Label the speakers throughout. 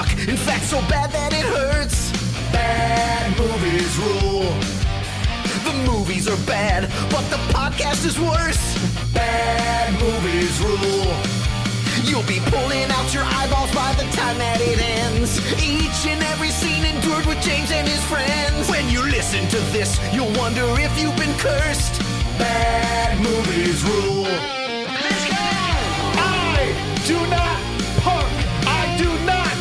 Speaker 1: suck. In fact, so bad that it hurts. Bad movies rule. The movies are bad, but the podcast is worse. Bad movies rule. You'll be pulling out your eyeballs by the time that it ends. Each and every scene endured with James and his friends. When you listen to this, you'll wonder if you've been cursed. Bad movies rule. Let's go!
Speaker 2: I do not punk. I do not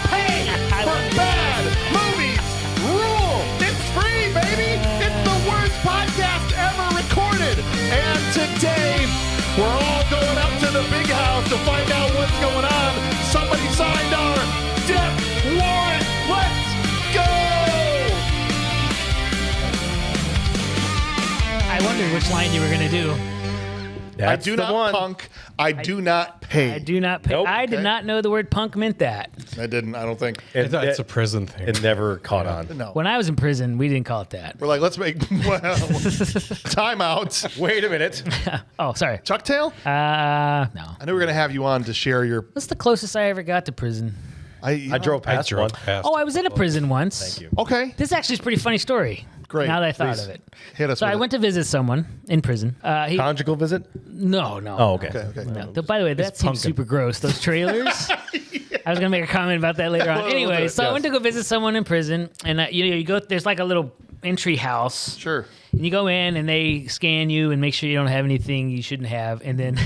Speaker 2: pay for bad movies rule. It's free, baby. It's the worst podcast ever recorded. And today, we're all going up to the big house to find out what's going on. Somebody signed our death warrant. Let's go!
Speaker 3: I wondered which line you were going to do.
Speaker 2: I do not punk. I do not pay.
Speaker 3: I do not pay.
Speaker 4: Nope.
Speaker 3: I did not know the word punk meant that.
Speaker 2: I didn't. I don't think.
Speaker 5: It's a prison thing.
Speaker 4: It never caught on.
Speaker 2: No.
Speaker 3: When I was in prison, we didn't call it that.
Speaker 2: We're like, let's make time out.
Speaker 4: Wait a minute.
Speaker 3: Oh, sorry.
Speaker 2: Chuck Tail?
Speaker 3: No.
Speaker 2: I knew we were going to have you on to share your.
Speaker 3: What's the closest I ever got to prison?
Speaker 4: I drove past one.
Speaker 3: Oh, I was in a prison once.
Speaker 4: Thank you.
Speaker 2: Okay.
Speaker 3: This actually is a pretty funny story.
Speaker 2: Great.
Speaker 3: Now that I thought
Speaker 2: Please
Speaker 3: of it.
Speaker 2: Hit us
Speaker 3: So
Speaker 2: with
Speaker 3: I went to visit someone in prison.
Speaker 4: Conjugal visit?
Speaker 3: No.
Speaker 4: Oh, okay.
Speaker 2: Okay.
Speaker 3: No. By the way, that seems super gross. Those trailers. I was gonna make a comment about that later on. Anyway, so I went to go visit someone in prison, and you go. There's like a little entry house.
Speaker 2: Sure.
Speaker 3: And you go in, and they scan you and make sure you don't have anything you shouldn't have. And then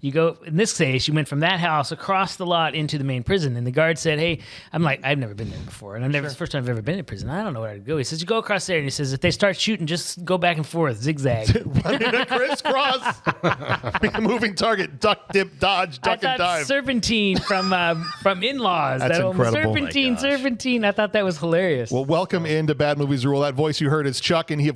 Speaker 3: you go. In this case, you went from that house across the lot into the main prison. And the guard said, "Hey," I'm like, "I've never been there before, and it's the first time I've ever been in prison. I don't know where to go." He says, "You go across there," and he says, "If they start shooting, just go back and forth, zigzag."
Speaker 2: Running a crisscross. Be a moving target. Duck, dip, dodge, duck,
Speaker 3: I
Speaker 2: and
Speaker 3: thought
Speaker 2: dive.
Speaker 3: Serpentine from In-Laws.
Speaker 2: That's
Speaker 3: that
Speaker 2: incredible.
Speaker 3: Serpentine. I thought that was hilarious.
Speaker 2: Well, welcome into Bad Movies Rule. That voice you heard is Chuck, and he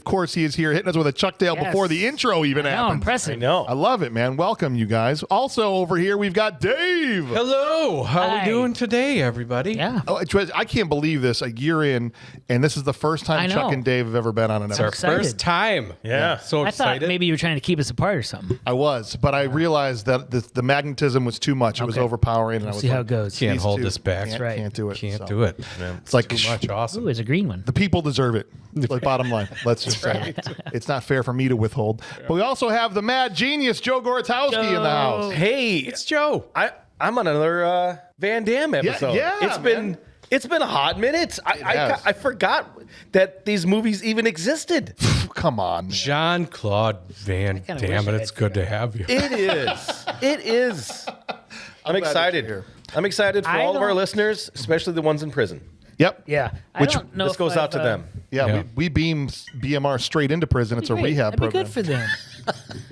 Speaker 2: is here hitting us with a Chuck Tail
Speaker 3: Yes.
Speaker 2: before the intro even
Speaker 3: No,
Speaker 2: happened.
Speaker 3: impressive.
Speaker 4: I know.
Speaker 2: I love it, man. Welcome, you guys. Also over here, we've got Dave.
Speaker 5: Hello. How
Speaker 3: Hi.
Speaker 5: we doing today, everybody?
Speaker 3: Yeah.
Speaker 2: Oh, I can't believe this. A year in, and this is the first time
Speaker 3: I know.
Speaker 2: Chuck and Dave have ever been on an
Speaker 5: It's our
Speaker 2: episode.
Speaker 3: excited.
Speaker 5: first time.
Speaker 4: Yeah.
Speaker 5: So
Speaker 3: I thought
Speaker 5: excited.
Speaker 3: maybe you were trying to keep us apart or something.
Speaker 2: I was, but I realized that the magnetism was too much. It was
Speaker 3: Okay.
Speaker 2: overpowering, and I was
Speaker 3: See how
Speaker 2: like,
Speaker 3: it goes.
Speaker 5: Can't
Speaker 2: these
Speaker 5: hold
Speaker 2: two
Speaker 5: this back.
Speaker 2: Can't,
Speaker 3: right.
Speaker 2: can't do it.
Speaker 5: Can't
Speaker 2: So.
Speaker 5: do it.
Speaker 2: It's like
Speaker 5: Too much. Awesome.
Speaker 3: Ooh, it's a green one.
Speaker 2: The people deserve it. Like, bottom line. Let's just say it's not fair for me to withhold. But we also have the mad genius Joe Goratowski in the house.
Speaker 4: Hey,
Speaker 5: It's Joe.
Speaker 4: I'm on another Van Damme episode.
Speaker 2: yeah,
Speaker 4: It's been a hot minute.
Speaker 2: has.
Speaker 4: I forgot that these movies even existed.
Speaker 2: Come on, man.
Speaker 5: Jean-Claude Van
Speaker 3: kinda
Speaker 5: Damme.
Speaker 3: wish I
Speaker 5: It's
Speaker 3: had
Speaker 5: good to have you.
Speaker 4: It is. It is. I'm
Speaker 2: glad that
Speaker 4: excited.
Speaker 2: you're here.
Speaker 4: I'm excited for
Speaker 3: I
Speaker 4: all of our
Speaker 3: don't-
Speaker 4: listeners, especially the ones in prison.
Speaker 2: Yep.
Speaker 3: Yeah.
Speaker 2: Which-
Speaker 3: I don't know
Speaker 4: This
Speaker 3: if
Speaker 4: goes out
Speaker 3: I've,
Speaker 4: to them.
Speaker 2: Yeah,
Speaker 5: Yeah.
Speaker 2: we beam BMR straight into prison. It's a
Speaker 3: Great.
Speaker 2: rehab
Speaker 3: That'd
Speaker 2: program.
Speaker 3: be good for them.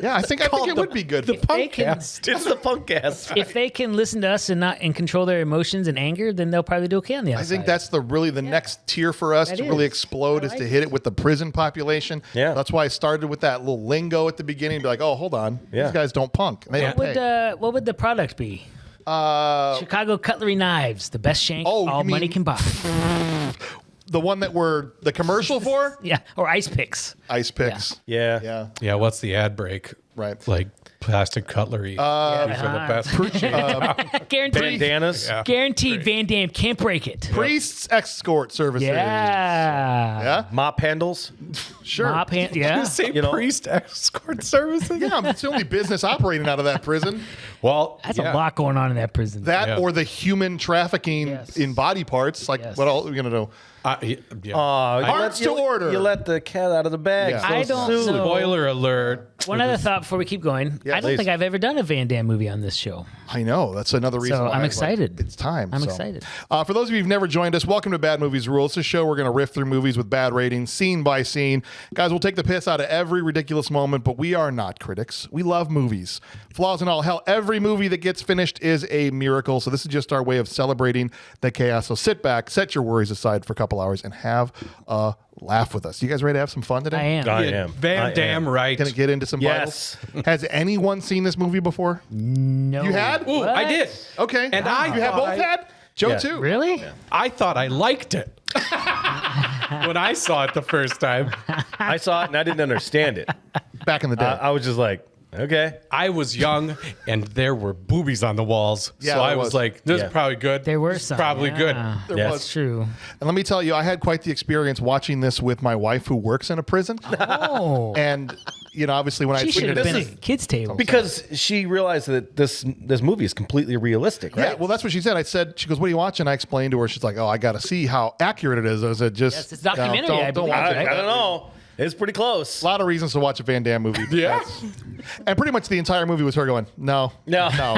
Speaker 2: Yeah, I think it would be good.
Speaker 3: If they can,
Speaker 4: It's the Punkcast.
Speaker 3: if they can listen to us and control their emotions and anger, then they'll probably do okay on the outside.
Speaker 2: I think that's the next tier for us
Speaker 3: That
Speaker 2: to really
Speaker 3: is.
Speaker 2: explode
Speaker 3: I
Speaker 2: is
Speaker 3: like
Speaker 2: to hit it with the prison population.
Speaker 4: Yeah.
Speaker 2: That's why I started with that little lingo at the beginning. Be like, oh, hold on,
Speaker 4: Yeah.
Speaker 2: these guys don't punk. They don't pay.
Speaker 3: What would the product be?
Speaker 2: Chicago
Speaker 3: Chicago cutlery knives, the best shank
Speaker 2: Oh,
Speaker 3: all
Speaker 2: you
Speaker 3: money
Speaker 2: mean-
Speaker 3: can buy.
Speaker 2: the one that we're the commercial for,
Speaker 3: Yeah, or ice picks.
Speaker 2: Ice Picks.
Speaker 4: Yeah.
Speaker 2: Yeah,
Speaker 5: Yeah, what's the ad break?
Speaker 2: right.
Speaker 5: Like plastic cutlery. These are the best.
Speaker 3: Guaranteed.
Speaker 4: Bandanas.
Speaker 5: Yeah.
Speaker 3: Guaranteed. Van Damme can't break it.
Speaker 2: Priests escort services.
Speaker 3: Yeah.
Speaker 2: Yeah.
Speaker 4: Mop handles.
Speaker 2: Sure.
Speaker 3: Mop hand. Yeah.
Speaker 5: Say
Speaker 4: You know-
Speaker 5: priest escort services?
Speaker 2: Yeah, it's the only business operating out of that prison.
Speaker 5: Well,
Speaker 3: That's
Speaker 5: yeah.
Speaker 3: a lot going on in that prison.
Speaker 2: That
Speaker 5: Yeah.
Speaker 2: or the human trafficking
Speaker 3: Yes.
Speaker 2: in body parts. Like,
Speaker 3: Yes.
Speaker 2: what else are we going to do?
Speaker 5: Yeah.
Speaker 2: Hearts to order.
Speaker 4: You let the cat out of the bag.
Speaker 2: Yeah.
Speaker 4: so
Speaker 3: I don't
Speaker 4: soon.
Speaker 3: know.
Speaker 5: Spoiler alert.
Speaker 3: One other thought before we keep going.
Speaker 2: Yeah,
Speaker 3: I don't
Speaker 2: please.
Speaker 3: think I've ever done a Van Damme movie on this show.
Speaker 2: I know. That's another reason
Speaker 3: So
Speaker 2: why
Speaker 3: I'm
Speaker 2: I was like,
Speaker 3: excited.
Speaker 2: it's time.
Speaker 3: I'm
Speaker 2: So.
Speaker 3: excited.
Speaker 2: For those of you who've never joined us, welcome to Bad Movies Rule. It's a show we're going to riff through movies with bad ratings, scene by scene. Guys, we'll take the piss out of every ridiculous moment, but we are not critics. We love movies. Flaws and all. Hell, every movie that gets finished is a miracle. So this is just our way of celebrating the chaos. So sit back, set your worries aside for a couple hours, and have a laugh with us. You guys ready to have some fun today?
Speaker 3: I am.
Speaker 4: I
Speaker 5: Yeah,
Speaker 4: am.
Speaker 5: Van
Speaker 4: I
Speaker 5: Damme
Speaker 4: am.
Speaker 5: right.
Speaker 2: Gonna get into some
Speaker 4: Yes.
Speaker 2: vitals. Has anyone seen this movie before?
Speaker 3: No.
Speaker 2: You had?
Speaker 5: Ooh,
Speaker 3: What?
Speaker 5: I did.
Speaker 2: Okay.
Speaker 5: And I
Speaker 2: you have
Speaker 5: thought
Speaker 2: both
Speaker 5: I-
Speaker 2: had? Joe
Speaker 4: Yeah.
Speaker 2: too.
Speaker 3: Really?
Speaker 5: I thought I liked it when I saw it the first time.
Speaker 4: I saw it and I didn't understand it.
Speaker 2: Back in the day.
Speaker 4: I was just like, Okay.
Speaker 5: I was young, and there were boobies on the walls.
Speaker 2: Yeah,
Speaker 5: so
Speaker 2: there
Speaker 5: I was
Speaker 2: was.
Speaker 5: like, this
Speaker 4: Yeah.
Speaker 5: is probably good.
Speaker 3: There were
Speaker 5: This is
Speaker 3: some.
Speaker 5: probably good.
Speaker 2: There
Speaker 4: Yes.
Speaker 2: was.
Speaker 3: True.
Speaker 2: And let me tell you, I had quite the experience watching this with my wife who works in a prison.
Speaker 3: Oh.
Speaker 2: And, obviously when I
Speaker 3: She should have
Speaker 4: this
Speaker 3: been
Speaker 4: is-
Speaker 3: at kids' table.
Speaker 4: Because she realized that this movie is completely realistic, right?
Speaker 2: Yeah, well, that's what she said. She goes, "What are you watching?" I explained to her. She's like, "Oh, I got to see how accurate it is." I said, "Just
Speaker 3: Yes, it's documentary, I
Speaker 2: don't
Speaker 3: believe,
Speaker 2: watch
Speaker 3: right?
Speaker 2: it."
Speaker 4: I don't know. It's pretty close.
Speaker 2: A lot of reasons to watch a Van Damme movie.
Speaker 5: Yeah.
Speaker 2: And pretty much the entire movie was her going, "No,
Speaker 4: No.
Speaker 2: no,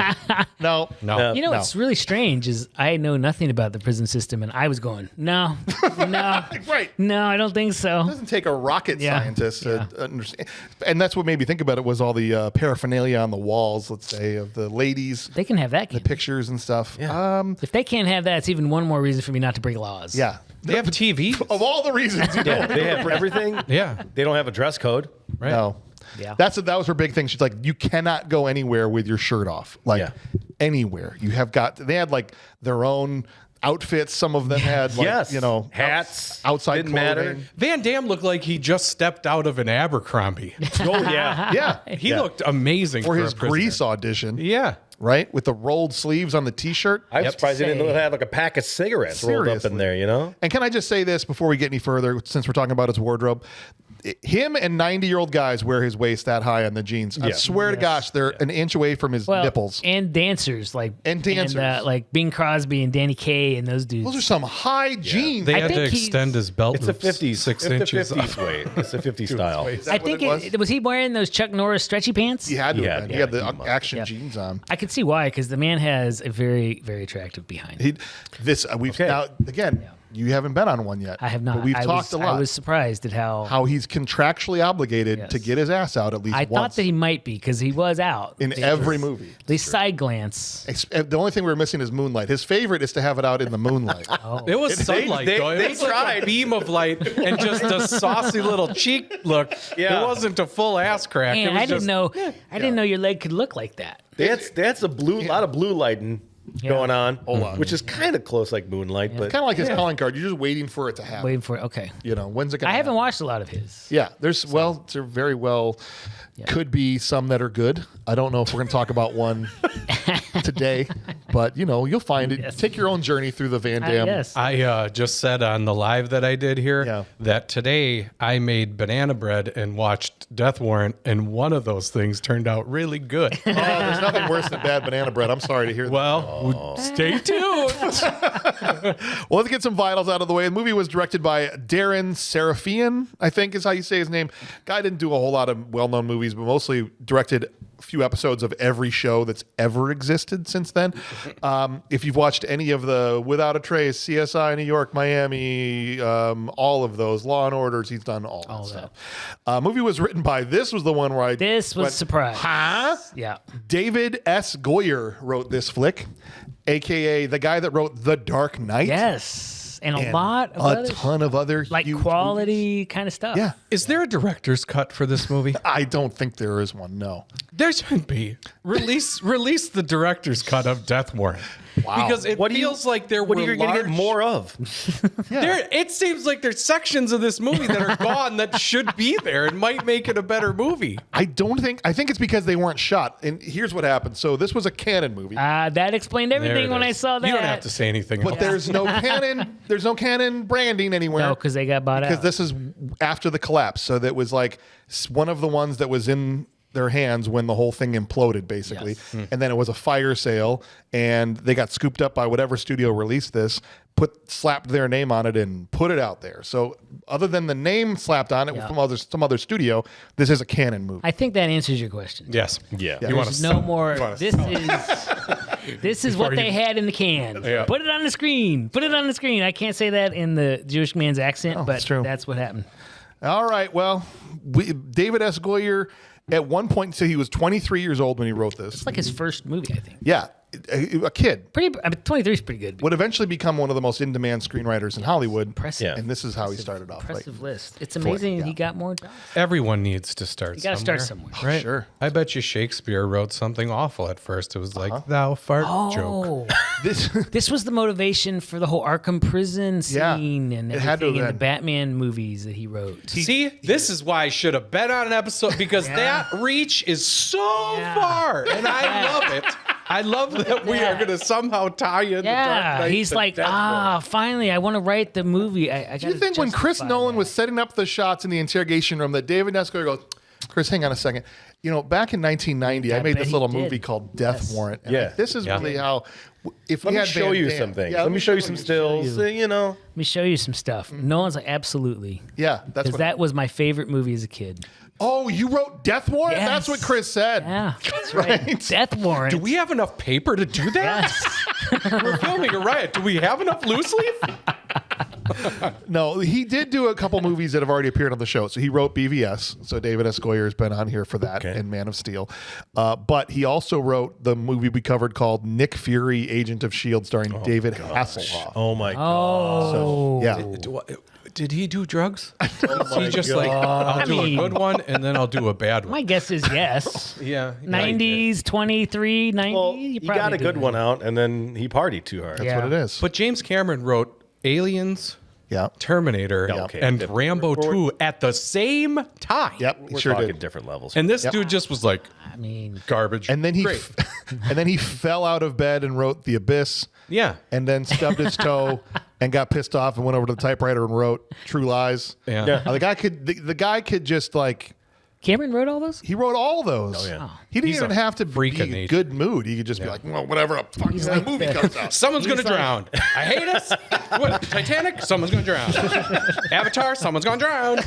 Speaker 2: no,
Speaker 5: No.
Speaker 3: You know what's really strange is I know nothing about the prison system, and I was going, no,
Speaker 2: Right.
Speaker 3: no, I don't think so.
Speaker 2: It doesn't take a rocket
Speaker 3: Yeah.
Speaker 2: scientist to understand." And that's what made me think about it was all the paraphernalia on the walls, let's say, of the ladies,
Speaker 3: They can have that.
Speaker 2: the pictures and stuff. Yeah.
Speaker 3: If they can't have that, it's even one more reason for me not to break laws.
Speaker 5: They have TV.
Speaker 2: Of all the reasons,
Speaker 4: Yeah, they have everything.
Speaker 5: Yeah.
Speaker 4: They don't have a dress code.
Speaker 5: Right.
Speaker 2: No.
Speaker 3: Yeah.
Speaker 2: That was her big thing. She's like, you cannot go anywhere with your shirt off. Like
Speaker 4: Yeah.
Speaker 2: anywhere. They had like their own outfits. Some of them had like,
Speaker 4: Yes.
Speaker 2: outside
Speaker 4: Hats. Didn't
Speaker 2: clothing.
Speaker 4: matter.
Speaker 5: Van Damme looked like he just stepped out of an Abercrombie.
Speaker 4: Oh, yeah.
Speaker 2: Yeah.
Speaker 5: He looked amazing
Speaker 2: For his
Speaker 5: a prisoner.
Speaker 2: Grease audition.
Speaker 5: Yeah.
Speaker 2: Right? With the rolled sleeves on the t-shirt.
Speaker 4: I'm
Speaker 5: Yep.
Speaker 4: surprised they didn't have like a pack of cigarettes rolled up
Speaker 2: Seriously.
Speaker 4: in there,
Speaker 2: And can I just say this before we get any further, since we're talking about his wardrobe? Him and 90-year-old guys wear his waist that high on the jeans. I
Speaker 4: Yeah.
Speaker 2: swear to gosh, they're an inch away from his nipples.
Speaker 3: And dancers
Speaker 2: And dancers.
Speaker 3: like Bing Crosby and Danny Kaye and those dudes.
Speaker 2: Those are some high jeans.
Speaker 5: They
Speaker 3: I
Speaker 5: had to
Speaker 3: think he's-
Speaker 5: extend his belt
Speaker 4: It's a
Speaker 5: loops
Speaker 4: 50s.
Speaker 5: 6
Speaker 4: it's
Speaker 5: inches.
Speaker 4: a 50s weight. It's a 50s style.
Speaker 2: Is that
Speaker 3: I
Speaker 2: what
Speaker 3: think
Speaker 2: it
Speaker 3: was he wearing those Chuck Norris stretchy pants?
Speaker 2: He had to
Speaker 4: Yeah,
Speaker 2: have been. He
Speaker 4: yeah,
Speaker 2: had the
Speaker 4: he must.
Speaker 2: action
Speaker 3: Yeah.
Speaker 2: jeans on.
Speaker 3: I could see why, because the man has a very, very attractive behind.
Speaker 2: We've now again. You haven't been on one yet.
Speaker 3: I have not.
Speaker 2: But we've
Speaker 3: I
Speaker 2: talked
Speaker 3: was,
Speaker 2: a lot.
Speaker 3: I was surprised at how
Speaker 2: he's contractually obligated
Speaker 3: Yes.
Speaker 2: to get his ass out at least
Speaker 3: I
Speaker 2: once
Speaker 3: thought that he might be, because he was out
Speaker 2: in every movie.
Speaker 3: At least side glance.
Speaker 2: The only thing we were missing is moonlight. His favorite is to have it out in the moonlight.
Speaker 5: It was sunlight, though. It was like a beam of light and just a saucy little cheek look.
Speaker 4: Yeah.
Speaker 5: It wasn't a full ass crack.
Speaker 3: Man,
Speaker 5: it was
Speaker 3: I didn't know. I didn't know your leg could look like that.
Speaker 4: That's a lot of blue lighting going on, which is kind of close like moonlight, but
Speaker 2: Kind of like his calling card. You're just waiting for it to happen.
Speaker 3: Waiting for it. Okay.
Speaker 2: When's it going to
Speaker 3: I haven't watched a lot of his.
Speaker 2: Yeah, there very well could be some that are good. I don't know if we're going to talk about one today, but you'll find it.
Speaker 3: Yes.
Speaker 2: Take your own journey through the Van Damme.
Speaker 3: Yes.
Speaker 5: I just said on the live that I did here that today I made banana bread and watched Death Warrant, and one of those things turned out really good.
Speaker 2: Oh, there's nothing worse than bad banana bread. I'm sorry to hear that.
Speaker 5: Well, stay tuned.
Speaker 2: Well, let's get some vitals out of the way. The movie was directed by Darren Serafian, I think is how you say his name. Guy didn't do a whole lot of well-known movies, but mostly directed a few episodes of every show that's ever existed since then. If you've watched any of the Without a Trace, CSI New York, Miami, all of those, Law and Orders, he's done all that stuff. Movie was written by, this was the one where
Speaker 3: This was surprise.
Speaker 2: Huh?
Speaker 3: Yeah.
Speaker 2: David S. Goyer wrote this flick, a.k.a. the guy that wrote The Dark Knight.
Speaker 3: Yes. And a
Speaker 2: And
Speaker 3: lot of
Speaker 2: a
Speaker 3: other,
Speaker 2: ton of other
Speaker 3: like
Speaker 2: huge
Speaker 3: quality kind of stuff.
Speaker 2: movies. Yeah.
Speaker 5: Is there a director's cut for this movie?
Speaker 2: I don't think there is one, no.
Speaker 5: There should be. Release the director's cut of Death Warrant.
Speaker 2: Wow.
Speaker 5: Because it feels like there
Speaker 4: what
Speaker 5: were
Speaker 4: are you going to get more of?
Speaker 5: It seems like there's sections of this movie that are gone that should be there and might make it a better movie.
Speaker 2: I think it's because they weren't shot. And here's what happened. So this was a canon movie.
Speaker 3: That explained
Speaker 5: There
Speaker 3: everything
Speaker 5: it
Speaker 3: when I
Speaker 5: is.
Speaker 3: saw that.
Speaker 5: You don't have to say anything
Speaker 2: But
Speaker 5: else.
Speaker 2: there's no canon branding anywhere.
Speaker 3: No, because they got bought
Speaker 2: Because
Speaker 3: out.
Speaker 2: this is after the collapse. So that was like one of the ones that was in their hands when the whole thing imploded, basically.
Speaker 3: Yes.
Speaker 2: And then it was a fire sale, and they got scooped up by whatever studio released this, slapped their name on it, and put it out there. So other than the name slapped on it from some other studio, this is a canon movie.
Speaker 3: I think that answers your question.
Speaker 5: Yes.
Speaker 4: Yeah.
Speaker 5: You want
Speaker 3: There's
Speaker 5: to
Speaker 3: no more. This is what
Speaker 5: Before
Speaker 3: they
Speaker 5: you-
Speaker 3: had in the can.
Speaker 5: Yeah.
Speaker 3: Put it on the screen. Put it on the screen. I can't say that in the Jewish man's accent, but
Speaker 2: that's true.
Speaker 3: that's what happened.
Speaker 2: All right. Well, David S. Goyer, at one point, so he was 23 years old when he wrote this.
Speaker 3: It's like his first movie, I think.
Speaker 2: Yeah. a kid.
Speaker 3: 23 is pretty good.
Speaker 2: Would eventually become one of the most in-demand screenwriters in Hollywood.
Speaker 3: Impressive.
Speaker 2: And this is how he started off.
Speaker 3: Impressive list. It's amazing he got more jobs.
Speaker 5: Everyone needs to start
Speaker 3: You got to start somewhere.
Speaker 5: Right?
Speaker 2: Sure.
Speaker 5: I bet you Shakespeare wrote something awful at first. It was like, thou fart joke.
Speaker 3: This was the motivation for the whole Arkham prison scene and
Speaker 2: It had to
Speaker 3: everything in
Speaker 2: have
Speaker 3: the
Speaker 2: been.
Speaker 3: Batman movies that he wrote.
Speaker 5: See, this is why I should have bet on an episode because that reach is so far, and I love it. I love that we are going to somehow tie in the Dark Knight.
Speaker 3: He's
Speaker 5: to
Speaker 3: like,
Speaker 5: Death Warrant.
Speaker 3: finally, I want to write the movie.
Speaker 2: Do you think when Chris Nolan was setting up the shots in the interrogation room that David Nesco goes, Chris, hang on a second. You know, back in 1990, I made
Speaker 3: bet
Speaker 2: this
Speaker 3: he
Speaker 2: little
Speaker 3: did.
Speaker 2: movie called Death Warrant. And
Speaker 4: Yeah.
Speaker 2: like, this is really how, if we
Speaker 4: Let me
Speaker 2: had
Speaker 4: show
Speaker 2: Van
Speaker 4: you
Speaker 2: Damme-
Speaker 4: some things.
Speaker 2: Yeah,
Speaker 4: Let me show you some stills. You know.
Speaker 3: Let me show you some stuff. Nolan's like, absolutely.
Speaker 2: Yeah, that's
Speaker 3: Because
Speaker 2: what.
Speaker 3: that was my favorite movie as a kid.
Speaker 2: Oh, you wrote Death Warrant?
Speaker 3: Yes.
Speaker 2: That's what Chris said.
Speaker 3: Yeah, that's right.
Speaker 2: Right.
Speaker 3: Death Warrant.
Speaker 5: Do we have enough paper to do that?
Speaker 3: Yes.
Speaker 5: We're filming a riot. Do we have enough loose leaf?
Speaker 2: No, he did do a couple movies that have already appeared on the show. So he wrote BVS. So David S. Goyer has been on here for that and Man of Steel. But he also wrote the movie we covered called Nick Fury, Agent of S.H.I.E.L.D., starring David Hasselhoff.
Speaker 4: Oh my god.
Speaker 3: Oh.
Speaker 2: So, yeah.
Speaker 5: Did he do drugs? He's just like, I'll do a good one and then I'll do a bad one.
Speaker 3: My guess is yes.
Speaker 5: Yeah.
Speaker 3: 90s, 23, 90.
Speaker 4: Well,
Speaker 3: you
Speaker 4: he
Speaker 3: probably
Speaker 4: got a
Speaker 3: did
Speaker 4: good
Speaker 3: that.
Speaker 4: one out, and then he partied too hard.
Speaker 2: That's what it is.
Speaker 5: But James Cameron wrote Aliens,
Speaker 2: yeah.
Speaker 5: Terminator,
Speaker 4: okay.
Speaker 5: and
Speaker 4: Different.
Speaker 5: Rambo 2 at the same time.
Speaker 2: Yep. He
Speaker 4: We're
Speaker 2: sure
Speaker 4: talking
Speaker 2: did.
Speaker 4: different levels.
Speaker 5: And this dude just was like,
Speaker 3: I mean,
Speaker 5: garbage.
Speaker 2: And then he
Speaker 5: Great.
Speaker 2: and then he fell out of bed and wrote The Abyss.
Speaker 5: Yeah.
Speaker 2: And then stubbed his toe and got pissed off and went over to the typewriter and wrote True Lies.
Speaker 5: Yeah.
Speaker 2: The guy could just like
Speaker 3: Cameron wrote all those?
Speaker 2: he wrote all those.
Speaker 4: Oh, yeah.
Speaker 2: He didn't
Speaker 5: He's
Speaker 2: even
Speaker 5: a
Speaker 2: have to be
Speaker 5: freak of
Speaker 2: in a
Speaker 5: nature.
Speaker 2: good mood. He could just be like, well, whatever. Fucking that movie comes out.
Speaker 5: Someone's going to
Speaker 3: He's like-
Speaker 5: drown. I hate us. What? Titanic? Someone's going to drown. Avatar? Someone's going to drown.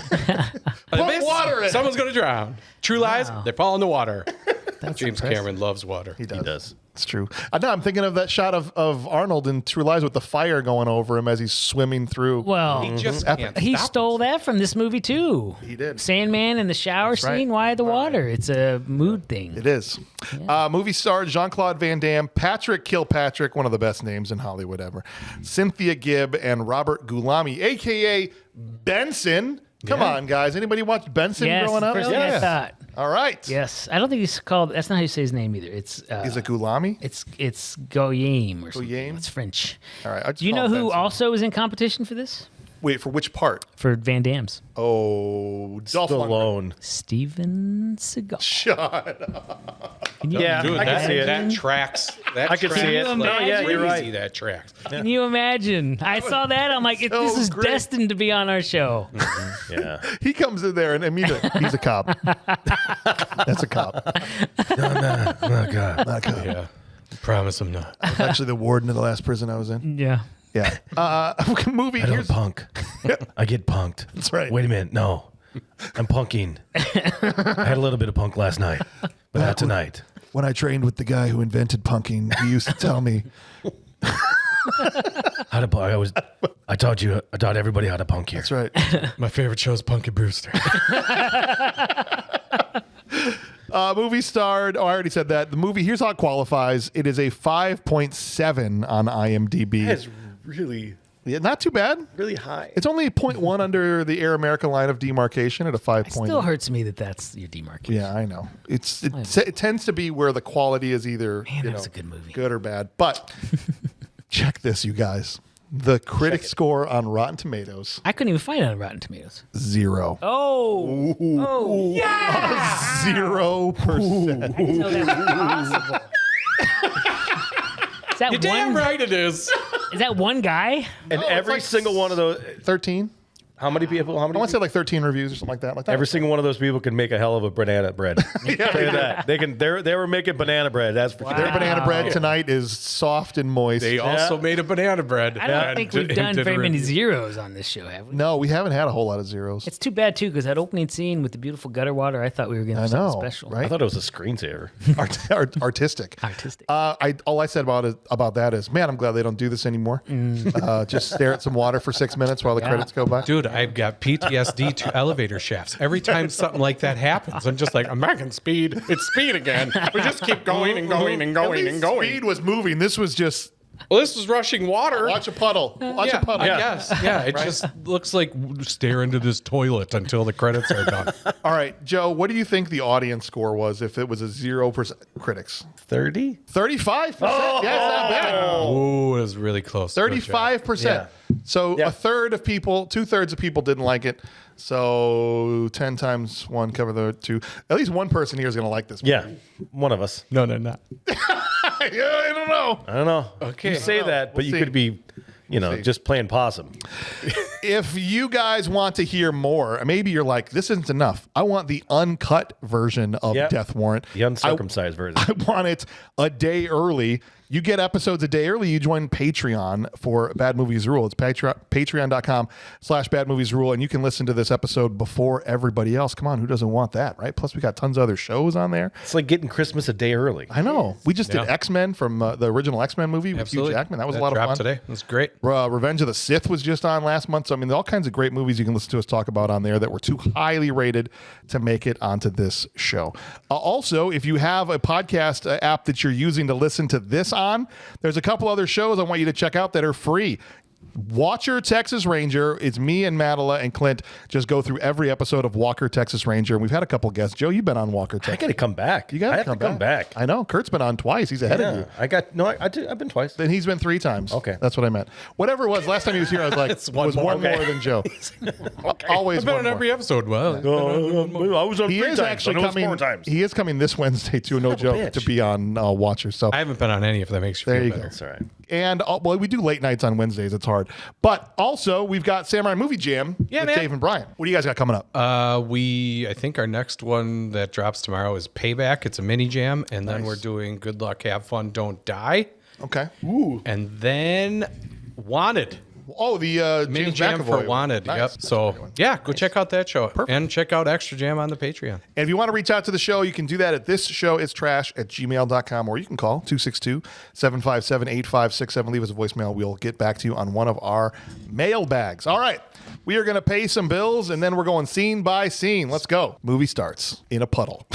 Speaker 5: Abyss?
Speaker 2: water in.
Speaker 5: Someone's going to drown. True Lies? They fall in the water. James
Speaker 2: impressive.
Speaker 5: Cameron loves water.
Speaker 2: He does.
Speaker 4: He does.
Speaker 2: It's true. I'm thinking of that shot of Arnold in True Lies with the fire going over him as he's swimming through.
Speaker 3: Well,
Speaker 5: He just
Speaker 2: Epic.
Speaker 5: can't
Speaker 3: he
Speaker 5: stop
Speaker 3: stole that from this movie too.
Speaker 2: He did.
Speaker 3: Sandman in the shower
Speaker 2: right.
Speaker 3: scene. Why the water? It's a mood thing.
Speaker 2: It is. Movie star Jean-Claude Van Damme, Patrick Kilpatrick, one of the best names in Hollywood ever, Cynthia Gibb, and Robert Gulami, a.k.a. Benson. Come on, guys. Anybody watch Benson
Speaker 3: Yes,
Speaker 2: growing up?
Speaker 3: first thing I thought.
Speaker 2: All right.
Speaker 3: Yes, I don't think he's called. That's not how you say his name either. It's
Speaker 2: Is it Gulami?
Speaker 3: it's Goyim or something.
Speaker 2: Goyim?
Speaker 3: It's French.
Speaker 2: All right. I just
Speaker 3: Do you
Speaker 2: call
Speaker 3: know
Speaker 2: it
Speaker 3: who
Speaker 2: Benson.
Speaker 3: also is in competition for this?
Speaker 2: Wait, for which part?
Speaker 3: For Van Damme's.
Speaker 2: Oh, Dolph Lundgren.
Speaker 4: Stallone.
Speaker 3: Steven Seagal.
Speaker 2: Shut up.
Speaker 3: Can you
Speaker 4: Yeah,
Speaker 5: Dude,
Speaker 4: I can see it.
Speaker 5: that tracks. That
Speaker 4: I can
Speaker 5: tracks
Speaker 4: see it.
Speaker 3: Can you
Speaker 4: No, yeah, you're
Speaker 5: crazy,
Speaker 4: right.
Speaker 5: That tracks.
Speaker 3: Can you imagine? I saw that. I'm like, this is
Speaker 2: great.
Speaker 3: destined to be on our show.
Speaker 4: Yeah.
Speaker 2: He comes in there and immediately he's a cop. That's a cop.
Speaker 4: Oh god.
Speaker 2: Not a cop.
Speaker 5: Yeah. Promise him not.
Speaker 2: That's actually the warden of the last prison I was in.
Speaker 3: Yeah.
Speaker 2: Yeah. Movie.
Speaker 4: I don't
Speaker 2: Here's
Speaker 4: punk. I get punked.
Speaker 2: That's right.
Speaker 4: Wait a minute. No. I'm punking. I had a little bit of punk last night, but not tonight.
Speaker 2: when I trained with the guy who invented punking. He used to tell me,
Speaker 4: How to punk. I taught everybody how to punk here.
Speaker 2: that's right.
Speaker 5: My favorite show is Punky Brewster.
Speaker 2: Movie starred, I already said that. The movie, here's how it qualifies. It is a 5.7 on IMDb.
Speaker 4: That's really,
Speaker 2: Yeah, not too bad.
Speaker 4: really high.
Speaker 2: It's only 0.1 under the Air America line of demarcation at a 5.
Speaker 3: It still hurts me that that's your demarcation.
Speaker 2: Yeah, I know. It tends to be where the quality is either
Speaker 3: Man, that was a good movie.
Speaker 2: good or bad. But check this, you guys. The critic score on Rotten Tomatoes,
Speaker 3: I couldn't even find it on Rotten Tomatoes.
Speaker 2: 0.
Speaker 3: Oh, oh, yeah!
Speaker 2: 0%.
Speaker 3: So that was possible. Is that
Speaker 5: You're damn
Speaker 3: one?
Speaker 5: right it is.
Speaker 3: Is that one guy?
Speaker 4: And
Speaker 2: it's
Speaker 4: every
Speaker 2: like
Speaker 4: single one of those.
Speaker 2: 13.
Speaker 4: How many people? How many?
Speaker 2: I want to say like 13 reviews or something like that. Like that.
Speaker 4: Every single one of those people can make a hell of a banana bread. Tell you that. They can. They were making banana bread. That's for
Speaker 3: Wow.
Speaker 2: Their banana bread tonight is soft and moist.
Speaker 5: They also made a banana bread.
Speaker 3: I don't think we've done
Speaker 5: did a
Speaker 3: very many
Speaker 5: review.
Speaker 3: zeros on this show, have we?
Speaker 2: No, we haven't had a whole lot of zeros.
Speaker 3: It's too bad, too, because that opening scene with the beautiful gutter water, I thought we were going to
Speaker 2: I
Speaker 3: do something
Speaker 2: know,
Speaker 3: special.
Speaker 4: I
Speaker 2: right?
Speaker 4: thought it was a screensaver.
Speaker 2: Artistic.
Speaker 3: Artistic.
Speaker 2: All I said about that is, man, I'm glad they don't do this anymore. Just stare at some water for 6 minutes while the credits go by.
Speaker 5: Dude, I've got PTSD to elevator shafts. Every time something like that happens, I'm just like, I'm back in speed. It's speed again. We just keep going and going and going and going.
Speaker 2: Speed was moving. This was just...
Speaker 5: Well, this is rushing water.
Speaker 2: Watch a puddle. Watch a puddle.
Speaker 5: I guess. Yeah, it just looks like stare into this toilet until the credits are done.
Speaker 2: All right, Joe, what do you think the audience score was if it was a 0% critics?
Speaker 4: 30?
Speaker 2: 35%. Yeah, it's not bad.
Speaker 5: Oh, it was really close.
Speaker 2: 35%.
Speaker 4: Yeah.
Speaker 2: So a third of people, 2/3 of people didn't like it. So 10 times 1 cover the 2. At least one person here is going to like this movie.
Speaker 4: Yeah, one of us.
Speaker 5: No.
Speaker 2: Yeah, I don't know.
Speaker 4: I don't know.
Speaker 5: Okay.
Speaker 4: You say that, but
Speaker 2: We'll
Speaker 4: you
Speaker 2: see.
Speaker 4: could be, just playing possum.
Speaker 2: If you guys want to hear more, maybe you're like, this isn't enough. I want the uncut version of Death Warrant.
Speaker 4: The uncircumcised version.
Speaker 2: I want it a day early. You get episodes a day early. You join Patreon for Bad Movies Rule. It's patreon.com/Bad Movies Rule. And you can listen to this episode before everybody else. Come on, who doesn't want that, right? Plus, we got tons of other shows on there.
Speaker 4: It's like getting Christmas a day early.
Speaker 2: I know. We just did X-Men from the original X-Men movie with Hugh Jackman. That was a lot of fun.
Speaker 5: Today. It was great.
Speaker 2: Revenge of the Sith was just on last month. So, I mean, all kinds of great movies you can listen to us talk about on there that were too highly rated to make it onto this show. Also, if you have a podcast app that you're using to listen to this on, there's a couple other shows I want you to check out that are free. Watcher Texas Ranger. It's me and Madela and Clint just go through every episode of Walker Texas Ranger. And we've had a couple guests. Joe, you've been on Walker Texas.
Speaker 4: I got to come back.
Speaker 2: You got
Speaker 4: to come back.
Speaker 2: I know. Kurt's been on twice. He's ahead of you.
Speaker 4: I've been twice.
Speaker 2: Then he's been 3 times.
Speaker 4: Okay.
Speaker 2: That's what I meant. Whatever it was, last time he was here, I was like,
Speaker 5: It's one
Speaker 2: was
Speaker 5: more.
Speaker 2: one
Speaker 5: Okay.
Speaker 2: more than Joe. Always
Speaker 5: I've been
Speaker 2: one
Speaker 5: on every
Speaker 2: more.
Speaker 5: episode. Well,
Speaker 4: I was on
Speaker 2: He
Speaker 4: 3
Speaker 2: is
Speaker 4: times.
Speaker 2: actually
Speaker 4: I know it's
Speaker 2: coming.
Speaker 4: 4 times.
Speaker 2: He is coming this Wednesday too. No joke
Speaker 4: bitch.
Speaker 2: to be on Watcher. So
Speaker 5: I haven't been on any, if that makes you
Speaker 2: there
Speaker 5: feel
Speaker 2: you
Speaker 5: better.
Speaker 2: go.
Speaker 4: That's all right.
Speaker 2: And well, we do late nights on Wednesdays. It's hard, but also we've got Samurai Movie Jam with
Speaker 5: man.
Speaker 2: Dave and Brian. What do you guys got coming up?
Speaker 5: I think our next one that drops tomorrow is Payback. It's a mini jam, and then we're doing Good Luck, Have Fun, Don't Die,
Speaker 2: Okay.
Speaker 5: and then Wanted.
Speaker 2: Oh, the
Speaker 5: Mini
Speaker 2: James
Speaker 5: jam
Speaker 2: McAvoy
Speaker 5: for Wanted.
Speaker 2: Nice.
Speaker 5: Yep.
Speaker 2: That's a
Speaker 5: So
Speaker 2: great one.
Speaker 5: yeah, go check out that show and check out Extra Jam on the Patreon.
Speaker 2: And if you want to reach out to the show, you can do that at this show, it's trash@gmail.com, or you can call 262-757-8567. Leave us a voicemail. We'll get back to you on one of our mailbags. All right. We are going to pay some bills, and then we're going scene by scene. Let's go. Movie starts in a puddle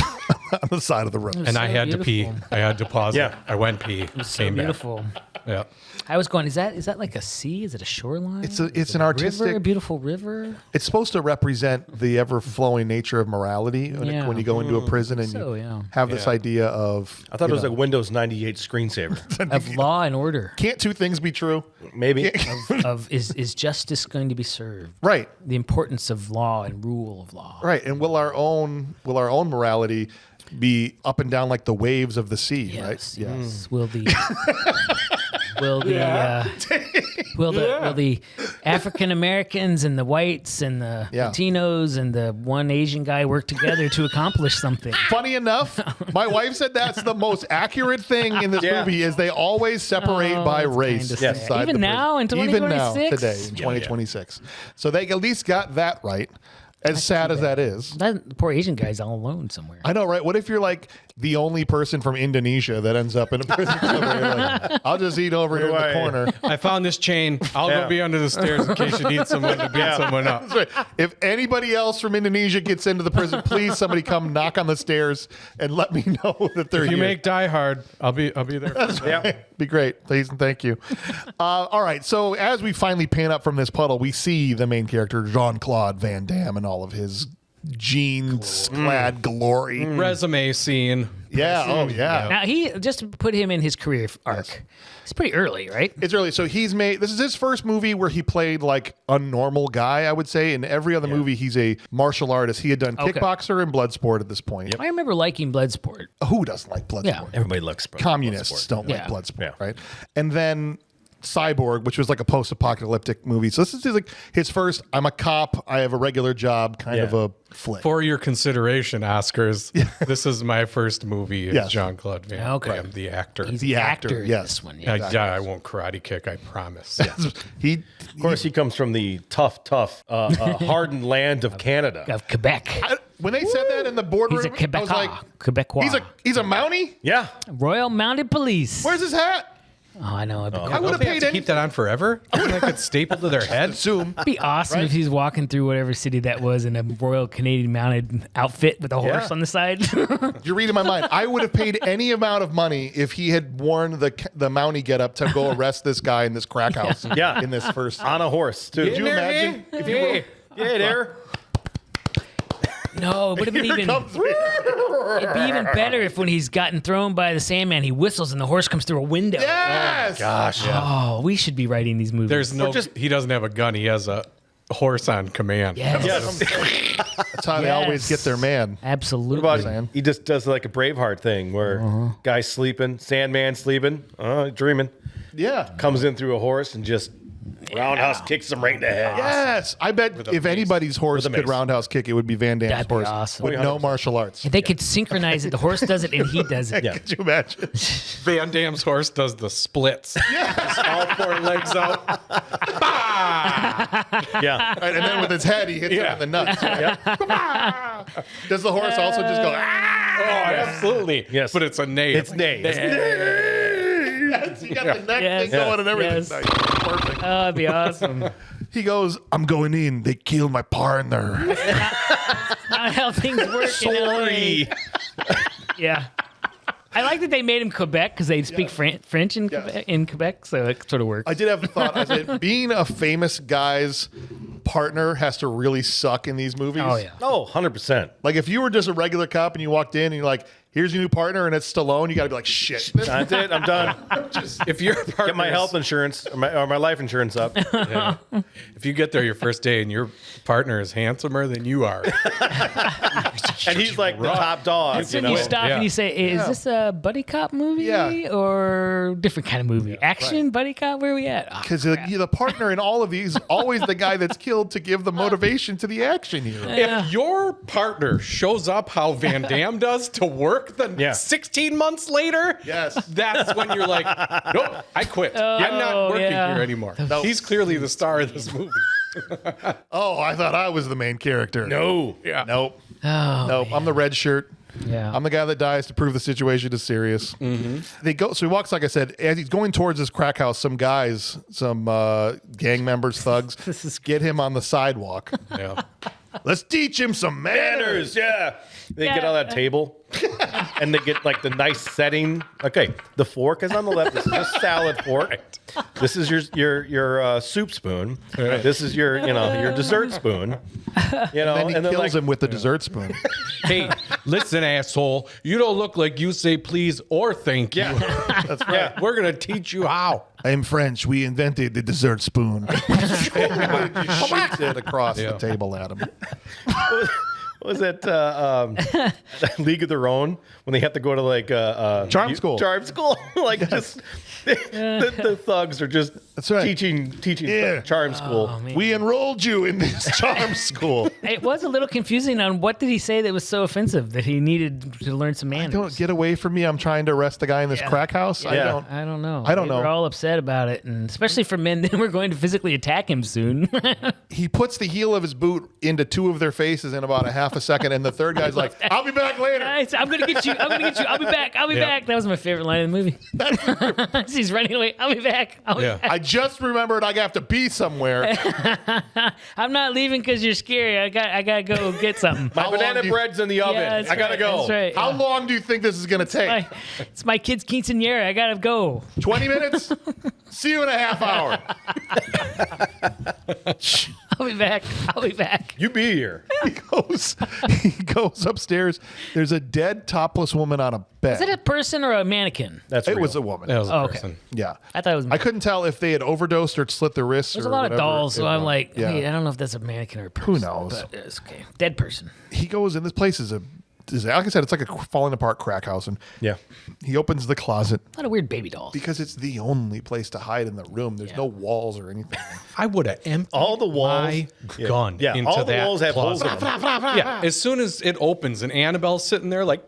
Speaker 2: on the side of the road.
Speaker 5: And I had to pee. I had to pause.
Speaker 4: Yeah.
Speaker 5: it. I went pee.
Speaker 3: So
Speaker 5: Came
Speaker 3: beautiful.
Speaker 5: back. Yeah.
Speaker 3: I was going, is that like a sea? Is it a shoreline?
Speaker 2: It's
Speaker 3: Is
Speaker 2: an
Speaker 3: it a
Speaker 2: artistic-
Speaker 3: river, a beautiful river.
Speaker 2: It's supposed to represent the ever-flowing nature of morality
Speaker 3: Yeah.
Speaker 2: when you go into a prison and
Speaker 3: So,
Speaker 2: you
Speaker 3: yeah.
Speaker 2: have this idea of...
Speaker 4: I thought it was
Speaker 2: you
Speaker 4: like Windows 98 screensaver.
Speaker 3: Of law and order.
Speaker 2: Can't two things be true?
Speaker 4: Maybe.
Speaker 3: Of is justice going to be served?
Speaker 2: Right.
Speaker 3: The importance of law and rule of law.
Speaker 2: Right. And will our own morality be up and down like the waves of the sea,
Speaker 3: Yes,
Speaker 2: right?
Speaker 3: yes. Will the will the African Americans and the whites and the
Speaker 2: Yeah.
Speaker 3: Latinos and the one Asian guy work together to accomplish something?
Speaker 2: Funny enough, my wife said that's the most accurate thing in this movie is they always separate by
Speaker 3: that's
Speaker 2: race.
Speaker 3: kinda sad.
Speaker 2: inside
Speaker 3: Even
Speaker 2: the
Speaker 3: now in
Speaker 2: prison. Even now,
Speaker 3: 2026?
Speaker 2: today in 2026. So they at least got that right. As sad as that is.
Speaker 3: That poor Asian guy's all alone somewhere.
Speaker 2: I know, right? What if you're like the only person from Indonesia that ends up in a prison somewhere? You're like, I'll just eat over here in the corner.
Speaker 5: I found this chain. I'll go be under the stairs in case you need someone to beat someone up.
Speaker 2: That's right. If anybody else from Indonesia gets into the prison, please somebody come knock on the stairs and let me know that they're
Speaker 5: If you
Speaker 2: here.
Speaker 5: make Die Hard, I'll be there.
Speaker 4: Yeah.
Speaker 2: Be great. Please and thank you. All right. So as we finally pan up from this puddle, we see the main character, Jean-Claude Van Damme, and all of his jeans-clad glory.
Speaker 5: Resume scene.
Speaker 2: Yeah. Oh, yeah.
Speaker 3: Now he just to put him in his career arc. It's pretty early, right?
Speaker 2: It's early. So this is his first movie where he played like a normal guy, I would say. In every other movie, he's a martial artist. He had done
Speaker 3: Okay.
Speaker 2: kickboxer and bloodsport at this point.
Speaker 3: I remember liking Bloodsport.
Speaker 2: Who doesn't like bloodsport?
Speaker 3: Yeah.
Speaker 4: Everybody looks
Speaker 2: Communists don't like
Speaker 3: Yeah.
Speaker 2: bloodsport,
Speaker 4: Yeah.
Speaker 2: right? And then Cyborg, which was like a post-apocalyptic movie. So this is like his first, I'm a cop, I have a regular job kind of a flick.
Speaker 5: For your consideration, Oscars, this is my first movie as
Speaker 2: Yes.
Speaker 5: Jean-Claude Van
Speaker 3: Okay.
Speaker 5: Damme, the actor.
Speaker 3: He's
Speaker 2: The
Speaker 3: the
Speaker 2: actor,
Speaker 3: actor in
Speaker 2: yes.
Speaker 3: this one.
Speaker 5: Yeah,
Speaker 3: Yeah.
Speaker 5: I won't karate kick, I promise.
Speaker 2: He
Speaker 4: Of course, he comes from the tough, hardened land of Canada.
Speaker 3: Of Quebec.
Speaker 2: when they said that in the boardroom,
Speaker 3: He's a
Speaker 2: I was like,
Speaker 3: Quebecois.
Speaker 2: he's a Mountie?
Speaker 4: Yeah.
Speaker 3: Royal Mounted Police.
Speaker 2: Where's his hat?
Speaker 3: Oh, I know.
Speaker 2: I would have
Speaker 5: They have
Speaker 2: paid
Speaker 5: to
Speaker 2: any.
Speaker 5: keep that on forever. Like it's stapled to their head.
Speaker 2: Assume.
Speaker 3: It'd be awesome if he's walking through whatever city that was in a Royal Canadian Mounted outfit with a horse on the side.
Speaker 2: You're reading my mind. I would have paid any amount of money if he had worn the Mountie getup to go arrest this guy in this crack house.
Speaker 4: Yeah.
Speaker 2: In this first.
Speaker 4: On a horse, too.
Speaker 2: Could you imagine if you were?
Speaker 4: Yeah, there.
Speaker 3: No, it would have been
Speaker 2: Here
Speaker 3: even.
Speaker 2: comes
Speaker 3: It'd be even better if when he's gotten thrown by the Sandman, he whistles and the horse comes through a window.
Speaker 2: Yes.
Speaker 4: Gosh.
Speaker 3: Oh, we should be writing these movies.
Speaker 5: There's no. He doesn't have a gun. He has a horse on command.
Speaker 3: Yes.
Speaker 2: That's how they always get their man.
Speaker 3: Absolutely.
Speaker 4: What about he just does like a Braveheart thing where guy's sleeping, Sandman sleeping, dreaming,
Speaker 2: Yeah.
Speaker 4: comes in through a horse and just roundhouse kicks him right in the head.
Speaker 2: Yes. I bet if anybody's horse
Speaker 4: With a
Speaker 2: could
Speaker 4: mace.
Speaker 2: roundhouse kick, it would be Van Damme's
Speaker 3: That'd be
Speaker 2: horse.
Speaker 3: awesome.
Speaker 2: With no martial arts.
Speaker 3: If they could synchronize it, the horse does it and he does it.
Speaker 4: Yeah.
Speaker 2: Could you imagine?
Speaker 5: Van Damme's horse does the splits. Just all 4 legs out. Bah!
Speaker 4: Yeah.
Speaker 2: Right, and then with his head, he hits him in the nuts. Does the horse also just go, ah?
Speaker 5: Oh, absolutely.
Speaker 4: Yes.
Speaker 5: But it's a neigh.
Speaker 4: It's neigh.
Speaker 2: Yes, he got the neck
Speaker 3: Yes.
Speaker 2: thing going and everything.
Speaker 3: Yes.
Speaker 2: Nice. Perfect.
Speaker 3: Oh, that'd be awesome.
Speaker 2: He goes, I'm going in. They killed my partner.
Speaker 3: Not how things work in LA. Yeah. I like that they made him Quebec because they speak French in Quebec, so it sort of works.
Speaker 2: I did have the thought. I said, being a famous guy's partner has to really suck in these movies.
Speaker 3: Oh, yeah.
Speaker 4: Oh, 100%.
Speaker 2: Like if you were just a regular cop and you walked in and you're like, here's your new partner and it's Stallone, you got to be like, shit.
Speaker 4: That's it. I'm done.
Speaker 5: If your partner
Speaker 4: Get my health insurance or my life insurance up.
Speaker 5: If you get there your first day and your partner is handsomer than you are,
Speaker 4: And he's like the top dog.
Speaker 3: That's when you stop and you say, is this a buddy cop movie
Speaker 2: Yeah.
Speaker 3: or different kind of movie? Action, buddy cop, where are we at? Oh,
Speaker 2: Because the partner in all of these is always the guy that's killed to give the motivation to the action hero.
Speaker 5: if your partner shows up how Van Damme does to work the 16 months later,
Speaker 2: Yes.
Speaker 5: that's when you're like, nope, I quit. I'm not working here anymore. He's clearly the star of this movie.
Speaker 2: Oh, I thought I was the main character.
Speaker 4: No.
Speaker 5: Yeah.
Speaker 2: Nope.
Speaker 3: Oh,
Speaker 2: Nope. I'm the red shirt.
Speaker 3: yeah.
Speaker 2: I'm the guy that dies to prove the situation is serious. They go. So he walks, like I said, as he's going towards this crack house. Some guys, some gang members, thugs, get him on the sidewalk.
Speaker 5: Yeah.
Speaker 2: Let's teach him some manners.
Speaker 4: Yeah. They get on that table and they get like the nice setting. Okay, the fork is on the left. This is a salad fork. This is your soup spoon. This is your dessert spoon.
Speaker 2: Then he kills him with the dessert spoon.
Speaker 5: Hey, listen, asshole. You don't look like you say please or thank you.
Speaker 2: That's right.
Speaker 5: Yeah, we're going to teach you how.
Speaker 2: I'm French. We invented the dessert spoon. Just shoots it across the table at him.
Speaker 4: Was it League of Their Own when they have to go to like
Speaker 2: Charm school?
Speaker 4: Charm school, like just the thugs are just
Speaker 2: right.
Speaker 4: teaching
Speaker 2: Yeah.
Speaker 4: charm school.
Speaker 3: Oh, man.
Speaker 2: We enrolled you in this charm school.
Speaker 3: It was a little confusing on what did he say that was so offensive that he needed to learn some manners.
Speaker 2: Don't get away from me. I'm trying to arrest the guy in this crack house.
Speaker 3: Yeah.
Speaker 2: I don't.
Speaker 3: I don't know.
Speaker 2: I don't
Speaker 3: They
Speaker 2: know.
Speaker 3: We're all upset about it, and especially for men. Then we're going to physically attack him soon.
Speaker 2: He puts the heel of his boot into two of their faces in about a half a second, and the third guy's like, "I'll be back later."
Speaker 3: Guys, I'm gonna get you. I'm gonna get you. I'll be back. I'll be back. That was my favorite line in the movie. He's running away. I'll be back. I'll be
Speaker 5: Yeah.
Speaker 3: back.
Speaker 2: I just remembered I have to be somewhere.
Speaker 3: I'm not leaving because you're scary. I gotta go get something.
Speaker 4: My
Speaker 2: How long
Speaker 4: banana
Speaker 2: do you-
Speaker 4: bread's in the oven.
Speaker 3: Yeah, that's
Speaker 4: I gotta
Speaker 3: right,
Speaker 4: go.
Speaker 3: That's right.
Speaker 2: How long do you think this is going to take?
Speaker 3: It's my kid's quinceanera. I gotta go.
Speaker 2: 20 minutes? See you in a half hour.
Speaker 3: I'll be back. I'll be back.
Speaker 4: You be here.
Speaker 2: He goes upstairs. There's a dead topless woman on a bed.
Speaker 3: Is it a person or a mannequin?
Speaker 4: That's
Speaker 2: It
Speaker 4: real.
Speaker 2: was a woman.
Speaker 5: That was a
Speaker 3: Oh, okay.
Speaker 5: person.
Speaker 2: Yeah.
Speaker 3: I thought it was.
Speaker 2: I couldn't tell if they had overdosed or slit their wrists.
Speaker 3: There's a
Speaker 2: or
Speaker 3: lot of
Speaker 2: whatever
Speaker 3: dolls, so
Speaker 2: it
Speaker 3: I'm
Speaker 2: was.
Speaker 3: like,
Speaker 2: Yeah.
Speaker 3: hey, I don't know if that's a mannequin or a person.
Speaker 2: Who knows?
Speaker 3: But it's okay. Dead person.
Speaker 2: He goes in. This place is like I said, it's like a falling apart crack house, and
Speaker 4: Yeah.
Speaker 2: he opens the closet
Speaker 3: A lot of weird baby dolls.
Speaker 2: because it's the only place to hide in the room. There's no walls or anything.
Speaker 5: I would have emptied
Speaker 4: All the walls.
Speaker 5: my gun
Speaker 4: Yeah,
Speaker 5: into
Speaker 4: all the
Speaker 5: that
Speaker 4: walls have holes
Speaker 5: closet.
Speaker 4: in them.
Speaker 5: Yeah, as soon as it opens and Annabelle's sitting there like,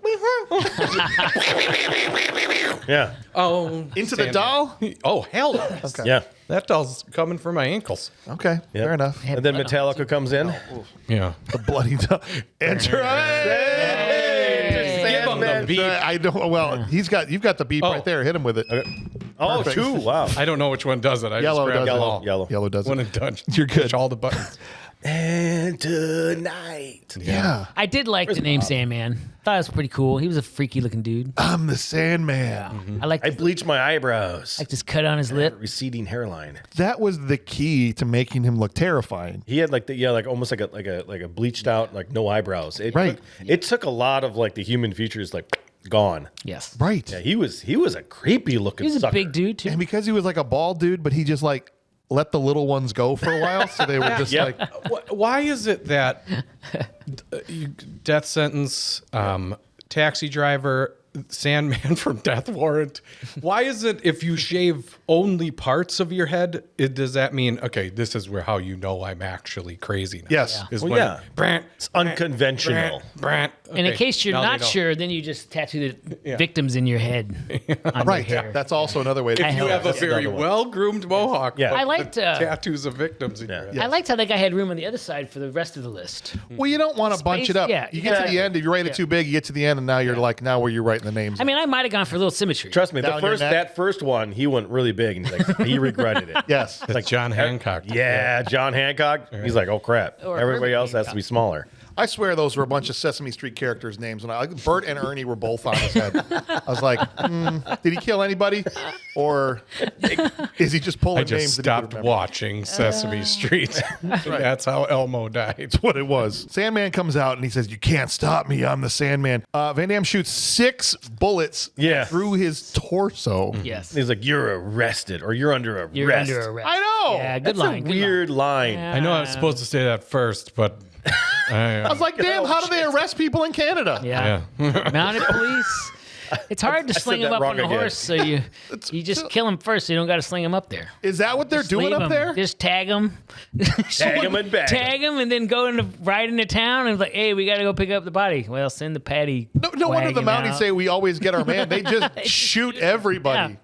Speaker 4: Yeah.
Speaker 5: oh,
Speaker 2: Into the
Speaker 5: Sandman.
Speaker 2: doll?
Speaker 5: Oh, hell yes.
Speaker 4: Yeah.
Speaker 5: That doll's coming for my ankles.
Speaker 2: Okay,
Speaker 4: Yeah.
Speaker 2: fair enough.
Speaker 4: And then Metallica comes in.
Speaker 5: Yeah.
Speaker 2: The bloody doll. Enter.
Speaker 5: Give him the beat.
Speaker 2: I don't. Well, you've got the beep
Speaker 5: Oh.
Speaker 2: right there. Hit him with it.
Speaker 4: Oh,
Speaker 2: Perfect.
Speaker 4: 2. Wow.
Speaker 5: I don't know which one does it. I
Speaker 2: Yellow
Speaker 5: just grabbed
Speaker 2: does
Speaker 5: them
Speaker 2: it.
Speaker 5: all.
Speaker 4: Yellow
Speaker 2: does
Speaker 5: One
Speaker 2: it.
Speaker 5: and done.
Speaker 2: You're good.
Speaker 5: Push all the buttons.
Speaker 4: And tonight.
Speaker 2: Yeah.
Speaker 3: I did like the name Sandman. Thought it was pretty cool. He was a freaky looking dude.
Speaker 2: I'm the Sandman.
Speaker 3: I liked
Speaker 4: I bleached my eyebrows.
Speaker 3: this cut on his lip.
Speaker 4: Receding hairline.
Speaker 2: That was the key to making him look terrifying.
Speaker 4: He had like almost like a bleached out, like no eyebrows.
Speaker 2: Right.
Speaker 4: It took a lot of like the human features like gone.
Speaker 3: Yes.
Speaker 2: Right.
Speaker 4: Yeah, he was a creepy looking.
Speaker 3: He was a
Speaker 4: sucker.
Speaker 3: big dude too.
Speaker 2: And because he was like a bald dude, but he just like let the little ones go for a while, so they were just
Speaker 4: Yep.
Speaker 2: like,
Speaker 5: Why is it that death sentence, taxi driver, Sandman from Death Warrant? Why is it if you shave only parts of your head, does that mean, okay, this is how you know I'm actually crazy now?
Speaker 2: Yes.
Speaker 5: Is
Speaker 4: Well,
Speaker 5: when
Speaker 4: yeah.
Speaker 5: Brant,
Speaker 4: It's unconventional.
Speaker 5: Brant.
Speaker 3: And in
Speaker 5: Okay,
Speaker 3: case you're
Speaker 5: now they
Speaker 3: not
Speaker 5: know.
Speaker 3: sure, then you just tattoo the victims in your head. On
Speaker 2: right.
Speaker 3: Your hair.
Speaker 2: That's also another way to
Speaker 5: If you have a very
Speaker 4: another one.
Speaker 5: well-groomed mohawk,
Speaker 4: Yeah.
Speaker 5: but
Speaker 3: I liked,
Speaker 5: the tattoos of victims in your head.
Speaker 3: I liked how that guy had room on the other side for the rest of the list.
Speaker 2: Well, you don't want to bunch
Speaker 3: Space-
Speaker 2: it up.
Speaker 3: yeah,
Speaker 2: You get to the end, if you write it too big, you get to the end, and now you're like, now where you're writing the names.
Speaker 3: I mean, I might have gone for a little symmetry.
Speaker 4: Trust me,
Speaker 2: Down your neck.
Speaker 4: that first one, he went really big, and he's like, he regretted it.
Speaker 2: yes.
Speaker 5: It's like John Hancock.
Speaker 4: Yeah, John Hancock. He's like, oh crap.
Speaker 3: Or
Speaker 4: Everybody
Speaker 3: Herbie
Speaker 4: else has to be smaller.
Speaker 2: I swear those were a bunch of Sesame Street characters' names. And Bert and Ernie were both on his head. I was like, did he kill anybody? Or is he just pulling
Speaker 5: I just
Speaker 2: names that he
Speaker 5: stopped
Speaker 2: could remember?
Speaker 5: watching Sesame Street. That's how Elmo died.
Speaker 2: That's what it was. Sandman comes out and he says, "You can't stop me. I'm the Sandman." Van Damme shoots 6 bullets
Speaker 4: Yeah.
Speaker 2: through his torso.
Speaker 3: Yes.
Speaker 4: He's like, you're arrested, or you're under arrest.
Speaker 3: You're under arrest.
Speaker 2: I know.
Speaker 3: Yeah, good
Speaker 4: That's
Speaker 3: line.
Speaker 4: a
Speaker 3: good
Speaker 4: weird line.
Speaker 3: line.
Speaker 5: I know I was supposed to say that first, but
Speaker 2: I was like, damn, how do they arrest people in Canada?
Speaker 3: Yeah. Mounted police. It's hard to
Speaker 4: said
Speaker 3: sling him
Speaker 4: that
Speaker 3: up
Speaker 4: wrong
Speaker 3: on a
Speaker 4: again.
Speaker 3: horse, so you just kill him first, so you don't got to sling him up there.
Speaker 2: Is that what they're doing
Speaker 3: Leave
Speaker 2: up
Speaker 3: him.
Speaker 2: there?
Speaker 3: Just tag him.
Speaker 4: Tag him and bag him.
Speaker 3: Tag him, and then ride into town and like, hey, we got to go pick up the body. Well, send the paddy.
Speaker 2: No wonder the
Speaker 3: wagon
Speaker 2: Mounties
Speaker 3: out.
Speaker 2: say we always get our man. They just shoot everybody.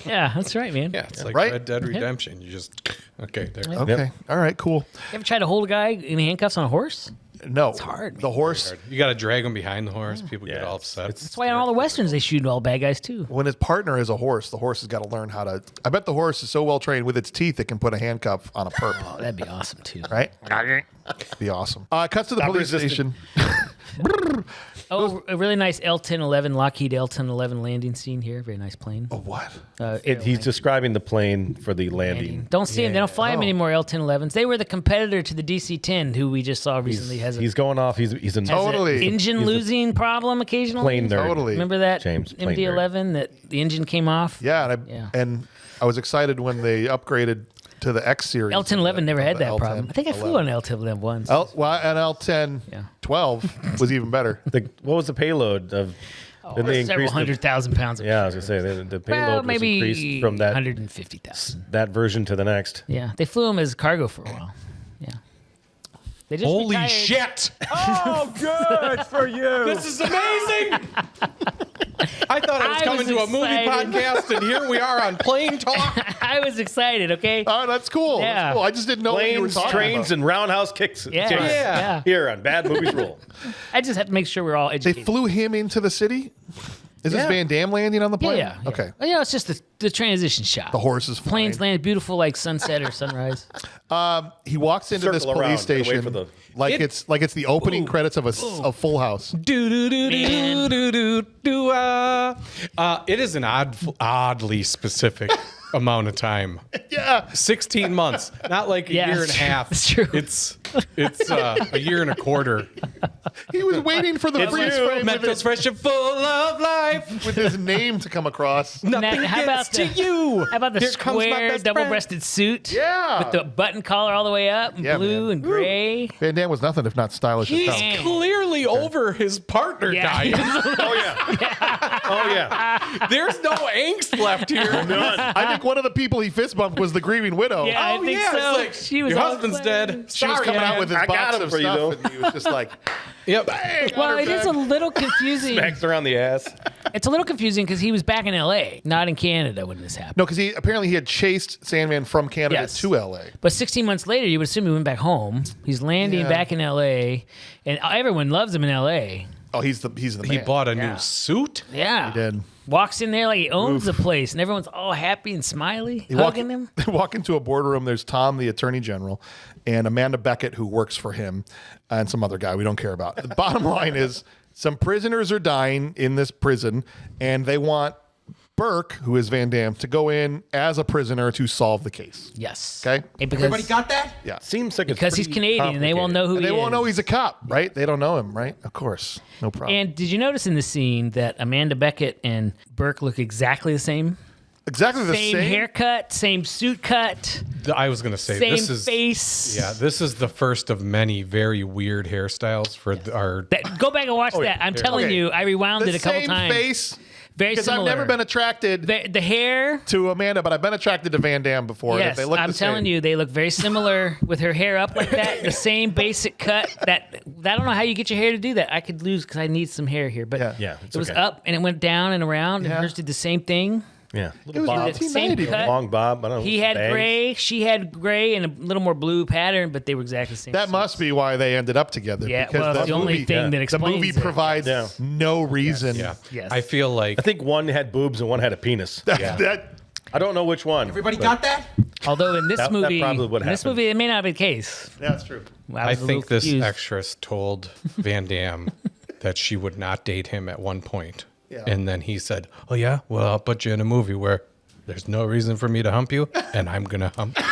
Speaker 3: Yeah, that's right, man.
Speaker 5: yeah, it's like
Speaker 2: Right?
Speaker 5: Red Dead Redemption. You just okay there.
Speaker 2: Okay. All right, cool.
Speaker 3: You ever tried to hold a guy in handcuffs on a horse?
Speaker 2: No. It's
Speaker 3: hard,
Speaker 2: The horse,
Speaker 5: You got to drag them behind the horse. People get
Speaker 4: Yeah,
Speaker 5: all upset.
Speaker 3: That's why in all the westerns they shoot all bad guys too.
Speaker 2: when his partner is a horse, the horse has got to learn how to. I bet the horse is so well trained with its teeth it can put a handcuff on a perp.
Speaker 3: Oh, that'd be awesome too.
Speaker 2: Right? Be awesome. Cuts to the police
Speaker 4: resisting.
Speaker 2: station.
Speaker 3: Oh, a really nice L-1011 Lockheed L-1011 landing scene here. Very nice plane.
Speaker 2: What?
Speaker 4: He's describing the plane for the landing.
Speaker 3: Don't see them. They don't fly them anymore. L-1011s. They were the competitor to the DC-10 who we just saw recently.
Speaker 4: He's going off. He's a
Speaker 3: has an
Speaker 2: Totally.
Speaker 3: engine
Speaker 4: He's a
Speaker 3: losing problem occasionally.
Speaker 4: plane nerd.
Speaker 2: Totally.
Speaker 3: Remember that
Speaker 4: James, plane
Speaker 3: MD-11 that the engine came off?
Speaker 2: Yeah, and I was excited when they upgraded to the X series.
Speaker 3: L-1011 never had
Speaker 2: The
Speaker 3: that problem. I think I flew on L-1011 once.
Speaker 2: Well, and L-1012 was even better.
Speaker 4: What was the payload of? Did they
Speaker 3: Several
Speaker 4: increase the-
Speaker 3: 100,000 pounds. Of
Speaker 4: Yeah, I was gonna say the payload
Speaker 3: well,
Speaker 4: was
Speaker 3: maybe
Speaker 4: increased from that
Speaker 3: 150,000.
Speaker 4: that version to the next.
Speaker 3: Yeah, they flew them as cargo for a while. Yeah. They just
Speaker 5: Holy
Speaker 3: retired.
Speaker 5: shit!
Speaker 6: Oh, good for you.
Speaker 5: This is amazing. I thought I was
Speaker 3: I
Speaker 5: coming
Speaker 3: was
Speaker 5: to a movie
Speaker 3: excited.
Speaker 5: podcast, and here we are on Plane Talk.
Speaker 3: I was excited, okay?
Speaker 2: Oh, that's cool.
Speaker 3: Yeah.
Speaker 2: That's cool. I just didn't know what you were
Speaker 4: Planes,
Speaker 2: talking
Speaker 4: trains,
Speaker 2: about.
Speaker 4: and roundhouse kicks.
Speaker 3: Yeah.
Speaker 4: kicks.
Speaker 3: Yeah.
Speaker 4: Here on Bad Movies Rule.
Speaker 3: I just have to make sure we're all
Speaker 2: They
Speaker 3: educated.
Speaker 2: flew him into the city? Is this
Speaker 4: Yeah.
Speaker 2: Van Damme landing on the plane?
Speaker 3: Yeah.
Speaker 2: Okay.
Speaker 3: Well, you know, it's just the transition shot.
Speaker 2: The horse is
Speaker 3: Planes
Speaker 2: flying.
Speaker 3: land beautiful like sunset or sunrise.
Speaker 2: He walks into this
Speaker 4: Circle around,
Speaker 2: police
Speaker 4: get away
Speaker 2: station
Speaker 4: for the-
Speaker 2: like it's the opening credits of a Full House.
Speaker 5: Do do do do do do do. It is an oddly specific amount of time.
Speaker 2: Yeah.
Speaker 5: 16 months, not like a
Speaker 3: Yeah,
Speaker 5: year and a
Speaker 3: it's true.
Speaker 5: half.
Speaker 3: It's true.
Speaker 5: It's a year and a quarter.
Speaker 2: He was waiting for the freeze frame
Speaker 5: Mental's fresh and full of life.
Speaker 2: with his name to come across.
Speaker 5: Nothing
Speaker 3: How about
Speaker 5: gets to
Speaker 3: the-
Speaker 5: you.
Speaker 3: How about the
Speaker 5: Here comes my
Speaker 3: square
Speaker 5: best
Speaker 3: double-breasted suit?
Speaker 2: Yeah.
Speaker 3: With the button collar all the way up, and
Speaker 2: Yeah,
Speaker 3: blue
Speaker 2: man.
Speaker 3: and gray.
Speaker 2: Van Damme was nothing if not stylish as
Speaker 5: He's
Speaker 2: hell.
Speaker 5: clearly over his partner
Speaker 3: Yeah.
Speaker 5: dying.
Speaker 4: Oh yeah. Oh yeah.
Speaker 5: There's no angst left here.
Speaker 2: I think one of the people he fist bumped was the grieving widow.
Speaker 3: Yeah, I
Speaker 5: Oh,
Speaker 3: think
Speaker 5: yeah, it's
Speaker 3: so.
Speaker 5: like,
Speaker 3: She was
Speaker 5: your
Speaker 3: all
Speaker 5: husband's
Speaker 3: excited.
Speaker 5: dead.
Speaker 2: She was
Speaker 5: Sorry,
Speaker 2: coming out
Speaker 5: man.
Speaker 2: with his
Speaker 4: I got
Speaker 2: box
Speaker 4: him
Speaker 2: of
Speaker 4: for you,
Speaker 2: stuff,
Speaker 4: though.
Speaker 2: and he was just like,
Speaker 5: Yep.
Speaker 3: Well, it is a little confusing.
Speaker 4: Smacks around the ass.
Speaker 3: It's a little confusing because he was back in L.A., not in Canada when this happened.
Speaker 2: no, because he had chased Sandman from Canada
Speaker 3: Yes.
Speaker 2: to L.A.
Speaker 3: But 16 months later, you would assume he went back home. He's landing
Speaker 2: Yeah.
Speaker 3: back in L.A., and everyone loves him in L.A.
Speaker 2: Oh, he's the man.
Speaker 5: He bought a new suit.
Speaker 3: Yeah.
Speaker 2: He did.
Speaker 3: Walks in there like he owns the place, and everyone's all happy and smiley, hugging him.
Speaker 2: They walk into a boardroom. There's Tom, the attorney general, and Amanda Beckett, who works for him, and some other guy we don't care about. The bottom line is some prisoners are dying in this prison, and they want Burke, who is Van Damme, to go in as a prisoner to solve the case.
Speaker 3: Yes.
Speaker 2: Okay?
Speaker 3: And because,
Speaker 1: that?
Speaker 2: Yeah.
Speaker 4: Seems like it's
Speaker 3: because he's
Speaker 4: pretty
Speaker 3: Canadian, and they won't know who
Speaker 2: And
Speaker 3: he
Speaker 2: they
Speaker 3: is.
Speaker 2: won't know he's a cop, right? They don't know him, right? Of course. No problem.
Speaker 3: And did you notice in the scene that Amanda Beckett and Burke look exactly the same?
Speaker 2: exactly the
Speaker 3: Same
Speaker 2: same.
Speaker 3: haircut, same suit cut,
Speaker 5: I was going to say
Speaker 3: same
Speaker 5: this is
Speaker 3: face.
Speaker 5: Yeah, this is the first of many very weird hairstyles for our.
Speaker 3: Go back and watch that. I'm telling
Speaker 2: Okay.
Speaker 3: you, I rewound
Speaker 2: The
Speaker 3: it a couple
Speaker 2: same
Speaker 3: times.
Speaker 2: face.
Speaker 3: Very
Speaker 2: Because
Speaker 3: similar.
Speaker 2: I've never been attracted
Speaker 3: the hair.
Speaker 2: to Amanda, but I've been attracted to Van Damme before.
Speaker 3: Yes,
Speaker 2: They look
Speaker 3: I'm
Speaker 2: the same.
Speaker 3: telling you, they look very similar with her hair up like that. The same basic cut. That I don't know how you get your hair to do that. I could lose because I need some hair here, but
Speaker 2: Yeah.
Speaker 3: it was up and it went down and around, and hers did the same thing.
Speaker 4: Yeah.
Speaker 2: It
Speaker 4: Little
Speaker 2: was
Speaker 4: bob.
Speaker 2: 1990.
Speaker 3: Same cut.
Speaker 4: Long bob. I don't know.
Speaker 3: He had
Speaker 4: bangs.
Speaker 3: gray, she had gray, and a little more blue pattern, but they were exactly the same.
Speaker 2: That must be why they ended up together.
Speaker 3: Yeah,
Speaker 2: because
Speaker 3: well, it's the only thing that
Speaker 2: the
Speaker 3: explains
Speaker 2: movie
Speaker 3: it.
Speaker 2: provides
Speaker 4: Yeah.
Speaker 2: no reason.
Speaker 5: Yeah.
Speaker 3: Yes.
Speaker 5: I feel like
Speaker 4: I think one had boobs and one had a penis.
Speaker 2: That
Speaker 4: I don't know which one.
Speaker 1: Everybody
Speaker 4: but
Speaker 1: got that?
Speaker 3: Although in this
Speaker 4: That
Speaker 3: movie,
Speaker 4: probably would
Speaker 3: in this
Speaker 4: happen.
Speaker 3: movie, it may not be the case.
Speaker 2: that's true.
Speaker 5: I
Speaker 3: was a
Speaker 5: think
Speaker 3: little
Speaker 5: this
Speaker 3: confused.
Speaker 5: actress told Van Damme that she would not date him at one point.
Speaker 2: Yeah.
Speaker 5: And then he said, "Oh yeah, well I'll put you in a movie where there's no reason for me to hump you, and I'm gonna hump you."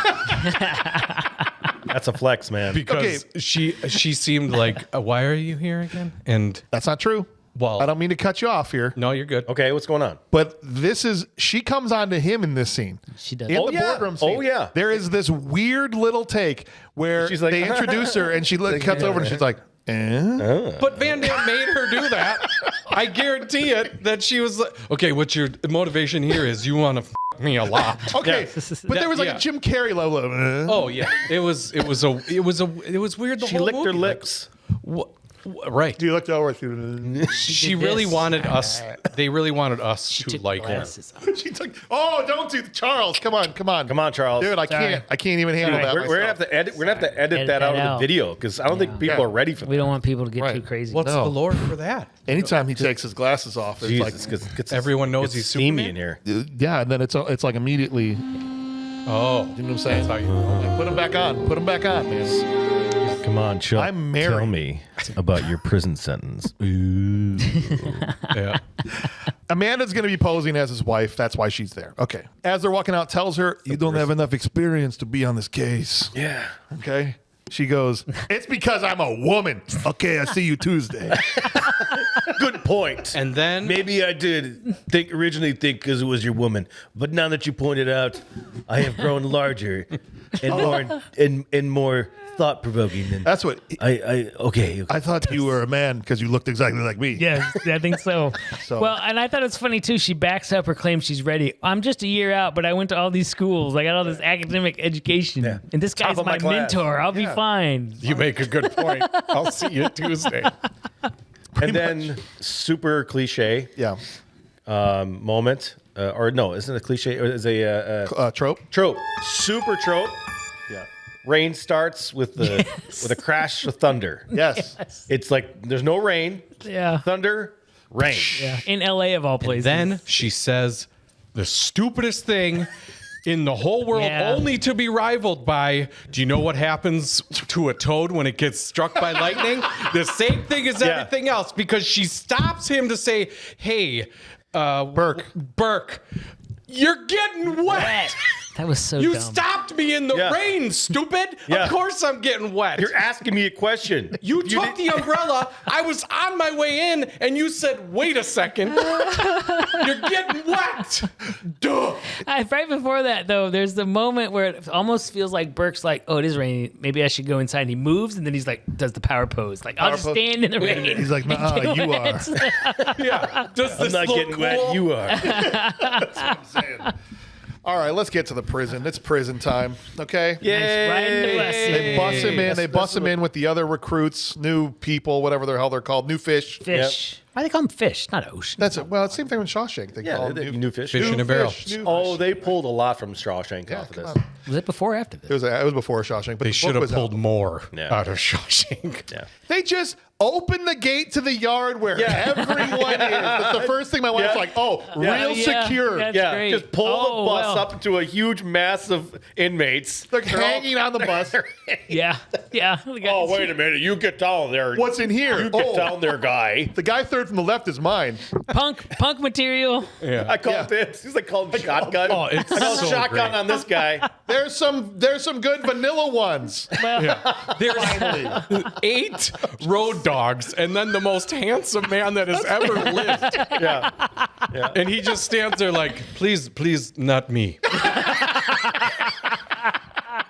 Speaker 4: That's a flex, man.
Speaker 5: Because she seemed like, "Why are you here again?" And
Speaker 2: That's not true.
Speaker 5: Well-
Speaker 2: I don't mean to cut you off here,
Speaker 5: no, you're good.
Speaker 4: Okay, what's going on?
Speaker 2: but she comes on to him in this scene.
Speaker 3: She does.
Speaker 2: In
Speaker 4: Oh,
Speaker 2: the
Speaker 4: yeah.
Speaker 2: boardroom scene.
Speaker 4: Oh, yeah.
Speaker 2: There is this weird little take where
Speaker 4: She's like,
Speaker 2: they introduce her and she cuts over and she's like,
Speaker 5: But Van Damme made her do that. I guarantee it that she was like, "Okay, what your motivation here is you want to f me a lot."
Speaker 2: Okay, but there was like
Speaker 5: Yeah.
Speaker 2: a Jim Carrey level.
Speaker 5: Oh yeah, it was weird. The
Speaker 4: She
Speaker 5: whole
Speaker 4: licked her
Speaker 5: movie.
Speaker 4: lips.
Speaker 5: Right.
Speaker 2: You looked over.
Speaker 5: She
Speaker 3: did
Speaker 5: really
Speaker 3: this.
Speaker 5: wanted us. They really wanted us to
Speaker 3: Took
Speaker 5: like her.
Speaker 3: glasses off.
Speaker 2: She took. Oh, don't do Charles. Come on.
Speaker 4: Come on, Charles.
Speaker 2: Dude, I can't even handle
Speaker 3: Sorry.
Speaker 2: that.
Speaker 4: We're gonna have to edit. We're gonna have to edit that out of the video because I don't think people
Speaker 2: Yeah.
Speaker 4: are ready for
Speaker 3: We
Speaker 4: that.
Speaker 3: don't want people to get
Speaker 2: Right.
Speaker 3: too crazy.
Speaker 5: What's
Speaker 2: No.
Speaker 5: the lore for that?
Speaker 2: Anytime he takes his glasses off, it's
Speaker 4: Jesus,
Speaker 2: like,
Speaker 4: gets
Speaker 5: Everyone knows he's
Speaker 4: steamy
Speaker 5: Superman?
Speaker 4: in here.
Speaker 2: yeah, and then it's like immediately.
Speaker 5: Oh,
Speaker 2: You know what I'm saying?
Speaker 5: that's how you.
Speaker 2: Like, put him back on. Put him back on, man.
Speaker 4: Come on, Chuck.
Speaker 2: I'm married.
Speaker 4: Tell me about your prison sentence. Ooh.
Speaker 5: Yeah.
Speaker 2: Amanda's going to be posing as his wife. That's why she's there. Okay. As they're walking out, tells her, "You don't have enough experience to be on this case."
Speaker 4: Yeah.
Speaker 2: Okay. She goes, "It's because I'm a woman." Okay, I see you Tuesday.
Speaker 4: Good point.
Speaker 5: And then
Speaker 4: Maybe I did originally think because it was your woman, but now that you pointed out, I have grown larger and more thought provoking than
Speaker 2: That's what
Speaker 4: okay.
Speaker 2: I thought you were a man because you looked exactly like me.
Speaker 3: Yeah, I think so.
Speaker 2: So-
Speaker 3: Well, and I thought it's funny too. She backs up her claim she's ready. I'm just a year out, but I went to all these schools. I got all this academic education,
Speaker 4: Yeah.
Speaker 3: and this
Speaker 4: Top
Speaker 3: guy's
Speaker 4: of my
Speaker 3: my
Speaker 4: class.
Speaker 3: mentor. I'll be fine.
Speaker 5: you make a good point. I'll see you Tuesday.
Speaker 4: And then super cliche
Speaker 2: Yeah.
Speaker 4: moment, or no, isn't it a cliche? Or is a
Speaker 2: Trope.
Speaker 4: trope? Super trope.
Speaker 2: Yeah.
Speaker 4: Rain starts with the with a crash of thunder.
Speaker 2: Yes.
Speaker 4: It's like there's no rain,
Speaker 3: Yeah.
Speaker 4: thunder, rain.
Speaker 3: Yeah. In LA of all places.
Speaker 5: Then she says the stupidest thing in the whole world,
Speaker 3: Yeah.
Speaker 5: only to be rivaled by, do you know what happens to a toad when it gets struck by lightning? The same thing as
Speaker 4: Yeah.
Speaker 5: everything else, because she stops him to say, "Hey, Burke, you're getting wet.
Speaker 3: that was so
Speaker 5: You
Speaker 3: dumb.
Speaker 5: stopped me in the
Speaker 4: Yeah.
Speaker 5: rain, stupid.
Speaker 4: Yeah.
Speaker 5: Of course I'm getting wet.
Speaker 4: You're asking me a question.
Speaker 5: You took the umbrella. I was on my way in, and you said, "Wait a second. You're getting wet." Duh.
Speaker 3: Right before that, though, there's the moment where it almost feels like Burke's like, "Oh, it is raining. Maybe I should go inside." And he moves, and then he's like, does the power pose. Like, I'll just
Speaker 2: pose.
Speaker 3: stand in the rain.
Speaker 2: He's like, "Nah,
Speaker 3: and get
Speaker 2: you
Speaker 3: wet."
Speaker 5: Yeah. Does
Speaker 4: I'm
Speaker 5: this
Speaker 4: not
Speaker 5: look
Speaker 4: getting
Speaker 5: cool?
Speaker 4: wet. You are.
Speaker 2: All right, let's get to the prison. It's prison time. Okay.
Speaker 4: Yay.
Speaker 3: Right in the bus.
Speaker 2: They bus him in. They
Speaker 4: That's-
Speaker 2: bus him in with the other recruits, new people, whatever the hell they're called, new fish.
Speaker 3: Fish. Why do they call them fish, not ocean?
Speaker 2: That's it. Well, it's the same thing with Shawshank. They
Speaker 4: Yeah,
Speaker 2: call
Speaker 4: they-
Speaker 2: them
Speaker 4: new fish.
Speaker 5: Fish in a barrel.
Speaker 2: new
Speaker 4: Oh,
Speaker 2: fish.
Speaker 4: they pulled a lot from Shawshank off of
Speaker 2: come
Speaker 4: this.
Speaker 2: on.
Speaker 3: Was it before or after this?
Speaker 2: It was before Shawshank, but
Speaker 5: They
Speaker 2: the
Speaker 5: should
Speaker 2: book
Speaker 5: have
Speaker 2: was
Speaker 5: pulled
Speaker 2: out.
Speaker 5: more
Speaker 4: Yeah.
Speaker 5: out of Shawshank.
Speaker 4: Yeah.
Speaker 2: They just Open the gate to the yard where everyone is. That's the first thing my wife's like, real secure.
Speaker 3: That's
Speaker 4: Yeah,
Speaker 3: great.
Speaker 4: just pull the bus
Speaker 3: well.
Speaker 4: up into a huge mass of inmates.
Speaker 2: Like hanging on the bus.
Speaker 3: Yeah.
Speaker 4: Oh, wait a minute. You get down there.
Speaker 2: What's in here?
Speaker 4: You get down there, guy.
Speaker 2: The guy third from the left is mine.
Speaker 3: Punk material.
Speaker 4: I called this. He's like called shotgun.
Speaker 5: Oh, it's
Speaker 4: I called
Speaker 5: so
Speaker 4: shotgun
Speaker 5: great.
Speaker 4: on this guy.
Speaker 2: There's some good vanilla ones.
Speaker 5: There's 8 road dogs, and then the most handsome man that has ever lived.
Speaker 4: Yeah.
Speaker 5: And he just stands there like, please, not me.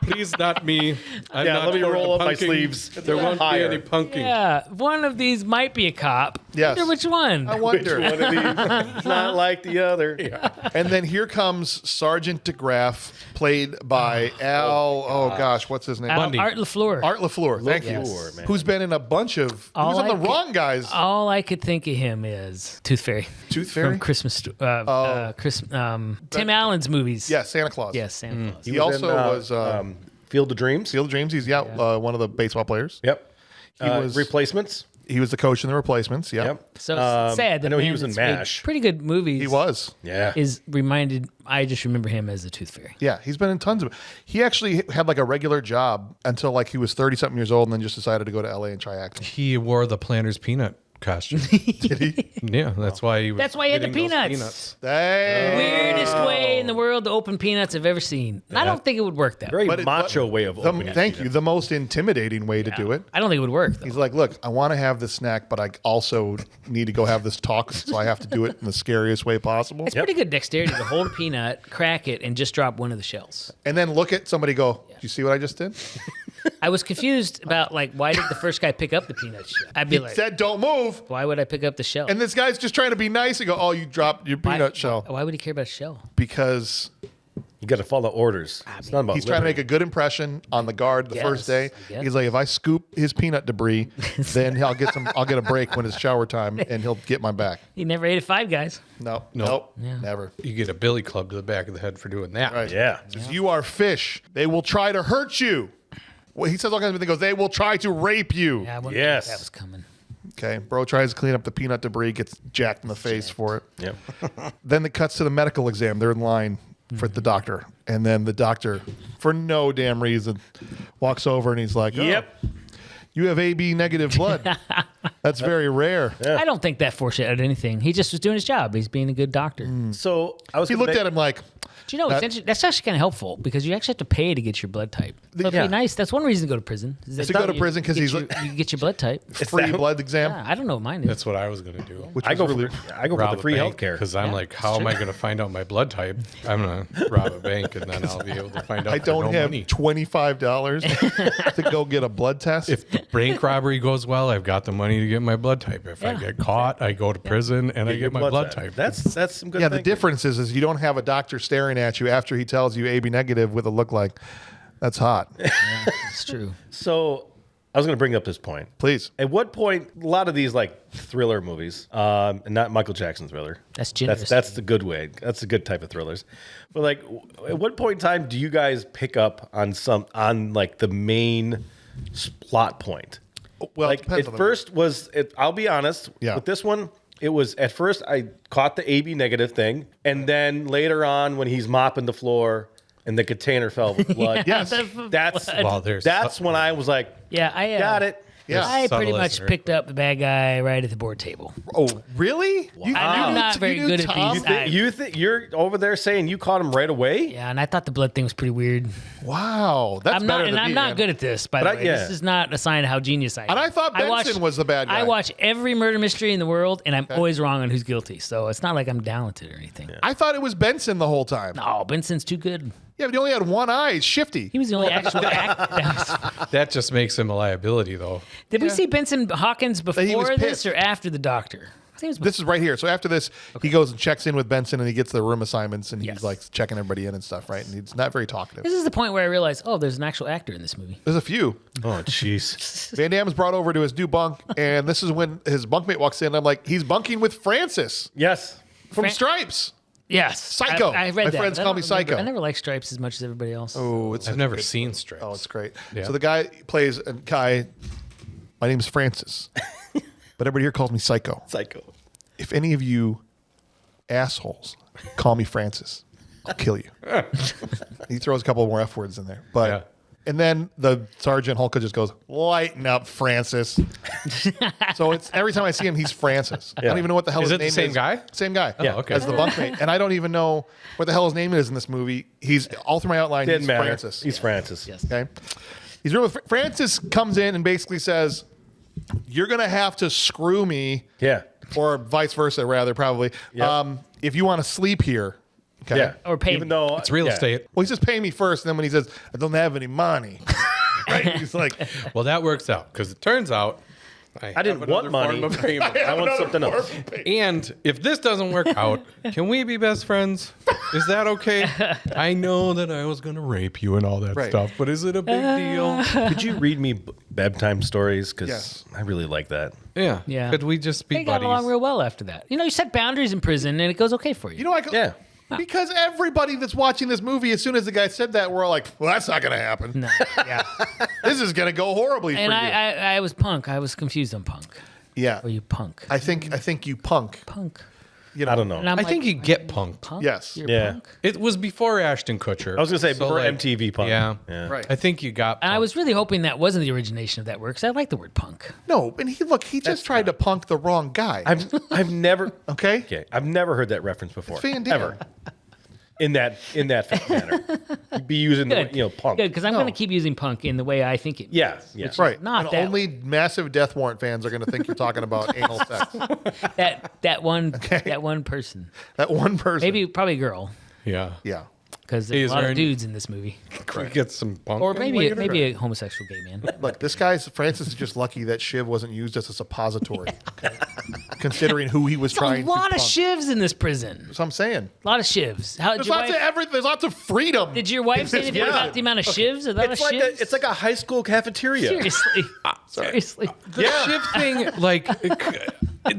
Speaker 5: Please, not me. I'm
Speaker 4: Yeah,
Speaker 5: not
Speaker 4: let me
Speaker 5: for
Speaker 4: roll
Speaker 5: the
Speaker 4: up my
Speaker 5: punking.
Speaker 4: sleeves.
Speaker 5: There won't
Speaker 4: Higher.
Speaker 5: be any punking.
Speaker 3: Yeah, one of these might be a cop.
Speaker 2: Yes.
Speaker 3: Wonder which one?
Speaker 2: I wonder.
Speaker 4: One of these is not like the other.
Speaker 2: And then here comes Sergeant DeGraff, played by Al. Oh gosh, what's his name?
Speaker 3: Art LaFleur.
Speaker 2: Art LaFleur. Thank you.
Speaker 4: LaFleur, man.
Speaker 2: Who's been in a bunch of. Who's
Speaker 3: All
Speaker 2: on the
Speaker 3: I could-
Speaker 2: wrong guys?
Speaker 3: All I could think of him is Tooth Fairy.
Speaker 2: Tooth Fairy?
Speaker 3: From Christmas. Tim Allen's movies.
Speaker 2: Yeah, Santa Claus.
Speaker 3: Yes, Santa Claus.
Speaker 2: He also was
Speaker 4: Field of Dreams.
Speaker 2: Field of Dreams. He's one of the baseball players.
Speaker 4: Yep.
Speaker 2: He was
Speaker 4: Replacements.
Speaker 2: He was the coach in the Replacements. Yep.
Speaker 4: Yep.
Speaker 3: So it's sad. That
Speaker 4: I know he
Speaker 3: man
Speaker 4: was in
Speaker 3: that's made
Speaker 4: MASH.
Speaker 3: Pretty good movies.
Speaker 2: He was.
Speaker 4: Yeah.
Speaker 3: I just remember him as the Tooth Fairy.
Speaker 2: Yeah, he's been in tons of. He actually had like a regular job until like he was 30-something years old, and then just decided to go to LA and try acting.
Speaker 5: He wore the Planter's Peanut costume.
Speaker 2: Did he?
Speaker 5: Yeah, that's why he was
Speaker 3: That's why he had the
Speaker 5: getting those
Speaker 3: peanuts.
Speaker 2: Hey.
Speaker 3: Weirdest way in the world to open peanuts I've ever seen. And I don't think it would work that way.
Speaker 4: Very macho way of opening.
Speaker 2: Thank you. The most intimidating way to do it.
Speaker 3: I don't think it would work, though.
Speaker 2: He's like, look, I want to have this snack, but I also need to go have this talk, so I have to do it in the scariest way possible.
Speaker 3: It's pretty good dexterity to hold a peanut, crack it, and just drop one of the shells.
Speaker 2: And then look at somebody go, you see what I just did?
Speaker 3: I was confused about, like, why did the first guy pick up the peanut shell? I'd be
Speaker 2: He
Speaker 3: like,
Speaker 2: said, don't move.
Speaker 3: why would I pick up the shell?
Speaker 2: And this guy's just trying to be nice and go, oh, you dropped your peanut shell.
Speaker 3: Why would he care about a shell?
Speaker 2: Because
Speaker 4: You got to follow orders. It's not about
Speaker 2: he's trying to make a good impression on the guard the first day.
Speaker 3: I guess.
Speaker 2: He's like, if I scoop his peanut debris, then I'll get a break when it's shower time, and he'll get my back.
Speaker 3: He never ate at Five Guys.
Speaker 2: Nope.
Speaker 3: Yeah.
Speaker 2: Never.
Speaker 5: You get a billy club to the back of the head for doing that.
Speaker 2: Right.
Speaker 4: Yeah.
Speaker 2: You are fish. They will try to hurt you. Well, he says all kinds of things. He goes, they will try to rape you.
Speaker 3: Yeah, I wouldn't
Speaker 4: Yes.
Speaker 3: think that was coming.
Speaker 2: Okay. Bro tries to clean up the peanut debris, gets jacked in the face for it.
Speaker 4: Yep.
Speaker 2: Then it cuts to the medical exam. They're in line for the doctor. And then the doctor, for no damn reason, walks over and he's like,
Speaker 4: Yep.
Speaker 2: you have AB negative blood. That's very rare.
Speaker 3: I don't think that foreshadowed anything. He just was doing his job. He's being a good doctor.
Speaker 4: So I was.
Speaker 2: He looked at him like,
Speaker 3: Do you know, that's actually kind of helpful because you actually have to pay to get your blood type. So it'd be nice. That's one reason to go to prison. Is
Speaker 2: to go to prison 'cause he's
Speaker 3: you get your blood type.
Speaker 2: free blood exam.
Speaker 3: Yeah, I don't know what mine is.
Speaker 5: That's what I was going to do.
Speaker 2: Which
Speaker 4: I
Speaker 2: was
Speaker 4: go
Speaker 2: really,
Speaker 4: for the free health care.
Speaker 5: Because I'm like, how am I going to find out my blood type? I'm going to rob a bank and then I'll be able to find out.
Speaker 2: I don't
Speaker 5: for no
Speaker 2: have
Speaker 5: money.
Speaker 2: $25 to go get a blood test.
Speaker 5: If the bank robbery goes well, I've got the money to get my blood type. If I get caught, I go to prison and I get my blood type.
Speaker 4: That's some good.
Speaker 2: yeah, the
Speaker 4: thinking.
Speaker 2: difference is you don't have a doctor staring at you after he tells you AB negative with a look like, that's hot.
Speaker 3: It's true.
Speaker 4: So I was going to bring up this point.
Speaker 2: Please.
Speaker 4: At what point, a lot of these like thriller movies, and not Michael Jackson thriller.
Speaker 3: That's generous.
Speaker 4: That's the good way. That's a good type of thrillers. But like, at what point in time do you guys pick up on like the main plot point?
Speaker 2: Well,
Speaker 4: Like
Speaker 2: depends
Speaker 4: at
Speaker 2: on the
Speaker 4: first I'll be honest.
Speaker 2: Yeah.
Speaker 4: With this one, it was at first I caught the AB negative thing, and then later on when he's mopping the floor and the container fell with blood.
Speaker 2: Yes.
Speaker 4: That's
Speaker 5: Well, there's
Speaker 4: that's when I was like,
Speaker 3: Yeah, I
Speaker 4: got it.
Speaker 2: Yeah.
Speaker 3: I pretty
Speaker 5: Subtle,
Speaker 3: much
Speaker 5: isn't it?
Speaker 3: picked up the bad guy right at the board table.
Speaker 2: Oh, really?
Speaker 3: I'm not very good at these.
Speaker 4: You think you're over there saying you caught him right away?
Speaker 3: Yeah, and I thought the blood thing was pretty weird.
Speaker 2: Wow. That's
Speaker 3: I'm
Speaker 2: better
Speaker 3: not,
Speaker 2: than
Speaker 3: and I'm
Speaker 2: me,
Speaker 3: not
Speaker 2: man.
Speaker 3: good at this. By the
Speaker 4: But
Speaker 3: way, this is not a sign of how genius I am.
Speaker 2: And I thought Benson was the bad guy.
Speaker 3: I watch every murder mystery in the world, and I'm always wrong on who's guilty. So it's not like I'm talented or anything.
Speaker 2: I thought it was Benson the whole time.
Speaker 3: No, Benson's too good.
Speaker 2: Yeah, but he only had one eye. He's shifty.
Speaker 3: He was the only actual actor.
Speaker 5: That just makes him a liability, though.
Speaker 3: Did we see Benson Hawkins
Speaker 2: he was
Speaker 3: before this
Speaker 2: pissed.
Speaker 3: or after the doctor? I think it was
Speaker 2: This is right here. So after this, he goes and checks in with Benson, and he gets the room assignments, and
Speaker 3: Yes.
Speaker 2: he's like checking everybody in and stuff, right? And he's not very talkative.
Speaker 3: This is the point where I realized, oh, there's an actual actor in this movie.
Speaker 2: There's a few.
Speaker 4: Oh, jeez.
Speaker 2: Van Damme's brought over to his new bunk, and this is when his bunkmate walks in. And I'm like, he's bunking with Francis
Speaker 4: Yes.
Speaker 2: from
Speaker 3: Fran-
Speaker 2: Stripes.
Speaker 3: Yes,
Speaker 2: Psycho.
Speaker 3: I read
Speaker 2: My
Speaker 3: that.
Speaker 2: friends
Speaker 3: I
Speaker 2: call
Speaker 3: don't
Speaker 2: me
Speaker 3: remember-
Speaker 2: Psycho.
Speaker 3: I never liked Stripes as much as everybody else.
Speaker 2: Oh, it's
Speaker 5: I've never seen Stripes.
Speaker 2: Oh, it's great.
Speaker 5: Yeah.
Speaker 2: So the guy plays a guy. My name's Francis, but everybody here calls me Psycho.
Speaker 4: Psycho.
Speaker 2: If any of you assholes call me Francis, I'll kill you. He throws a couple more F words in there. But and then the Sergeant Hulka just goes, lighten up, Francis. So it's every time I see him, he's Francis. I don't even know what the hell his name is.
Speaker 5: Is it the same guy?
Speaker 2: Same guy.
Speaker 5: Yeah, okay.
Speaker 2: As the bunkmate. And I don't even know what the hell his name is in this movie. He's all through my outline.
Speaker 4: Didn't
Speaker 2: He's
Speaker 4: matter.
Speaker 2: Francis.
Speaker 4: He's Francis.
Speaker 3: Yes.
Speaker 2: Okay. He's real. Francis comes in and basically says, you're going to have to screw me.
Speaker 4: Yeah.
Speaker 2: Or vice versa, rather, probably.
Speaker 4: Yep.
Speaker 2: If you want to sleep here. Okay.
Speaker 4: Yeah.
Speaker 3: Or pay
Speaker 4: Even
Speaker 3: me.
Speaker 4: though
Speaker 5: It's real estate.
Speaker 2: Well, he says, pay me first. And then when he says, I don't have any money. Right? He's like,
Speaker 5: Well, that works out because it turns out
Speaker 4: I didn't want money. I want something else.
Speaker 5: And if this doesn't work out, can we be best friends? Is that okay? I know that I was going to rape you and all that
Speaker 2: Right.
Speaker 5: stuff, but is it a big deal?
Speaker 4: Could you read me bedtime stories? Because
Speaker 2: Yes.
Speaker 4: I really like that.
Speaker 5: Yeah.
Speaker 3: Yeah.
Speaker 5: Could we just be
Speaker 3: They got
Speaker 5: buddies?
Speaker 3: along real well after that. You set boundaries in prison, and it goes okay for you.
Speaker 2: you know, I go,
Speaker 4: Yeah.
Speaker 2: because everybody that's watching this movie, as soon as the guy said that, we're all like, well, that's not going to happen.
Speaker 3: No, yeah.
Speaker 2: This is going to go horribly
Speaker 3: And
Speaker 2: for you.
Speaker 3: I was punk. I was confused on punk.
Speaker 2: Yeah.
Speaker 3: Or you punk.
Speaker 2: I think you punk.
Speaker 3: Punk.
Speaker 2: You know,
Speaker 4: I don't know.
Speaker 3: And I'm
Speaker 5: I think you get punked.
Speaker 3: punk?
Speaker 2: Yes.
Speaker 3: You're
Speaker 4: Yeah.
Speaker 3: punk?
Speaker 5: It was before Ashton Kutcher.
Speaker 4: I was going to say,
Speaker 5: So,
Speaker 4: before
Speaker 5: like,
Speaker 4: MTV Punk.
Speaker 5: Yeah.
Speaker 2: Right.
Speaker 5: I think you got
Speaker 3: And I
Speaker 5: punked.
Speaker 3: was really hoping that wasn't the origination of that word, because I like the word punk.
Speaker 2: No, and he just tried to punk the wrong guy.
Speaker 4: I've never.
Speaker 2: Okay?
Speaker 4: Okay. I've never heard that reference before.
Speaker 2: Van Damme.
Speaker 4: Ever. In that manner. You'd be using the punk.
Speaker 3: Good, because I'm going to keep using punk in the way I think it means.
Speaker 4: Yeah. Yeah.
Speaker 2: Right.
Speaker 3: Not
Speaker 2: and
Speaker 3: that-
Speaker 2: only massive Death Warrant fans are going to think you're talking about anal sex.
Speaker 3: That one person.
Speaker 2: That one person.
Speaker 3: Probably a girl,
Speaker 5: Yeah.
Speaker 2: Yeah.
Speaker 3: because there's
Speaker 5: Is
Speaker 3: a lot
Speaker 5: there
Speaker 3: of
Speaker 5: any-
Speaker 3: dudes in this movie.
Speaker 5: Could we get some punk?
Speaker 3: Or
Speaker 5: in
Speaker 3: maybe
Speaker 5: later?
Speaker 3: a homosexual gay man.
Speaker 2: Look, Francis is just lucky that Shiv wasn't used as a suppository. Okay? Considering who he was
Speaker 3: There's
Speaker 2: trying
Speaker 3: a lot
Speaker 2: to
Speaker 3: of
Speaker 2: punk.
Speaker 3: shivs in this prison.
Speaker 2: That's what I'm saying.
Speaker 3: A lot of shivs.
Speaker 2: There's lots of freedom.
Speaker 3: Did your wife say anything
Speaker 4: Yeah.
Speaker 3: about the amount of shivs? A lot
Speaker 4: It's
Speaker 3: of
Speaker 4: like,
Speaker 3: shivs?
Speaker 4: it's like a high school cafeteria.
Speaker 3: Seriously. Seriously.
Speaker 5: The shiv thing, like,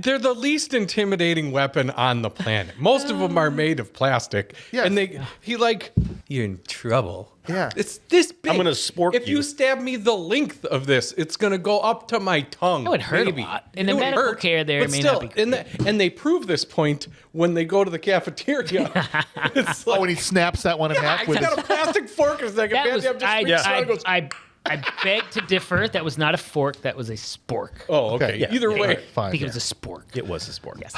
Speaker 5: they're the least intimidating weapon on the planet. Most of them are made of plastic.
Speaker 2: Yes.
Speaker 5: And you're in trouble.
Speaker 2: Yeah.
Speaker 5: It's this big.
Speaker 4: I'm gonna spork
Speaker 5: If you
Speaker 4: you.
Speaker 5: stab me the length of this, it's going to go up to my tongue.
Speaker 3: It would hurt a
Speaker 5: maybe.
Speaker 3: lot. In the
Speaker 5: It would
Speaker 3: medical
Speaker 5: hurt,
Speaker 3: care there,
Speaker 5: but
Speaker 3: it may
Speaker 5: still,
Speaker 3: not be
Speaker 5: and they prove this point when they go to the cafeteria. It's like,
Speaker 2: when he snaps that one in half
Speaker 5: I
Speaker 2: with his
Speaker 5: got a plastic fork. It's like a
Speaker 3: That
Speaker 5: Van
Speaker 3: was,
Speaker 5: Damme just reaches out and goes,
Speaker 3: I beg to differ. That was not a fork. That was a spork.
Speaker 5: oh, okay.
Speaker 2: Okay, yeah.
Speaker 5: Either way.
Speaker 3: I
Speaker 2: fine.
Speaker 3: think it was a spork.
Speaker 4: It was a sport.
Speaker 3: Yes.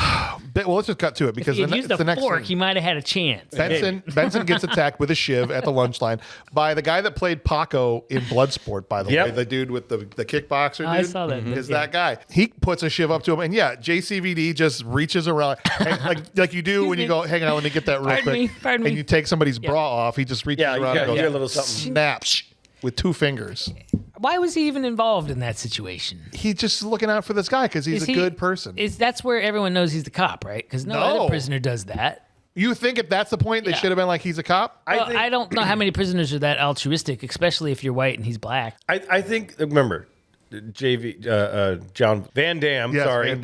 Speaker 2: Well, let's just cut to it
Speaker 3: If
Speaker 2: because
Speaker 3: he had
Speaker 2: the,
Speaker 3: used
Speaker 2: it's the
Speaker 3: a
Speaker 2: next
Speaker 3: fork,
Speaker 2: scene.
Speaker 3: he might have had a chance.
Speaker 2: Benson gets attacked with a shiv at the lunch line by the guy that played Paco in Bloodsport, by the
Speaker 4: Yep.
Speaker 2: way. The dude with the kickboxer dude.
Speaker 3: I saw that.
Speaker 2: Is
Speaker 3: Yeah.
Speaker 2: that guy. He puts a shiv up to him. And yeah, JCVD just reaches around like you do when you go, hang on, let me get that real
Speaker 3: Pardon
Speaker 2: quick.
Speaker 3: me, pardon me.
Speaker 2: And you take somebody's bra off. He just reaches
Speaker 4: Yeah,
Speaker 2: around and goes,
Speaker 4: a little something.
Speaker 2: snaps with 2 fingers.
Speaker 3: Why was he even involved in that situation?
Speaker 2: He's just looking out for this guy because he's
Speaker 3: Is
Speaker 2: a
Speaker 3: he-
Speaker 2: good person.
Speaker 3: That's where everyone knows he's the cop, right? Because no
Speaker 2: No.
Speaker 3: other prisoner does that.
Speaker 2: You think if that's the point, they
Speaker 3: Yeah.
Speaker 2: should have been like, he's a cop?
Speaker 3: I don't know how many prisoners are that altruistic, especially if you're white and he's black.
Speaker 4: I think, remember, John Van Damme,
Speaker 2: Yes,
Speaker 4: sorry.
Speaker 2: Van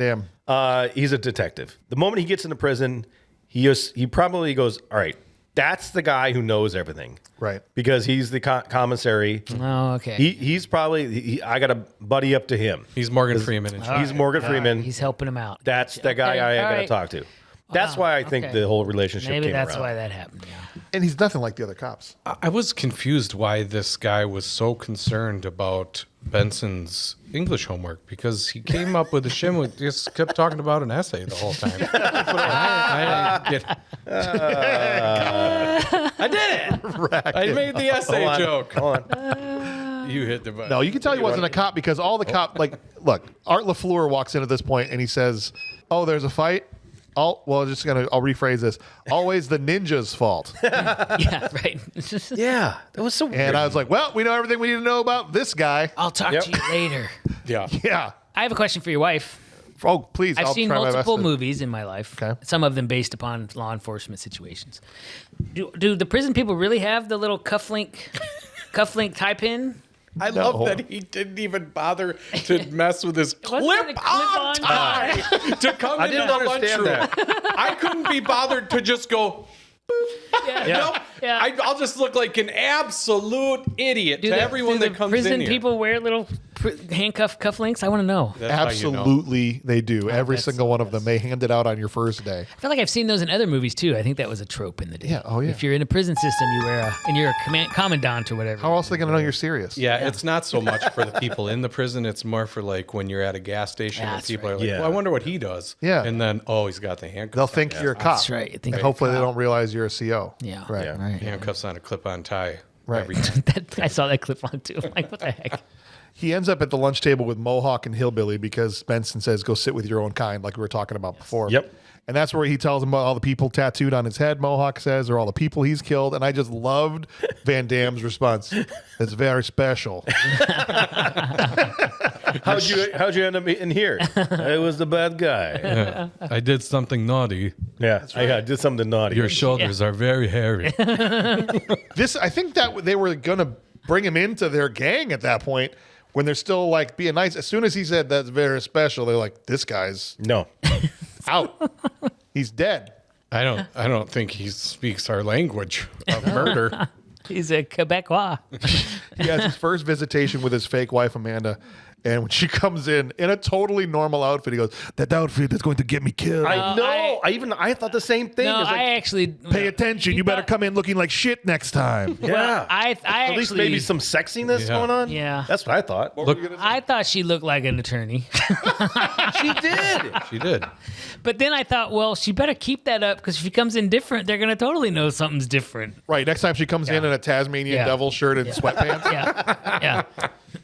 Speaker 2: Damme.
Speaker 4: He's a detective. The moment he gets into prison, he probably goes, all right, that's the guy who knows everything.
Speaker 2: Right.
Speaker 4: Because he's the commissary.
Speaker 3: Oh, okay.
Speaker 4: He's probably, I got to buddy up to him.
Speaker 5: He's Morgan Freeman. And shit.
Speaker 4: He's Morgan Freeman.
Speaker 3: He's helping him out.
Speaker 4: That's the guy
Speaker 3: Okay,
Speaker 4: I
Speaker 3: all
Speaker 4: got to
Speaker 3: right.
Speaker 4: talk to. That's why I think
Speaker 3: okay.
Speaker 4: the whole relationship
Speaker 3: Maybe
Speaker 4: came
Speaker 3: that's
Speaker 4: around.
Speaker 3: why that happened. Yeah.
Speaker 2: And he's nothing like the other cops.
Speaker 5: I was confused why this guy was so concerned about Benson's English homework because he came up with a shim with just kept talking about an essay the whole time. I did it. I made the essay
Speaker 4: Hold on,
Speaker 5: joke.
Speaker 4: Hold on.
Speaker 5: You hit the button.
Speaker 2: No, you can tell he wasn't a cop because all the cop, like, look, Art LaFleur walks in at this point and he says, "Oh, there's a fight." I'll rephrase this. Always the ninja's fault.
Speaker 3: Yeah, right.
Speaker 4: Yeah, that was so weird.
Speaker 2: And I was like, well, we know everything we need to know about this guy.
Speaker 3: I'll talk
Speaker 4: Yep.
Speaker 3: to you later.
Speaker 5: Yeah.
Speaker 2: Yeah.
Speaker 3: I have a question for your wife.
Speaker 2: Oh, please.
Speaker 3: I've
Speaker 2: I'll
Speaker 3: seen
Speaker 2: try my best
Speaker 3: multiple
Speaker 2: to-
Speaker 3: movies in my life.
Speaker 2: Okay.
Speaker 3: Some of them based upon law enforcement situations. Do the prison people really have the little cufflink tie pin?
Speaker 5: I
Speaker 2: No.
Speaker 5: love that he didn't even bother to mess with his
Speaker 3: Wasn't it a
Speaker 5: clip-on
Speaker 3: clip-on
Speaker 5: tie to come
Speaker 4: I
Speaker 5: into
Speaker 4: didn't
Speaker 5: the
Speaker 4: understand
Speaker 5: lunchroom. I couldn't be bothered to just go.
Speaker 3: Yeah.
Speaker 5: Nope.
Speaker 3: Yeah.
Speaker 5: I'll just look like an absolute idiot to everyone
Speaker 3: do the
Speaker 5: that comes
Speaker 3: prison
Speaker 5: in here.
Speaker 3: people wear little handcuff cufflinks? I want to know.
Speaker 5: That's how you know.
Speaker 2: Absolutely, they do. Every
Speaker 3: that's-
Speaker 2: single one of them. They hand it out on your first day.
Speaker 3: I feel like I've seen those in other movies too. I think that was a trope in the day.
Speaker 2: Yeah, oh, yeah.
Speaker 3: If you're in a prison system, you wear and you're a commandant or whatever.
Speaker 2: How else are they going to know you're serious?
Speaker 5: Yeah, it's not so much for the people in the prison. It's more for like when you're at a gas station and
Speaker 3: That's
Speaker 5: people
Speaker 3: right.
Speaker 5: are like,
Speaker 4: Yeah.
Speaker 5: well, I wonder what he does.
Speaker 2: Yeah.
Speaker 5: And then, oh, he's got the handcuffs.
Speaker 2: They'll think you're a cop.
Speaker 3: That's right. You think
Speaker 2: And
Speaker 3: you're a
Speaker 2: hopefully they
Speaker 3: cop.
Speaker 2: don't realize you're a CO.
Speaker 3: Yeah.
Speaker 2: Right.
Speaker 4: Yeah.
Speaker 3: Right.
Speaker 5: handcuffs on a clip-on tie.
Speaker 2: Right.
Speaker 5: Every time.
Speaker 3: I saw that clip on too. I'm like, what the heck?
Speaker 2: He ends up at the lunch table with Mohawk and Hillbilly because Benson says, go sit with your own kind, like we were talking about before.
Speaker 4: Yep.
Speaker 2: And that's where he tells him about all the people tattooed on his head, Mohawk says, or all the people he's killed. And I just loved Van Damme's response. It's very special.
Speaker 4: How'd you end up in here? I was the bad guy.
Speaker 5: Yeah. I did something naughty.
Speaker 4: Yeah, I did something naughty.
Speaker 5: Your shoulders are very hairy.
Speaker 2: I think that they were going to bring him into their gang at that point when they're still like being nice. As soon as he said that's very special, they're like, this guy's
Speaker 4: No.
Speaker 2: out. He's dead.
Speaker 5: I don't think he speaks our language of murder.
Speaker 3: He's a Quebecois.
Speaker 2: He has his first visitation with his fake wife, Amanda. And when she comes in a totally normal outfit, he goes, that outfit is going to get me killed.
Speaker 4: I know. I thought the same thing.
Speaker 3: No,
Speaker 4: It's like,
Speaker 3: I actually
Speaker 2: Pay attention. You better come in looking like shit next time.
Speaker 4: yeah.
Speaker 3: Well, I
Speaker 4: At
Speaker 3: actually,
Speaker 4: least maybe some sexiness
Speaker 5: Yeah.
Speaker 4: going on.
Speaker 3: Yeah.
Speaker 4: That's what I thought.
Speaker 5: Look,
Speaker 3: I thought she looked like an attorney.
Speaker 4: She did.
Speaker 5: she did.
Speaker 3: But then I thought, well, she better keep that up because if she comes in different, they're going to totally know something's different.
Speaker 2: Right. Next time she comes in a Tasmanian
Speaker 3: Yeah.
Speaker 2: devil shirt and sweatpants,
Speaker 3: Yeah. Yeah.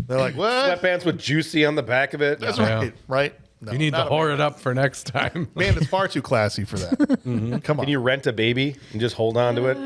Speaker 2: they're like, what?
Speaker 4: Sweatpants with juicy on the back of it.
Speaker 2: That's
Speaker 5: Yeah.
Speaker 2: right. Right? No,
Speaker 5: You need to
Speaker 2: not a
Speaker 5: whore it up for next time.
Speaker 2: man. It's far too classy for that. Come on.
Speaker 4: Can you rent a baby and just hold on to it?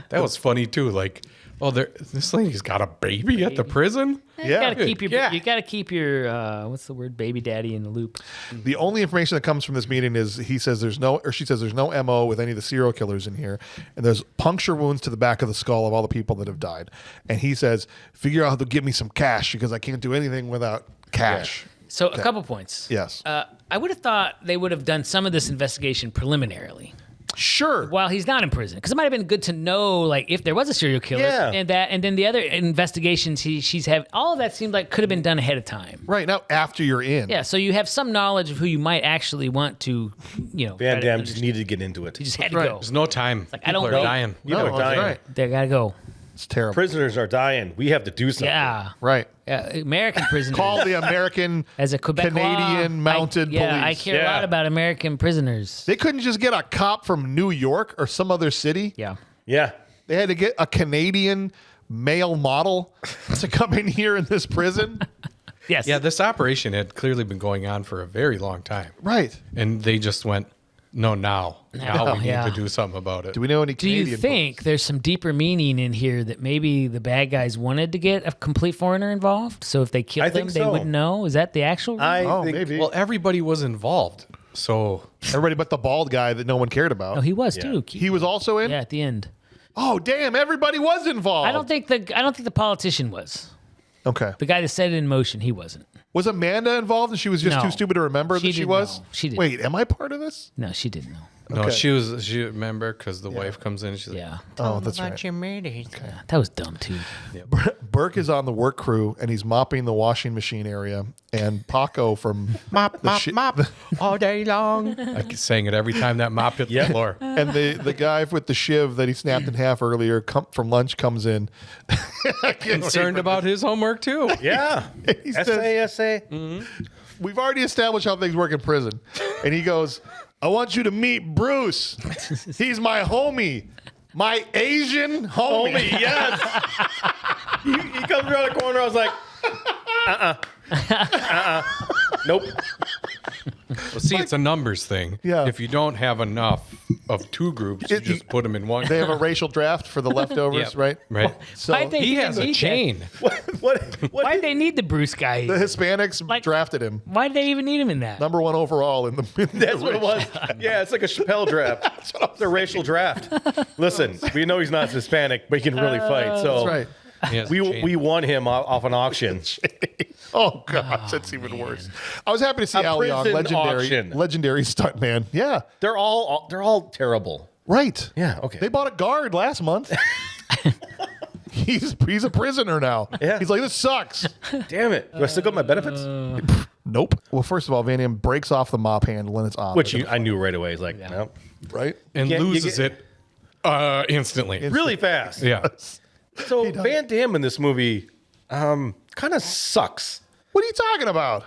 Speaker 5: That was funny too. Like, oh, this lady's got a baby at the prison.
Speaker 3: You
Speaker 2: Yeah.
Speaker 3: gotta keep your
Speaker 5: Yeah.
Speaker 3: you gotta keep your what's the word, baby daddy in the loop.
Speaker 2: The only information that comes from this meeting is she says there's no MO with any of the serial killers in here, and there's puncture wounds to the back of the skull of all the people that have died. And he says, figure out how to give me some cash because I can't do anything without cash.
Speaker 3: So a couple points.
Speaker 2: Yes.
Speaker 3: I would have thought they would have done some of this investigation preliminarily
Speaker 2: Sure.
Speaker 3: while he's not in prison, because it might have been good to know, like, if there was a serial killer,
Speaker 4: Yeah.
Speaker 3: and then the other investigations she's had, all of that seemed like could have been done ahead of time.
Speaker 2: Right now, after you're in.
Speaker 3: Yeah, so you have some knowledge of who you might actually want to,
Speaker 4: Van
Speaker 3: try to
Speaker 4: Damme just
Speaker 3: understand.
Speaker 4: needed to get into it.
Speaker 3: You just had to
Speaker 2: Right.
Speaker 3: go.
Speaker 5: There's no time.
Speaker 3: I don't
Speaker 5: People are
Speaker 3: know.
Speaker 5: dying.
Speaker 4: People
Speaker 2: No,
Speaker 4: are
Speaker 2: that's
Speaker 4: dying.
Speaker 2: right.
Speaker 3: They gotta go.
Speaker 2: It's terrible.
Speaker 4: Prisoners are dying. We have to do something.
Speaker 3: Yeah.
Speaker 2: Right.
Speaker 3: American prisoners.
Speaker 2: Call the American
Speaker 3: As a Quebecois,
Speaker 2: Canadian mounted
Speaker 3: I
Speaker 2: police.
Speaker 3: care a
Speaker 4: Yeah.
Speaker 3: lot about American prisoners.
Speaker 2: They couldn't just get a cop from New York or some other city.
Speaker 3: Yeah.
Speaker 4: Yeah.
Speaker 2: They had to get a Canadian male model to come in here in this prison.
Speaker 3: Yes.
Speaker 5: Yeah, this operation had clearly been going on for a very long time.
Speaker 2: Right.
Speaker 5: And they just went, no, now we need
Speaker 3: Yeah.
Speaker 5: to do something about it.
Speaker 2: Do we know any
Speaker 3: Do
Speaker 2: Canadian
Speaker 3: you think there's some deeper meaning in here that maybe the bad guys wanted to get a complete foreigner involved? So if they killed
Speaker 4: I
Speaker 3: them,
Speaker 4: think
Speaker 3: they
Speaker 4: so.
Speaker 3: wouldn't know? Is that the actual reason?
Speaker 4: I
Speaker 2: Oh,
Speaker 4: think
Speaker 2: maybe.
Speaker 5: Well, everybody was involved. So
Speaker 2: Everybody but the bald guy that no one cared about.
Speaker 3: Oh, he was
Speaker 4: Yeah.
Speaker 3: too.
Speaker 2: He was also in?
Speaker 3: Yeah, at the end.
Speaker 2: Oh, damn. Everybody was involved.
Speaker 3: I don't think the politician was.
Speaker 2: Okay.
Speaker 3: The guy that set it in motion, he wasn't.
Speaker 2: Was Amanda involved and she was just
Speaker 3: No.
Speaker 2: too stupid to remember
Speaker 3: She
Speaker 2: that she
Speaker 3: didn't
Speaker 2: was?
Speaker 3: know. She didn't.
Speaker 2: Wait, am I part of this?
Speaker 3: No, she didn't know.
Speaker 5: no,
Speaker 2: Okay.
Speaker 5: she remember because the wife comes in and she's like,
Speaker 3: Yeah.
Speaker 2: Oh, that's right.
Speaker 3: That was dumb too.
Speaker 2: Burke is on the work crew and he's mopping the washing machine area. And Paco from
Speaker 5: mop,
Speaker 2: the
Speaker 5: mop,
Speaker 2: shi-
Speaker 5: mop all day long. I sang it every time that mop hit the floor.
Speaker 2: and the guy with the shiv that he snapped in half earlier from lunch comes in.
Speaker 5: Concerned about his homework too.
Speaker 4: Yeah.
Speaker 2: He says-
Speaker 4: essay.
Speaker 2: We've already established how things work in prison. And he goes, I want you to meet Bruce. He's my homie. My Asian homie.
Speaker 4: Homie, yes. he comes around the corner. I was like, nope.
Speaker 5: Well, see, it's a numbers thing.
Speaker 2: Yeah.
Speaker 5: If you don't have enough of two groups, you just put them in one.
Speaker 2: They have a racial draft for the leftovers,
Speaker 5: Yep.
Speaker 2: right?
Speaker 5: Right.
Speaker 2: So
Speaker 3: Why'd they
Speaker 5: He
Speaker 3: even
Speaker 5: has a
Speaker 3: need
Speaker 5: chain.
Speaker 4: What
Speaker 3: Why'd they need the Bruce guy?
Speaker 2: the Hispanics drafted him.
Speaker 3: Why'd they even need him in that?
Speaker 2: Number one overall in the.
Speaker 4: That's what it was. Yeah, it's like a Chappelle draft. It's a racial draft. Listen, we know he's not Hispanic, but he can really fight. So
Speaker 2: That's right.
Speaker 5: He has a chain.
Speaker 4: we won him off an auction.
Speaker 2: Oh gosh, that's even worse. I was happy to see
Speaker 4: A
Speaker 2: Al Young,
Speaker 4: prison auction.
Speaker 2: legendary stuntman. Yeah,
Speaker 4: They're all terrible.
Speaker 2: right.
Speaker 4: Yeah, okay.
Speaker 2: They bought a guard last month. he's a prisoner now.
Speaker 4: Yeah.
Speaker 2: He's like, this sucks.
Speaker 4: Damn it. Do I still get my benefits?
Speaker 2: Nope. Well, first of all, Van Damme breaks off the mop handle and it's on.
Speaker 4: Which I knew right away. He's like, no.
Speaker 2: right?
Speaker 5: And
Speaker 4: You
Speaker 5: loses it instantly.
Speaker 4: Really fast.
Speaker 5: Yeah.
Speaker 4: So Van Damme in this movie kind of sucks.
Speaker 2: What are you talking about?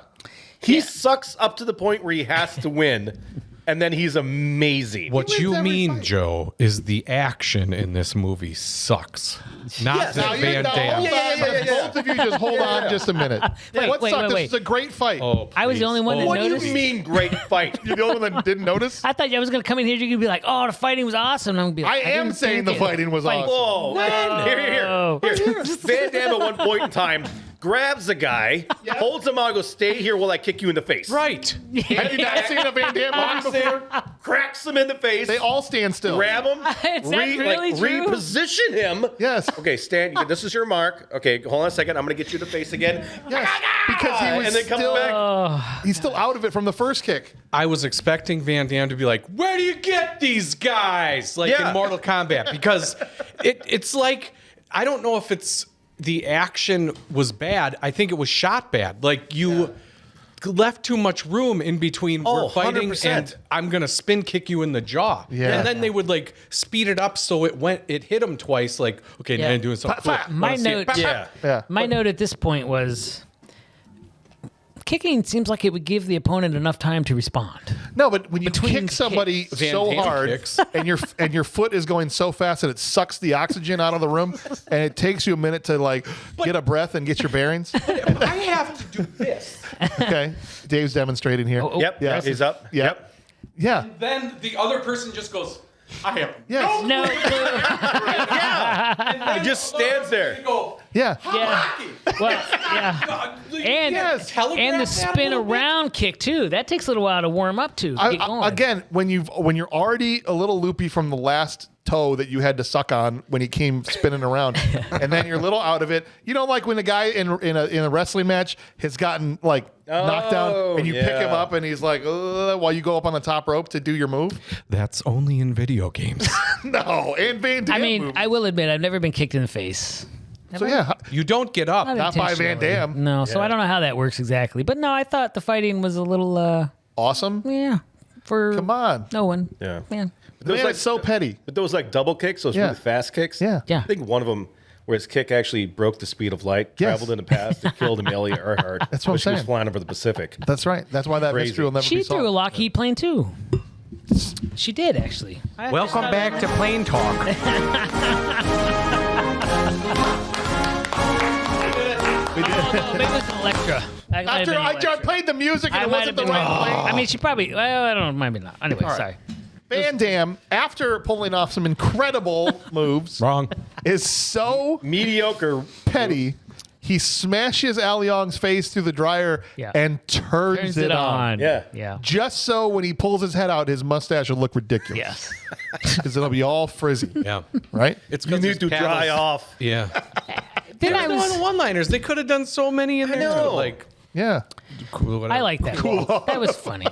Speaker 4: He sucks up to the point where he has to win, and then he's amazing.
Speaker 5: What you
Speaker 2: every
Speaker 5: mean,
Speaker 2: fight.
Speaker 5: Joe, is the action in this movie sucks. Not that Van Damme.
Speaker 2: Both of you just hold on just a minute. What
Speaker 3: wait,
Speaker 2: sucked?
Speaker 3: wait,
Speaker 2: This is a great fight.
Speaker 5: Oh,
Speaker 3: I was the only one that
Speaker 4: What do
Speaker 3: noticed.
Speaker 4: you mean, great fight?
Speaker 2: You're the only one that didn't notice?
Speaker 3: I thought I was going to come in here. You could be like, "Oh, the fighting was awesome." And I'm gonna be like,
Speaker 2: I am
Speaker 3: didn't
Speaker 2: saying
Speaker 3: think
Speaker 2: the
Speaker 3: it.
Speaker 2: fighting was awesome.
Speaker 4: Whoa. Here. Van Damme at one point in time grabs a guy, holds him on, goes, stay here while I kick you in the face.
Speaker 5: Right.
Speaker 2: Have you not seen a Van Damme movie
Speaker 4: Boxing,
Speaker 2: before?
Speaker 4: cracks him in the face.
Speaker 2: They all stand still.
Speaker 4: grab him,
Speaker 3: Is that really true?
Speaker 4: reposition him.
Speaker 2: Yes.
Speaker 4: Okay, stand. This is your mark. Okay, hold on a second. I'm going to get you in the face again.
Speaker 2: Yes. Because he was
Speaker 4: and then come
Speaker 2: still,
Speaker 4: back.
Speaker 2: he's still out of it from the first kick.
Speaker 5: I was expecting Van Damme to be like, where do you get these guys? Like
Speaker 4: Yeah.
Speaker 5: in Mortal Kombat. Because it's like, I don't know if it's the action was bad. I think it was shot bad. Like you left too much room in between
Speaker 4: Oh,
Speaker 5: we're fighting
Speaker 4: 100%.
Speaker 5: and I'm going to spin kick you in the jaw.
Speaker 2: Yeah.
Speaker 5: And then they would like speed it up so it hit him twice. Like, okay, now
Speaker 3: Yeah.
Speaker 5: I'm doing something cool.
Speaker 3: My
Speaker 5: Wanna see it?
Speaker 3: note,
Speaker 2: Yeah.
Speaker 3: my note at this point was, kicking seems like it would give the opponent enough time to respond.
Speaker 2: No, but when you
Speaker 3: Between
Speaker 2: kick somebody
Speaker 5: Van
Speaker 2: so
Speaker 5: Damme
Speaker 2: hard
Speaker 5: kicks.
Speaker 2: and your foot is going so fast that it sucks the oxygen out of the room and it takes you a minute to like get a breath and get your bearings.
Speaker 5: I have to do this.
Speaker 2: Okay. Dave's demonstrating here.
Speaker 4: Yep.
Speaker 2: Yeah.
Speaker 4: He's up.
Speaker 2: Yep. Yeah.
Speaker 5: Then the other person just goes, I have
Speaker 2: Yes.
Speaker 3: No,
Speaker 4: He just stands there.
Speaker 5: go,
Speaker 2: Yeah.
Speaker 3: yeah, well, yeah, and
Speaker 2: Yes.
Speaker 3: and the spin around kick too. That takes a little while to warm up to get going.
Speaker 2: Again, when you're already a little loopy from the last toe that you had to suck on when he came spinning around, and then you're a little out of it. You know, like when a guy in a wrestling match has gotten like knocked down, and you pick him
Speaker 4: yeah.
Speaker 2: up, and he's like, while you go up on the top rope to do your move.
Speaker 5: That's only in video games.
Speaker 2: No, and Van Damme.
Speaker 3: I mean,
Speaker 2: move.
Speaker 3: I will admit I've never been kicked in the face.
Speaker 2: so yeah,
Speaker 5: You don't get up.
Speaker 2: Not by Van
Speaker 3: intentionally.
Speaker 2: Damme.
Speaker 3: No, so I don't know how that works exactly. But no, I thought the fighting was a little,
Speaker 2: awesome.
Speaker 3: yeah, for
Speaker 2: Come on,
Speaker 3: no one.
Speaker 4: Yeah.
Speaker 3: Yeah.
Speaker 2: the man is so petty.
Speaker 4: But those like double kicks, those
Speaker 2: Yeah.
Speaker 4: really fast kicks.
Speaker 2: Yeah.
Speaker 3: Yeah.
Speaker 4: I think one of them, where his kick actually broke the speed of light,
Speaker 2: Yes.
Speaker 4: traveled in the past, and killed Amelia Earhart.
Speaker 2: That's what I'm
Speaker 4: when she was
Speaker 2: saying.
Speaker 4: flying over the Pacific.
Speaker 2: That's right. That's why that
Speaker 4: Crazy.
Speaker 2: mystery will never
Speaker 3: She
Speaker 2: be
Speaker 3: threw a
Speaker 2: solved.
Speaker 3: Lockheed plane too. She did actually.
Speaker 5: Welcome back to Plane Talk.
Speaker 3: Oh, maybe it was an Electra. That might have
Speaker 2: After
Speaker 3: been
Speaker 2: I
Speaker 3: Electra.
Speaker 2: played the music and
Speaker 3: I
Speaker 2: it
Speaker 3: might
Speaker 2: wasn't
Speaker 3: have
Speaker 2: the
Speaker 3: been
Speaker 2: right
Speaker 3: wrong.
Speaker 2: play.
Speaker 3: I mean, she probably. Well, I don't know. Maybe not. Anyway, sorry.
Speaker 2: Van Damme, after pulling off some incredible moves,
Speaker 5: Wrong.
Speaker 2: is so
Speaker 4: Mediocre.
Speaker 2: petty. He smashes Al Young's face through the dryer
Speaker 3: Yeah.
Speaker 2: and turns
Speaker 3: Turns
Speaker 2: it on.
Speaker 4: Yeah.
Speaker 3: Yeah.
Speaker 2: Just so when he pulls his head out, his mustache will look ridiculous.
Speaker 3: Yes.
Speaker 2: Because it'll be all frizzy.
Speaker 5: Yeah.
Speaker 2: Right?
Speaker 5: It's
Speaker 4: You need to dry off.
Speaker 5: Yeah.
Speaker 3: Then I
Speaker 5: No
Speaker 3: was.
Speaker 5: one-liners. They could have done so many in there.
Speaker 4: know.
Speaker 5: Like,
Speaker 2: Yeah.
Speaker 5: cool, whatever.
Speaker 3: I like that. That was funny.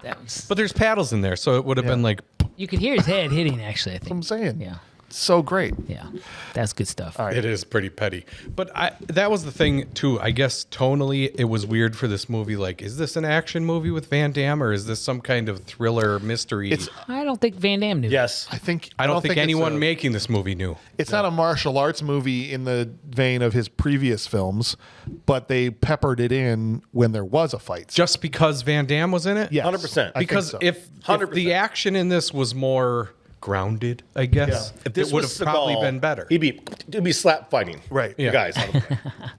Speaker 3: That was.
Speaker 5: But there's paddles in there, so it would have been like,
Speaker 3: You could hear his head hitting. Actually, I think.
Speaker 2: I'm saying.
Speaker 3: Yeah.
Speaker 2: So great.
Speaker 3: Yeah. That's good stuff.
Speaker 2: All right.
Speaker 5: it is pretty petty. But that was the thing, too. I guess tonally, it was weird for this movie. Like, is this an action movie with Van Damme, or is this some kind of thriller mystery?
Speaker 2: It's.
Speaker 3: I don't think Van Damme knew.
Speaker 4: Yes.
Speaker 2: I think.
Speaker 5: I don't think anyone
Speaker 2: it's
Speaker 5: making this movie knew.
Speaker 2: It's not a martial arts movie in the vein of his previous films, but they peppered it in when there was a fight.
Speaker 5: Just because Van Damme was in it?
Speaker 2: Yes,
Speaker 4: 100%.
Speaker 2: I think
Speaker 5: Because
Speaker 2: so.
Speaker 5: if
Speaker 4: 100%.
Speaker 5: the action in this was more grounded, I guess,
Speaker 4: If this
Speaker 5: it would
Speaker 4: was
Speaker 5: have probably
Speaker 4: Seagal,
Speaker 5: been better.
Speaker 4: It'd be slap fighting.
Speaker 2: Right.
Speaker 4: You
Speaker 2: Yeah.
Speaker 4: guys.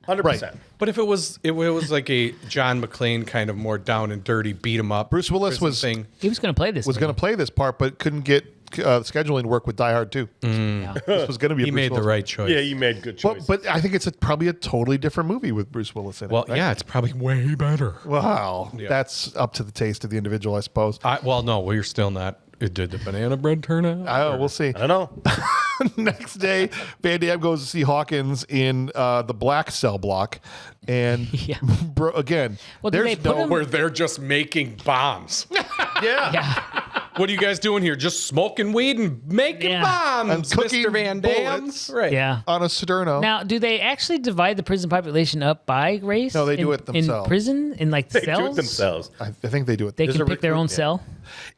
Speaker 4: 100%.
Speaker 5: But if it was like a John McClane kind of more down and dirty, beat him up.
Speaker 2: Bruce Willis
Speaker 5: prison
Speaker 2: was-
Speaker 5: thing.
Speaker 3: He was going to play this.
Speaker 2: was going to play this part, but couldn't get scheduling work with Die Hard 2. This was going to be.
Speaker 5: He
Speaker 2: Bruce
Speaker 5: made the
Speaker 2: Willis.
Speaker 5: right choice.
Speaker 4: Yeah, you made good choice.
Speaker 2: But I think it's probably a totally different movie with Bruce Willis in it.
Speaker 5: Well,
Speaker 2: right?
Speaker 5: yeah, it's probably way better.
Speaker 2: Wow,
Speaker 5: Yeah.
Speaker 2: that's up to the taste of the individual, I suppose.
Speaker 5: No, we're still not. Did the banana bread turn out?
Speaker 2: We'll see.
Speaker 4: I don't know.
Speaker 2: Next day, Van Damme goes to see Hawkins in the black cell block, and
Speaker 3: Yeah.
Speaker 2: again,
Speaker 3: Well, did they
Speaker 2: there's
Speaker 3: put
Speaker 2: no
Speaker 3: him-
Speaker 5: Where they're just making bombs.
Speaker 4: Yeah.
Speaker 3: Yeah.
Speaker 5: What are you guys doing here? Just smoking weed and making bombs,
Speaker 2: And cooking
Speaker 5: Mr. Van Damme.
Speaker 2: bullets.
Speaker 5: Right.
Speaker 3: Yeah.
Speaker 2: On a sterno.
Speaker 3: Now, do they actually divide the prison population up by race?
Speaker 2: No, they do
Speaker 3: in,
Speaker 2: it themselves.
Speaker 3: In prison? In like
Speaker 4: They
Speaker 3: cells?
Speaker 4: do it themselves.
Speaker 2: I think they do it.
Speaker 3: They
Speaker 2: There's
Speaker 3: can
Speaker 2: a
Speaker 3: pick their own
Speaker 2: recruit-
Speaker 3: cell?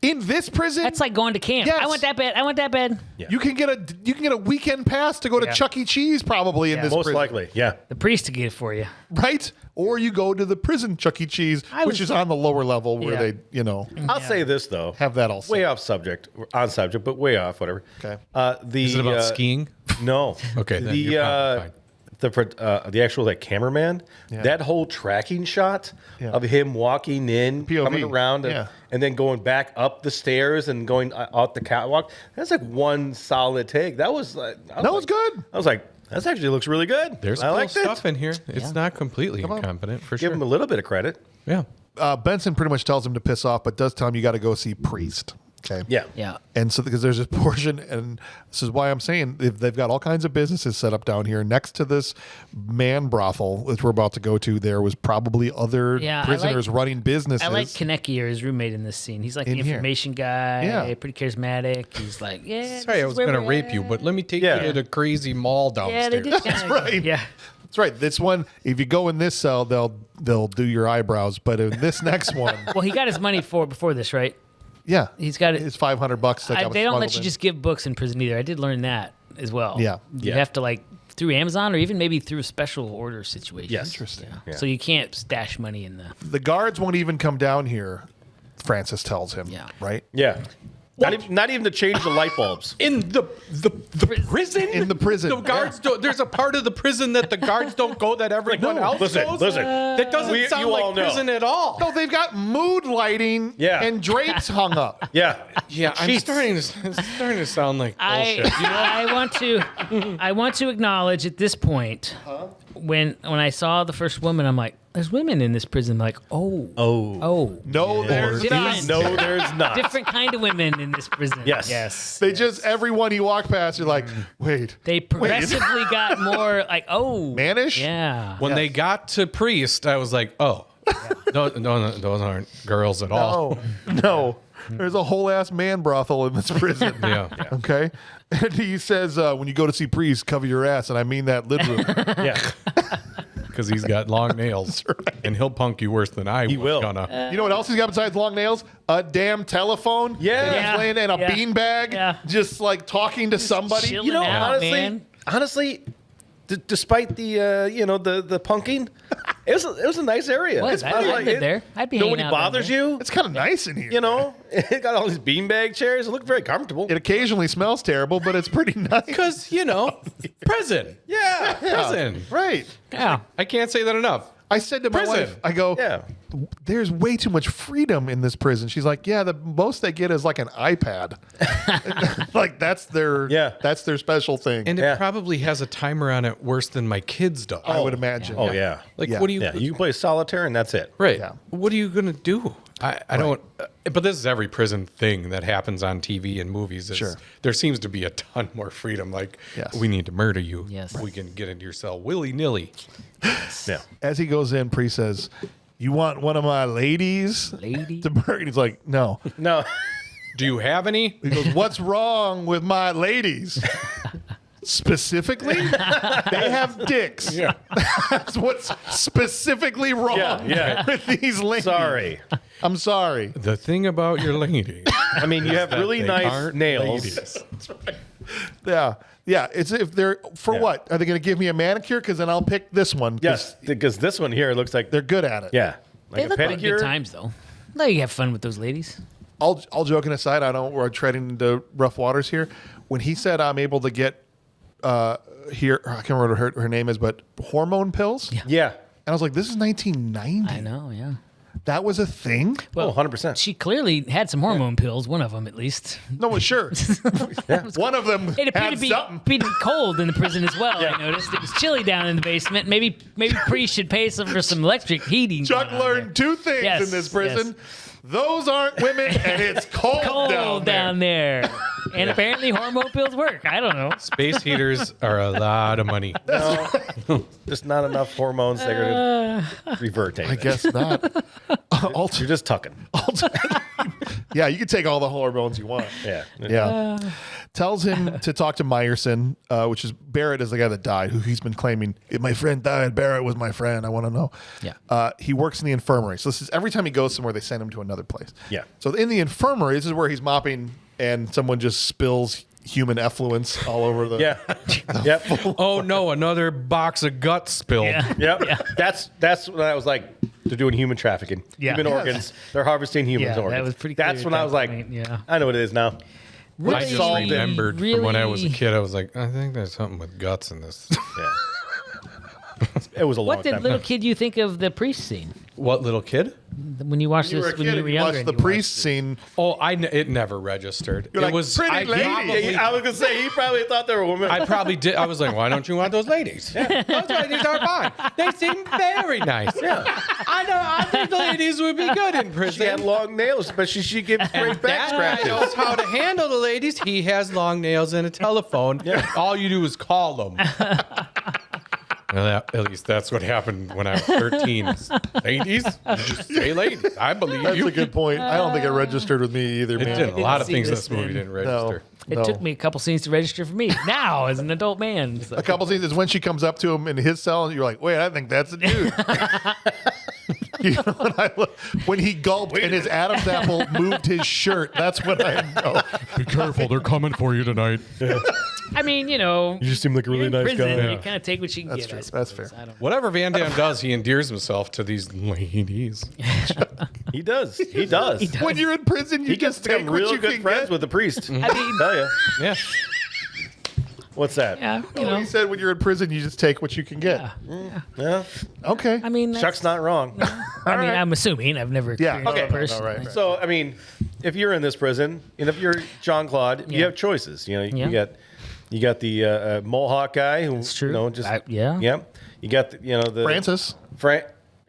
Speaker 2: In this prison,
Speaker 3: That's like going to camp.
Speaker 2: Yes.
Speaker 3: I want that bed. I want that bed.
Speaker 2: you can get a weekend pass to go to
Speaker 3: Yeah.
Speaker 2: Chuck E. Cheese probably in this
Speaker 4: Most
Speaker 2: prison.
Speaker 4: likely, yeah.
Speaker 3: The priest to get it for you.
Speaker 2: Right? Or you go to the prison Chuck E. Cheese, which is on the lower level where
Speaker 3: Yeah.
Speaker 2: they,
Speaker 4: I'll say this though.
Speaker 2: have that also.
Speaker 4: Way off subject, on subject, but way off. Whatever.
Speaker 2: Okay.
Speaker 4: Is
Speaker 5: it about skiing?
Speaker 4: No.
Speaker 5: Okay, then you're probably fine.
Speaker 4: The actual like cameraman, that whole tracking shot of him walking in,
Speaker 2: POV.
Speaker 4: coming around, and then going back up the stairs and going out the catwalk. That's like one solid take. That was like
Speaker 2: That was good.
Speaker 4: I was like, that actually looks really good.
Speaker 5: There's
Speaker 4: I
Speaker 5: cool
Speaker 4: liked
Speaker 5: stuff
Speaker 4: it.
Speaker 5: in here. It's not completely incompetent, for
Speaker 4: Give
Speaker 5: sure.
Speaker 4: him a little bit of credit.
Speaker 5: Yeah.
Speaker 2: Benson pretty much tells him to piss off, but does tell him you got to go see Priest. Okay.
Speaker 4: Yeah.
Speaker 3: Yeah.
Speaker 2: And so, because there's this portion, and this is why I'm saying they've got all kinds of businesses set up down here next to this man brothel, which we're about to go to. There was probably other prisoners running businesses.
Speaker 3: I like Kaneki, or his roommate in this scene. He's like the
Speaker 2: In here.
Speaker 3: information guy.
Speaker 2: Yeah.
Speaker 3: Pretty charismatic. He's like, yeah.
Speaker 5: Sorry, I was going to rape you, but let me take you to the crazy mall
Speaker 3: Yeah,
Speaker 5: downstairs.
Speaker 3: they did. That's
Speaker 2: right.
Speaker 3: Yeah.
Speaker 2: That's right. This one, if you go in this cell, they'll do your eyebrows, but in this next one,
Speaker 3: Well, he got his money before this, right?
Speaker 2: yeah,
Speaker 3: He's got it.
Speaker 2: It's $500.
Speaker 3: They don't let you just give books in prison either. I did learn that as well.
Speaker 2: Yeah.
Speaker 3: You have to like through Amazon or even maybe through a special order situation.
Speaker 4: Yes.
Speaker 2: Interesting.
Speaker 4: Yeah.
Speaker 3: So you can't stash money in the.
Speaker 2: The guards won't even come down here. Francis tells him.
Speaker 3: Yeah.
Speaker 2: Right.
Speaker 4: Yeah. Not even to change the light bulbs.
Speaker 5: In the prison?
Speaker 2: In the prison.
Speaker 5: The guards don't. There's a part of the prison that the guards don't go that everyone else
Speaker 4: Listen,
Speaker 5: goes.
Speaker 4: listen.
Speaker 5: That doesn't sound
Speaker 4: you all
Speaker 5: like
Speaker 4: know.
Speaker 5: prison at all.
Speaker 2: No, they've got mood lighting.
Speaker 4: Yeah.
Speaker 2: And drapes hung up.
Speaker 4: Yeah.
Speaker 5: Yeah, I'm
Speaker 4: Sheets.
Speaker 5: starting to sound like bullshit.
Speaker 3: I want to acknowledge at this point when I saw the first woman, I'm like, there's women in this prison. I'm like, oh.
Speaker 2: No, there's
Speaker 3: Different-
Speaker 2: not.
Speaker 4: No, there's not.
Speaker 3: Different kind of women in this prison.
Speaker 4: Yes.
Speaker 2: They just everyone you walk past, you're like, wait.
Speaker 3: They progressively got more like,
Speaker 2: Mannish?
Speaker 3: Yeah.
Speaker 5: When they got to Priest, I was like, oh, no, those aren't girls at all.
Speaker 2: No. There's a whole ass man brothel in this prison.
Speaker 5: Yeah.
Speaker 2: Okay. And he says, when you go to see Priest, cover your ass, and I mean that literally.
Speaker 4: Yeah.
Speaker 5: Because he's got long nails, and he'll punk you worse than I
Speaker 4: will.
Speaker 5: gonna.
Speaker 2: You know what else he's got besides long nails? A damn telephone.
Speaker 4: Yeah.
Speaker 2: that he's
Speaker 3: Yeah.
Speaker 2: laying in a
Speaker 3: Yeah.
Speaker 2: beanbag,
Speaker 3: Yeah.
Speaker 2: just like talking to somebody.
Speaker 3: chilling
Speaker 4: You know,
Speaker 3: out, man.
Speaker 4: honestly, despite the the punking, it was a nice area.
Speaker 3: What?
Speaker 4: It's
Speaker 3: I'd
Speaker 4: probably
Speaker 3: live there. I'd be
Speaker 4: nobody
Speaker 3: hanging out down
Speaker 4: bothers
Speaker 3: there.
Speaker 4: you.
Speaker 2: It's kind of nice in here.
Speaker 4: You know, it got all these beanbag chairs. It looked very comfortable.
Speaker 2: It occasionally smells terrible, but it's pretty nice.
Speaker 5: Because, prison. Yeah, prison.
Speaker 2: Right.
Speaker 3: Yeah.
Speaker 5: I can't say that enough.
Speaker 2: I said to my
Speaker 5: Prison.
Speaker 2: wife, I go,
Speaker 4: Yeah.
Speaker 2: there's way too much freedom in this prison. She's like, yeah, the most they get is like an iPad. Like that's their special thing.
Speaker 5: And
Speaker 4: Yeah.
Speaker 5: it probably has a timer on it worse than my kids' does.
Speaker 2: I would imagine.
Speaker 4: Oh yeah.
Speaker 5: Like,
Speaker 2: Yeah.
Speaker 5: what do you...
Speaker 4: Yeah. You can play solitaire and that's it.
Speaker 5: Right.
Speaker 2: Yeah.
Speaker 5: What are you going to do? I don't... but this is every prison thing that happens on TV and movies. Is
Speaker 2: Sure.
Speaker 5: There seems to be a ton more freedom. Like,
Speaker 2: Yes.
Speaker 5: we need to murder you.
Speaker 3: Yes.
Speaker 5: We can get into your cell willy-nilly.
Speaker 4: Yeah.
Speaker 2: As he goes in, Priest says, you want one of my ladies
Speaker 3: Lady?
Speaker 2: to murder? And he's like, no.
Speaker 4: No.
Speaker 5: Do you have any?
Speaker 2: He goes, what's wrong with my ladies? Specifically, they have dicks.
Speaker 5: Yeah.
Speaker 2: That's what's specifically wrong
Speaker 4: Yeah.
Speaker 2: with these ladies.
Speaker 4: Sorry.
Speaker 2: I'm sorry.
Speaker 5: The thing about your lady.
Speaker 4: I mean, you have really
Speaker 5: they
Speaker 4: nice
Speaker 5: aren't
Speaker 4: nails.
Speaker 5: ladies.
Speaker 2: Yeah. Yeah. It's if they're for
Speaker 4: Yeah.
Speaker 2: what? Are they going to give me a manicure? Because then I'll pick this one. 'cause
Speaker 4: Yes, because this one here looks like
Speaker 2: They're good at it.
Speaker 4: yeah, like
Speaker 3: They
Speaker 4: a
Speaker 3: look like good
Speaker 4: pedicure.
Speaker 3: times though. No, you have fun with those ladies.
Speaker 2: All joking aside, I know we're treading into rough waters here. When he said I'm able to get here, I can't remember what her name is, but hormone pills. Yeah.
Speaker 4: Yeah.
Speaker 2: And I was like, this is 1990.
Speaker 3: I know, yeah.
Speaker 2: That was a thing?
Speaker 4: Oh, 100%.
Speaker 3: She clearly had some hormone pills, one of them at least.
Speaker 2: No, well, sure. One of them
Speaker 3: It appeared
Speaker 2: had
Speaker 3: to be
Speaker 2: something.
Speaker 3: pretty cold in the prison as well. I noticed it was chilly down in the basement. Maybe Priest should pay for some electric heating.
Speaker 2: Chuck
Speaker 3: going on there.
Speaker 2: learned two things
Speaker 3: Yes,
Speaker 2: in this prison.
Speaker 3: yes.
Speaker 2: Those aren't women, and it's cold,
Speaker 3: down there. And apparently hormone pills work. I don't know.
Speaker 5: Space heaters are a lot of money.
Speaker 4: Just not enough hormones that are going to revert.
Speaker 2: I guess not.
Speaker 4: You're just tucking.
Speaker 2: Yeah, you can take all the hormones you want.
Speaker 4: Yeah.
Speaker 2: Tells him to talk to Meyerson, which is Barrett is the guy that died, who he's been claiming, my friend died. Barrett was my friend. I want to know.
Speaker 3: Yeah.
Speaker 2: He works in the infirmary. So this is every time he goes somewhere, they send him to another place.
Speaker 4: Yeah.
Speaker 2: So in the infirmary, this is where he's mopping and someone just spills human effluence all over the.
Speaker 4: Yeah. Yep.
Speaker 5: Oh no, another box of guts spilled.
Speaker 3: Yeah.
Speaker 4: Yep. That's when I was like, they're doing human trafficking.
Speaker 3: Yeah.
Speaker 4: Human organs. They're harvesting human
Speaker 3: Yeah, that
Speaker 4: organs.
Speaker 3: was pretty
Speaker 4: That's
Speaker 3: clear
Speaker 4: when I was like,
Speaker 3: point, yeah.
Speaker 4: I know what it is now.
Speaker 5: I just
Speaker 3: Really?
Speaker 5: remembered from when I was a
Speaker 3: Really?
Speaker 5: kid. I was like, I think there's something with guts in this.
Speaker 4: Yeah. It was a long
Speaker 3: What did
Speaker 4: time.
Speaker 3: little kid you think of the priest scene
Speaker 5: What little kid?
Speaker 3: when you watched
Speaker 2: You were
Speaker 3: this
Speaker 2: a
Speaker 3: when
Speaker 2: kid
Speaker 3: you
Speaker 2: and
Speaker 3: were
Speaker 2: you
Speaker 3: younger?
Speaker 2: watched
Speaker 3: and
Speaker 2: the
Speaker 3: you watched
Speaker 2: priest
Speaker 3: it?
Speaker 2: scene.
Speaker 5: Oh, it never registered.
Speaker 2: You're
Speaker 5: it
Speaker 2: like,
Speaker 5: was
Speaker 2: "Pretty
Speaker 5: I
Speaker 2: lady."
Speaker 5: probably-
Speaker 4: I was gonna say he probably thought they were women.
Speaker 5: I probably did. I was like, why don't you want those ladies? Those ladies are fine. They seem very nice. Yeah. I think the ladies would be good in prison.
Speaker 4: She had long nails, but she gives great back
Speaker 5: That guy knows
Speaker 4: scratches.
Speaker 5: how to handle the ladies. He has long nails and a telephone. All you do is call them. Well, at least that's what happened when I was 13. Ladies, you just say ladies. I believe
Speaker 2: That's
Speaker 5: you.
Speaker 2: a good point. I don't think it registered with me either,
Speaker 5: It
Speaker 2: man.
Speaker 5: didn't. A lot of
Speaker 3: see
Speaker 5: things in
Speaker 3: this
Speaker 5: this movie
Speaker 3: then.
Speaker 5: didn't register.
Speaker 3: It took me a couple scenes to register for me. Now, as an adult man, so.
Speaker 2: A couple scenes is when she comes up to him in his cell, and you're like, wait, I think that's a dude. You know, when he gulped and his Adam's apple moved his shirt, that's when I know.
Speaker 5: Be careful. They're coming for you tonight.
Speaker 3: I mean, you know,
Speaker 4: You just seem like a really
Speaker 3: you're in
Speaker 4: nice
Speaker 3: prison,
Speaker 4: guy.
Speaker 3: you kind of take what you can
Speaker 2: That's
Speaker 3: get.
Speaker 2: true.
Speaker 3: I
Speaker 2: That's
Speaker 3: suppose.
Speaker 2: fair.
Speaker 3: I don't-
Speaker 5: Whatever Van Damme does, he endears himself to these ladies.
Speaker 4: He does. He does.
Speaker 2: When you're in prison, you
Speaker 4: He gets
Speaker 2: just
Speaker 4: to
Speaker 2: take
Speaker 4: become
Speaker 2: what
Speaker 4: real
Speaker 2: you
Speaker 4: good
Speaker 2: can
Speaker 4: friends
Speaker 2: get.
Speaker 4: with the priest.
Speaker 3: I mean,
Speaker 4: Tell you.
Speaker 5: Yeah.
Speaker 4: What's that?
Speaker 3: yeah, you
Speaker 2: Oh,
Speaker 3: know.
Speaker 2: he said when you're in prison, you just take what you can get.
Speaker 4: Yeah.
Speaker 2: Okay.
Speaker 3: I mean, that's-
Speaker 4: Chuck's not wrong.
Speaker 3: I mean, I'm assuming I've never
Speaker 2: Yeah.
Speaker 3: experienced
Speaker 2: Okay.
Speaker 3: it personally.
Speaker 2: right.
Speaker 4: So, I mean, if you're in this prison, and if you're Jean-Claude, you
Speaker 3: Yeah.
Speaker 4: have choices. You know,
Speaker 3: Yeah.
Speaker 4: you got the Mohawk guy who,
Speaker 3: That's true.
Speaker 4: you know, just
Speaker 3: Yeah.
Speaker 4: yeah. You got the
Speaker 2: Francis.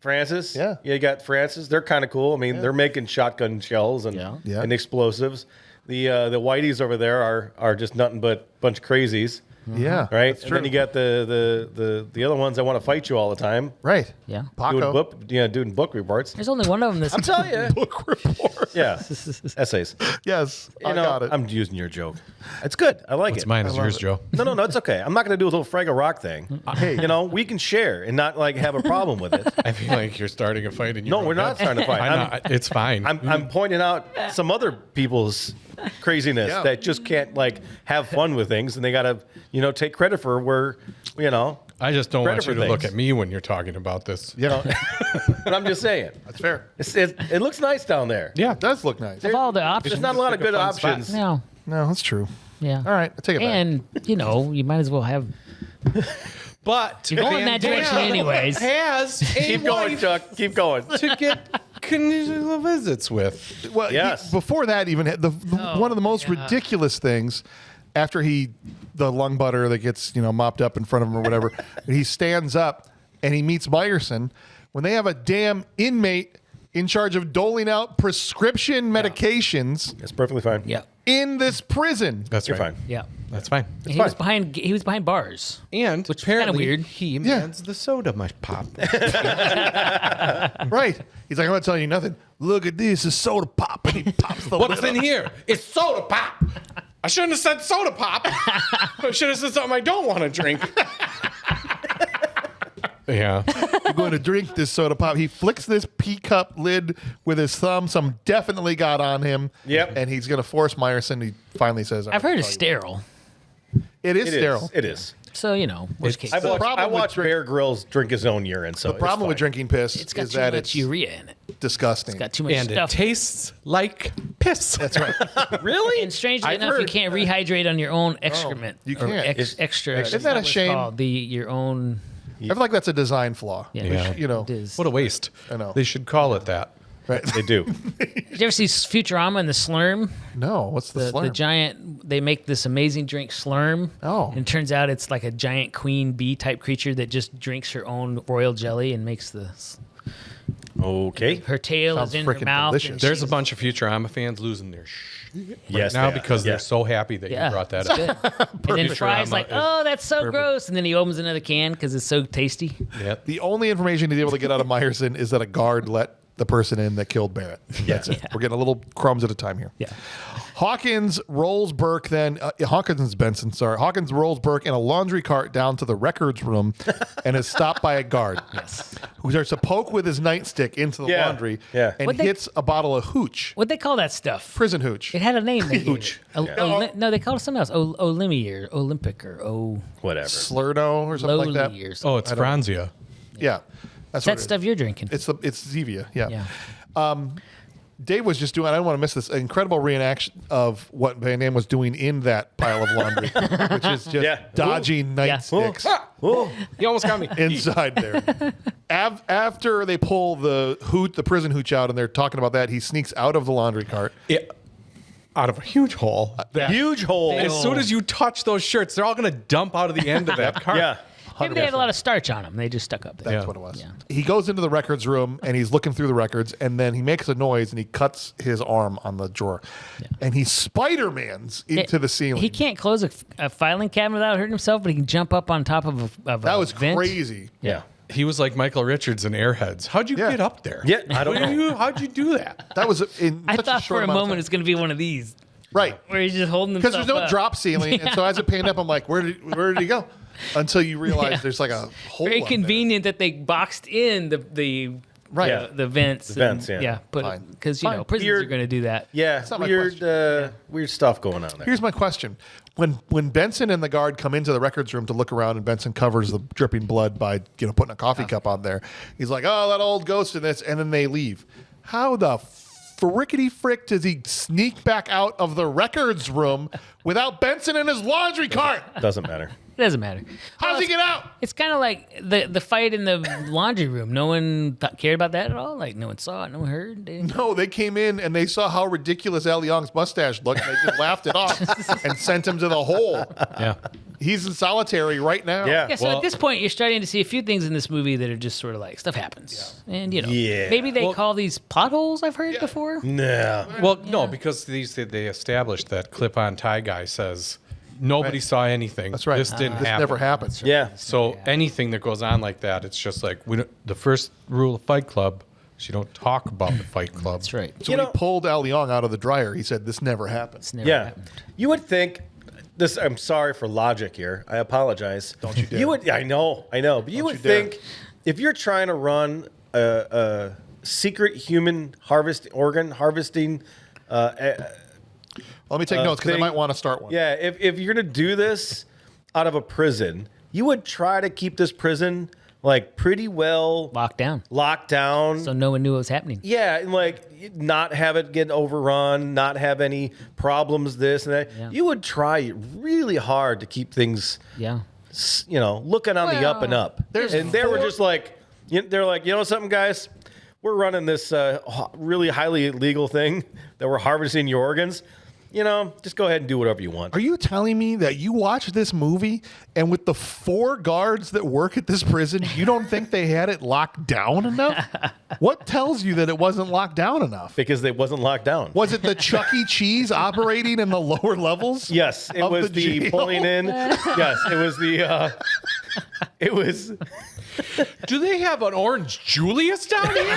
Speaker 4: Francis.
Speaker 2: Yeah.
Speaker 4: You got Francis. They're kind of cool. I mean, they're making shotgun shells and
Speaker 3: Yeah.
Speaker 4: and explosives. The whiteys over there are just nothing but a bunch of crazies,
Speaker 2: Yeah.
Speaker 4: right?
Speaker 2: That's
Speaker 4: And
Speaker 2: true.
Speaker 4: then you got the other ones that want to fight you all the time.
Speaker 2: Right.
Speaker 3: Yeah.
Speaker 2: Paco.
Speaker 4: Doing book reports.
Speaker 3: There's only one of them.
Speaker 4: I'm telling you.
Speaker 2: Book report.
Speaker 4: Yeah. Essays.
Speaker 2: Yes.
Speaker 4: You
Speaker 2: I
Speaker 4: know,
Speaker 2: got it.
Speaker 4: I'm using your joke. It's good. I like
Speaker 5: What's
Speaker 4: it.
Speaker 5: mine is yours, Joe.
Speaker 4: No, it's okay. I'm not going to do a little Fraggle Rock thing.
Speaker 2: Hey.
Speaker 4: You know, we can share and not like have a problem with it.
Speaker 5: I feel like you're starting a fight. In your
Speaker 4: No,
Speaker 5: own
Speaker 4: we're not
Speaker 5: head.
Speaker 4: starting to fight.
Speaker 5: I'm not. It's fine.
Speaker 4: I'm pointing out some other people's craziness
Speaker 2: Yeah.
Speaker 4: that just can't like have fun with things, and they got to take credit for where
Speaker 5: I just don't want
Speaker 4: credit
Speaker 5: you to
Speaker 4: for
Speaker 5: look
Speaker 4: things.
Speaker 5: at me when you're talking about this.
Speaker 2: Yeah.
Speaker 4: But I'm just saying,
Speaker 2: That's fair.
Speaker 4: it looks nice down there.
Speaker 5: Yeah.
Speaker 2: It does look nice.
Speaker 3: Of all the options.
Speaker 4: There's not a lot of
Speaker 5: Pick a
Speaker 4: good
Speaker 5: fun spot.
Speaker 4: options.
Speaker 3: No.
Speaker 2: No, that's true.
Speaker 3: Yeah.
Speaker 2: All right. I take it back.
Speaker 3: And, you know, you might as well have.
Speaker 5: But
Speaker 3: You're going
Speaker 5: Van
Speaker 3: that direction
Speaker 5: Damme
Speaker 3: anyways.
Speaker 5: Has a
Speaker 4: Keep going,
Speaker 5: wife
Speaker 4: Chuck. Keep going.
Speaker 5: to get conjugal visits with.
Speaker 2: Well,
Speaker 4: Yes.
Speaker 2: before that, even one of the most ridiculous things after the lung butter that gets mopped up in front of him or whatever, he stands up and he meets Meyerson when they have a damn inmate in charge of doling out prescription medications
Speaker 4: It's perfectly fine.
Speaker 3: Yeah.
Speaker 2: in this prison.
Speaker 5: That's
Speaker 4: You're
Speaker 5: right.
Speaker 4: fine.
Speaker 3: Yeah.
Speaker 5: That's fine.
Speaker 3: He was behind bars.
Speaker 5: And
Speaker 3: Which is kinda
Speaker 5: apparently
Speaker 3: weird.
Speaker 5: he
Speaker 2: Yeah.
Speaker 5: mans the soda pop.
Speaker 2: Right. He's like, I'm not telling you nothing. Look at this, it's soda pop. And he pops the
Speaker 5: What's
Speaker 2: lid
Speaker 5: in
Speaker 2: up.
Speaker 5: here? It's soda pop. I shouldn't have said soda pop. I should have said something I don't want to drink. Yeah.
Speaker 2: I'm going to drink this soda pop. He flicks this pea cup lid with his thumb. Some definitely got on him.
Speaker 4: Yep.
Speaker 2: And he's going to force Meyerson. He finally says,
Speaker 3: I've heard it's sterile.
Speaker 2: It is sterile.
Speaker 4: It is.
Speaker 3: So, you know, worst case.
Speaker 4: I
Speaker 2: The
Speaker 4: watched,
Speaker 2: problem with
Speaker 4: Bear Grylls drink his own urine. So
Speaker 2: The problem with drinking piss
Speaker 3: It's got
Speaker 2: is
Speaker 3: too
Speaker 2: that
Speaker 3: much
Speaker 2: it's
Speaker 3: urea in it.
Speaker 2: disgusting.
Speaker 3: It's got too much
Speaker 5: And it
Speaker 3: stuff.
Speaker 5: tastes like piss.
Speaker 2: That's right.
Speaker 4: really,
Speaker 3: And strangely
Speaker 4: I've
Speaker 3: enough, you
Speaker 4: heard-
Speaker 3: can't rehydrate on your own excrement.
Speaker 2: you
Speaker 3: or
Speaker 2: can't.
Speaker 3: extra.
Speaker 2: Isn't that a shame?
Speaker 3: Called your own.
Speaker 2: I feel like that's a design flaw.
Speaker 3: Yeah.
Speaker 2: They should,
Speaker 3: It is.
Speaker 5: What a waste.
Speaker 2: I know.
Speaker 5: They should call it that.
Speaker 2: Right.
Speaker 4: They do.
Speaker 3: Did you ever see Futurama and the Slurm?
Speaker 2: No, what's the
Speaker 3: The
Speaker 2: slurm?
Speaker 3: giant, they make this amazing drink Slurm.
Speaker 2: Oh.
Speaker 3: And it turns out it's like a giant queen bee type creature that just drinks her own royal jelly and makes
Speaker 4: Okay.
Speaker 3: her tail
Speaker 2: Sounds
Speaker 3: is in her
Speaker 2: frickin'
Speaker 3: mouth.
Speaker 2: delicious.
Speaker 3: and
Speaker 5: There's a
Speaker 3: she's-
Speaker 5: bunch of Futurama fans losing their shit
Speaker 4: Yes,
Speaker 5: now
Speaker 4: they are.
Speaker 5: because
Speaker 4: Yeah.
Speaker 5: they're so happy that
Speaker 3: Yeah,
Speaker 5: you brought that
Speaker 3: it's
Speaker 5: up.
Speaker 3: good. And then Fry's
Speaker 5: Futurama
Speaker 3: like,
Speaker 5: is
Speaker 3: oh, that's so gross. And then he opens another can because it's so tasty.
Speaker 5: Yep.
Speaker 2: The only information he's able to get out of Meyerson is that a guard let
Speaker 7: the person in that killed Barrett. That's it. We're getting a little crumbs at a time here.
Speaker 3: Yeah.
Speaker 7: Hawkins rolls Burke Hawkins rolls Burke in a laundry cart down to the records room and is stopped by a guard.
Speaker 3: Yes.
Speaker 7: Who starts to poke with his nightstick into the laundry and
Speaker 3: What'd they-
Speaker 7: hits a bottle of hooch.
Speaker 3: What'd they call that stuff?
Speaker 7: Prison hooch.
Speaker 3: It had a name.
Speaker 4: Hooch.
Speaker 3: No, they called it something else. Olimi or Olympic or
Speaker 4: Whatever.
Speaker 7: Slurno or something like that.
Speaker 3: Lowly or something.
Speaker 5: Oh, it's Franzia.
Speaker 7: Yeah. That's
Speaker 3: That
Speaker 7: what it is.
Speaker 3: stuff you're drinking.
Speaker 7: It's Zevia. Yeah.
Speaker 3: Yeah.
Speaker 7: Dave was just doing, I don't want to miss this, incredible reenaction of what Van Damme was doing in that pile of laundry, which is just dodging nightsticks
Speaker 5: He almost got me.
Speaker 7: inside there. After they pull the prison hooch out and they're talking about that, he sneaks out of the laundry cart.
Speaker 5: Out of a huge hole.
Speaker 4: Huge hole.
Speaker 5: As soon as you touch those shirts, they're all going to dump out of the end of that cart.
Speaker 4: Yeah.
Speaker 3: Maybe they had a lot of starch on them. They just stuck up there.
Speaker 7: That's what it was. He goes into the records room and he's looking through the records, and then he makes a noise and he cuts his arm on the drawer. And he Spider-Mans into the ceiling.
Speaker 3: He can't close a filing cabinet without hurting himself, but he can jump up on top of a
Speaker 7: That was
Speaker 3: vent.
Speaker 7: crazy.
Speaker 4: Yeah.
Speaker 5: He was like Michael Richards in Airheads. How'd you get up there?
Speaker 4: Yeah, I don't know.
Speaker 5: How'd you do that?
Speaker 7: That was in
Speaker 3: I
Speaker 7: such
Speaker 3: thought
Speaker 7: a short
Speaker 3: for a
Speaker 7: amount of
Speaker 3: moment
Speaker 7: time.
Speaker 3: it's going to be one of these.
Speaker 7: Right.
Speaker 3: Where he's just holding himself
Speaker 7: Because there's no
Speaker 3: up.
Speaker 7: drop ceiling, and so as it panned up, I'm like, where did he go? Until you realize there's like a hole.
Speaker 3: Very
Speaker 7: up there.
Speaker 3: convenient that they boxed in the
Speaker 7: Right.
Speaker 4: Yeah.
Speaker 3: the vents.
Speaker 4: The vents, yeah.
Speaker 7: Fine.
Speaker 3: Because, you know, prisons
Speaker 4: Weird-
Speaker 3: are going to do that.
Speaker 4: Yeah.
Speaker 7: not my
Speaker 4: Weird stuff going on there.
Speaker 7: Here's my question: when Benson and the guard come into the records room to look around, and Benson covers the dripping blood by putting a coffee cup on there, he's like, "Oh, that old ghost in this," and then they leave. How the frickety frick does he sneak back out of the records room without Benson in his laundry cart?
Speaker 4: Doesn't matter.
Speaker 3: It doesn't matter.
Speaker 7: How does he get out?
Speaker 3: It's kind of like the fight in the laundry room. No one cared about that at all. Like, no one saw it. No one heard. They didn't-
Speaker 7: No, they came in and they saw how ridiculous Al Young's mustache looked, and they just laughed it off and sent him to the hole.
Speaker 5: Yeah.
Speaker 7: He's in solitary right now.
Speaker 4: Yeah.
Speaker 3: Yeah, so
Speaker 5: Well-
Speaker 3: at this point, you're starting to see a few things in this movie that are just sort of like stuff happens. And, you know,
Speaker 4: Yeah.
Speaker 3: maybe they call these potholes, I've heard before.
Speaker 4: No.
Speaker 5: Well, no, because they established that clip-on tie guy says nobody saw anything.
Speaker 7: That's right.
Speaker 5: This didn't
Speaker 7: This
Speaker 5: happen.
Speaker 7: never happened.
Speaker 4: Yeah.
Speaker 5: So anything that goes on like that, it's just like the first rule of Fight Club is you don't talk about the Fight Club.
Speaker 3: That's right.
Speaker 7: So when he pulled Al Young out of the dryer, he said, "This never happened."
Speaker 3: It's never
Speaker 4: Yeah.
Speaker 3: happened.
Speaker 4: You would think this. I'm sorry for logic here. I apologize.
Speaker 7: Don't you dare.
Speaker 4: You would. I know. But you would
Speaker 7: you dare.
Speaker 4: think if you're trying to run a secret human organ harvesting.
Speaker 7: Let me take notes because I
Speaker 4: thing-
Speaker 7: might want to start one.
Speaker 4: Yeah, if you're gonna do this out of a prison, you would try to keep this prison like pretty well
Speaker 3: Locked down.
Speaker 4: locked down.
Speaker 3: So no one knew what was happening.
Speaker 4: Yeah, and like not have it get overrun, not have any problems, this and that.
Speaker 3: Yeah.
Speaker 4: You would try really hard to keep things,
Speaker 3: Yeah.
Speaker 4: looking on the up and up. And they were just like, they're like, you know something, guys, we're running this really highly illegal thing that we're harvesting your organs. Just go ahead and do whatever you want.
Speaker 7: Are you telling me that you watched this movie and with the 4 guards that work at this prison, you don't think they had it locked down enough? What tells you that it wasn't locked down enough?
Speaker 4: Because it wasn't locked down.
Speaker 7: Was it the Chuck E. Cheese operating in the lower levels?
Speaker 4: Yes, it
Speaker 7: of
Speaker 4: was the
Speaker 7: jail?
Speaker 4: pulling in. Yes, it was the. It was.
Speaker 5: Do they have an Orange Julius down here?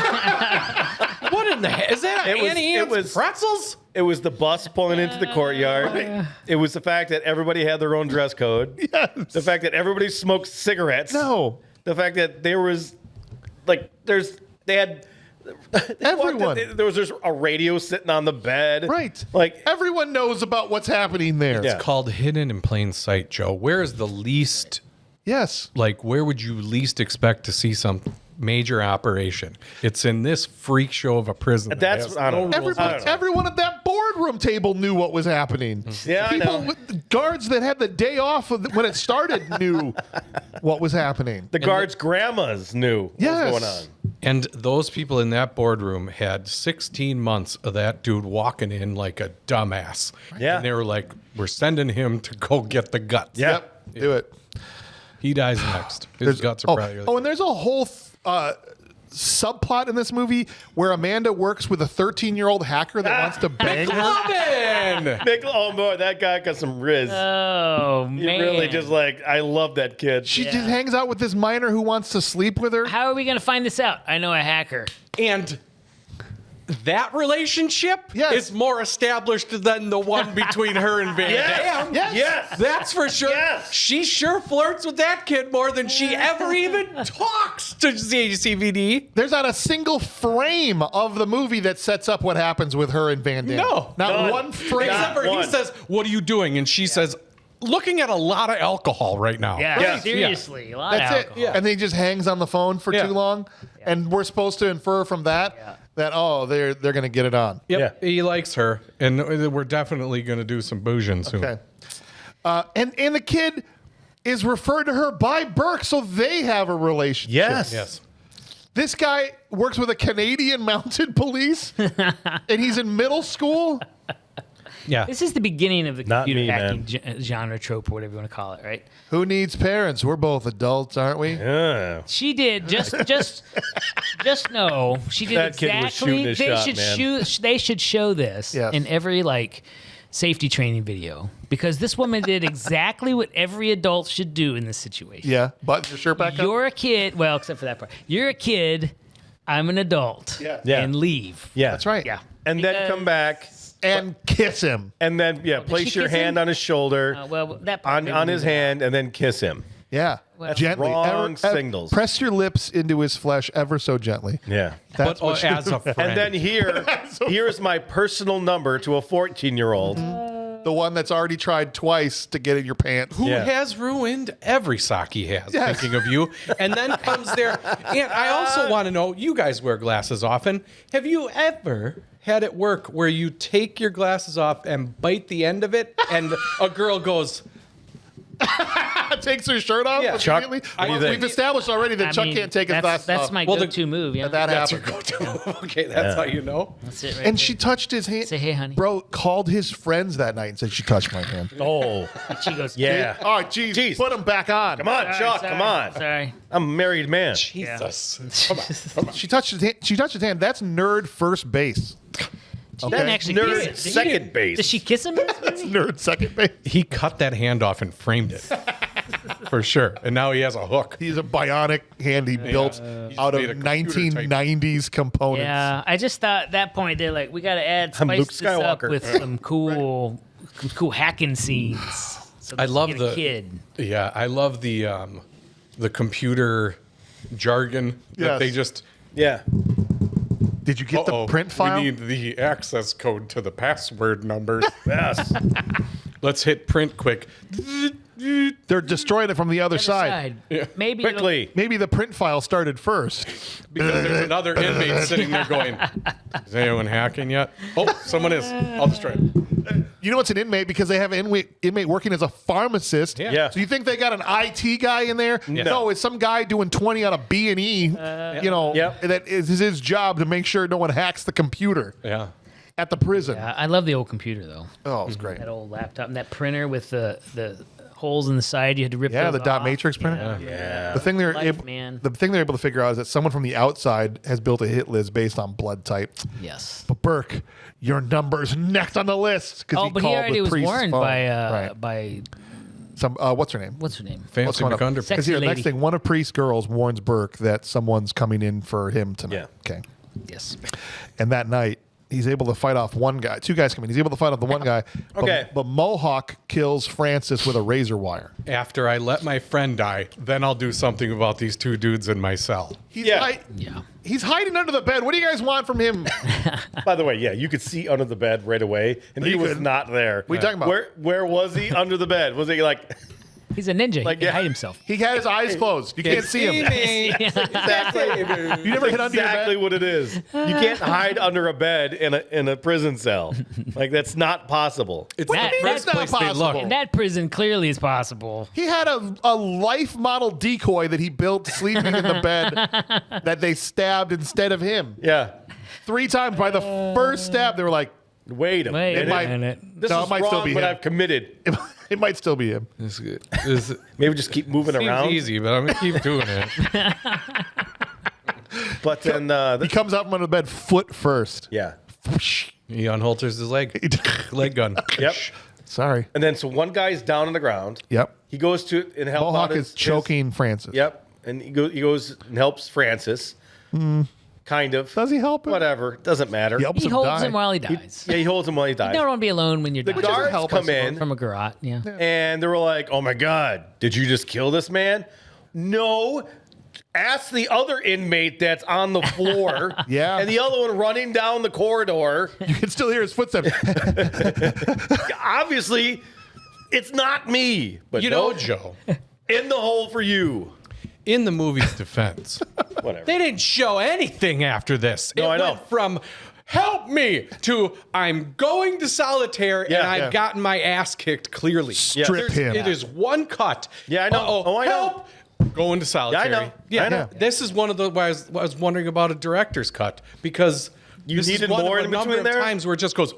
Speaker 5: What in the heck? Is that Annie Ann's pretzels?
Speaker 4: It was the bus pulling into the courtyard. It was the fact that everybody had their own dress code.
Speaker 7: Yes.
Speaker 4: The fact that everybody smoked cigarettes.
Speaker 7: No.
Speaker 4: The fact that there was, they had.
Speaker 7: Everyone.
Speaker 4: There was just a radio sitting on the bed.
Speaker 7: Right.
Speaker 4: Like
Speaker 7: everyone knows about what's happening there.
Speaker 4: Yeah.
Speaker 5: It's called hidden in plain sight, Joe. Where is the least,
Speaker 7: Yes.
Speaker 5: where would you least expect to see some major operation? It's in this freak show of a prison. that
Speaker 4: That's
Speaker 5: has
Speaker 4: I don't know.
Speaker 5: no rules.
Speaker 4: I don't know.
Speaker 7: Everyone at that boardroom table knew what was happening.
Speaker 4: Yeah, I
Speaker 7: People
Speaker 4: know.
Speaker 7: with guards that had the day off when it started knew what was happening.
Speaker 4: The guards' grandmas knew what
Speaker 7: Yes.
Speaker 4: was going on.
Speaker 5: And those people in that boardroom had 16 months of that dude walking in like a dumbass.
Speaker 4: Yeah.
Speaker 5: And they were like, we're sending him to go get the guts.
Speaker 4: Yeah.
Speaker 7: Yep. Do it.
Speaker 5: He dies next. His guts are probably really
Speaker 7: and there's a whole subplot in this movie where Amanda works with a 13-year-old hacker that wants to bang her.
Speaker 4: Oh boy, that guy got some riz.
Speaker 3: Oh,
Speaker 4: He
Speaker 3: man.
Speaker 4: really just I love that kid.
Speaker 7: She just hangs out with this miner who wants to sleep with her.
Speaker 3: How are we going to find this out? I know a hacker.
Speaker 5: And that relationship
Speaker 7: Yes.
Speaker 5: is more established than the one between her and Van Damme.
Speaker 7: Yes.
Speaker 5: That's for sure.
Speaker 4: Yes.
Speaker 5: She sure flirts with that kid more than she ever even talks to CVD.
Speaker 7: There's not a single frame of the movie that sets up what happens with her and Van Damme.
Speaker 5: No.
Speaker 7: Not
Speaker 4: None.
Speaker 7: one frame.
Speaker 5: Except for he
Speaker 4: one.
Speaker 5: says, "What are you doing?" And she says, "Looking at a lot of alcohol right now."
Speaker 3: Yeah,
Speaker 4: Yeah.
Speaker 3: seriously, a lot
Speaker 7: That's
Speaker 3: of
Speaker 7: it.
Speaker 3: alcohol.
Speaker 7: And then he just hangs on the phone for
Speaker 5: Yeah.
Speaker 7: too long. And we're supposed to infer from that that, they're going to get it on.
Speaker 5: Yep.
Speaker 4: Yeah.
Speaker 5: He likes her, and we're definitely going to do some boozing soon.
Speaker 7: Okay. And the kid is referred to her by Burke, so they have a relationship.
Speaker 5: Yes.
Speaker 7: This guy works with a Canadian mounted police, and he's in middle school.
Speaker 5: Yeah.
Speaker 3: This is the beginning of the
Speaker 4: Not
Speaker 3: computer
Speaker 4: me,
Speaker 3: hacking
Speaker 4: man.
Speaker 3: genre trope, or whatever you want to call it, right?
Speaker 7: Who needs parents? We're both adults, aren't we?
Speaker 4: Yeah.
Speaker 3: She did just know she did
Speaker 4: That kid was
Speaker 3: exactly.
Speaker 4: shooting his
Speaker 3: They
Speaker 4: shot,
Speaker 3: should
Speaker 4: man.
Speaker 3: They should show this
Speaker 7: Yes.
Speaker 3: in every safety training video, because this woman did exactly what every adult should do in this situation.
Speaker 7: Yeah. Button your shirt back up.
Speaker 3: You're a kid. Well, except for that part. You're a kid. I'm an adult.
Speaker 7: Yeah.
Speaker 4: Yeah.
Speaker 3: And leave.
Speaker 4: Yeah.
Speaker 7: That's right.
Speaker 3: Yeah.
Speaker 4: And then come back,
Speaker 7: And kiss him.
Speaker 4: and then place
Speaker 3: she
Speaker 4: your
Speaker 3: kiss him?
Speaker 4: hand on his shoulder,
Speaker 3: Well, that part
Speaker 4: on his hand, and then kiss him.
Speaker 7: Yeah. Gently.
Speaker 4: wrong signals.
Speaker 7: Press your lips into his flesh ever so gently.
Speaker 4: Yeah.
Speaker 7: That's
Speaker 5: But
Speaker 7: what
Speaker 5: as a friend.
Speaker 4: And then here's my personal number to a 14-year-old.
Speaker 7: the one that's already tried twice to get in your pants.
Speaker 5: who
Speaker 4: Yeah.
Speaker 5: has ruined every sock he has,
Speaker 7: Yes.
Speaker 5: thinking of you. And then comes there. And I also want to know, you guys wear glasses often. Have you ever had it work where you take your glasses off and bite the end of it, and a girl goes,
Speaker 7: Takes her shirt off
Speaker 5: Yeah.
Speaker 4: Chuck,
Speaker 7: immediately?
Speaker 4: what do you
Speaker 7: We've
Speaker 4: think?
Speaker 7: established already that Chuck can't take his glasses
Speaker 3: That's
Speaker 7: off.
Speaker 3: my
Speaker 5: Well, the-
Speaker 3: go-to move. Yeah,
Speaker 7: that
Speaker 5: that's your
Speaker 7: happened.
Speaker 5: go-to. Okay, that's how you know.
Speaker 3: that's it. Right
Speaker 7: And
Speaker 3: there.
Speaker 7: she touched his hand.
Speaker 3: Say, "Hey, honey."
Speaker 7: Bro called his friends that night and said, she touched my hand.
Speaker 4: Oh,
Speaker 3: She goes,
Speaker 4: yeah.
Speaker 7: Oh, geez.
Speaker 4: Jeez.
Speaker 7: Put him back on.
Speaker 4: Come on,
Speaker 3: Sorry,
Speaker 4: Chuck.
Speaker 3: sorry,
Speaker 4: Come on.
Speaker 3: Sorry.
Speaker 4: I'm a married man.
Speaker 5: Jesus.
Speaker 7: She touched his hand. She touched his hand. That's nerd first base.
Speaker 3: She didn't actually kiss
Speaker 4: Nerd
Speaker 3: him.
Speaker 4: second base.
Speaker 3: Does she kiss him?
Speaker 7: Nerd second base.
Speaker 5: He cut that hand off and framed it. For sure. And now he has a hook.
Speaker 7: He's a bionic hand he built out of
Speaker 5: made a computer type.
Speaker 7: 1990s components.
Speaker 3: Yeah, I just thought at that point they're like, we got to add
Speaker 4: I'm
Speaker 3: spice
Speaker 4: Luke
Speaker 3: this up
Speaker 4: Skywalker.
Speaker 3: with some cool hacking scenes. So
Speaker 5: I
Speaker 3: they
Speaker 5: love
Speaker 3: get
Speaker 5: the
Speaker 3: a kid.
Speaker 5: Yeah, I love the computer jargon that
Speaker 7: Yes.
Speaker 5: they just.
Speaker 4: Yeah.
Speaker 7: Did you get the print file?
Speaker 5: We need the access code to the password numbers.
Speaker 4: Yes.
Speaker 5: Let's hit print quick.
Speaker 7: They're destroying it from the other
Speaker 3: Other
Speaker 7: side.
Speaker 3: Maybe it'll-
Speaker 4: Quickly.
Speaker 7: Maybe the print file started first.
Speaker 5: Because there's another inmate sitting there going, is anyone hacking yet? Oh, someone is. I'll destroy it.
Speaker 7: You know it's an inmate because they have an inmate working as a pharmacist.
Speaker 5: Yeah.
Speaker 7: So you think they got an IT guy in there?
Speaker 5: Yeah.
Speaker 7: No, it's some guy doing 20 on a B&E.
Speaker 4: Yep.
Speaker 7: That is his job to make sure no one hacks the computer
Speaker 5: Yeah.
Speaker 7: at the prison.
Speaker 3: I love the old computer though.
Speaker 7: Oh, it was great.
Speaker 3: That old laptop and that printer with the holes in the side. You had to rip.
Speaker 7: Yeah,
Speaker 3: those
Speaker 7: the dot
Speaker 3: off.
Speaker 7: matrix printer.
Speaker 4: Yeah.
Speaker 7: The thing they're
Speaker 3: Life,
Speaker 7: able,
Speaker 3: man.
Speaker 7: the thing they're able to figure out is that someone from the outside has built a hit list based on blood type.
Speaker 3: Yes.
Speaker 7: But Burke, your number's next on the list because
Speaker 3: Oh, but he
Speaker 7: called
Speaker 3: already
Speaker 7: the
Speaker 3: was
Speaker 7: priest's
Speaker 3: warned
Speaker 7: phone.
Speaker 3: by
Speaker 7: right. Some what's her name?
Speaker 3: what's her name?
Speaker 5: Fancy
Speaker 7: going up?
Speaker 5: McUnder.
Speaker 3: Sexy
Speaker 7: Because here, next
Speaker 3: lady.
Speaker 7: thing, one of Priest's girls warns Burke that someone's coming in for him tonight.
Speaker 4: Yeah.
Speaker 7: Okay.
Speaker 3: Yes.
Speaker 7: And that night, he's able to fight off one guy. Two guys come in. He's able to fight off the one guy.
Speaker 4: Okay.
Speaker 7: But Mohawk kills Francis with a razor wire.
Speaker 5: After I let my friend die, then I'll do something about these two dudes in my cell.
Speaker 7: He's
Speaker 4: Yeah.
Speaker 3: Yeah.
Speaker 7: He's hiding under the bed. What do you guys want from him?
Speaker 4: By the way, yeah, you could see under the bed right away, and he was
Speaker 7: couldn't.
Speaker 4: not there.
Speaker 7: What are you talking about?
Speaker 4: Where was he under the bed? Was he like?
Speaker 3: He's a ninja.
Speaker 4: Like,
Speaker 3: he can
Speaker 4: yeah.
Speaker 3: hide himself.
Speaker 7: He had his eyes closed. You can't see him.
Speaker 4: Exactly.
Speaker 7: You never hit under your
Speaker 4: Exactly
Speaker 7: bed?
Speaker 4: what it is. You can't hide under a bed in a prison cell. Like that's not possible.
Speaker 5: It's
Speaker 3: That-
Speaker 5: the
Speaker 3: that's
Speaker 5: first place
Speaker 7: not
Speaker 5: they look.
Speaker 7: possible.
Speaker 3: In that prison, clearly is possible.
Speaker 7: He had a life model decoy that he built sleeping in the bed that they stabbed instead of him.
Speaker 4: Yeah.
Speaker 7: 3 times. By the first stab, they were like,
Speaker 4: Wait a
Speaker 3: Wait
Speaker 4: minute.
Speaker 3: a
Speaker 7: might-
Speaker 3: minute.
Speaker 4: This
Speaker 7: No,
Speaker 4: is
Speaker 7: it might
Speaker 4: wrong,
Speaker 7: still be
Speaker 4: but
Speaker 7: him.
Speaker 4: I've committed.
Speaker 7: it might still be him.
Speaker 5: This is
Speaker 4: Maybe just keep moving around.
Speaker 5: easy, but I'm going to keep doing it.
Speaker 4: But then,
Speaker 7: He comes out from under the bed foot first.
Speaker 4: yeah.
Speaker 5: He unholsters his leg. Leg gun.
Speaker 4: Yep.
Speaker 7: Sorry.
Speaker 4: And then so one guy's down on the ground.
Speaker 7: Yep.
Speaker 4: He goes to and help
Speaker 7: Mohawk
Speaker 4: out
Speaker 7: is choking Francis.
Speaker 4: Yep. And he goes and helps Francis. Kind kind of.
Speaker 7: Does he help him?
Speaker 4: Whatever. Doesn't matter.
Speaker 7: He helps
Speaker 3: He
Speaker 7: him
Speaker 3: holds
Speaker 7: die.
Speaker 3: him while he dies.
Speaker 4: Yeah, he holds him while he
Speaker 3: You
Speaker 4: dies.
Speaker 3: don't want to be alone when you're
Speaker 4: The
Speaker 3: dying.
Speaker 4: guards
Speaker 7: help, I
Speaker 4: come
Speaker 7: suppose.
Speaker 4: in
Speaker 3: From a garage, yeah.
Speaker 4: and they were like, "Oh my god, did you just kill this man?" No. Ask the other inmate that's on the floor.
Speaker 7: Yeah.
Speaker 4: And the other one running down the corridor.
Speaker 7: You can still hear his footsteps.
Speaker 4: Obviously, it's not me. But
Speaker 5: You know, Joe,
Speaker 4: in the hole for you.
Speaker 5: in the movie's defense,
Speaker 4: Whatever.
Speaker 5: they didn't show anything after this.
Speaker 4: No,
Speaker 5: it
Speaker 4: I know.
Speaker 5: went from help me to I'm going to solitaire and
Speaker 4: Yeah,
Speaker 5: I've
Speaker 7: yeah.
Speaker 5: gotten my ass kicked clearly.
Speaker 7: Strip
Speaker 5: There's-
Speaker 7: him.
Speaker 5: It is one cut.
Speaker 4: Yeah, I know.
Speaker 5: Uh-oh,
Speaker 4: Oh, I know.
Speaker 5: help! Going to solitary.
Speaker 4: know.
Speaker 5: Yeah,
Speaker 4: I know.
Speaker 5: This is one of the why I was wondering about a director's cut because
Speaker 4: You
Speaker 5: this
Speaker 4: needed
Speaker 5: is one
Speaker 4: more
Speaker 5: of a
Speaker 4: in
Speaker 5: number
Speaker 4: between
Speaker 5: of
Speaker 4: there?
Speaker 5: times where it just goes.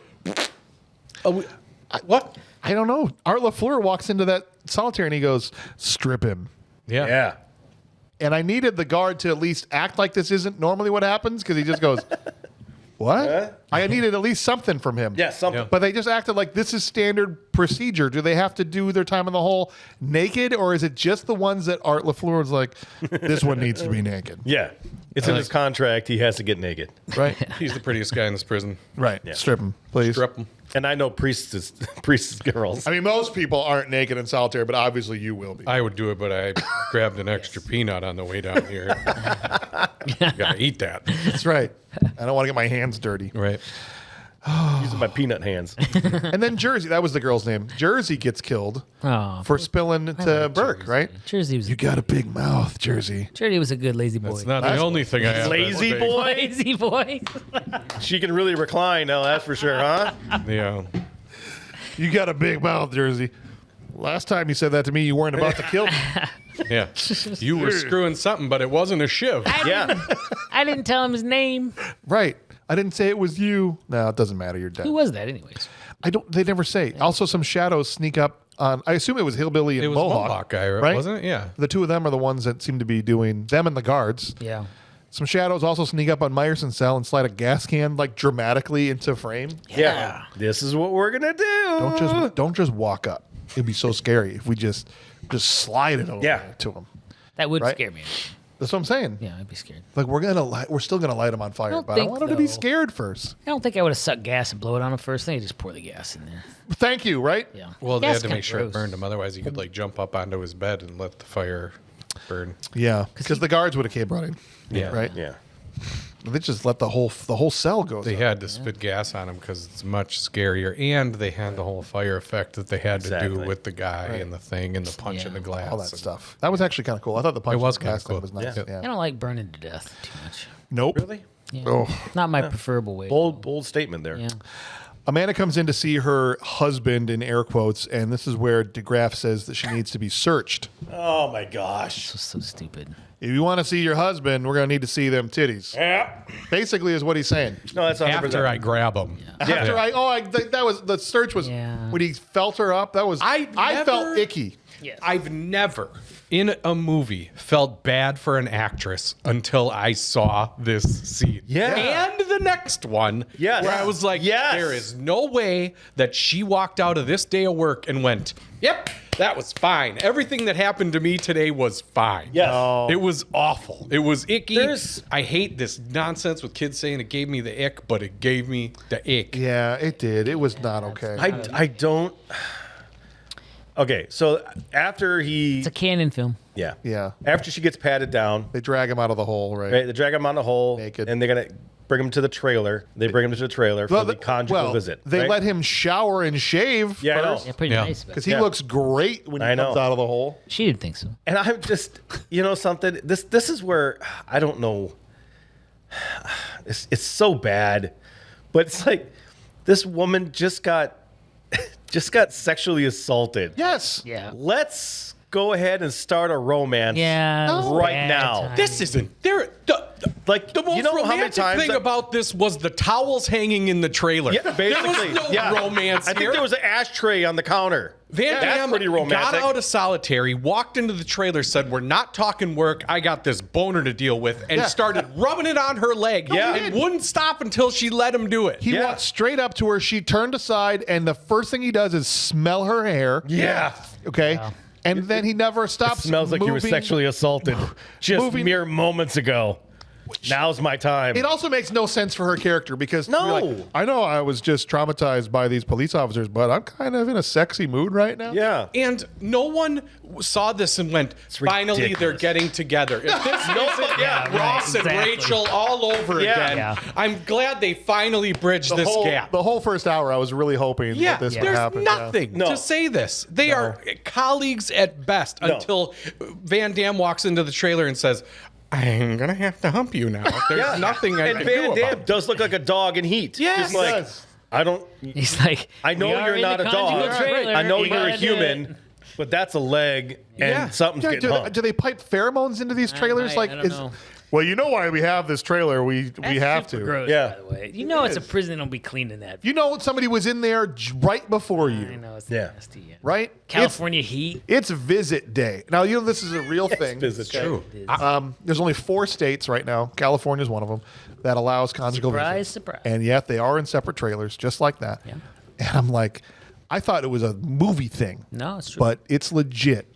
Speaker 5: What?
Speaker 7: I don't know. Art LaFleur walks into that solitary and he goes, strip him.
Speaker 4: Yeah.
Speaker 7: And I needed the guard to at least act like this isn't normally what happens because he just goes, what? I needed at least something from him.
Speaker 4: Yeah, something.
Speaker 5: Yeah.
Speaker 7: But they just acted like this is standard procedure. Do they have to do their time in the hole naked, or is it just the ones that Art LaFleur was like, this one needs to be naked?
Speaker 4: Yeah. It's in his contract. He has to get naked.
Speaker 7: Right?
Speaker 5: He's the prettiest guy in this prison.
Speaker 7: Right. Strip him, please.
Speaker 5: Strip him.
Speaker 4: And I know priestess girls.
Speaker 7: I mean, most people aren't naked in solitary, but obviously you will be.
Speaker 5: I would do it, but I grabbed an extra peanut on the way down here. Gotta eat that.
Speaker 7: That's right. I don't want to get my hands dirty.
Speaker 5: Right.
Speaker 4: Using my peanut hands.
Speaker 7: And then Jersey, that was the girl's name. Jersey gets killed
Speaker 3: Oh,
Speaker 7: for spilling to Burke, right?
Speaker 3: Jersey was
Speaker 7: You got a big mouth, Jersey.
Speaker 3: Jersey was a good lazy boy.
Speaker 5: It's not the only thing I have.
Speaker 4: Lazy boy.
Speaker 3: Lazy boy.
Speaker 4: She can really recline now, that's for sure, huh?
Speaker 5: Yeah.
Speaker 7: You got a big mouth, Jersey. Last time you said that to me, you weren't about to kill me.
Speaker 5: Yeah. You were screwing something, but it wasn't a shiv.
Speaker 4: Yeah.
Speaker 3: I didn't tell him his name.
Speaker 7: Right. I didn't say it was you. No, it doesn't matter. You're dead.
Speaker 3: Who was that, anyways?
Speaker 7: I don't. They never say. Also, some shadows sneak up on. I assume it was Hillbilly and
Speaker 5: It was
Speaker 7: Mohawk.
Speaker 5: Mohawk guy,
Speaker 7: right?
Speaker 5: wasn't it? Yeah.
Speaker 7: The two of them are the ones that seem to be doing them and the guards.
Speaker 3: Yeah.
Speaker 7: Some shadows also sneak up on Myerson's cell and slide a gas can like dramatically into frame.
Speaker 4: Yeah. This is what we're gonna do.
Speaker 7: Don't just walk up. It'd be so scary if we just slide it over
Speaker 4: Yeah.
Speaker 7: to him.
Speaker 3: That would
Speaker 7: Right?
Speaker 3: scare me.
Speaker 7: That's what I'm saying.
Speaker 3: Yeah, I'd be scared.
Speaker 7: Like we're still gonna light him on fire,
Speaker 3: don't
Speaker 7: but I
Speaker 3: think,
Speaker 7: want him to be
Speaker 3: though.
Speaker 7: scared first.
Speaker 3: I don't think I would have sucked gas and blow it on him first. I think I just pour the gas in there.
Speaker 7: Thank you. Right?
Speaker 3: Yeah.
Speaker 5: Well, they
Speaker 3: Gas
Speaker 5: had to
Speaker 3: kinda
Speaker 5: make sure it
Speaker 3: gross.
Speaker 5: burned him. Otherwise, he could like jump up onto his bed and let the fire burn.
Speaker 7: Yeah. Because the guards would have came running.
Speaker 5: Yeah.
Speaker 7: Right.
Speaker 4: Yeah.
Speaker 7: They just let the whole cell go.
Speaker 5: They had to spit gas on him because it's much scarier, and they had the whole fire effect that they had to do
Speaker 4: Exactly.
Speaker 5: with the guy and the thing and the punch in the glass.
Speaker 7: all that
Speaker 5: and-
Speaker 7: stuff. That was actually kind of cool. I thought the punch
Speaker 5: was
Speaker 7: in the glass
Speaker 5: kinda
Speaker 7: thing
Speaker 5: cool.
Speaker 7: was nice.
Speaker 4: Yeah.
Speaker 7: Yeah.
Speaker 3: I don't like burning to death too much.
Speaker 7: Nope.
Speaker 4: Really?
Speaker 3: Yeah.
Speaker 7: Oh.
Speaker 3: Not my preferable way.
Speaker 4: Bold statement there.
Speaker 3: Yeah.
Speaker 7: Amanda comes in to see her husband in air quotes, and this is where DeGraff says that she needs to be searched.
Speaker 4: Oh my gosh.
Speaker 3: This was so stupid.
Speaker 7: If you want to see your husband, we're going to need to see them titties.
Speaker 4: Yeah.
Speaker 7: Basically, is what he's saying.
Speaker 4: No, that's 100%.
Speaker 5: After I grab him.
Speaker 7: After that was the search was
Speaker 3: Yeah.
Speaker 7: when he felt her up. That was I felt
Speaker 5: never-
Speaker 7: icky.
Speaker 5: I've never in a movie felt bad for an actress until I saw this scene.
Speaker 4: Yeah.
Speaker 5: And the next one.
Speaker 4: Yes.
Speaker 5: Where I was like,
Speaker 4: Yes.
Speaker 5: there is no way that she walked out of this day of work and went, yep, that was fine. Everything that happened to me today was fine.
Speaker 4: Yes. No.
Speaker 5: It was awful. It was icky.
Speaker 4: There's-
Speaker 5: I hate this nonsense with kids saying it gave me the ick, but it gave me the ick.
Speaker 7: Yeah, it did. It was not okay.
Speaker 4: I don't. Okay, so after he.
Speaker 3: It's a canon film.
Speaker 4: Yeah.
Speaker 7: Yeah.
Speaker 4: After she gets patted down,
Speaker 7: They drag him out of the hole, right?
Speaker 4: right? They drag him on the hole.
Speaker 7: Naked.
Speaker 4: And they're going to bring him to the trailer. They bring him to the trailer for the conjugal visit.
Speaker 7: They
Speaker 4: right?
Speaker 7: let him shower and shave
Speaker 4: Yeah, I know.
Speaker 7: first
Speaker 3: Yeah, pretty
Speaker 5: Yeah.
Speaker 3: nice. But
Speaker 7: because he
Speaker 4: Yeah.
Speaker 7: looks great when he
Speaker 4: I
Speaker 7: comes
Speaker 4: know.
Speaker 7: out of the hole.
Speaker 3: she didn't think so.
Speaker 4: And I'm just, you know, something. This is where I don't know. It's so bad, but it's like this woman just got sexually assaulted.
Speaker 7: Yes.
Speaker 3: Yeah.
Speaker 4: Let's go ahead and start a romance.
Speaker 3: Yeah. it was
Speaker 4: Right
Speaker 3: bad
Speaker 4: now.
Speaker 3: timing.
Speaker 5: This isn't there.
Speaker 4: Like
Speaker 5: The most
Speaker 4: you know how many
Speaker 5: romantic
Speaker 4: times
Speaker 5: thing about this was the towels hanging in the trailer.
Speaker 4: Yeah, basically.
Speaker 5: There was no
Speaker 4: yeah.
Speaker 5: romance
Speaker 4: I think
Speaker 5: here.
Speaker 4: there was an ashtray on the counter.
Speaker 5: Van
Speaker 4: That's
Speaker 5: Damme
Speaker 4: pretty
Speaker 5: got
Speaker 4: romantic.
Speaker 5: out of solitary, walked into the trailer, said, "We're not talking work. I got this boner to deal with," and
Speaker 7: Yeah.
Speaker 5: started rubbing it on her leg.
Speaker 4: Yeah.
Speaker 5: and wouldn't stop until she let him do it.
Speaker 7: He
Speaker 4: Yeah.
Speaker 7: walked straight up to her. She turned aside, and the first thing he does is smell her hair.
Speaker 4: Yeah.
Speaker 7: Okay. And then he never stops.
Speaker 4: Smells like you were
Speaker 7: moving-
Speaker 4: sexually assaulted just
Speaker 7: moving-
Speaker 4: mere moments ago. Now's my time.
Speaker 7: It also makes no sense for her character because
Speaker 4: No.
Speaker 7: you're like, I know I was just traumatized by these police officers, but I'm kind of in a sexy mood right now.
Speaker 4: Yeah.
Speaker 5: And no one saw this and went, finally they're
Speaker 4: ridiculous.
Speaker 5: getting together. If this isn't
Speaker 4: yeah,
Speaker 5: Ross and
Speaker 3: exactly.
Speaker 5: Rachel all over again,
Speaker 3: Yeah.
Speaker 5: I'm glad they finally bridged this gap.
Speaker 7: The whole first hour, I was really hoping
Speaker 5: Yeah,
Speaker 7: that this would
Speaker 5: there's
Speaker 7: happen.
Speaker 5: nothing
Speaker 4: No.
Speaker 5: to say this. They are colleagues at best until Van Damme walks into the trailer and says, I'm going to have to hump you now. There's nothing I
Speaker 4: And
Speaker 5: can
Speaker 4: Van
Speaker 5: do
Speaker 4: Damme
Speaker 5: about it.
Speaker 4: does look like a dog in Heat.
Speaker 5: Yes.
Speaker 4: Just
Speaker 5: He
Speaker 4: like,
Speaker 7: does.
Speaker 4: I don't.
Speaker 3: He's like,
Speaker 4: I know
Speaker 3: "We are
Speaker 4: you're
Speaker 3: in
Speaker 4: not
Speaker 3: the
Speaker 4: a
Speaker 3: conjugal
Speaker 4: dog.
Speaker 3: trailer.
Speaker 4: I know
Speaker 3: You
Speaker 4: you're a
Speaker 3: gotta do
Speaker 4: human,
Speaker 3: it."
Speaker 4: but that's a leg, and
Speaker 5: Yeah.
Speaker 4: something's
Speaker 7: Yeah,
Speaker 4: getting humped.
Speaker 7: do they pipe pheromones into these trailers?
Speaker 3: I don't know.
Speaker 7: Well, you know why we have this trailer. We
Speaker 3: That's
Speaker 7: have
Speaker 3: super
Speaker 7: to.
Speaker 3: Gross,
Speaker 4: Yeah.
Speaker 3: by the way. You know it's a prison. Don't be cleaning that.
Speaker 7: You know somebody was in there right before
Speaker 3: I
Speaker 7: you,
Speaker 3: know it's
Speaker 4: Yeah.
Speaker 3: nasty. Yeah.
Speaker 7: right?
Speaker 3: California heat.
Speaker 7: It's visit day. Now, you know this is a real thing.
Speaker 4: visit day.
Speaker 5: True.
Speaker 7: There's only 4 states right now. California is one of them that allows conjugal
Speaker 3: Surprise,
Speaker 7: visits.
Speaker 3: surprise.
Speaker 7: And yet they are in separate trailers, just like that.
Speaker 3: Yeah.
Speaker 7: And I'm like, I thought it was a movie thing,
Speaker 3: No, it's true.
Speaker 7: but it's legit.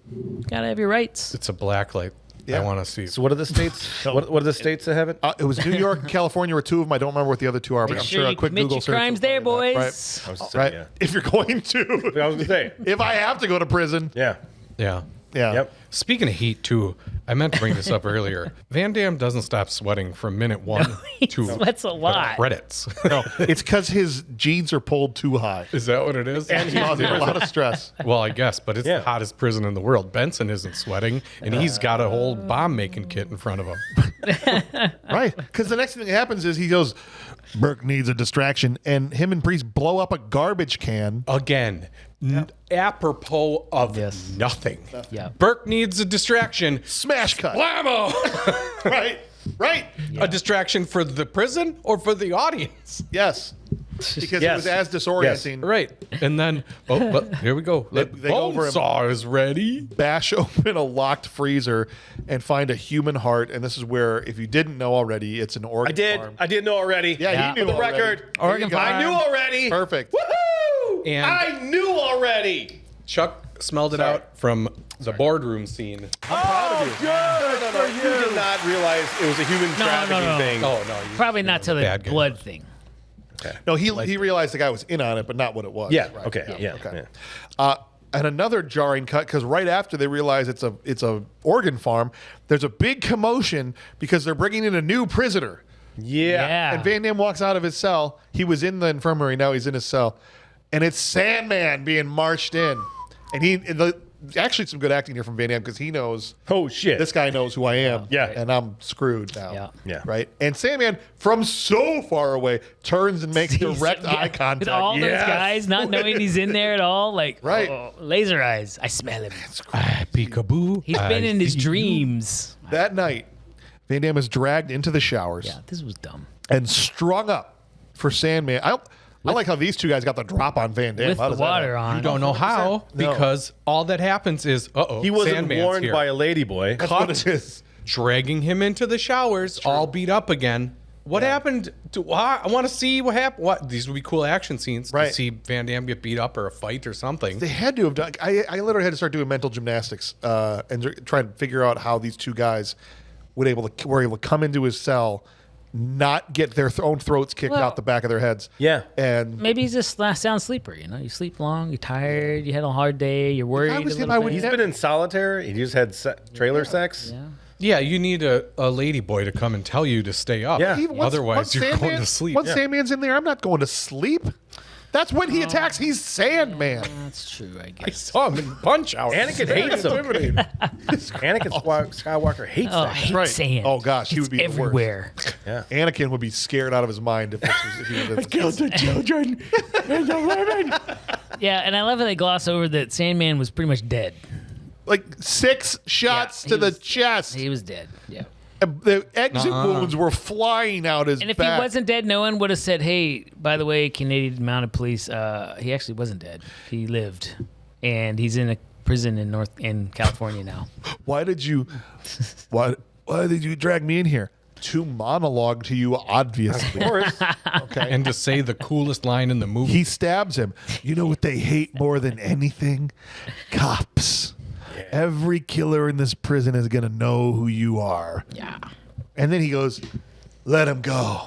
Speaker 3: Gotta have your rights.
Speaker 5: It's a black light.
Speaker 7: Yeah.
Speaker 5: I want to see.
Speaker 4: So what are the states? what are the states that have it?
Speaker 7: It was New York and California were 2 of them. I don't remember what the other 2 are, but
Speaker 3: Make
Speaker 7: I'm
Speaker 3: sure
Speaker 7: sure a
Speaker 3: you
Speaker 7: quick
Speaker 3: commit
Speaker 7: Google
Speaker 3: your
Speaker 7: search.
Speaker 3: crimes
Speaker 7: will
Speaker 3: there,
Speaker 7: find that.
Speaker 3: boys.
Speaker 4: I was just
Speaker 7: Right.
Speaker 4: saying,
Speaker 7: Right. If you're going to.
Speaker 4: I was gonna say.
Speaker 7: If I have to go to prison.
Speaker 4: Yeah.
Speaker 5: Yeah.
Speaker 7: Yeah.
Speaker 4: Yep.
Speaker 5: Speaking of heat, too, I meant to bring this up earlier. Van Damme doesn't stop sweating from minute 1
Speaker 3: He
Speaker 5: to
Speaker 3: sweats a
Speaker 5: the
Speaker 3: lot.
Speaker 5: credits.
Speaker 7: No, it's because his jeans are pulled too high.
Speaker 5: Is that what it is?
Speaker 7: And he's under a lot of stress.
Speaker 5: Well, I guess, but it's
Speaker 4: Yeah.
Speaker 5: the hottest prison in the world. Benson isn't sweating, and he's got a whole bomb-making kit in front of him.
Speaker 7: Right. Because the next thing that happens is he goes, Burke needs a distraction. And him and Priest blow up a garbage can.
Speaker 5: Again, apropos of
Speaker 3: Yes.
Speaker 5: nothing.
Speaker 3: Yeah.
Speaker 5: Burke needs a distraction.
Speaker 7: Smash cut.
Speaker 5: Blammo!
Speaker 7: Right. Right.
Speaker 5: A distraction for the prison or for the audience?
Speaker 7: Yes. Because it
Speaker 4: Yes.
Speaker 7: was as disorienting.
Speaker 5: Right. And then, here we go.
Speaker 7: They
Speaker 5: The
Speaker 7: go over
Speaker 5: bone
Speaker 7: him.
Speaker 5: saw is ready.
Speaker 7: Bash open a locked freezer and find a human heart. And this is where, if you didn't know already, it's an organ
Speaker 4: I did.
Speaker 7: farm.
Speaker 4: I did know already.
Speaker 7: Yeah, he knew
Speaker 4: For the
Speaker 7: already.
Speaker 4: record,
Speaker 7: There you go.
Speaker 4: I knew already.
Speaker 7: Perfect.
Speaker 4: Woohoo!
Speaker 5: And-
Speaker 4: I knew already.
Speaker 5: Chuck smelled it out from the boardroom scene.
Speaker 4: You did not realize it was a human trafficking thing.
Speaker 5: Oh, no.
Speaker 3: Probably not till the
Speaker 5: Bad guy.
Speaker 3: blood thing.
Speaker 7: No, he realized the guy was in on it, but not what it was.
Speaker 4: Yeah.
Speaker 7: Right.
Speaker 4: Okay. Yeah.
Speaker 7: Okay.
Speaker 4: yeah.
Speaker 7: And another jarring cut because right after they realize it's a organ farm, there's a big commotion because they're bringing in a new prisoner.
Speaker 3: Yeah.
Speaker 7: And Van Damme walks out of his cell. He was in the infirmary. Now he's in his cell, and it's Sandman being marched in. And actually some good acting here from Van Damme because he knows.
Speaker 4: Oh shit.
Speaker 7: This guy knows who I am.
Speaker 4: Yeah.
Speaker 7: And I'm screwed now.
Speaker 3: Yeah.
Speaker 4: Yeah.
Speaker 7: Right. And Sandman from so far away turns and makes direct
Speaker 3: Yeah,
Speaker 7: eye contact.
Speaker 3: with all those
Speaker 4: Yes.
Speaker 3: guys not knowing he's in there at all. Like,
Speaker 7: Right.
Speaker 3: oh, laser eyes. I smell him.
Speaker 5: Peekaboo.
Speaker 3: He's been in his dreams.
Speaker 7: That night, Van Damme is dragged into the showers
Speaker 3: Yeah, this was dumb.
Speaker 7: and strung up for Sandman. I like how these 2 guys got the drop on Van Damme.
Speaker 3: With
Speaker 7: How
Speaker 3: the
Speaker 7: does that
Speaker 3: water
Speaker 7: happen?
Speaker 3: on.
Speaker 5: You don't know how
Speaker 7: No.
Speaker 5: because all that happens is,
Speaker 4: He wasn't
Speaker 5: Sandman's
Speaker 4: warned
Speaker 5: here.
Speaker 4: by a ladyboy.
Speaker 7: That's what it is.
Speaker 5: Dragging him into the showers, all beat up again. What happened? I want to see what happened. What these would be cool action scenes
Speaker 7: Right.
Speaker 5: to see Van Damme get beat up or a fight or something.
Speaker 7: They had to have done. I literally had to start doing mental gymnastics and try and figure out how these 2 guys were able to come into his cell, not get their own throats kicked
Speaker 3: Well-
Speaker 7: out the back of their heads.
Speaker 4: Yeah.
Speaker 7: And
Speaker 3: Maybe he's just a sound sleeper. You know, you sleep long, you're tired, you had a hard day, you're worried.
Speaker 7: I was
Speaker 3: a
Speaker 7: him,
Speaker 3: little
Speaker 7: I
Speaker 3: bit.
Speaker 7: would
Speaker 4: He's been in solitary. He just had trailer sex.
Speaker 3: Yeah.
Speaker 5: Yeah, you need a lady boy to come and tell you to stay up.
Speaker 4: Yeah.
Speaker 7: even once-
Speaker 5: Otherwise,
Speaker 7: once
Speaker 5: you're going
Speaker 7: Sandman-
Speaker 5: to sleep.
Speaker 7: Once Sandman's in there, I'm not going to sleep. That's when he attacks. He's Sandman.
Speaker 3: That's true, I
Speaker 5: I
Speaker 3: guess.
Speaker 5: saw him in Punch Out.
Speaker 4: Anakin hates him. Anakin Skywalker hates
Speaker 3: Oh, I
Speaker 4: that.
Speaker 3: hate
Speaker 7: right.
Speaker 3: sand.
Speaker 7: Oh, gosh, he
Speaker 3: It's
Speaker 7: would be the worst.
Speaker 3: everywhere.
Speaker 7: Anakin would be scared out of his mind if he was in this.
Speaker 5: Killed the children and the women.
Speaker 3: Yeah, and I love how they gloss over that Sandman was pretty much dead.
Speaker 7: Like 6 shots
Speaker 3: Yeah,
Speaker 7: to
Speaker 3: he
Speaker 7: the
Speaker 3: was-
Speaker 7: chest.
Speaker 3: He was dead. Yeah.
Speaker 7: The exit wounds were flying out his
Speaker 3: And if
Speaker 7: back.
Speaker 3: he wasn't dead, no one would have said, "Hey, by the way, Canadian Mounted Police, he actually wasn't dead. He lived, and he's in a prison in California now."
Speaker 7: Why did you drag me in here? To monologue to you, obviously.
Speaker 4: Of course.
Speaker 7: Okay.
Speaker 5: And to say the coolest line in the movie.
Speaker 7: He stabs him. You know what they hate more than anything? Cops. Every killer in this prison is going to know who you are.
Speaker 3: Yeah.
Speaker 7: And then he goes, let him go.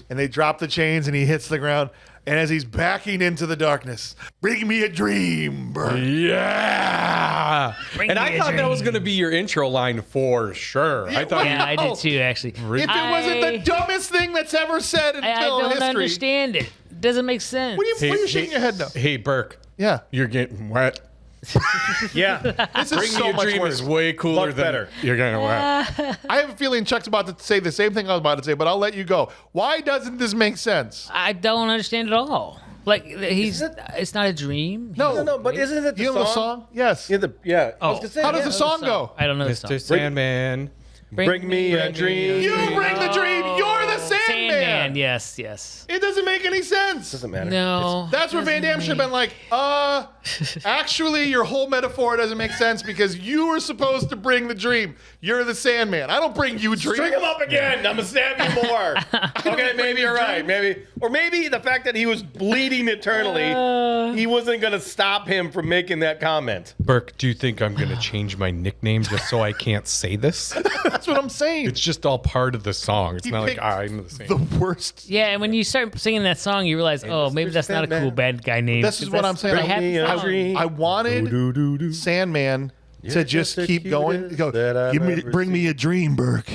Speaker 7: And they drop the chains and he hits the ground. And as he's backing into the darkness, bring me a dream, Burke.
Speaker 5: Yeah.
Speaker 3: Bring
Speaker 5: And
Speaker 3: me
Speaker 5: I
Speaker 3: a
Speaker 5: thought that
Speaker 3: dream.
Speaker 5: was going to be your intro line for sure. I thought
Speaker 3: Yeah, I did too, actually.
Speaker 7: If it wasn't the dumbest thing that's ever said in
Speaker 3: I
Speaker 7: film
Speaker 3: don't
Speaker 7: history.
Speaker 3: understand it. Doesn't make sense.
Speaker 7: What are you shaking your head now?
Speaker 5: Hey, Burke,
Speaker 7: Yeah.
Speaker 5: you're getting wet.
Speaker 4: Yeah.
Speaker 7: This is
Speaker 5: Bring
Speaker 7: so
Speaker 5: Me a
Speaker 7: much
Speaker 5: Dream
Speaker 7: worse.
Speaker 5: is way cooler
Speaker 4: Much
Speaker 5: than
Speaker 4: better.
Speaker 5: You're getting wet.
Speaker 7: I have a feeling Chuck's about to say the same thing I was about to say, but I'll let you go. Why doesn't this make sense?
Speaker 3: I don't understand at all. Like it's not a dream.
Speaker 4: No, but isn't it the
Speaker 7: You know the
Speaker 4: song?
Speaker 7: song? Yes.
Speaker 4: Yeah, I was gonna say,
Speaker 7: How does
Speaker 4: yeah.
Speaker 7: the song go?
Speaker 3: I don't know the song.
Speaker 5: Mr. Sandman.
Speaker 4: Bring me a dream.
Speaker 7: You bring the dream. You're the Sandman.
Speaker 3: Sandman. Yes, yes.
Speaker 7: It doesn't make any sense.
Speaker 4: Doesn't matter.
Speaker 3: No.
Speaker 7: That's where Van Damme should have been like, actually, your whole metaphor doesn't make sense because you were supposed to bring the dream. You're the Sandman. I don't bring you dreams.
Speaker 4: String him up again. I'm gonna stab you more. Okay, maybe you're right. Maybe, or maybe the fact that he was bleeding eternally, he wasn't gonna stop him from making that comment.
Speaker 5: Burke, do you think I'm going to change my nickname just so I can't say this?
Speaker 7: That's what I'm saying.
Speaker 5: It's just all part of the song. It's
Speaker 7: He
Speaker 5: not like
Speaker 7: picked
Speaker 5: I'm the same.
Speaker 7: the worst.
Speaker 3: Yeah, and when you start singing that song, you realize, oh, maybe that's not a
Speaker 4: Sandman.
Speaker 3: cool bad guy name.
Speaker 7: This is what I'm saying.
Speaker 3: Bring me a
Speaker 4: dream.
Speaker 7: I wanted Sandman to just
Speaker 4: the
Speaker 7: keep going.
Speaker 4: cutest that I've ever
Speaker 7: Bring me a dream, Burke.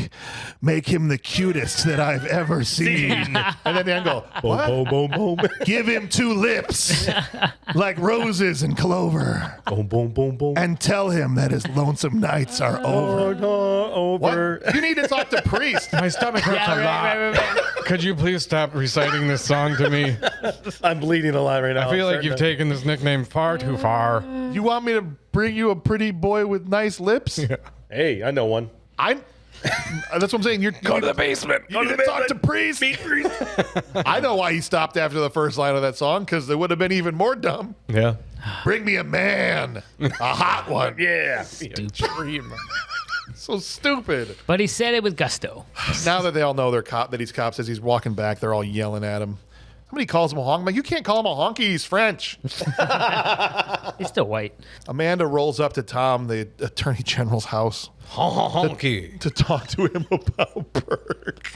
Speaker 7: Make him the cutest that I've ever seen. And then go, what?
Speaker 4: Boom, boom, boom, boom.
Speaker 7: Give him 2 lips like roses and clover.
Speaker 4: Boom, boom, boom, boom.
Speaker 7: And tell him that his lonesome nights are over.
Speaker 4: Over.
Speaker 7: What? You need to talk to Priest.
Speaker 5: My stomach hurts
Speaker 3: Yeah,
Speaker 5: a lot.
Speaker 3: right.
Speaker 5: Could you please stop reciting this song to me?
Speaker 4: I'm bleeding a lot right now.
Speaker 5: I feel like you've taken this nickname far too far.
Speaker 7: You want me to bring you a pretty boy with nice lips?
Speaker 4: Hey, I know one.
Speaker 7: I'm. That's what I'm saying. Go to the basement. You need to talk to Priest. I know why he stopped after the first line of that song because it would have been even more dumb.
Speaker 5: Yeah.
Speaker 7: Bring me a man, a hot one.
Speaker 4: Yeah.
Speaker 5: Dream.
Speaker 7: So stupid.
Speaker 3: But he said it with gusto.
Speaker 7: Now that they all know they're cop, that he's cops, as he's walking back, they're all yelling at him. Somebody calls him a honk. I'm like, you can't call him a honky. He's French.
Speaker 3: He's still white.
Speaker 7: Amanda rolls up to Tom, the attorney general's house,
Speaker 5: Honky.
Speaker 7: to talk to him about Burke.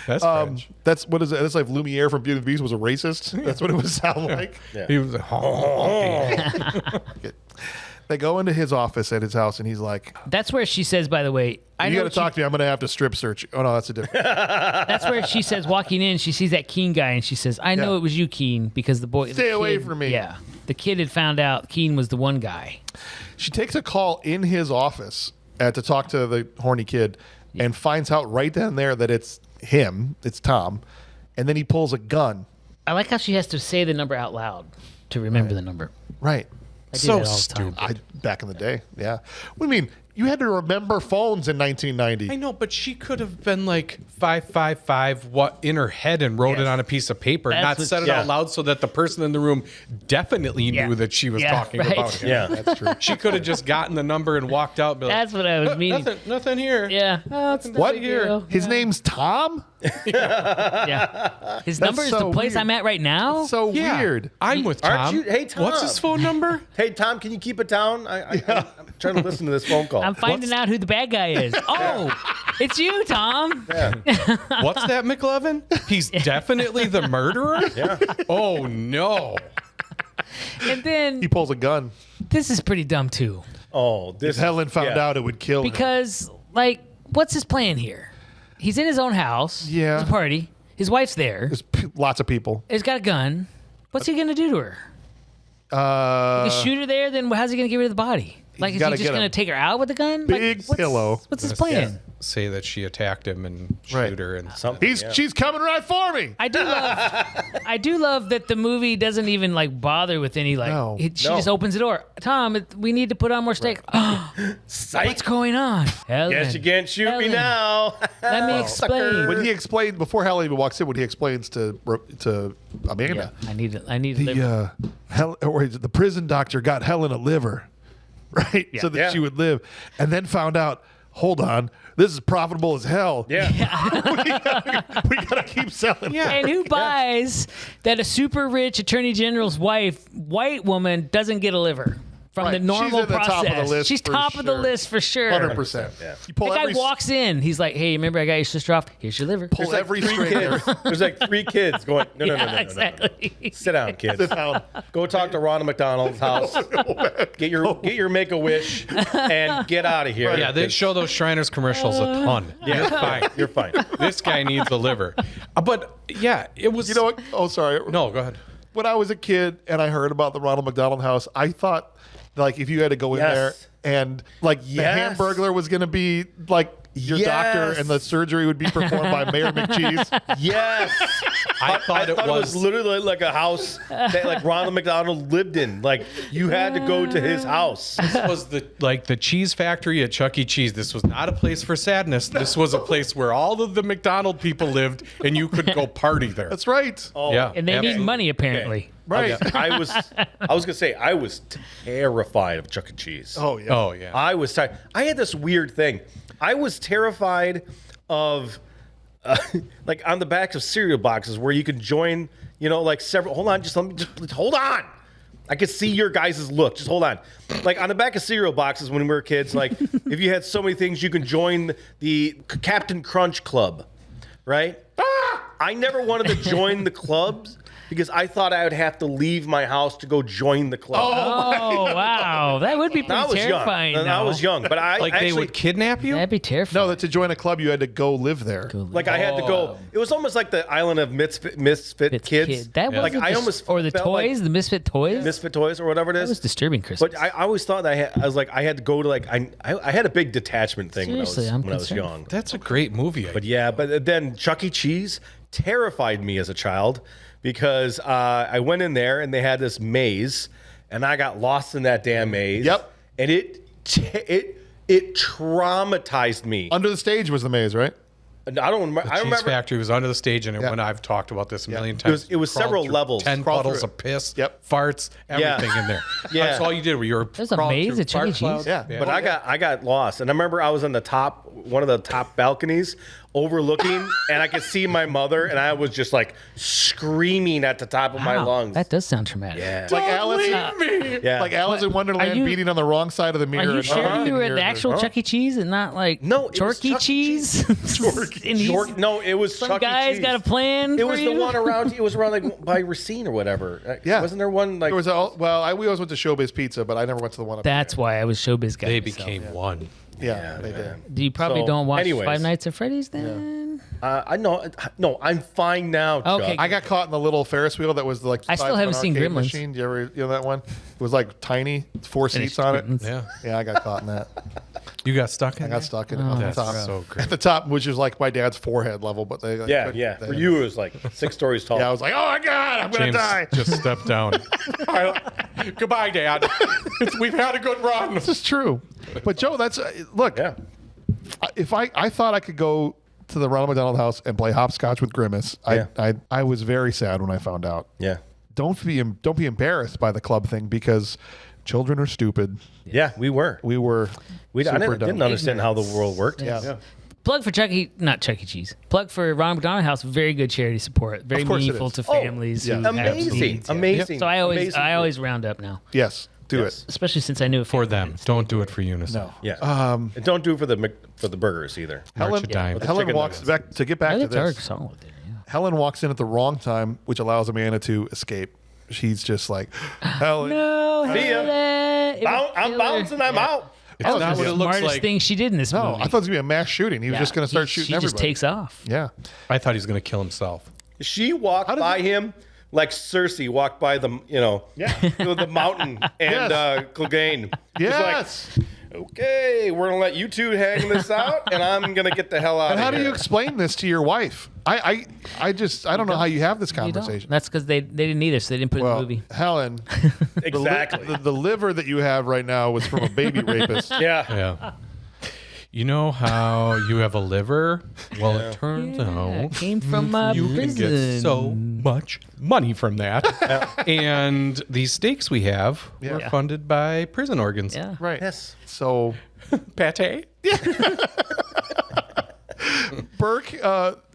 Speaker 5: That's French.
Speaker 7: That's what is it? That's like Lumiere from Beauty and the Beast was a racist. That's what it would sound like.
Speaker 5: He was a honky.
Speaker 7: They go into his office at his house, and he's like,
Speaker 3: That's where she says, by the way, I
Speaker 7: "You
Speaker 3: know
Speaker 7: got to talk to me. I'm going to have to strip search." Oh no, that's a different.
Speaker 3: That's where she says, walking in, she sees that Keen guy, and she says, I know
Speaker 7: Yeah.
Speaker 3: it was you, Keen, because the boy.
Speaker 7: Stay
Speaker 3: the
Speaker 7: away
Speaker 3: kid-
Speaker 7: from me.
Speaker 3: Yeah. The kid had found out Keen was the one guy.
Speaker 7: She takes a call in his office to talk to the horny kid, and finds out right then and there that it's him. It's Tom, and then he pulls a gun.
Speaker 3: I like how she has to say the number out loud to remember the number.
Speaker 7: Right.
Speaker 3: I do
Speaker 5: So
Speaker 3: that all the time.
Speaker 5: stupid.
Speaker 7: Back in the day, yeah. What do you mean? You had to remember phones in 1990.
Speaker 5: I know, but she could have been like 555 what in her head and wrote it on a piece of paper,
Speaker 3: That's
Speaker 5: not
Speaker 3: what-
Speaker 5: said it
Speaker 4: yeah.
Speaker 5: out loud so that the person in the room definitely
Speaker 3: Yeah.
Speaker 5: knew that she was
Speaker 3: Yeah,
Speaker 5: talking
Speaker 3: right.
Speaker 5: about him.
Speaker 4: Yeah.
Speaker 7: That's true.
Speaker 5: She could have just gotten the number and walked out. And be like,
Speaker 3: That's what I was meaning.
Speaker 5: nothing here.
Speaker 3: Yeah. Oh, it's
Speaker 7: What?
Speaker 3: here?
Speaker 7: His name's Tom?
Speaker 3: Yeah. His number is
Speaker 7: so
Speaker 3: the place
Speaker 7: weird.
Speaker 3: I'm at right now.
Speaker 7: So
Speaker 5: Yeah.
Speaker 7: weird.
Speaker 5: I'm with Tom.
Speaker 4: Aren't you- hey, Tom.
Speaker 5: What's his phone number?
Speaker 4: Hey, Tom, can you keep it down? I'm trying to listen to this phone call.
Speaker 3: I'm finding out who the bad guy is. Oh, it's you, Tom.
Speaker 5: What's that, McLovin? He's definitely the murderer?
Speaker 4: Yeah.
Speaker 5: Oh, no.
Speaker 3: And then
Speaker 7: He pulls a gun.
Speaker 3: this is pretty dumb too,
Speaker 4: Oh, this.
Speaker 7: Helen found
Speaker 4: yeah.
Speaker 7: out it would kill him.
Speaker 3: because like, what's his plan here? He's in his own house.
Speaker 7: Yeah.
Speaker 3: It's a party. His wife's there.
Speaker 7: There's lots of people.
Speaker 3: He's got a gun. What's he gonna do to her? Shoot her there? Then how's he gonna get rid of the body? Like, is he
Speaker 7: gotta
Speaker 3: just
Speaker 7: get
Speaker 3: gonna
Speaker 7: him.
Speaker 3: take her out with a gun?
Speaker 7: Big
Speaker 3: like, what's,
Speaker 7: pillow.
Speaker 3: What's his plan?
Speaker 5: Say that she attacked him and shoot
Speaker 7: Right.
Speaker 5: her. And
Speaker 4: Something.
Speaker 7: She's coming right for me.
Speaker 3: I do love that the movie doesn't even like bother with any like.
Speaker 7: No.
Speaker 3: She just opens the door. Tom, we need to put on more steak.
Speaker 4: Psych.
Speaker 3: What's going on? Helen,
Speaker 4: Guess you can't shoot me
Speaker 3: Helen,
Speaker 4: now.
Speaker 3: Let me explain.
Speaker 7: When he explained before Helen even walks in, when he explains to Amanda,
Speaker 3: I need to live.
Speaker 7: the prison doctor got Helen a liver, right, so that
Speaker 4: Yeah.
Speaker 7: she would live, and then found out. Hold on, this is profitable as hell.
Speaker 4: Yeah.
Speaker 7: we gotta keep selling.
Speaker 5: Yeah.
Speaker 3: And who buys that a super rich attorney general's wife, white woman, doesn't get a liver? from
Speaker 7: Right.
Speaker 3: the normal
Speaker 7: She's at the
Speaker 3: process.
Speaker 7: top of the list
Speaker 3: She's
Speaker 7: for
Speaker 3: top of the
Speaker 7: sure.
Speaker 3: list for sure.
Speaker 7: 100%.
Speaker 4: Yeah.
Speaker 7: You pull
Speaker 3: The guy
Speaker 7: every
Speaker 3: walks in. He's like, "Hey, remember I got your sister off? Here's your liver."
Speaker 7: pull every string there.
Speaker 4: There's like 3 kids going, no.
Speaker 3: Exactly.
Speaker 4: Sit down, kids.
Speaker 7: Sit down.
Speaker 4: Go talk to Ronald McDonald's house. Get your Make-A-Wish and get out of here.
Speaker 5: Yeah, they show those Shriners commercials a ton.
Speaker 4: Yeah,
Speaker 5: You're fine.
Speaker 4: You're fine.
Speaker 5: This guy needs a liver. But yeah, it was.
Speaker 7: You know what? Oh, sorry.
Speaker 5: No, go ahead.
Speaker 7: When I was a kid and I heard about the Ronald McDonald House, I thought like if you had to go in
Speaker 4: Yes.
Speaker 7: there and like the
Speaker 4: Yes.
Speaker 7: Hamburglar was going to be like your doctor
Speaker 4: Yes.
Speaker 7: and the surgery would be performed by Mayor McCheese.
Speaker 4: Yes.
Speaker 5: I thought it was.
Speaker 4: literally like a house that like Ronald McDonald lived in. Like you had to go to his house.
Speaker 5: This was the cheese factory at Chuck E. Cheese. This was not a place for sadness. This was a place where all of the McDonald people lived, and you could go party there.
Speaker 7: That's right.
Speaker 5: Yeah,
Speaker 3: And they need
Speaker 5: absolutely.
Speaker 3: money apparently.
Speaker 7: Right.
Speaker 4: I was gonna say I was terrified of Chuck E. Cheese.
Speaker 7: Oh, yeah.
Speaker 5: Oh yeah.
Speaker 4: I was tired. I had this weird thing. I was terrified of, like on the backs of cereal boxes where you could join, like several. Hold on, just hold on. I could see your guys' look. Just hold on. Like on the back of cereal boxes when we were kids, like if you had so many things, you can join the Captain Crunch Club, right? I never wanted to join the clubs because I thought I would have to leave my house to go join the club.
Speaker 3: Oh wow, that would be
Speaker 4: When I
Speaker 3: pretty
Speaker 4: was
Speaker 3: terrifying.
Speaker 4: young. I
Speaker 3: though.
Speaker 4: was young, but I
Speaker 5: Like
Speaker 4: actually,
Speaker 5: they would kidnap you?
Speaker 3: That'd be terrifying.
Speaker 7: No, that to join a club, you had to go live there.
Speaker 4: like I had to go. It was almost like the Island of Misfit
Speaker 3: It's
Speaker 4: Kids.
Speaker 3: kid. That
Speaker 4: Like
Speaker 3: wasn't
Speaker 4: I
Speaker 3: dis-
Speaker 4: almost
Speaker 3: or the
Speaker 4: felt
Speaker 3: toys,
Speaker 4: like
Speaker 3: the Misfit toys.
Speaker 4: Misfit Toys or whatever it
Speaker 3: That was
Speaker 4: is.
Speaker 3: disturbing, Christmas.
Speaker 4: But I always thought that I was like I had to go to like I had a big detachment thing
Speaker 3: Seriously,
Speaker 4: when
Speaker 3: I'm
Speaker 4: I was
Speaker 3: concerned.
Speaker 4: young.
Speaker 5: That's a great movie.
Speaker 4: But yeah, but then Chuck E. Cheese terrified me as a child because I went in there and they had this maze and I got lost in that damn maze.
Speaker 7: Yep.
Speaker 4: And it traumatized me.
Speaker 7: Under the stage was the maze, right?
Speaker 4: I don't remember. I
Speaker 5: Cheese
Speaker 4: remember.
Speaker 5: Factory was under the stage, and
Speaker 7: Yeah.
Speaker 5: when I've talked about this a million
Speaker 4: It was-
Speaker 5: times,
Speaker 4: it was
Speaker 5: crawled
Speaker 4: several
Speaker 5: through
Speaker 4: levels.
Speaker 5: 10
Speaker 7: Crawled
Speaker 5: puddles
Speaker 7: through
Speaker 5: of piss,
Speaker 7: Yep.
Speaker 5: farts, everything in there.
Speaker 4: Yeah.
Speaker 5: That's all you did. You were
Speaker 3: There's a
Speaker 5: crawling
Speaker 3: maze
Speaker 5: through
Speaker 3: at Chuck E.
Speaker 5: fart
Speaker 3: Cheese?
Speaker 5: clouds.
Speaker 7: Yeah.
Speaker 4: But I got lost, and I remember I was on one of the top balconies, overlooking, and I could see my mother, and I was just like screaming at the top of my
Speaker 3: Wow,
Speaker 4: lungs.
Speaker 3: that does sound traumatic.
Speaker 4: Yeah,
Speaker 7: Like Alice,
Speaker 4: yeah.
Speaker 7: like Alice in Wonderland
Speaker 3: you-
Speaker 7: beating on the wrong side of the mirror.
Speaker 3: Are you
Speaker 7: and
Speaker 3: sure
Speaker 7: hitting
Speaker 3: you were at
Speaker 7: your-
Speaker 3: the actual Chuck E. Cheese and not like
Speaker 4: No, it was
Speaker 3: Chorky
Speaker 4: Chuck E.
Speaker 3: Cheese? And he's-
Speaker 4: No, it was
Speaker 3: some
Speaker 4: Chuck E.
Speaker 3: guy's
Speaker 4: Cheese.
Speaker 3: got a plan.
Speaker 4: It
Speaker 3: for
Speaker 4: was
Speaker 3: you?
Speaker 4: the one around. It was around like by Racine or whatever.
Speaker 7: Yeah.
Speaker 4: wasn't there one like?
Speaker 7: There was we always went to Showbiz Pizza, but I never went to the one up
Speaker 3: That's why I was showbiz guy.
Speaker 5: They
Speaker 3: myself.
Speaker 5: became one.
Speaker 7: there. Yeah, they did.
Speaker 3: You probably
Speaker 4: So,
Speaker 3: don't watch
Speaker 4: anyways.
Speaker 3: Five Nights at Freddy's then.
Speaker 4: I know. No, I'm fine now. Chuck.
Speaker 3: Okay.
Speaker 7: I got caught in the little Ferris wheel that was like. the
Speaker 3: I still
Speaker 7: size of
Speaker 3: haven't
Speaker 7: an
Speaker 3: seen
Speaker 7: arcade
Speaker 3: Gremlins.
Speaker 7: Machine. You know that one? It was like tiny, 4 seats on it.
Speaker 5: Yeah.
Speaker 7: Yeah, I got caught in that.
Speaker 5: You got stuck in
Speaker 7: I got stuck in it
Speaker 3: Oh,
Speaker 7: on the
Speaker 5: That's
Speaker 7: top.
Speaker 5: so great.
Speaker 7: At the top, which is like my dad's forehead level, but they. Like,
Speaker 4: Yeah,
Speaker 7: couldn't-
Speaker 4: yeah.
Speaker 7: they-
Speaker 4: For you, it was like 6 stories tall.
Speaker 7: Yeah, I was like, oh my god, I'm gonna
Speaker 5: James
Speaker 7: die.
Speaker 5: just stepped down. Goodbye, Dad. We've had a good run.
Speaker 7: This is true. But Joe, that's look.
Speaker 4: Yeah.
Speaker 7: If I thought I could go to the Ronald McDonald House and play hopscotch with Grimace,
Speaker 4: Yeah.
Speaker 7: I was very sad when I found out.
Speaker 4: Yeah.
Speaker 7: Don't be embarrassed by the club thing because children are stupid.
Speaker 4: Yeah, we were.
Speaker 7: We were.
Speaker 4: I
Speaker 7: super
Speaker 4: didn't
Speaker 7: dumb.
Speaker 4: understand how the world worked.
Speaker 7: Yeah.
Speaker 3: Plug for not Chuck E. Cheese. Plug for Ronald McDonald House. Very good charity support. Very
Speaker 7: Of course it
Speaker 3: meaningful
Speaker 7: is.
Speaker 3: to families.
Speaker 7: yeah.
Speaker 3: who have
Speaker 4: Amazing.
Speaker 3: needs. Yeah.
Speaker 4: Amazing.
Speaker 3: So I
Speaker 4: Amazing.
Speaker 3: always round up now,
Speaker 7: Yes. Do
Speaker 4: Yes.
Speaker 7: it.
Speaker 3: especially since I knew a
Speaker 5: For
Speaker 3: family
Speaker 5: them. Don't do it for Unison.
Speaker 7: No.
Speaker 4: Yeah. And don't do it for the burgers either.
Speaker 7: Helen,
Speaker 5: March of Dimes.
Speaker 7: Helen
Speaker 4: Chicken
Speaker 7: walks
Speaker 4: nuggets.
Speaker 7: back to get back to
Speaker 3: Nuggets are
Speaker 7: this.
Speaker 3: solid there. Yeah.
Speaker 7: Helen walks in at the wrong time, which allows Amanda to escape. She's just like, Helen.
Speaker 3: No,
Speaker 4: See ya.
Speaker 3: Helen. It was
Speaker 4: I'm
Speaker 3: killer.
Speaker 4: bouncing. I'm out.
Speaker 5: It's
Speaker 7: Oh,
Speaker 5: not
Speaker 7: this
Speaker 5: what
Speaker 7: is
Speaker 5: it
Speaker 7: the
Speaker 5: looks
Speaker 3: Smartest
Speaker 5: like.
Speaker 3: thing she did in this
Speaker 7: No,
Speaker 3: movie.
Speaker 7: I thought it was gonna be a mass shooting. He was just gonna start shooting
Speaker 3: She
Speaker 7: everybody.
Speaker 3: just takes off.
Speaker 7: Yeah.
Speaker 5: I thought he was going to kill himself.
Speaker 4: She walked by him like Cersei walked by the the mountain and
Speaker 7: Yes.
Speaker 4: Clegane.
Speaker 7: Yes.
Speaker 4: She's like, okay, we're gonna let you two hang this out, and I'm gonna get the hell out
Speaker 7: And
Speaker 4: of
Speaker 7: how
Speaker 4: here.
Speaker 7: do you explain this to your wife? I don't know how you have this
Speaker 3: You don't.
Speaker 7: conversation.
Speaker 3: That's because they didn't either, so they didn't put it in
Speaker 7: Well,
Speaker 3: the movie.
Speaker 7: Helen,
Speaker 4: Exactly.
Speaker 7: the liver that you have right now was from a baby rapist.
Speaker 4: yeah.
Speaker 5: Yeah. You know how you have a liver? Well, it turns out
Speaker 3: Came from
Speaker 5: you can
Speaker 3: prison.
Speaker 5: get so much money from that. And these steaks we have were
Speaker 3: Yeah.
Speaker 5: funded by prison organs.
Speaker 3: Yeah.
Speaker 7: Right.
Speaker 4: Yes.
Speaker 7: So
Speaker 5: Pate?
Speaker 7: Burke,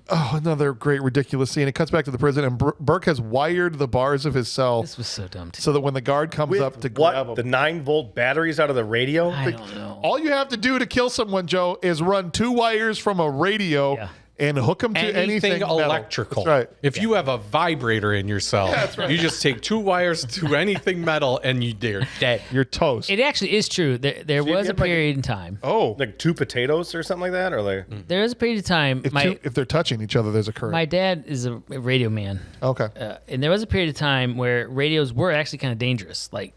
Speaker 7: another great ridiculous scene. It cuts back to the prison, and Burke has wired the bars of his cell
Speaker 3: This was so dumb, too.
Speaker 7: so that when the guard comes up to grab him,
Speaker 4: The 9-volt batteries out of the radio?
Speaker 3: I don't know.
Speaker 7: all you have to do to kill someone, Joe, is run 2 wires from a radio and hook them to anything metal.
Speaker 5: electrical.
Speaker 7: That's right.
Speaker 5: If you have a vibrator in your cell, you just take 2 wires to anything metal and they're dead.
Speaker 7: You're toast.
Speaker 3: It actually is true. There was a period in time.
Speaker 7: Oh,
Speaker 4: Like 2 potatoes or something like that? Or like
Speaker 3: There was a period of time.
Speaker 7: if they're touching each other, there's a current.
Speaker 3: My dad is a radio man.
Speaker 7: Okay.
Speaker 3: And there was a period of time where radios were actually kind of dangerous. Like,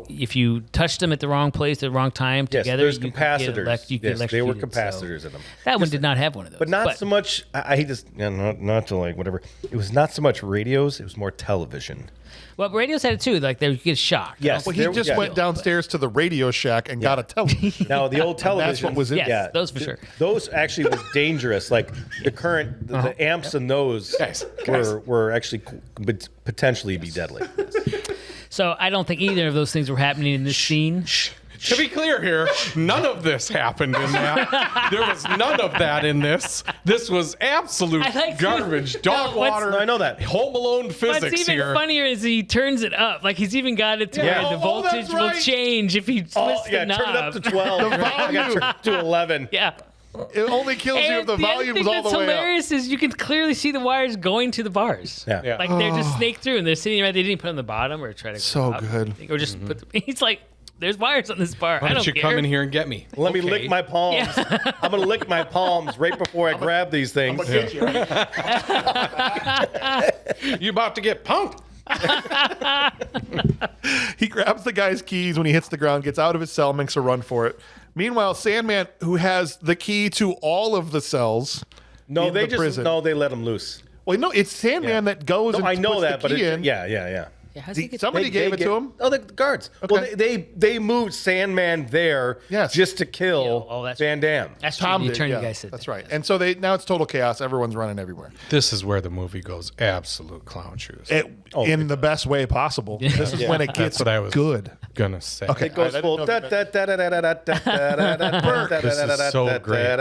Speaker 3: if you touched them at the wrong place at the wrong time
Speaker 4: yes,
Speaker 3: together,
Speaker 4: there's
Speaker 3: you could
Speaker 4: capacitors.
Speaker 3: you could
Speaker 4: Yes, they were
Speaker 3: electrocute it.
Speaker 4: capacitors in them.
Speaker 3: That one did not have one of those.
Speaker 4: But not so much. I hate this. Not to like whatever. It was not so much radios. It was more television.
Speaker 3: Well, radios had it too. Like they would get shocked.
Speaker 4: Yes.
Speaker 7: Well, he just went downstairs to the Radio Shack and got a television.
Speaker 4: Now the old television.
Speaker 7: That's what was in.
Speaker 3: Yes, those for sure.
Speaker 4: Those actually was dangerous. Like the current, the amps in those were actually could potentially be deadly.
Speaker 3: So I don't think either of those things were happening in this scene.
Speaker 5: To be clear here, none of this happened in that. There was none of that in this. This was absolute
Speaker 3: I like
Speaker 5: garbage. Dog water.
Speaker 4: I know that.
Speaker 5: Home Alone physics
Speaker 3: What's even
Speaker 5: here.
Speaker 3: funnier is he turns it up. Like he's even got it to
Speaker 4: Yeah.
Speaker 3: where the
Speaker 7: Oh, that's
Speaker 3: voltage will
Speaker 7: right.
Speaker 3: change if he twists the knob.
Speaker 4: turn it up to 12. I got turned to 11.
Speaker 3: Yeah.
Speaker 7: It only kills you if
Speaker 3: And
Speaker 7: the
Speaker 3: the
Speaker 7: volume
Speaker 3: other
Speaker 7: is
Speaker 3: thing
Speaker 7: all the
Speaker 3: that's
Speaker 7: way up.
Speaker 3: hilarious is you can clearly see the wires going to the bars.
Speaker 4: Yeah.
Speaker 5: Yeah.
Speaker 3: Like they're just snaked through and they're sitting right. They didn't put on the bottom or try to.
Speaker 7: So
Speaker 3: go up,
Speaker 7: good.
Speaker 3: Or just put. He's like, there's wires on this bar.
Speaker 5: Why
Speaker 3: I
Speaker 5: don't
Speaker 3: don't
Speaker 5: you
Speaker 3: care.
Speaker 5: come in here and get me?
Speaker 4: Let me
Speaker 5: Okay.
Speaker 4: lick my palms. I'm gonna lick my palms right before I grab these things.
Speaker 5: You about to get punked?
Speaker 7: He grabs the guy's keys when he hits the ground, gets out of his cell, makes a run for it. Meanwhile, Sandman, who has the key to all of the cells,
Speaker 4: No,
Speaker 7: in
Speaker 4: they
Speaker 7: the
Speaker 4: just
Speaker 7: prison.
Speaker 4: no, they let him loose.
Speaker 7: Well, no, it's Sandman that goes
Speaker 4: No,
Speaker 7: and
Speaker 4: I know
Speaker 7: puts
Speaker 4: that,
Speaker 7: the
Speaker 4: but
Speaker 7: key in.
Speaker 4: yeah.
Speaker 3: Yeah, how's he get
Speaker 7: Somebody gave it to him.
Speaker 4: Oh, the guards.
Speaker 7: Okay.
Speaker 4: Well, they moved Sandman there
Speaker 7: Yes.
Speaker 4: just to kill
Speaker 3: Yeah, oh, that's-
Speaker 4: Van Damme.
Speaker 3: That's true.
Speaker 7: Tom
Speaker 3: The
Speaker 7: did,
Speaker 3: attorney
Speaker 7: yeah,
Speaker 3: guy said
Speaker 7: that's
Speaker 3: that.
Speaker 7: right. And so now it's total chaos. Everyone's running everywhere.
Speaker 5: This is where the movie goes absolute clown shoes.
Speaker 7: In the best way possible. This is when it gets
Speaker 5: That's what I was
Speaker 7: good.
Speaker 5: gonna say.
Speaker 7: Okay.
Speaker 4: It goes
Speaker 7: I
Speaker 4: full.
Speaker 7: didn't know if you
Speaker 5: This is so great.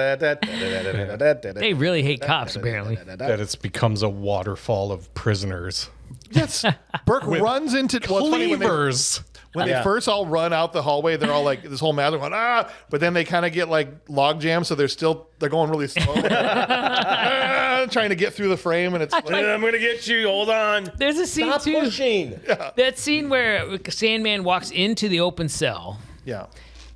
Speaker 3: They really hate cops, apparently.
Speaker 5: That it becomes a waterfall of prisoners.
Speaker 7: Yes. Burke runs into well, it's funny
Speaker 5: Cleavers.
Speaker 7: when they first all run out the hallway, they're all like this whole math going, but then they kind of get like log jams, so they're going really slow. Trying to get through the frame, and it's like,
Speaker 4: I'm gonna get you. Hold on.
Speaker 3: There's a scene
Speaker 4: Stop
Speaker 3: too.
Speaker 4: pushing.
Speaker 3: That scene where Sandman walks into the open cell.
Speaker 7: yeah.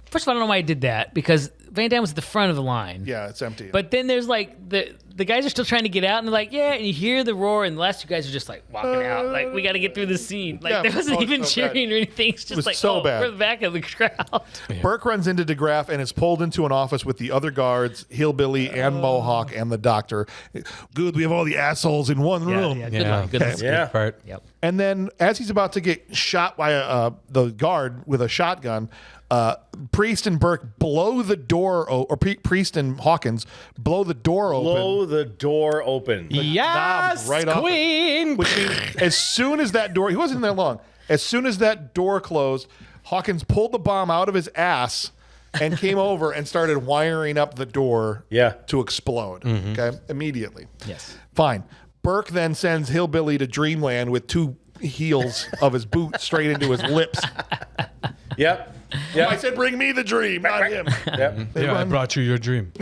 Speaker 3: First of all, I don't know why he did that because Van Damme was at the front of the line.
Speaker 7: Yeah, it's empty.
Speaker 3: But then there's like the guys are still trying to get out, and they're like, yeah, and you hear the roar, and the last two guys are just like walking out, like we got to get through this scene. Like
Speaker 7: Yeah,
Speaker 3: there wasn't
Speaker 7: oh,
Speaker 3: even
Speaker 7: so bad.
Speaker 3: cheering or anything. It's just
Speaker 7: was
Speaker 3: like,
Speaker 7: so bad.
Speaker 3: we're the back of the crowd.
Speaker 7: Burke runs into DeGraff and is pulled into an office with the other guards, Hillbilly and Mohawk and the doctor. Good, we have all the assholes in one room.
Speaker 3: Yeah, good line, good line.
Speaker 4: Yeah.
Speaker 5: Part.
Speaker 3: Yep.
Speaker 7: And then as he's about to get shot by the guard with a shotgun, Priest and Burke blow the door, Priest and Hawkins blow the door open.
Speaker 4: Blow the door open.
Speaker 5: Yes,
Speaker 7: right off it.
Speaker 5: Queen.
Speaker 7: Which means as soon as that door, he wasn't in there long. As soon as that door closed, Hawkins pulled the bomb out of his ass and came over and started wiring up the door to explode. Okay, immediately.
Speaker 3: Yes.
Speaker 7: Fine. Burke then sends Hillbilly to Dreamland with 2 heels of his boot straight into his lips.
Speaker 4: Yep.
Speaker 7: I
Speaker 4: Yep.
Speaker 7: said, bring me the dream, not him.
Speaker 4: Yep.
Speaker 7: They
Speaker 5: Yeah, I
Speaker 7: run,
Speaker 5: brought you your dream.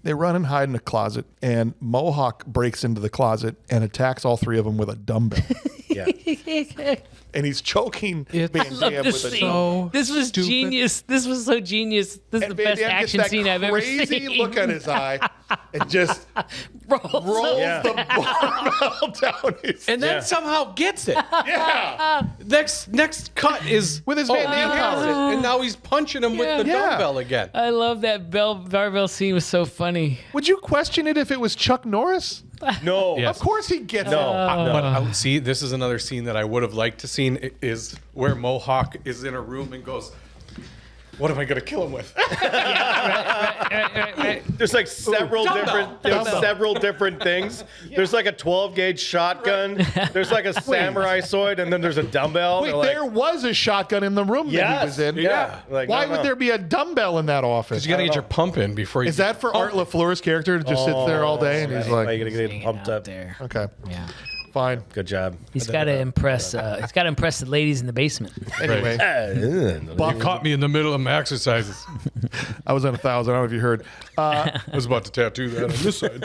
Speaker 7: they run and hide in a closet, and Mohawk breaks into the closet and attacks all 3 of them with a dumbbell.
Speaker 4: Yeah.
Speaker 7: And he's choking Van
Speaker 3: Love
Speaker 7: Damme
Speaker 3: this
Speaker 7: with a
Speaker 3: scene.
Speaker 7: dumbbell.
Speaker 3: This was genius. This was so genius. This is the
Speaker 7: And Van
Speaker 3: best
Speaker 7: Damme gets
Speaker 3: action
Speaker 7: that
Speaker 3: scene I've ever
Speaker 7: crazy
Speaker 3: seen.
Speaker 7: look on his eye and just rolls
Speaker 4: Yeah.
Speaker 7: the barbell down his
Speaker 5: And then somehow gets it.
Speaker 7: Yeah.
Speaker 5: Next cut is
Speaker 7: With his
Speaker 5: oh,
Speaker 7: Van
Speaker 5: he
Speaker 7: Damme
Speaker 5: has
Speaker 7: power.
Speaker 5: it, and now he's punching him with the
Speaker 7: Yeah.
Speaker 5: dumbbell again.
Speaker 3: I love that barbell scene. Was so funny.
Speaker 7: Would you question it if it was Chuck Norris?
Speaker 4: No.
Speaker 5: Yes.
Speaker 7: Of course he gets
Speaker 4: No.
Speaker 7: it.
Speaker 5: But I, see, this is another scene that I would have liked to seen is where Mohawk is in a room and goes, What am I going to kill him with?
Speaker 4: There's like several different things. There's like a 12 gauge shotgun. There's like a samurai sword, and then there's a dumbbell.
Speaker 7: Wait,
Speaker 4: They're like,
Speaker 7: there was a shotgun in the room that he was in.
Speaker 4: Yeah. Like,
Speaker 7: Why
Speaker 4: no,
Speaker 7: would
Speaker 4: no.
Speaker 7: there be a dumbbell in that office?
Speaker 5: You got to get your pump in before you.
Speaker 7: Is that for Art LaFleur's character to just sit there all day and he's
Speaker 4: Why
Speaker 7: like,
Speaker 4: you gotta get pumped up?
Speaker 3: there.
Speaker 7: okay,
Speaker 3: Yeah.
Speaker 7: fine.
Speaker 4: Good job.
Speaker 3: He's got to impress. He's got to impress the ladies in the basement.
Speaker 7: Anyway,
Speaker 5: You caught me in the middle of my exercises.
Speaker 7: I was on 1,000. I don't know if you heard.
Speaker 5: I was about to tattoo that on this side.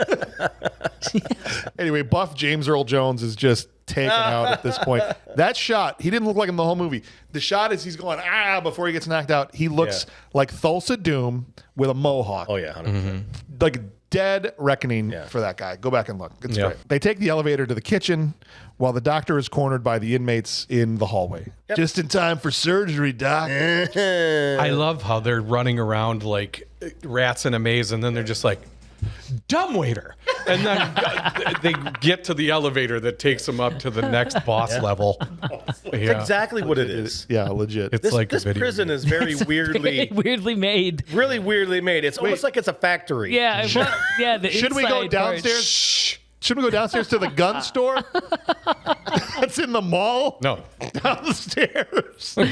Speaker 7: Anyway, buff James Earl Jones is just taken out at this point. That shot, he didn't look like him the whole movie. The shot is he's going, before he gets knocked out. He looks like Thulsa Doom with a mohawk.
Speaker 4: Oh yeah, 100%.
Speaker 7: Like dead reckoning for that guy. Go back and look. It's
Speaker 5: Yeah.
Speaker 7: great. They take the elevator to the kitchen while the doctor is cornered by the inmates in the hallway. Just in time for surgery, Doc.
Speaker 5: I love how they're running around like rats in a maze, and then they're just like, dumbwaiter. And then they get to the elevator that takes them up to the next boss level. Yeah.
Speaker 4: Exactly what it is.
Speaker 7: Yeah, legit.
Speaker 5: It's
Speaker 4: This,
Speaker 5: like a
Speaker 4: this
Speaker 5: video
Speaker 4: prison
Speaker 5: game.
Speaker 4: is very weirdly,
Speaker 3: Weirdly made.
Speaker 4: really weirdly made. It's almost like it's a factory.
Speaker 3: Yeah. Yeah. The
Speaker 7: Should we go
Speaker 3: inside part.
Speaker 7: downstairs? Should we go downstairs to the gun store? That's in the mall.
Speaker 5: No.
Speaker 7: Down the stairs.
Speaker 4: Like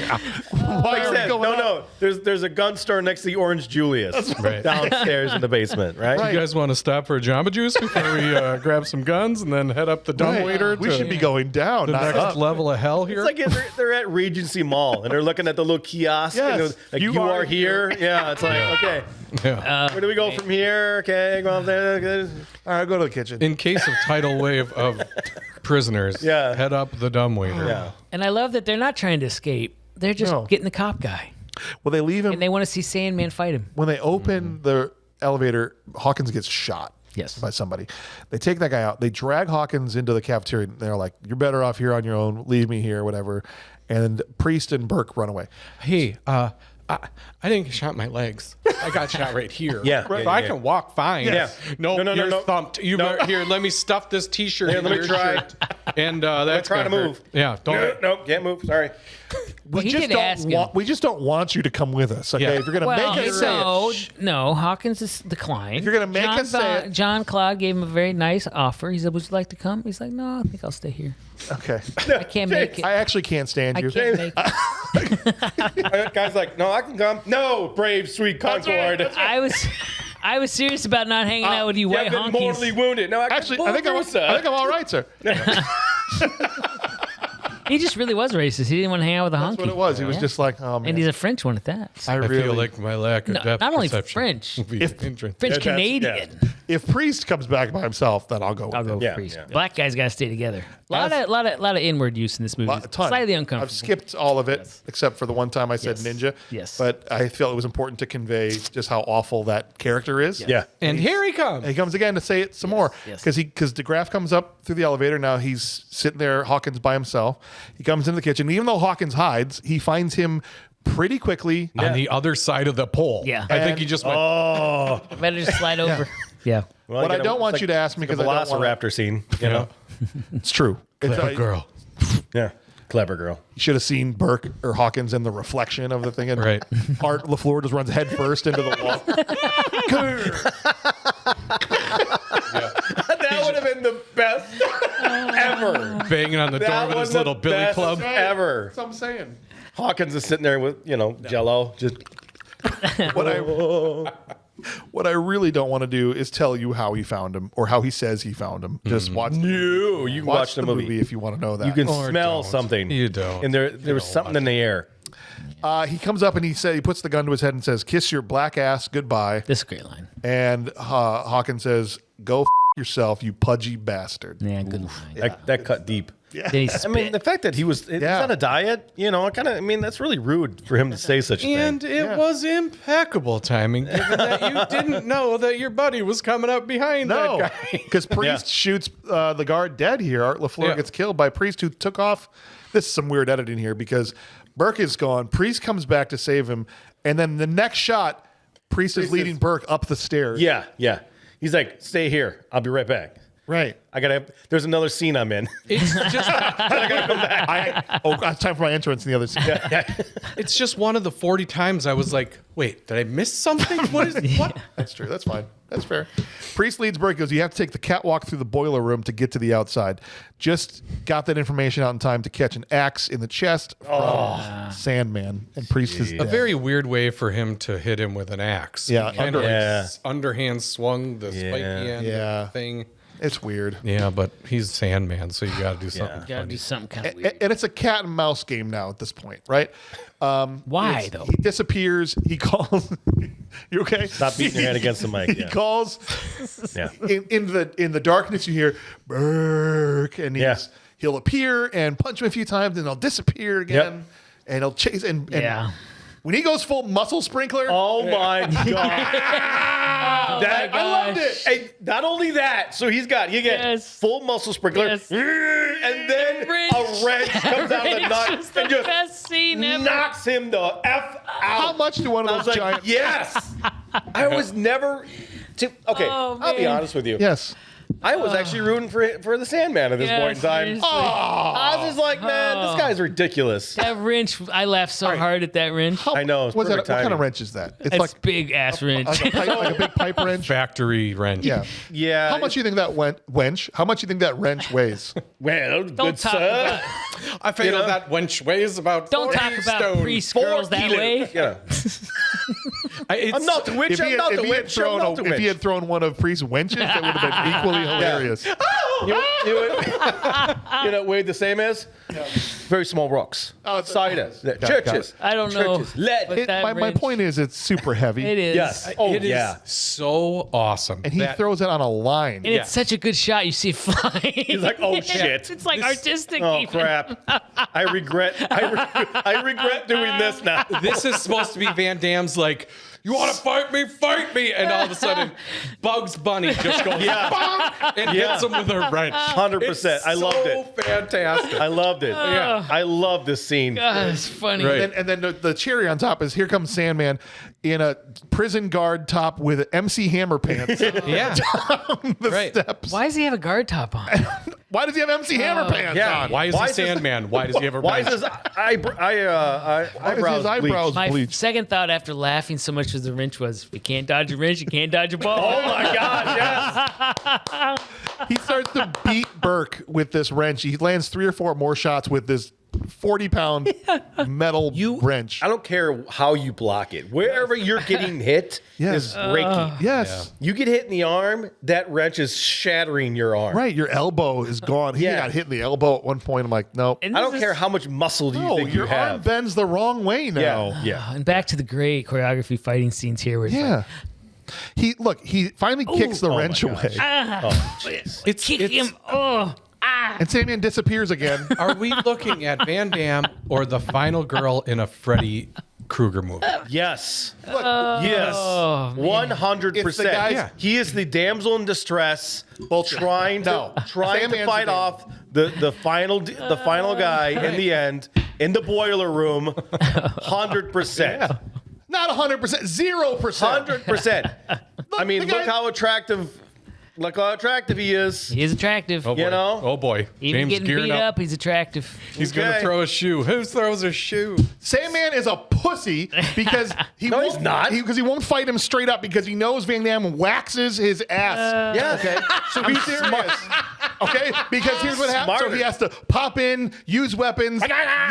Speaker 7: Why
Speaker 4: I
Speaker 7: are we
Speaker 4: said,
Speaker 7: going
Speaker 4: no,
Speaker 7: up?
Speaker 4: no. There's a gun store next to the Orange Julius
Speaker 5: Right.
Speaker 4: downstairs in the basement, right?
Speaker 5: You guys want to stop for a Jamba Juice before we grab some guns and then head up the dumbwaiter
Speaker 7: We
Speaker 5: to
Speaker 7: should be going down,
Speaker 5: the
Speaker 7: not
Speaker 5: next
Speaker 7: up.
Speaker 5: level of hell here?
Speaker 4: It's like they're at Regency Mall and they're looking at the little kiosk.
Speaker 7: Yes.
Speaker 4: And they're like,
Speaker 7: You
Speaker 4: you
Speaker 7: are
Speaker 4: are here. Yeah, it's like, okay,
Speaker 5: Yeah.
Speaker 4: where do we go from here? Okay, go up there. Okay.
Speaker 7: All right, go to the kitchen.
Speaker 5: In case of tidal wave of prisoners, head up the dumbwaiter.
Speaker 4: Yeah.
Speaker 3: And I love that they're not trying to escape. They're just
Speaker 7: No.
Speaker 3: getting the cop guy.
Speaker 7: Well, they leave him.
Speaker 3: And they want to see Sandman fight him.
Speaker 7: When they open the elevator, Hawkins gets shot.
Speaker 3: Yes.
Speaker 7: By somebody. They take that guy out. They drag Hawkins into the cafeteria. They're like, "You're better off here on your own. Leave me here, whatever." And Priest and Burke run away.
Speaker 5: Hey, I didn't get shot in my legs. I got shot right here.
Speaker 4: Yeah,
Speaker 5: But
Speaker 4: yeah,
Speaker 5: I
Speaker 4: yeah.
Speaker 5: can walk fine.
Speaker 4: Yes.
Speaker 5: No,
Speaker 4: No,
Speaker 5: you're
Speaker 4: no.
Speaker 5: thumped. You
Speaker 4: No.
Speaker 5: here, let me stuff this T-shirt
Speaker 4: Here,
Speaker 5: in
Speaker 4: let me
Speaker 5: your
Speaker 4: try.
Speaker 5: shirt. And that's
Speaker 4: try to
Speaker 5: gonna hurt.
Speaker 4: move.
Speaker 5: Yeah, don't.
Speaker 4: No, can't move. Sorry.
Speaker 3: Well, he did ask him.
Speaker 7: We just don't want you to come with us. Okay,
Speaker 5: Yeah.
Speaker 7: if you're gonna
Speaker 3: Well,
Speaker 7: make us say it,
Speaker 3: no. Hawkins is declined.
Speaker 7: If you're gonna make us say it-
Speaker 3: Jean-Claude gave him a very nice offer. He said, "Would you like to come?" He's like, "No, I think I'll stay here.
Speaker 7: okay.
Speaker 3: I can't make it.
Speaker 7: I actually can't stand
Speaker 3: I
Speaker 7: you.
Speaker 3: can't make it."
Speaker 4: Guy's like, no, I can come. No, brave, sweet Concord.
Speaker 3: I was serious about not hanging out with you,
Speaker 4: You've
Speaker 3: white
Speaker 4: been mortally
Speaker 3: honkies.
Speaker 4: wounded. No,
Speaker 7: Actually, I think I'm all right, sir.
Speaker 3: He just really was racist. He didn't want to hang out with a
Speaker 7: That's
Speaker 3: honky.
Speaker 7: what it was. He was just like, oh man.
Speaker 3: And he's a French one at that.
Speaker 7: I
Speaker 5: I
Speaker 7: really
Speaker 5: feel like my lack of depth
Speaker 3: Not only
Speaker 5: perception
Speaker 3: French.
Speaker 5: will be an hindrance.
Speaker 3: French
Speaker 4: that's-
Speaker 3: Canadian.
Speaker 7: if Priest comes back by himself, then I'll go with
Speaker 3: I'll go
Speaker 7: him.
Speaker 3: with
Speaker 4: Yeah,
Speaker 3: priest.
Speaker 4: yeah.
Speaker 3: Black guys got to stay together. Lot of inward use in this movie.
Speaker 7: A ton.
Speaker 3: Slightly uncomfortable.
Speaker 7: I've skipped all of it except for the one time I said
Speaker 3: Yes.
Speaker 7: ninja.
Speaker 3: Yes.
Speaker 7: But I felt it was important to convey just how awful that character is.
Speaker 4: Yeah.
Speaker 5: And here he comes.
Speaker 7: And he comes again to say it some more
Speaker 3: yes.
Speaker 7: because DeGraff comes up through the elevator. Now he's sitting there, Hawkins by himself. He comes into the kitchen. Even though Hawkins hides, he finds him pretty quickly.
Speaker 5: On the other side of the pole.
Speaker 3: Yeah.
Speaker 5: I think he just went.
Speaker 3: Better just slide over. Yeah.
Speaker 4: Well,
Speaker 7: What I
Speaker 4: gotta-
Speaker 7: don't want
Speaker 4: it's
Speaker 7: you to ask me
Speaker 4: like
Speaker 7: because
Speaker 4: a
Speaker 7: I don't want
Speaker 4: Velociraptor scene. You know?
Speaker 7: it's true.
Speaker 5: Clever girl.
Speaker 4: Yeah. Clever girl.
Speaker 7: You should have seen Burke or Hawkins in the reflection of the thing. And
Speaker 5: Right.
Speaker 7: Art LaFleur just runs head first into the wall.
Speaker 4: That would have been the best ever.
Speaker 5: Banging on the door
Speaker 4: That
Speaker 5: with
Speaker 4: was
Speaker 5: his
Speaker 4: the
Speaker 5: little billy
Speaker 4: best
Speaker 5: club.
Speaker 4: ever.
Speaker 7: That's what I'm saying.
Speaker 4: Hawkins is sitting there with, Jello. Just
Speaker 7: What I really don't want to do is tell you how he found him or how he says he found him. Just watch.
Speaker 4: no. You can
Speaker 7: Watch
Speaker 4: watch the movie.
Speaker 7: if you want to know that.
Speaker 4: You can
Speaker 5: Or
Speaker 4: smell
Speaker 5: don't.
Speaker 4: something.
Speaker 5: You don't.
Speaker 4: And there was something in the air.
Speaker 7: He comes up and he puts the gun to his head and says, "Kiss your black ass goodbye."
Speaker 3: This is a great line.
Speaker 7: And Hawkins says, "Go yourself, you pudgy bastard."
Speaker 3: Yeah, good line.
Speaker 4: That cut deep.
Speaker 3: Then he
Speaker 4: I mean,
Speaker 3: spit.
Speaker 4: the fact that he's on a diet, that's really rude for him to say such a thing.
Speaker 5: And it was impeccable timing, given that you didn't know that your buddy was coming up behind
Speaker 7: No,
Speaker 5: that guy.
Speaker 7: because Priest shoots the guard dead here. Art LaFleur
Speaker 5: Yeah.
Speaker 7: gets killed by Priest, who took off. This is some weird editing here because Burke is gone. Priest comes back to save him. And then the next shot, Priest is leading Burke up the stairs.
Speaker 4: Yeah. He's like, stay here. I'll be right back.
Speaker 7: Right.
Speaker 4: There's another scene I'm in.
Speaker 5: It's just
Speaker 7: It's time for my entrance in the other scene.
Speaker 5: it's just one of the 40 times I was like, wait, did I miss something? What?
Speaker 7: That's true. That's fine. That's fair. Priest leads Burke, goes, you have to take the catwalk through the boiler room to get to the outside. Just got that information out in time to catch an axe in the chest from Sandman. And Priest is
Speaker 5: A
Speaker 7: dead.
Speaker 5: very weird way for him to hit him with an axe.
Speaker 7: Yeah,
Speaker 5: He kind of
Speaker 4: Yeah.
Speaker 5: underhand swung the spiky end
Speaker 7: Yeah.
Speaker 5: thing.
Speaker 7: It's weird.
Speaker 5: Yeah, but he's Sandman, so you got to do something
Speaker 3: Got to
Speaker 5: funny.
Speaker 3: do something kind of
Speaker 7: And,
Speaker 3: weird.
Speaker 7: and it's a cat and mouse game now at this point, right?
Speaker 3: Why though?
Speaker 7: He disappears. He calls. You okay?
Speaker 4: Stop beating your head against the mic.
Speaker 7: He
Speaker 4: Yeah.
Speaker 7: calls.
Speaker 4: Yeah.
Speaker 7: In the darkness, you hear Burke, and
Speaker 4: Yeah.
Speaker 7: he'll appear and punch him a few times, and he'll disappear again, and he'll chase. And
Speaker 3: Yeah.
Speaker 7: when he goes full muscle sprinkler,
Speaker 4: Oh my god. That
Speaker 3: my
Speaker 4: I loved
Speaker 3: gosh.
Speaker 4: it. And not only that, so you get
Speaker 3: Yes.
Speaker 4: full muscle sprinkler,
Speaker 3: Yes.
Speaker 4: and then
Speaker 3: Wrench.
Speaker 4: a wrench comes out of the
Speaker 3: Wrench
Speaker 4: nut
Speaker 3: is the
Speaker 4: and just
Speaker 3: best scene ever.
Speaker 4: knocks him the f out.
Speaker 7: how much do one
Speaker 4: I
Speaker 7: of
Speaker 4: was
Speaker 7: those
Speaker 4: like,
Speaker 7: giant?
Speaker 4: yes. I was never. Okay,
Speaker 3: Oh,
Speaker 4: I'll be
Speaker 3: man.
Speaker 4: honest with you.
Speaker 7: Yes.
Speaker 4: I was actually rooting for the Sandman at this point in time.
Speaker 3: seriously.
Speaker 4: I was just like, man, this guy's ridiculous.
Speaker 3: That wrench, I laughed so hard at that wrench.
Speaker 4: I know. It's
Speaker 7: What's that?
Speaker 4: perfect
Speaker 7: What kind
Speaker 4: timing.
Speaker 7: of wrench is that? It's
Speaker 3: It's
Speaker 7: like
Speaker 3: big ass wrench.
Speaker 7: like a big pipe wrench.
Speaker 5: Factory wrench.
Speaker 7: Yeah.
Speaker 4: Yeah.
Speaker 7: How much do you think that wench? How much do you think that wrench weighs?
Speaker 4: Well,
Speaker 3: Don't
Speaker 4: good
Speaker 3: talk
Speaker 4: sir.
Speaker 3: about
Speaker 5: I figured
Speaker 4: You know?
Speaker 5: that wench weighs about
Speaker 3: don't
Speaker 5: 40
Speaker 3: talk about
Speaker 5: stone.
Speaker 3: priest
Speaker 4: 4
Speaker 3: girls that
Speaker 4: kilos.
Speaker 3: way.
Speaker 4: Yeah. I'm not the witch. I'm not the witch. I'm not the
Speaker 7: if he
Speaker 4: witch.
Speaker 7: had thrown one of Priest's wenches, that would have been equally hilarious.
Speaker 4: You know what weighed the same as? Very small rocks.
Speaker 7: Oh, it's-
Speaker 4: Cider.
Speaker 7: got
Speaker 4: Churches.
Speaker 7: it.
Speaker 3: I don't know.
Speaker 4: Churches. Lead.
Speaker 3: But that
Speaker 7: My
Speaker 3: wrench-
Speaker 7: point is, it's super heavy.
Speaker 3: It is.
Speaker 4: Yes. Oh,
Speaker 5: It is
Speaker 4: yeah.
Speaker 5: so awesome.
Speaker 7: And he
Speaker 5: That-
Speaker 7: throws it on a line.
Speaker 3: And it's such a good shot. You see it flying. He's
Speaker 4: like, oh, shit.
Speaker 3: It's like artistic.
Speaker 4: Oh
Speaker 3: even.
Speaker 4: crap! I regret doing this now.
Speaker 5: This is supposed to be Van Damme's like, you want to fight me, and all of a sudden, Bugs Bunny just goes bonk, and hits him with a wrench.
Speaker 4: 100%. I loved it.
Speaker 5: Fantastic.
Speaker 4: I loved it. Yeah. I love this scene.
Speaker 3: God, it's funny.
Speaker 5: Right.
Speaker 7: And then the cherry on top is here comes Sandman in a prison guard top with MC Hammer pants.
Speaker 5: Yeah.
Speaker 7: the
Speaker 5: Right.
Speaker 7: steps.
Speaker 3: Why does he have a guard top on?
Speaker 7: Why does he have MC Hammer pants
Speaker 4: yeah.
Speaker 7: on?
Speaker 5: Why is he Sandman? Why does he have a
Speaker 4: Why
Speaker 5: wrench?
Speaker 4: is his
Speaker 7: Why is
Speaker 4: eyebrows
Speaker 7: his eyebrows
Speaker 3: My
Speaker 7: bleached?
Speaker 3: second thought after laughing so much as the wrench was, if you can't dodge a wrench, you can't dodge a ball.
Speaker 4: Oh my gosh! Yes.
Speaker 7: He starts to beat Burke with this wrench. He lands 3 or 4 more shots with this 40-pound metal wrench.
Speaker 4: I don't care how you block it. Wherever you're getting hit
Speaker 7: Yes.
Speaker 4: is breaking.
Speaker 7: Yes.
Speaker 4: You get hit in the arm, that wrench is shattering your arm.
Speaker 7: Right. Your elbow is gone. He
Speaker 4: Yeah.
Speaker 7: got hit in the elbow at one point. I'm like, no.
Speaker 3: And
Speaker 4: I
Speaker 3: this
Speaker 4: don't
Speaker 3: is-
Speaker 4: care how much muscle do you
Speaker 7: No,
Speaker 4: think you
Speaker 7: your arm
Speaker 4: have.
Speaker 7: bends the wrong way now.
Speaker 4: Yeah. Yeah.
Speaker 3: And back to the great choreography fighting scenes here. Where it's
Speaker 7: Yeah. He finally kicks the
Speaker 4: Oh my
Speaker 7: wrench
Speaker 4: gosh.
Speaker 7: away.
Speaker 4: Oh, jeez.
Speaker 3: like, kick him. Oh,
Speaker 7: And Sandman disappears again.
Speaker 5: Are we looking at Van Damme or the final girl in a Freddy Krueger movie?
Speaker 4: Yes.
Speaker 3: Oh,
Speaker 4: Yes. 100%.
Speaker 7: It's the guys-
Speaker 5: Yeah.
Speaker 4: He is the damsel in distress, trying to
Speaker 7: Sandman's
Speaker 4: fight
Speaker 7: the
Speaker 4: off the final guy in the end in the boiler room. 100%.
Speaker 7: Not 100%, 0%.
Speaker 4: 100%. I mean,
Speaker 7: the guy-
Speaker 4: look how attractive he is.
Speaker 3: he is attractive.
Speaker 5: Oh boy.
Speaker 4: You know?
Speaker 5: Oh boy.
Speaker 3: Even
Speaker 5: James
Speaker 3: getting
Speaker 5: gearing
Speaker 3: beat up, he's attractive.
Speaker 5: He's gonna
Speaker 4: Okay.
Speaker 5: throw a shoe. Who throws a shoe?
Speaker 7: Sandman is a pussy because he
Speaker 4: No,
Speaker 7: won't
Speaker 4: he's not.
Speaker 7: because he won't fight him straight up because he knows Van Damme waxes his ass.
Speaker 4: Yeah.
Speaker 7: Okay, so be serious. Okay, because here's what happens. So
Speaker 4: Smarter.
Speaker 7: he has to pop in, use weapons,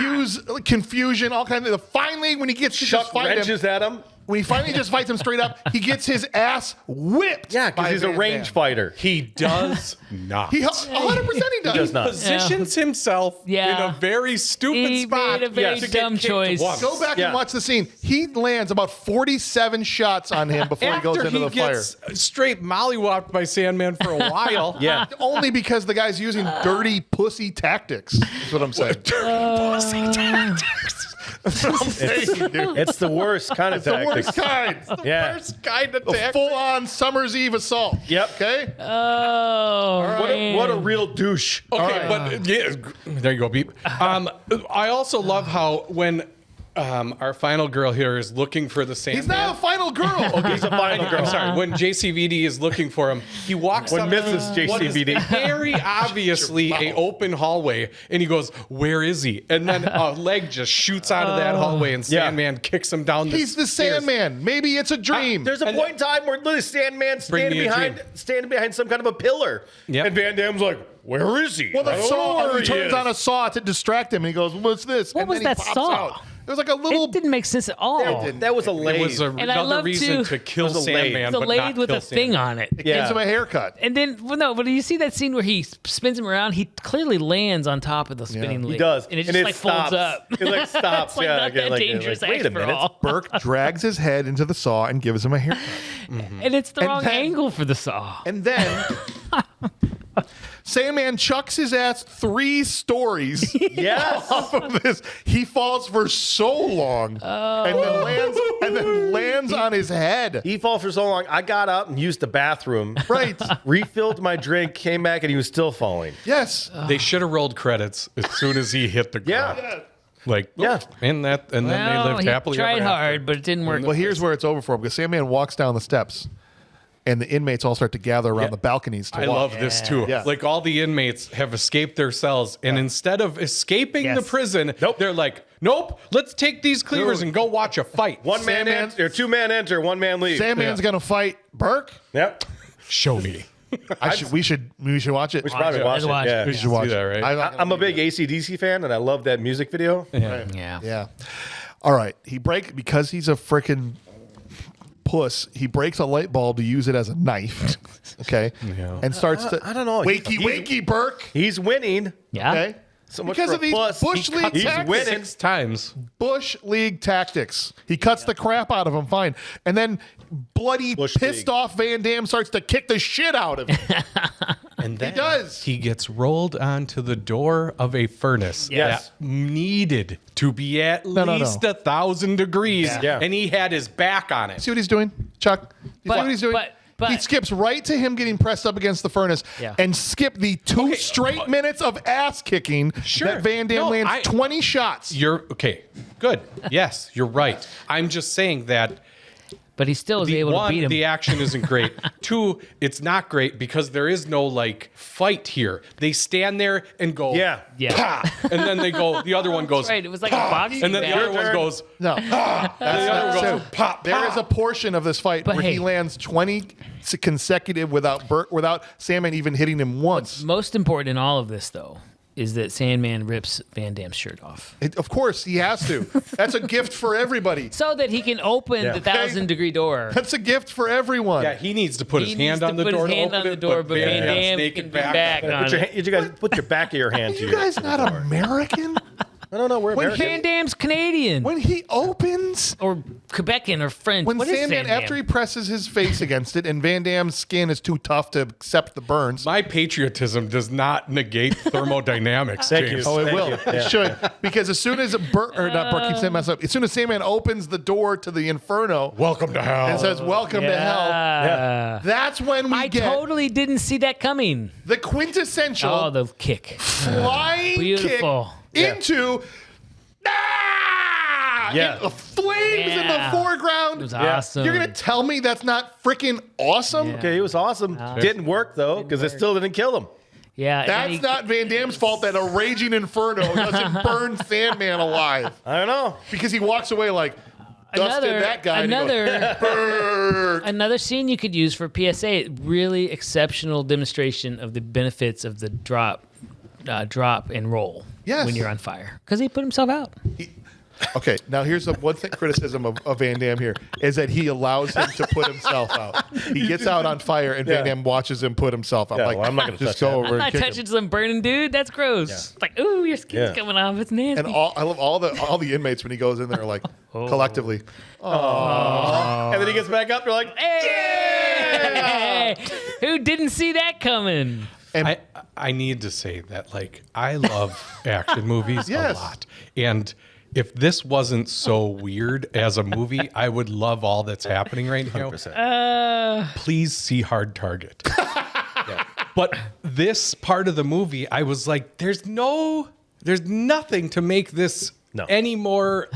Speaker 7: use confusion, all kinds of. Finally, when he gets to
Speaker 4: Chuck
Speaker 7: just fight him,
Speaker 4: wrenches at him.
Speaker 7: when he finally just fights him straight up, he gets his ass whipped.
Speaker 4: Yeah,
Speaker 7: by
Speaker 4: because he's a
Speaker 7: Van
Speaker 4: range
Speaker 7: Damme.
Speaker 4: fighter.
Speaker 5: He does not.
Speaker 7: He 100% he does.
Speaker 4: does not.
Speaker 5: Positions himself
Speaker 3: Yeah.
Speaker 5: in a very stupid
Speaker 3: He
Speaker 5: spot.
Speaker 3: made a very
Speaker 5: to get
Speaker 3: dumb
Speaker 5: kicked
Speaker 3: choice.
Speaker 5: once.
Speaker 7: Go back
Speaker 4: Yeah.
Speaker 7: and watch the scene. He lands about 47 shots on him before he goes
Speaker 5: After
Speaker 7: into
Speaker 5: he
Speaker 7: the fire.
Speaker 5: gets straight mollywopped by Sandman for a while.
Speaker 4: Yeah.
Speaker 7: Only because the guy's using dirty pussy tactics. That's what I'm saying. That's what I'm saying, dude.
Speaker 4: It's the worst kind of
Speaker 7: The
Speaker 4: tactics.
Speaker 7: worst kind.
Speaker 4: Yeah.
Speaker 5: First kind of
Speaker 7: The
Speaker 5: tactic.
Speaker 7: full-on Summer's Eve assault.
Speaker 4: Yep.
Speaker 7: Okay?
Speaker 3: Oh,
Speaker 4: What a real douche.
Speaker 5: Okay, but yeah, there you go, beep. I also love how when Our final girl here is looking for the Sandman.
Speaker 7: He's not a final girl.
Speaker 4: He's a final girl.
Speaker 5: I'm sorry. When JCVD is looking for him, he walks
Speaker 4: When
Speaker 5: up
Speaker 4: Mrs.
Speaker 5: to what is
Speaker 4: JCVD.
Speaker 5: very obviously a open hallway, and he goes, "Where is he?" And then a leg just shoots out of that hallway, and
Speaker 4: Yeah.
Speaker 5: Sandman kicks him down.
Speaker 7: He's the
Speaker 5: stairs.
Speaker 7: Sandman. Maybe it's a dream.
Speaker 4: There's a point in time where literally Sandman
Speaker 5: Bring me a dream.
Speaker 4: standing behind some kind of a pillar.
Speaker 5: Yep.
Speaker 4: And Van Damme's like, where is he?
Speaker 7: Well,
Speaker 4: I
Speaker 7: the
Speaker 4: don't know
Speaker 7: saw
Speaker 4: where
Speaker 7: he
Speaker 4: he
Speaker 7: turns
Speaker 4: is.
Speaker 7: on a saw to distract him, and he goes, "What's this?"
Speaker 3: What
Speaker 7: and
Speaker 3: was
Speaker 7: then he
Speaker 3: that
Speaker 7: pops
Speaker 3: saw?
Speaker 7: out. It was like a little.
Speaker 3: It didn't make sense at all.
Speaker 4: That was a
Speaker 5: It
Speaker 4: lathe.
Speaker 5: was
Speaker 3: I
Speaker 5: another
Speaker 3: love
Speaker 5: reason
Speaker 3: to-
Speaker 5: to kill
Speaker 4: It was a lathe.
Speaker 5: Sandman,
Speaker 3: It's a
Speaker 5: but
Speaker 3: lathe
Speaker 5: not
Speaker 3: with
Speaker 5: kill
Speaker 3: a thing
Speaker 5: Sandman.
Speaker 3: on it.
Speaker 7: It gives him a haircut.
Speaker 3: And then, well, no, but do you see that scene where he spins him around? He clearly lands on top of the spinning lathe.
Speaker 4: He does.
Speaker 3: And it just like folds
Speaker 4: stops.
Speaker 3: up.
Speaker 4: It like stops.
Speaker 3: It's like
Speaker 4: yeah,
Speaker 3: not
Speaker 4: again,
Speaker 3: that
Speaker 4: like,
Speaker 3: dangerous
Speaker 4: wait a
Speaker 3: after
Speaker 4: minute.
Speaker 3: all.
Speaker 7: Burke drags his head into the saw and gives him a haircut.
Speaker 3: And it's the
Speaker 7: And
Speaker 3: wrong
Speaker 7: then-
Speaker 3: angle for the saw.
Speaker 7: And then Sandman chucks his ass 3 stories
Speaker 4: Yes.
Speaker 7: off of this. He falls for so long and then lands on his head.
Speaker 4: He fell for so long. I got up and used the bathroom,
Speaker 7: Right.
Speaker 4: refilled my drink, came back, and he was still falling.
Speaker 7: Yes.
Speaker 5: They should have rolled credits as soon as he hit the ground.
Speaker 4: Yeah.
Speaker 5: Like,
Speaker 4: Yeah.
Speaker 5: and then they
Speaker 3: Well,
Speaker 5: lived
Speaker 3: he
Speaker 5: happily
Speaker 3: tried
Speaker 5: ever after.
Speaker 3: hard, but it didn't work.
Speaker 7: Well, here's where it's over for him because Sandman walks down the steps and the inmates all start to gather around
Speaker 5: Yeah.
Speaker 7: the balconies to
Speaker 5: I
Speaker 7: watch.
Speaker 5: love this too.
Speaker 7: Yeah.
Speaker 5: Like all the inmates have escaped their cells, and instead of escaping the
Speaker 3: Yes.
Speaker 5: prison,
Speaker 4: Nope.
Speaker 5: they're like, "Nope, let's take these cleavers and go watch a fight."
Speaker 4: One man
Speaker 7: Sandman-
Speaker 4: enter, or 2 men enter, 1 man leave.
Speaker 7: Sandman's going to fight Burke.
Speaker 4: Yep.
Speaker 5: Show me.
Speaker 7: We should watch it.
Speaker 4: We should probably
Speaker 3: it.
Speaker 4: watch
Speaker 3: Let's
Speaker 4: it.
Speaker 3: watch it.
Speaker 4: Yeah.
Speaker 7: We should watch
Speaker 5: see that,
Speaker 7: it.
Speaker 5: right?
Speaker 4: I'm a big AC/DC fan, and I love that music video.
Speaker 3: Yeah.
Speaker 7: Yeah. All right. Because he's a freaking puss, he breaks a light bulb to use it as a knife. Okay.
Speaker 5: Yeah.
Speaker 7: And starts to.
Speaker 4: I don't know.
Speaker 7: Wakey, Burke.
Speaker 4: He's winning.
Speaker 3: Yeah.
Speaker 7: Okay.
Speaker 4: So much
Speaker 7: Because
Speaker 4: for
Speaker 7: of
Speaker 4: a
Speaker 7: these
Speaker 4: puss.
Speaker 7: Bush
Speaker 4: He
Speaker 7: League
Speaker 4: cuts- he's
Speaker 7: tactics.
Speaker 4: winning.
Speaker 5: 6 times.
Speaker 7: Bush League tactics. He cuts the crap out of him fine. And then bloody,
Speaker 4: Bush
Speaker 7: pissed
Speaker 4: League.
Speaker 7: off Van Damme starts to kick the shit out of him.
Speaker 5: And then
Speaker 7: does.
Speaker 5: He gets rolled onto the door of a furnace
Speaker 4: Yes.
Speaker 5: that needed to be at
Speaker 7: no.
Speaker 5: least 1,000 degrees,
Speaker 4: Yeah.
Speaker 5: and he had his back on it.
Speaker 7: See what he's doing, Chuck? You see what he's doing?
Speaker 3: but-
Speaker 7: he skips right to him getting pressed up against the furnace
Speaker 3: Yeah.
Speaker 7: and skip the 2 straight minutes of ass kicking
Speaker 5: Sure.
Speaker 7: that Van Damme
Speaker 5: No,
Speaker 7: lands
Speaker 5: I-
Speaker 7: 20 shots.
Speaker 5: You're okay. Good. Yes, you're right. I'm just saying that
Speaker 3: But he still was able to beat
Speaker 5: one,
Speaker 3: him.
Speaker 5: the action isn't great. 2, it's not great because there is no like fight here. They stand there and go,
Speaker 4: Yeah.
Speaker 3: Yeah.
Speaker 5: "Pah," and then they go. The other one goes,
Speaker 3: Right. It was like a boxing
Speaker 5: and then the
Speaker 3: match.
Speaker 5: other one goes.
Speaker 7: No.
Speaker 5: And the other one goes, pop,
Speaker 7: There is a portion of this fight
Speaker 3: But
Speaker 7: where he
Speaker 3: hey.
Speaker 7: lands 20 consecutive without Sandman even hitting him once.
Speaker 3: Most important in all of this, though, is that Sandman rips Van Damme's shirt off
Speaker 7: Of course, he has to. That's a gift for everybody.
Speaker 3: so that he can open the 1,000-degree door.
Speaker 7: That's a gift for everyone.
Speaker 5: Yeah, he needs to put
Speaker 3: He
Speaker 5: his
Speaker 3: needs
Speaker 5: hand
Speaker 3: to
Speaker 5: on the
Speaker 3: put
Speaker 5: door
Speaker 3: his
Speaker 5: to
Speaker 3: hand
Speaker 5: open
Speaker 3: on the
Speaker 5: it,
Speaker 3: door, but Van
Speaker 5: Damme's
Speaker 3: Damme
Speaker 5: naked
Speaker 3: can be back on
Speaker 4: Put your,
Speaker 3: it.
Speaker 4: you guys put your back of your hand to
Speaker 7: You
Speaker 4: your.
Speaker 7: guys not American?
Speaker 4: I don't know. We're
Speaker 7: When
Speaker 4: American.
Speaker 3: Van Damme's Canadian
Speaker 7: When he opens,
Speaker 3: or Quebecan or French.
Speaker 7: when
Speaker 3: What is
Speaker 7: Sandman,
Speaker 3: Sandman?
Speaker 7: after he presses his face against it and Van Damme's skin is too tough to accept the burns.
Speaker 5: My patriotism does not negate thermodynamics.
Speaker 4: Thank you.
Speaker 5: James.
Speaker 7: Oh, it
Speaker 4: Thank
Speaker 7: will.
Speaker 4: you.
Speaker 7: It
Speaker 4: Yeah.
Speaker 7: should. Because as soon as Burke keeps saying mess up, as soon as Sandman opens the door to the Inferno
Speaker 5: Welcome to hell.
Speaker 7: and says, "Welcome to hell,"
Speaker 3: Yeah.
Speaker 7: that's when we
Speaker 3: I
Speaker 7: get
Speaker 3: totally didn't see that coming.
Speaker 7: the quintessential
Speaker 3: Oh, the kick.
Speaker 7: flying
Speaker 3: Beautiful.
Speaker 7: kick into
Speaker 4: Yeah.
Speaker 7: the flames in the
Speaker 3: Yeah.
Speaker 7: foreground.
Speaker 3: It was awesome.
Speaker 7: You're gonna tell me that's not freaking awesome?
Speaker 4: Okay, he was awesome. Didn't work though because it still didn't kill him.
Speaker 3: Yeah. and
Speaker 7: That's
Speaker 3: he-
Speaker 7: not Van Damme's fault that a raging inferno doesn't burn Sandman alive
Speaker 4: I don't know.
Speaker 7: because he walks away like dusted that guy. and he goes, "Burn."
Speaker 3: Another scene you could use for PSA. Really exceptional demonstration of the benefits of the drop and roll.
Speaker 7: Yes.
Speaker 3: When you're on fire, because he put himself out.
Speaker 7: Okay, now here's the one thing criticism of Van Damme here is that he allows him to put himself out. He gets out on fire and Van
Speaker 4: Yeah.
Speaker 7: Damme watches him put himself out.
Speaker 4: Yeah,
Speaker 7: like,
Speaker 4: well, I'm not gonna
Speaker 7: just
Speaker 4: touch
Speaker 7: go
Speaker 4: that.
Speaker 7: over
Speaker 3: I'm
Speaker 7: and
Speaker 3: not
Speaker 7: kick him.
Speaker 3: touching some burning dude. That's gross. Like, ooh, your skin's
Speaker 4: Yeah.
Speaker 3: coming off. It's nasty.
Speaker 7: And I love all the inmates when he goes in there like collectively.
Speaker 4: And then he gets back up. You're like,
Speaker 3: Hey! Who didn't see that coming?
Speaker 7: And
Speaker 5: I need to say that, like, I love action movies
Speaker 7: Yes.
Speaker 5: a lot. And if this wasn't so weird as a movie, I would love all that's happening right now. Please see Hard Target. But this part of the movie, I was like, there's nothing to make this
Speaker 4: No.
Speaker 5: any more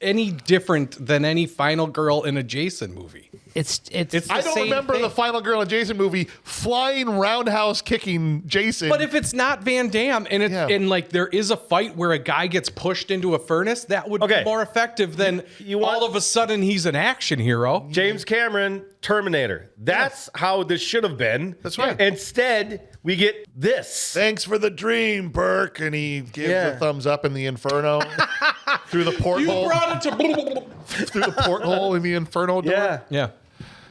Speaker 5: any different than any final girl in a Jason movie.
Speaker 3: It's
Speaker 5: the
Speaker 7: I don't
Speaker 5: same
Speaker 7: remember
Speaker 5: thing.
Speaker 7: the final girl in Jason movie flying roundhouse kicking Jason.
Speaker 5: But if it's not Van Damme and it's and like there is a fight where a guy gets pushed into a furnace, that would
Speaker 4: Okay.
Speaker 5: be more effective than
Speaker 4: You want-
Speaker 5: all of a sudden he's an action hero.
Speaker 4: James Cameron, Terminator. That's how this should have been.
Speaker 7: That's right.
Speaker 4: Instead, we get this.
Speaker 7: Thanks for the dream, Burke. And he gives a thumbs up in the inferno through the porthole.
Speaker 5: You brought it to
Speaker 7: Through the porthole in the inferno door.
Speaker 4: Yeah.
Speaker 5: Yeah.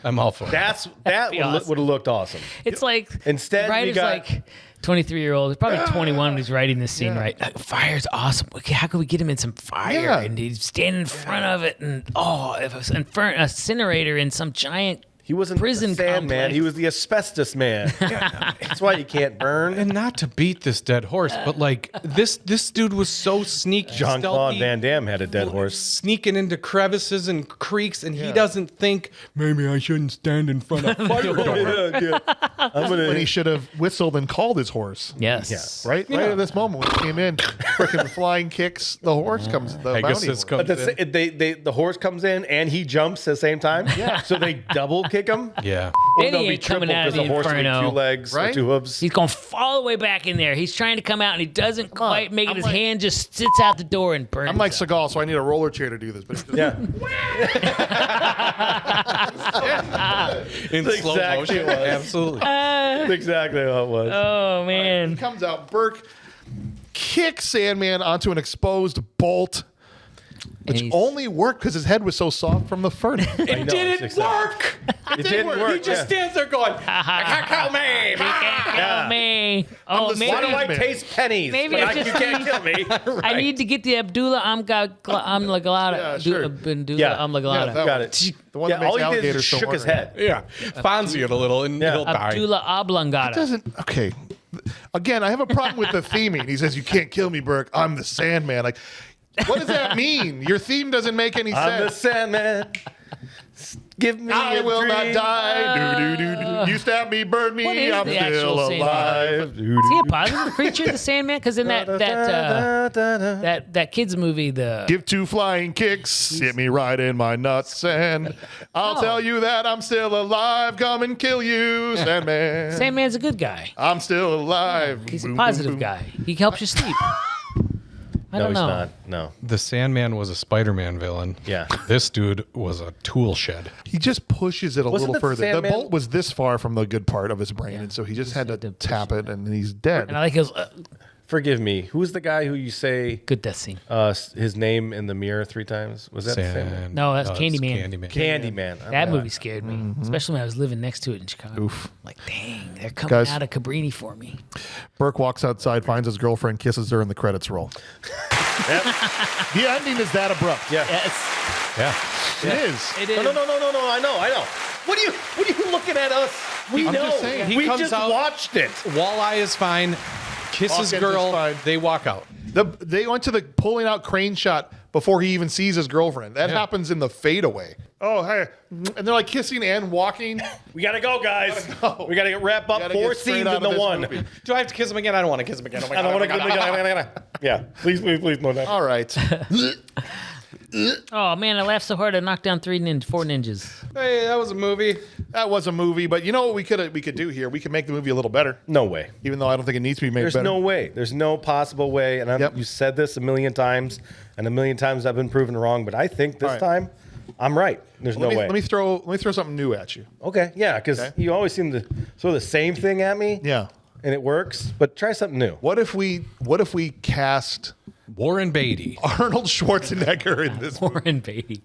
Speaker 5: I'm all for it.
Speaker 4: That
Speaker 3: be
Speaker 4: would
Speaker 3: awesome.
Speaker 4: have looked awesome.
Speaker 3: It's like
Speaker 4: Instead,
Speaker 3: the
Speaker 4: we
Speaker 3: writer's
Speaker 4: got-
Speaker 3: like 23-year-old, probably 21 when he's writing this scene, right? Fire's awesome. Okay, how can we get him in some fire?
Speaker 7: Yeah.
Speaker 3: And he's standing in front of it, and if it's incinerator in some giant
Speaker 4: He wasn't
Speaker 3: prison
Speaker 4: the Sandman.
Speaker 3: complex.
Speaker 4: He was the asbestos man. That's why you can't burn.
Speaker 5: And not to beat this dead horse, but like this dude was so sneaky.
Speaker 4: Jean-Claude
Speaker 5: stealthy,
Speaker 4: Van Damme had a dead horse.
Speaker 5: sneaking into crevices and creeks, and he doesn't think maybe I shouldn't stand in front of fire door.
Speaker 7: When he should have whistled and called his horse.
Speaker 3: Yes.
Speaker 7: Right? Right at this moment when he came in, freaking flying kicks, the horse comes. The
Speaker 5: I guess
Speaker 7: bounty
Speaker 5: this
Speaker 7: horse.
Speaker 5: comes
Speaker 4: But the horse comes in and he jumps at the same time. Yeah. So they double kick him.
Speaker 5: Yeah.
Speaker 4: Or
Speaker 3: Then
Speaker 4: they'll
Speaker 3: he
Speaker 4: be
Speaker 3: ain't coming
Speaker 4: triple
Speaker 3: out of
Speaker 4: because
Speaker 3: the
Speaker 4: the horse will be
Speaker 3: inferno.
Speaker 4: two legs, or
Speaker 7: Right?
Speaker 4: two hooves.
Speaker 3: He's going to fall all the way back in there. He's trying to come out, and he doesn't quite make it.
Speaker 7: I'm
Speaker 3: His
Speaker 7: like-
Speaker 3: hand just sits out the door and burns.
Speaker 7: I'm like
Speaker 3: himself.
Speaker 7: Seagal, so I need a roller chair to do this. But
Speaker 4: Yeah.
Speaker 5: In slow
Speaker 4: exactly
Speaker 5: motion.
Speaker 4: what it was.
Speaker 5: Absolutely.
Speaker 4: That's exactly how it was.
Speaker 3: Oh, man.
Speaker 7: comes out, Burke kicks Sandman onto an exposed bolt, which
Speaker 3: he's-
Speaker 7: only worked because his head was so soft from the furnace.
Speaker 4: I know,
Speaker 5: It
Speaker 4: it's
Speaker 5: didn't
Speaker 4: exactly-
Speaker 5: work.
Speaker 4: It didn't work.
Speaker 5: He just stands there going, "Can't kill me."
Speaker 3: You can't kill me. Oh,
Speaker 7: the
Speaker 3: maybe,
Speaker 4: Why do I
Speaker 7: Man.
Speaker 4: taste pennies?
Speaker 3: Maybe
Speaker 4: But
Speaker 3: I
Speaker 4: you
Speaker 3: just
Speaker 4: can't kill me.
Speaker 3: I need to get the Abdullah Amlaglada.
Speaker 7: Yeah, sure.
Speaker 3: Abdullah
Speaker 4: Yeah.
Speaker 3: Amlaglada.
Speaker 7: Yeah, that
Speaker 4: Got
Speaker 7: one.
Speaker 4: it.
Speaker 7: The one that
Speaker 4: all
Speaker 7: makes
Speaker 4: he did
Speaker 7: alligators
Speaker 4: is
Speaker 7: so
Speaker 4: shook his
Speaker 7: hard.
Speaker 4: head.
Speaker 5: Yeah. Fonzie it a little and he'll die.
Speaker 3: Abdullah Oblongata.
Speaker 7: Doesn't okay. Again, I have a problem with the theming. He says, "You can't kill me, Burke. I'm the Sandman." Like, what does that mean? Your theme doesn't make any
Speaker 4: I'm the
Speaker 7: sense.
Speaker 4: Sandman. Give me
Speaker 7: I
Speaker 4: a
Speaker 7: will not
Speaker 4: dream.
Speaker 7: die. Do, do, do, do. You stab me, burn me.
Speaker 3: What is
Speaker 7: I'm
Speaker 3: the
Speaker 7: still
Speaker 3: actual Sandman?
Speaker 7: alive.
Speaker 3: Is he a positive creature, the Sandman? Because in that kids movie, the
Speaker 7: Give two flying kicks, hit me right in my nuts, and I'll tell you that I'm still alive. Come and kill you, Sandman.
Speaker 3: Sandman's a good guy.
Speaker 7: I'm still alive.
Speaker 3: He's a
Speaker 7: Boom,
Speaker 3: positive
Speaker 7: boom, boom.
Speaker 3: guy. He helps you sleep. I
Speaker 4: No,
Speaker 3: don't
Speaker 4: he's
Speaker 3: know.
Speaker 4: not. No.
Speaker 5: The Sandman was a Spider-Man villain.
Speaker 4: Yeah.
Speaker 5: This dude was a tool shed.
Speaker 7: He just pushes it a
Speaker 4: Wasn't
Speaker 7: little
Speaker 4: the
Speaker 7: further. The
Speaker 4: Sandman-
Speaker 7: bolt was this far from the good part of his brain, and so he just had to tap it, and he's dead.
Speaker 3: And I like his
Speaker 4: Forgive me. Who's the guy who you say
Speaker 3: good death scene.
Speaker 4: his name in the mirror 3 times? Was that the same?
Speaker 3: No, that's
Speaker 5: it's
Speaker 3: Candyman.
Speaker 4: Candyman.
Speaker 3: That movie scared me, especially when I was living next to it in Chicago.
Speaker 7: Oof.
Speaker 3: Like, dang, they're coming
Speaker 7: Guys.
Speaker 3: out of Cabrini for me.
Speaker 7: Burke walks outside, finds his girlfriend, kisses her, and the credits roll. The ending is that abrupt.
Speaker 4: Yeah.
Speaker 3: Yes,
Speaker 5: Yeah.
Speaker 7: It is.
Speaker 3: it is.
Speaker 4: No. I know. What are you looking at us? We
Speaker 7: I'm
Speaker 4: know.
Speaker 7: just saying.
Speaker 5: He
Speaker 4: We
Speaker 5: comes
Speaker 4: just
Speaker 5: out-
Speaker 4: watched it.
Speaker 5: Walleye is fine. Kisses
Speaker 7: Hawkins is
Speaker 5: girl.
Speaker 7: fine.
Speaker 5: They walk out.
Speaker 7: They went to the pulling out crane shot before he even sees his girlfriend. That happens in the fadeaway. Oh, hey. And they're like kissing and walking.
Speaker 4: We gotta go, guys.
Speaker 7: go.
Speaker 4: We gotta wrap up
Speaker 7: Gotta
Speaker 4: 4
Speaker 7: get straight
Speaker 4: scenes
Speaker 7: out
Speaker 4: in
Speaker 7: of
Speaker 4: the
Speaker 7: this
Speaker 4: one.
Speaker 7: movie.
Speaker 5: Do I have to kiss him again? I don't want to kiss him again. Oh my
Speaker 4: I don't want to. Yeah, please, no. No.
Speaker 7: All right.
Speaker 3: Oh man, I laughed so hard I knocked down 4 ninjas.
Speaker 5: Hey, that was a movie.
Speaker 7: That was a movie, but you know what we could do here? We could make the movie a little better,
Speaker 4: No way.
Speaker 7: even though I don't think it needs to be made
Speaker 4: There's
Speaker 7: better.
Speaker 4: no way. There's no possible way. And
Speaker 7: Yep.
Speaker 4: you said this a million times, and a million times I've been proven wrong. But I think this
Speaker 7: All right.
Speaker 4: time, I'm right. There's no way.
Speaker 7: Let me throw something new at you.
Speaker 4: Okay, yeah, because
Speaker 7: Okay.
Speaker 4: you always seem to throw the same thing at me.
Speaker 7: Yeah.
Speaker 4: And it works, but try something new.
Speaker 7: What if we cast
Speaker 5: Warren Beatty.
Speaker 7: Arnold Schwarzenegger in this movie,
Speaker 3: Warren Beatty.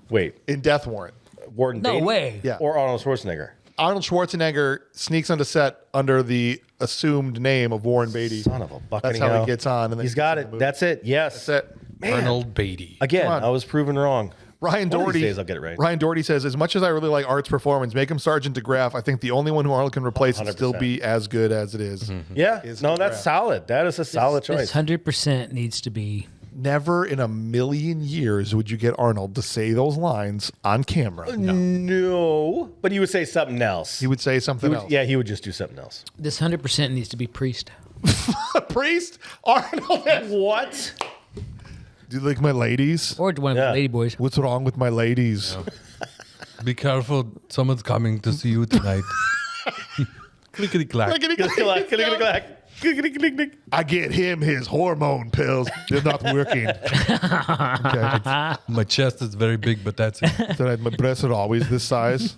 Speaker 4: Wait,
Speaker 7: in Death Warrant?
Speaker 4: Warden
Speaker 3: No
Speaker 4: Beatty?
Speaker 3: way.
Speaker 7: Yeah.
Speaker 4: Or Arnold Schwarzenegger.
Speaker 7: Arnold Schwarzenegger sneaks onto set under the assumed name of Warren Beatty.
Speaker 4: Son of a bucking
Speaker 7: That's how
Speaker 4: hell.
Speaker 7: he gets on. And then
Speaker 4: He's
Speaker 7: he
Speaker 4: got
Speaker 7: gets in
Speaker 4: it.
Speaker 7: the movie.
Speaker 4: That's it. Yes.
Speaker 7: That's it.
Speaker 4: Man.
Speaker 5: Arnold Beatty.
Speaker 4: Again,
Speaker 7: Come on.
Speaker 4: I was proven wrong.
Speaker 7: Ryan
Speaker 4: One of these
Speaker 7: Doherty.
Speaker 4: days I'll get it right.
Speaker 7: Ryan Doherty says, as much as I really like Art's performance, make him Sergeant DeGraff. I think the only one who Arnold can replace and still
Speaker 4: 100%.
Speaker 7: be as good as it is.
Speaker 4: Yeah.
Speaker 7: Is
Speaker 4: No,
Speaker 7: DeGraff.
Speaker 4: that's solid. That is a solid
Speaker 3: This
Speaker 4: choice.
Speaker 3: 100% needs to be.
Speaker 7: Never in a million years would you get Arnold to say those lines on camera.
Speaker 4: No. But he would say something else.
Speaker 7: He would say something else.
Speaker 4: Yeah, he would just do something else.
Speaker 3: This 100% needs to be Priest.
Speaker 7: A priest? Arnold.
Speaker 4: What?
Speaker 7: Do you like my ladies?
Speaker 3: Or one of the lady boys.
Speaker 7: What's wrong with my ladies?
Speaker 5: Be careful. Someone's coming to see you tonight. Clickety clack.
Speaker 7: I get him his hormone pills. They're not working. Okay.
Speaker 5: My chest is very big, but that's it.
Speaker 7: So my breasts are always this size.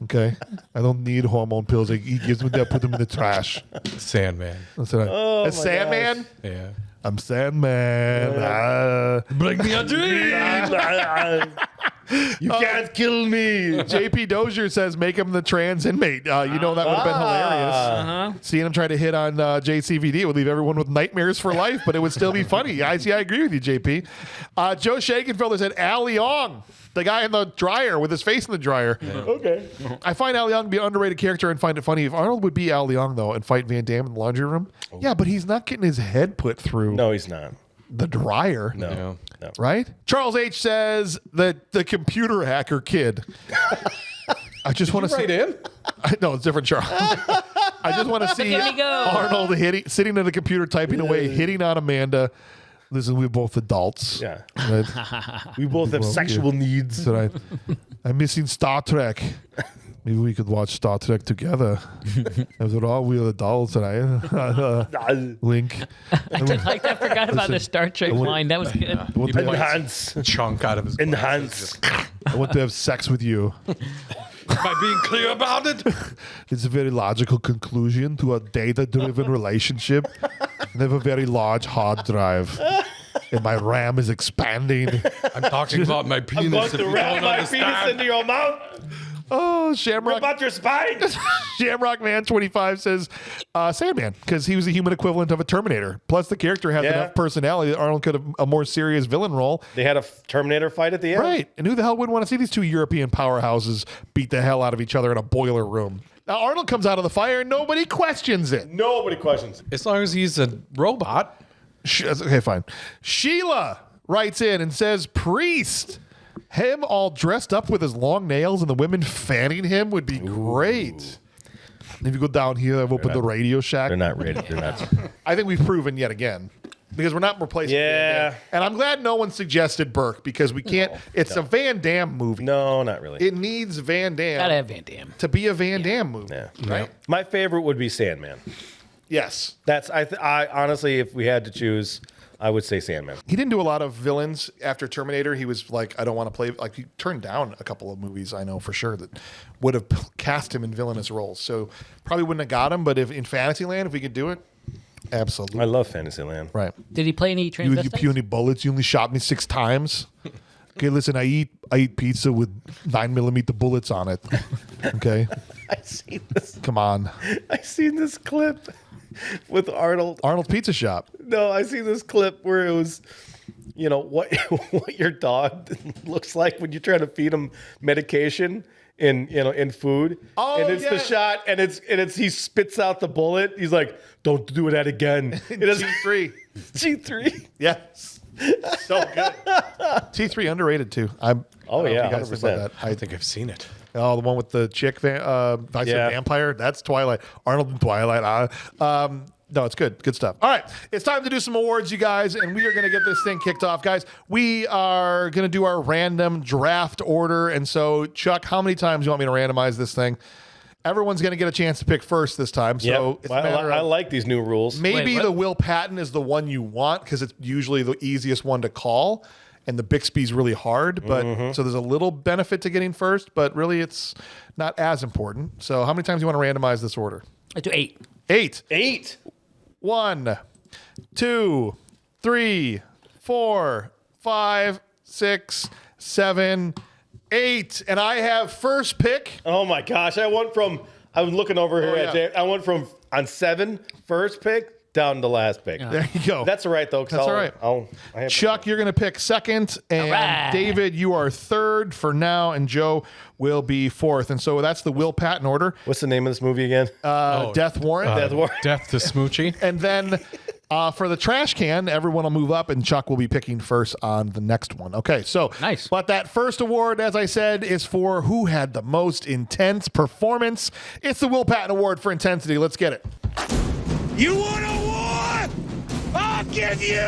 Speaker 7: Okay. I don't need hormone pills. He gives me that. I put them in the trash.
Speaker 5: Sandman.
Speaker 7: That's what a Sandman?
Speaker 5: Yeah.
Speaker 7: I'm Sandman.
Speaker 5: Bring me a dream.
Speaker 4: You can't kill me.
Speaker 7: JP Dozier says, make him the trans inmate. You know, that would have been hilarious. Seeing him try to hit on JCVD would leave everyone with nightmares for life, but it would still be funny. I agree with you, JP. Joe Shakenfelder said, Al Leong, the guy in the dryer with his face in the dryer.
Speaker 4: Yeah. Okay.
Speaker 7: I find Al Leong to be an underrated character and find it funny. If Arnold would be Al Leong, though, and fight Van Damme in the laundry room, yeah, but he's not getting his head put through
Speaker 4: No, he's not.
Speaker 7: the dryer.
Speaker 4: No.
Speaker 7: Right? Charles H says that the computer hacker kid. I just want to see.
Speaker 5: in?
Speaker 7: No, it's different, Charles. I just want to see
Speaker 3: Look at me go.
Speaker 7: Arnold sitting at a computer typing away, hitting on Amanda. Listen, we're both adults.
Speaker 4: Yeah.
Speaker 7: Right?
Speaker 4: We both have sexual needs.
Speaker 7: So I'm missing Star Trek. Maybe we could watch Star Trek together. After all, we're adults, and I Link.
Speaker 3: I forgot about the Star Trek line. That was good.
Speaker 4: Enhance.
Speaker 5: Chunk out of his
Speaker 4: Enhance.
Speaker 7: I want to have sex with you.
Speaker 5: By being clear about it.
Speaker 7: It's a very logical conclusion to a data-driven relationship. I have a very large hard drive, and my RAM is expanding.
Speaker 5: I'm talking about my penis.
Speaker 4: I'm going
Speaker 5: if
Speaker 4: to
Speaker 5: you
Speaker 4: ram
Speaker 5: don't
Speaker 4: my
Speaker 5: understand.
Speaker 4: penis into your mouth.
Speaker 7: Oh,
Speaker 4: What
Speaker 7: Shamrock.
Speaker 4: about your spine?
Speaker 7: Shamrock Man 25 says Sandman, because he was the human equivalent of a Terminator. Plus, the character has enough personality that Arnold could have a more serious villain role.
Speaker 4: They had a Terminator fight at the end.
Speaker 7: Right. And who the hell wouldn't want to see these two European powerhouses beat the hell out of each other in a boiler room? Now, Arnold comes out of the fire and nobody questions it.
Speaker 4: Nobody questions.
Speaker 5: As long as he's a robot.
Speaker 7: Okay, fine. Sheila writes in and says, Priest. Him all dressed up with his long nails and the women fanning him would be great. If you go down here, I've opened the Radio Shack.
Speaker 4: They're not ready. They're not.
Speaker 7: I think we've proven yet again. Because we're not replacing Van Damme. And I'm glad no one suggested Burke because we can't. It's a Van Damme movie.
Speaker 4: No, not really.
Speaker 7: It needs Van Damme.
Speaker 3: Gotta have Van Damme.
Speaker 7: To be a Van Damme movie.
Speaker 4: Yeah.
Speaker 7: Right?
Speaker 4: My favorite would be Sandman.
Speaker 7: Yes.
Speaker 4: That's I honestly, if we had to choose, I would say Sandman.
Speaker 7: He didn't do a lot of villains after Terminator. He was like, I don't want to play. Like, he turned down a couple of movies, I know for sure, that would have cast him in villainous roles. So probably wouldn't have got him. But if in Fantasyland, if we could do it, absolutely.
Speaker 4: I love Fantasyland.
Speaker 7: Right.
Speaker 3: Did he play any
Speaker 7: You
Speaker 3: transvestites?
Speaker 7: puny bullets. You only shot me 6 times. Okay, listen, I eat pizza with 9mm bullets on it. Okay?
Speaker 4: I seen this.
Speaker 7: Come on.
Speaker 4: I seen this clip with Arnold.
Speaker 7: Arnold's Pizza Shop.
Speaker 4: No, I seen this clip where it was, you know, what your dog looks like when you're trying to feed him medication in food.
Speaker 7: Oh,
Speaker 4: and it's the shot, and it's he spits out the bullet. He's like, "Don't do that again." It is
Speaker 7: T3.
Speaker 4: G3.
Speaker 7: Yes. So good. T3 underrated too. I don't know if you guys think about
Speaker 4: 100%.
Speaker 7: that.
Speaker 5: I think I've seen it.
Speaker 7: Oh, the one with the chick vampire. That's Twilight. Arnold and Twilight. No, it's good. Good stuff. All right. It's time to do some awards, you guys, and we are going to get this thing kicked off. Guys, we are going to do our random draft order. And so, Chuck, how many times do you want me to randomize this thing? Everyone's going to get a chance to pick first this time. So it's a matter
Speaker 4: I
Speaker 7: of
Speaker 4: like these new rules.
Speaker 7: maybe the Will Patton is the one you want because it's usually the easiest one to call. And the Bixby's really hard, but so there's a little benefit to getting first, but really it's not as important. So how many times do you want to randomize this order?
Speaker 3: I do 8.
Speaker 7: 8.
Speaker 4: 8.
Speaker 7: 1, 2, 3, 4, 5, 6, 7, 8. And I have first pick.
Speaker 4: Oh my gosh! I was looking over here at James. I went from on 7 first pick down to last pick.
Speaker 7: There you go.
Speaker 4: That's all right though.
Speaker 7: That's all right. Chuck, you're going to pick second, and
Speaker 3: right.
Speaker 7: David, you are third for now, and Joe will be fourth. And so that's the Will Patton order.
Speaker 4: What's the name of this movie again?
Speaker 7: Death Warrant.
Speaker 4: Death Warrant.
Speaker 5: Death to Smoochie.
Speaker 7: And then for the trash can, everyone will move up, and Chuck will be picking first on the next one. Okay, so
Speaker 3: Nice.
Speaker 7: But that first award, as I said, is for who had the most intense performance. It's the Will Patton Award for intensity. Let's get it.
Speaker 6: You want a war? I'll give you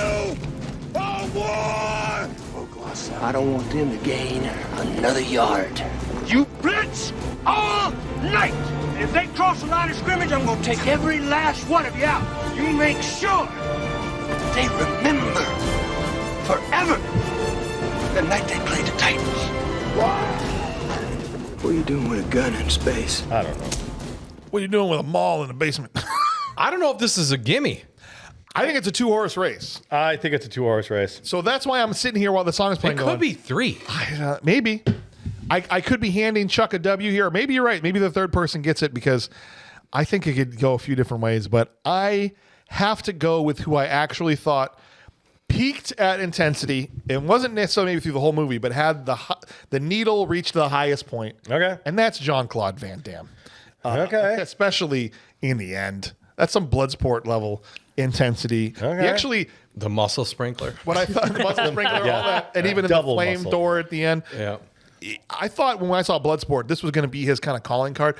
Speaker 6: a
Speaker 1: I don't want them to gain another yard.
Speaker 8: You blitz all night. If they cross the line of scrimmage, I'm gonna take every last one of you out. You make sure they remember forever the night they played the Titans. What are you doing with a gun in space?
Speaker 4: I don't know.
Speaker 7: What are you doing with a mall in the basement?
Speaker 5: I don't know if this is a gimme.
Speaker 7: I think it's a 2-horse race.
Speaker 4: I think it's a 2-horse race.
Speaker 7: So that's why I'm sitting here while the song is playing.
Speaker 5: It could be 3.
Speaker 7: Maybe. I could be handing Chuck a W here. Maybe you're right. Maybe the third person gets it because I think it could go a few different ways. But I have to go with who I actually thought peaked at intensity. It wasn't necessarily maybe through the whole movie, but had the needle reach the highest point.
Speaker 4: Okay.
Speaker 7: And that's Jean-Claude Van Damme.
Speaker 4: Okay.
Speaker 7: Especially in the end. That's some Bloodsport level intensity.
Speaker 4: Okay.
Speaker 7: He actually,
Speaker 5: The muscle sprinkler.
Speaker 7: what I thought, the muscle sprinkler, all that, and even in the
Speaker 4: Double
Speaker 7: flame
Speaker 4: muscle.
Speaker 7: door at the end.
Speaker 5: Yeah.
Speaker 7: I thought when I saw Bloodsport, this was going to be his kind of calling card.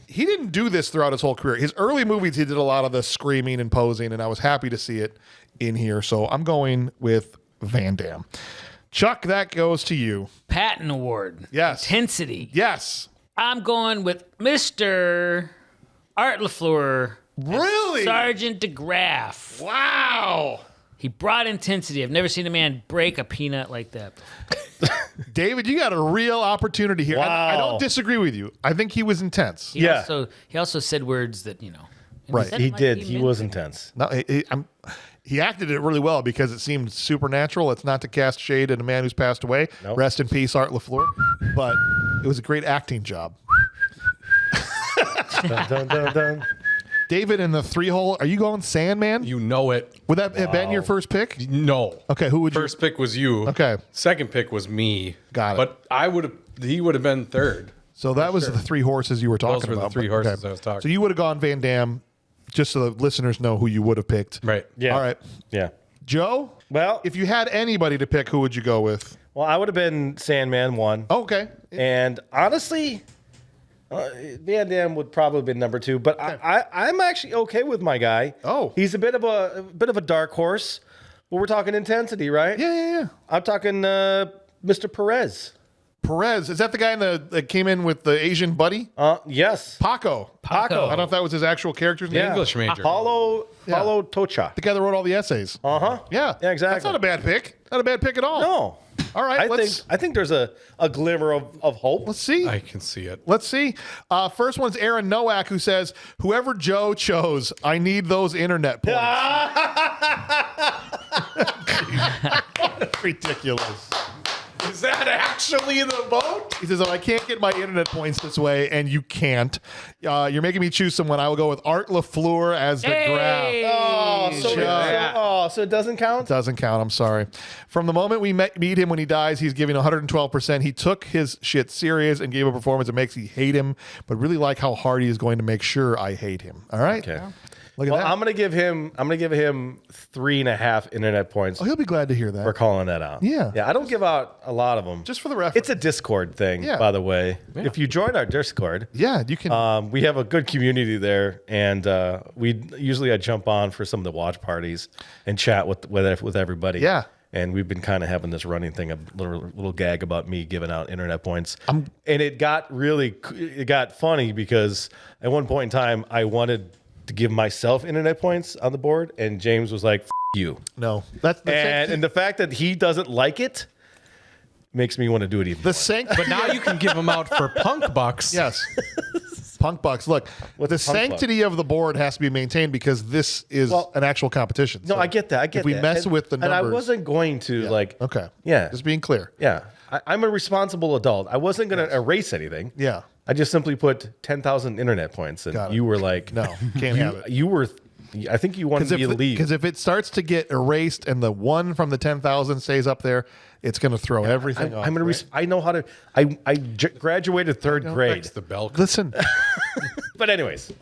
Speaker 7: He didn't do this throughout his whole career. His early movies, he did a lot of the screaming and posing, and I was happy to see it in here. So I'm going with Van Damme. Chuck, that goes to you.
Speaker 3: Patton Award.
Speaker 7: Yes.
Speaker 3: Intensity.
Speaker 7: Yes.
Speaker 3: I'm going with Mr. Art LaFleur.
Speaker 7: Really?
Speaker 3: Sergeant DeGraff.
Speaker 7: Wow.
Speaker 3: He brought intensity. I've never seen a man break a peanut like that.
Speaker 7: David, you got a real opportunity here. I
Speaker 4: Wow.
Speaker 7: don't disagree with you. I think he was intense.
Speaker 3: He
Speaker 4: Yeah.
Speaker 3: He also said words that, and
Speaker 7: Right.
Speaker 3: said
Speaker 4: He
Speaker 3: it like
Speaker 4: did. He
Speaker 3: meant
Speaker 4: was
Speaker 3: it.
Speaker 4: intense.
Speaker 7: No, he acted it really well because it seemed supernatural. It's not to cast shade at a man who's passed away.
Speaker 4: Nope.
Speaker 7: Rest in peace, Art LaFleur. But it was a great acting job.
Speaker 4: Dun, dun, dun, dun.
Speaker 7: David, in the 3-hole, are you going Sandman?
Speaker 5: You know it.
Speaker 7: Would that have been your first pick?
Speaker 5: No.
Speaker 7: Okay, who would you?
Speaker 5: First pick was you.
Speaker 7: Okay.
Speaker 5: Second pick was me.
Speaker 7: Got it.
Speaker 5: But he would have been third.
Speaker 7: So that was the 3 horses you were talking
Speaker 5: Those were the
Speaker 7: about.
Speaker 5: 3
Speaker 7: but-
Speaker 5: horses I was talking
Speaker 7: So you would have gone Van Damme, just so the listeners know who you would have picked.
Speaker 5: Right.
Speaker 4: Yeah.
Speaker 7: All right.
Speaker 4: Yeah.
Speaker 7: Joe?
Speaker 4: Well,
Speaker 7: If you had anybody to pick, who would you go with?
Speaker 4: well, I would have been Sandman 1.
Speaker 7: Oh, okay.
Speaker 4: And honestly, Van Damme would probably have been number 2. But I'm actually okay with my guy.
Speaker 7: Oh.
Speaker 4: He's a bit of a dark horse. Well, we're talking intensity, right?
Speaker 7: Yeah.
Speaker 4: I'm talking Mr. Perez.
Speaker 7: Perez. Is that the guy that came in with the Asian buddy?
Speaker 4: Yes.
Speaker 7: Paco.
Speaker 3: Paco.
Speaker 7: I don't know if that was his actual character's name.
Speaker 5: English major.
Speaker 4: Paulo Tocha.
Speaker 7: The guy that wrote all the essays.
Speaker 4: Uh-huh.
Speaker 7: Yeah.
Speaker 4: Yeah, exactly.
Speaker 7: That's not a bad pick. Not a bad pick at all.
Speaker 4: No.
Speaker 7: All right.
Speaker 4: I think there's a glimmer of hope.
Speaker 7: Let's see.
Speaker 5: I can see it.
Speaker 7: Let's see. First one's Aaron Nowak, who says, whoever Joe chose, I need those internet points. Ridiculous.
Speaker 5: Is that actually the vote?
Speaker 7: He says, oh, I can't get my internet points this way, and you can't. You're making me choose someone. I will go with Art LaFleur as the
Speaker 3: Hey!
Speaker 7: graph.
Speaker 4: So it doesn't count?
Speaker 7: Doesn't count. I'm sorry. From the moment we meet him when he dies, he's giving 112%. He took his shit serious and gave a performance that makes me hate him, but really like how hard he is going to make sure I hate him. All right.
Speaker 4: Okay.
Speaker 7: Look at
Speaker 4: Well,
Speaker 7: that.
Speaker 4: I'm gonna give him 3.5 internet points
Speaker 7: Oh, he'll be glad to hear that.
Speaker 4: for calling that out.
Speaker 7: Yeah.
Speaker 4: Yeah, I don't give out a lot of them.
Speaker 7: Just for the reference.
Speaker 4: It's a Discord thing,
Speaker 7: Yeah.
Speaker 4: by the way. If you join our Discord,
Speaker 7: Yeah, you can.
Speaker 4: we have a good community there, and I jump on for some of the watch parties and chat with everybody.
Speaker 7: Yeah.
Speaker 4: And we've been kind of having this running thing, a little gag about me giving out internet points. And it got funny because at one point in time, I wanted to give myself internet points on the board, and James was like, F you.
Speaker 7: no. That's the
Speaker 4: And the fact that he doesn't like it makes me want to do it even
Speaker 7: the
Speaker 4: more.
Speaker 7: sanctity.
Speaker 5: But now you can give them out for punk bucks.
Speaker 7: Yes. Punk bucks. Look, the
Speaker 4: punk
Speaker 7: sanctity of the board has to be maintained because this is an actual competition.
Speaker 4: No,
Speaker 7: So
Speaker 4: I get that.
Speaker 7: if we mess with the numbers.
Speaker 4: And I wasn't going to,
Speaker 7: Okay.
Speaker 4: yeah.
Speaker 7: Just being clear.
Speaker 4: Yeah. I'm a responsible adult. I wasn't going to erase anything.
Speaker 7: Yeah.
Speaker 4: I just simply put 10,000 internet points, and
Speaker 7: Got it.
Speaker 4: you were like,
Speaker 7: No, can't have it.
Speaker 4: You were, I think you wanted to be the lead.
Speaker 7: Because if it starts to get erased and the one from the 10,000 stays up there, it's going to throw everything off.
Speaker 4: I'm going to. I know how to. I graduated third grade.
Speaker 5: That's the bell.
Speaker 7: Listen,
Speaker 4: But anyways,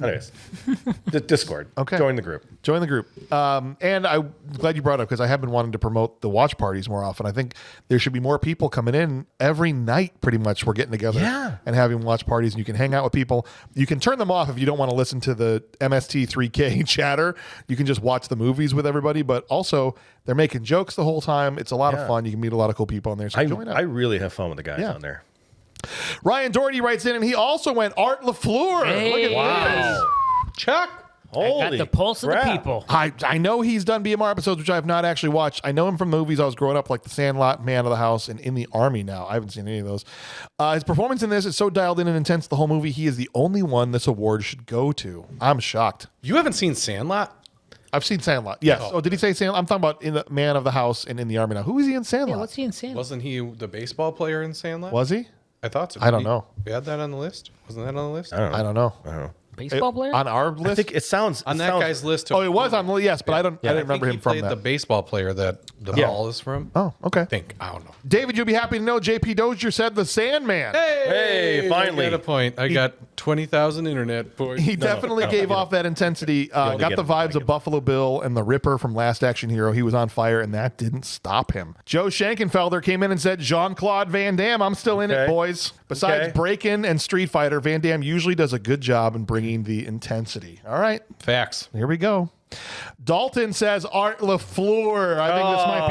Speaker 4: Discord.
Speaker 7: Okay.
Speaker 4: Join the group.
Speaker 7: Join the group. And I'm glad you brought it up because I have been wanting to promote the watch parties more often. I think there should be more people coming in every night. Pretty much, we're getting together and having watch parties, and you can hang out with people. You can turn them off if you don't want to listen to the MST3K chatter. You can just watch the movies with everybody. But also, they're making jokes the whole time. It's a lot of fun. You can meet a lot of cool people on there. So join up.
Speaker 4: I really have fun with the guys on there.
Speaker 7: Ryan Doherty writes in, and he also went Art LaFleur.
Speaker 3: Hey.
Speaker 7: Look at this.
Speaker 5: Chuck.
Speaker 4: Holy
Speaker 3: Got the pulse of the
Speaker 4: crap.
Speaker 3: people.
Speaker 7: I know he's done BMR episodes, which I have not actually watched. I know him from movies I was growing up, like The Sandlot, Man of the House, and In the Army now. I haven't seen any of those. His performance in this is so dialed in and intense the whole movie. He is the only one this award should go to. I'm shocked.
Speaker 5: You haven't seen Sandlot?
Speaker 7: I've seen Sandlot. Yes. Oh, did he say Sandlot? I'm talking about in the Man of the House and In the Army now. Who is he in Sandlot?
Speaker 3: Yeah, what's he in Sandlot?
Speaker 5: Wasn't he the baseball player in Sandlot?
Speaker 7: Was he?
Speaker 5: I thought so.
Speaker 7: I don't know.
Speaker 5: We had that on the list? Wasn't that on the list?
Speaker 7: I don't know.
Speaker 3: Baseball player?
Speaker 7: On our list?
Speaker 4: I think it sounds
Speaker 5: On that guy's list.
Speaker 7: Oh, it was on. Yes, but I didn't remember him from
Speaker 5: played
Speaker 7: that.
Speaker 5: the baseball player that the ball is from.
Speaker 7: Oh, okay.
Speaker 5: I don't know.
Speaker 7: David, you'll be happy to know JP Dozier said The Sandman.
Speaker 4: Hey, finally.
Speaker 5: I got a point. I got 20,000 internet points.
Speaker 7: He definitely gave off that intensity. Got the vibes of Buffalo Bill and the Ripper from Last Action Hero. He was on fire, and that didn't stop him. Joe Schenkenfelder came in and said, Jean-Claude Van Damme, I'm still in it, boys. Besides Break-In and Street Fighter, Van Damme usually does a good job in bringing the intensity. All right.
Speaker 5: Facts.
Speaker 7: Here we go. Dalton says Art LaFleur. I think this might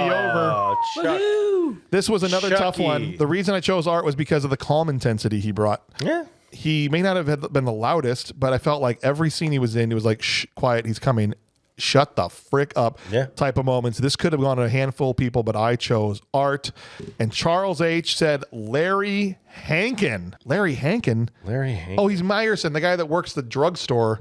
Speaker 7: be over. This was another tough
Speaker 4: Chucky.
Speaker 7: one. The reason I chose Art was because of the calm intensity he brought.
Speaker 4: Yeah.
Speaker 7: He may not have been the loudest, but I felt like every scene he was in, he was like, shh, quiet, he's coming. Shut the frick up type of moments. This could have gone to a handful of people, but I chose Art. And Charles H. said Larry Hankin. Larry Hankin?
Speaker 4: Larry Hankin.
Speaker 7: Oh, he's Meyerson, the guy that works the drugstore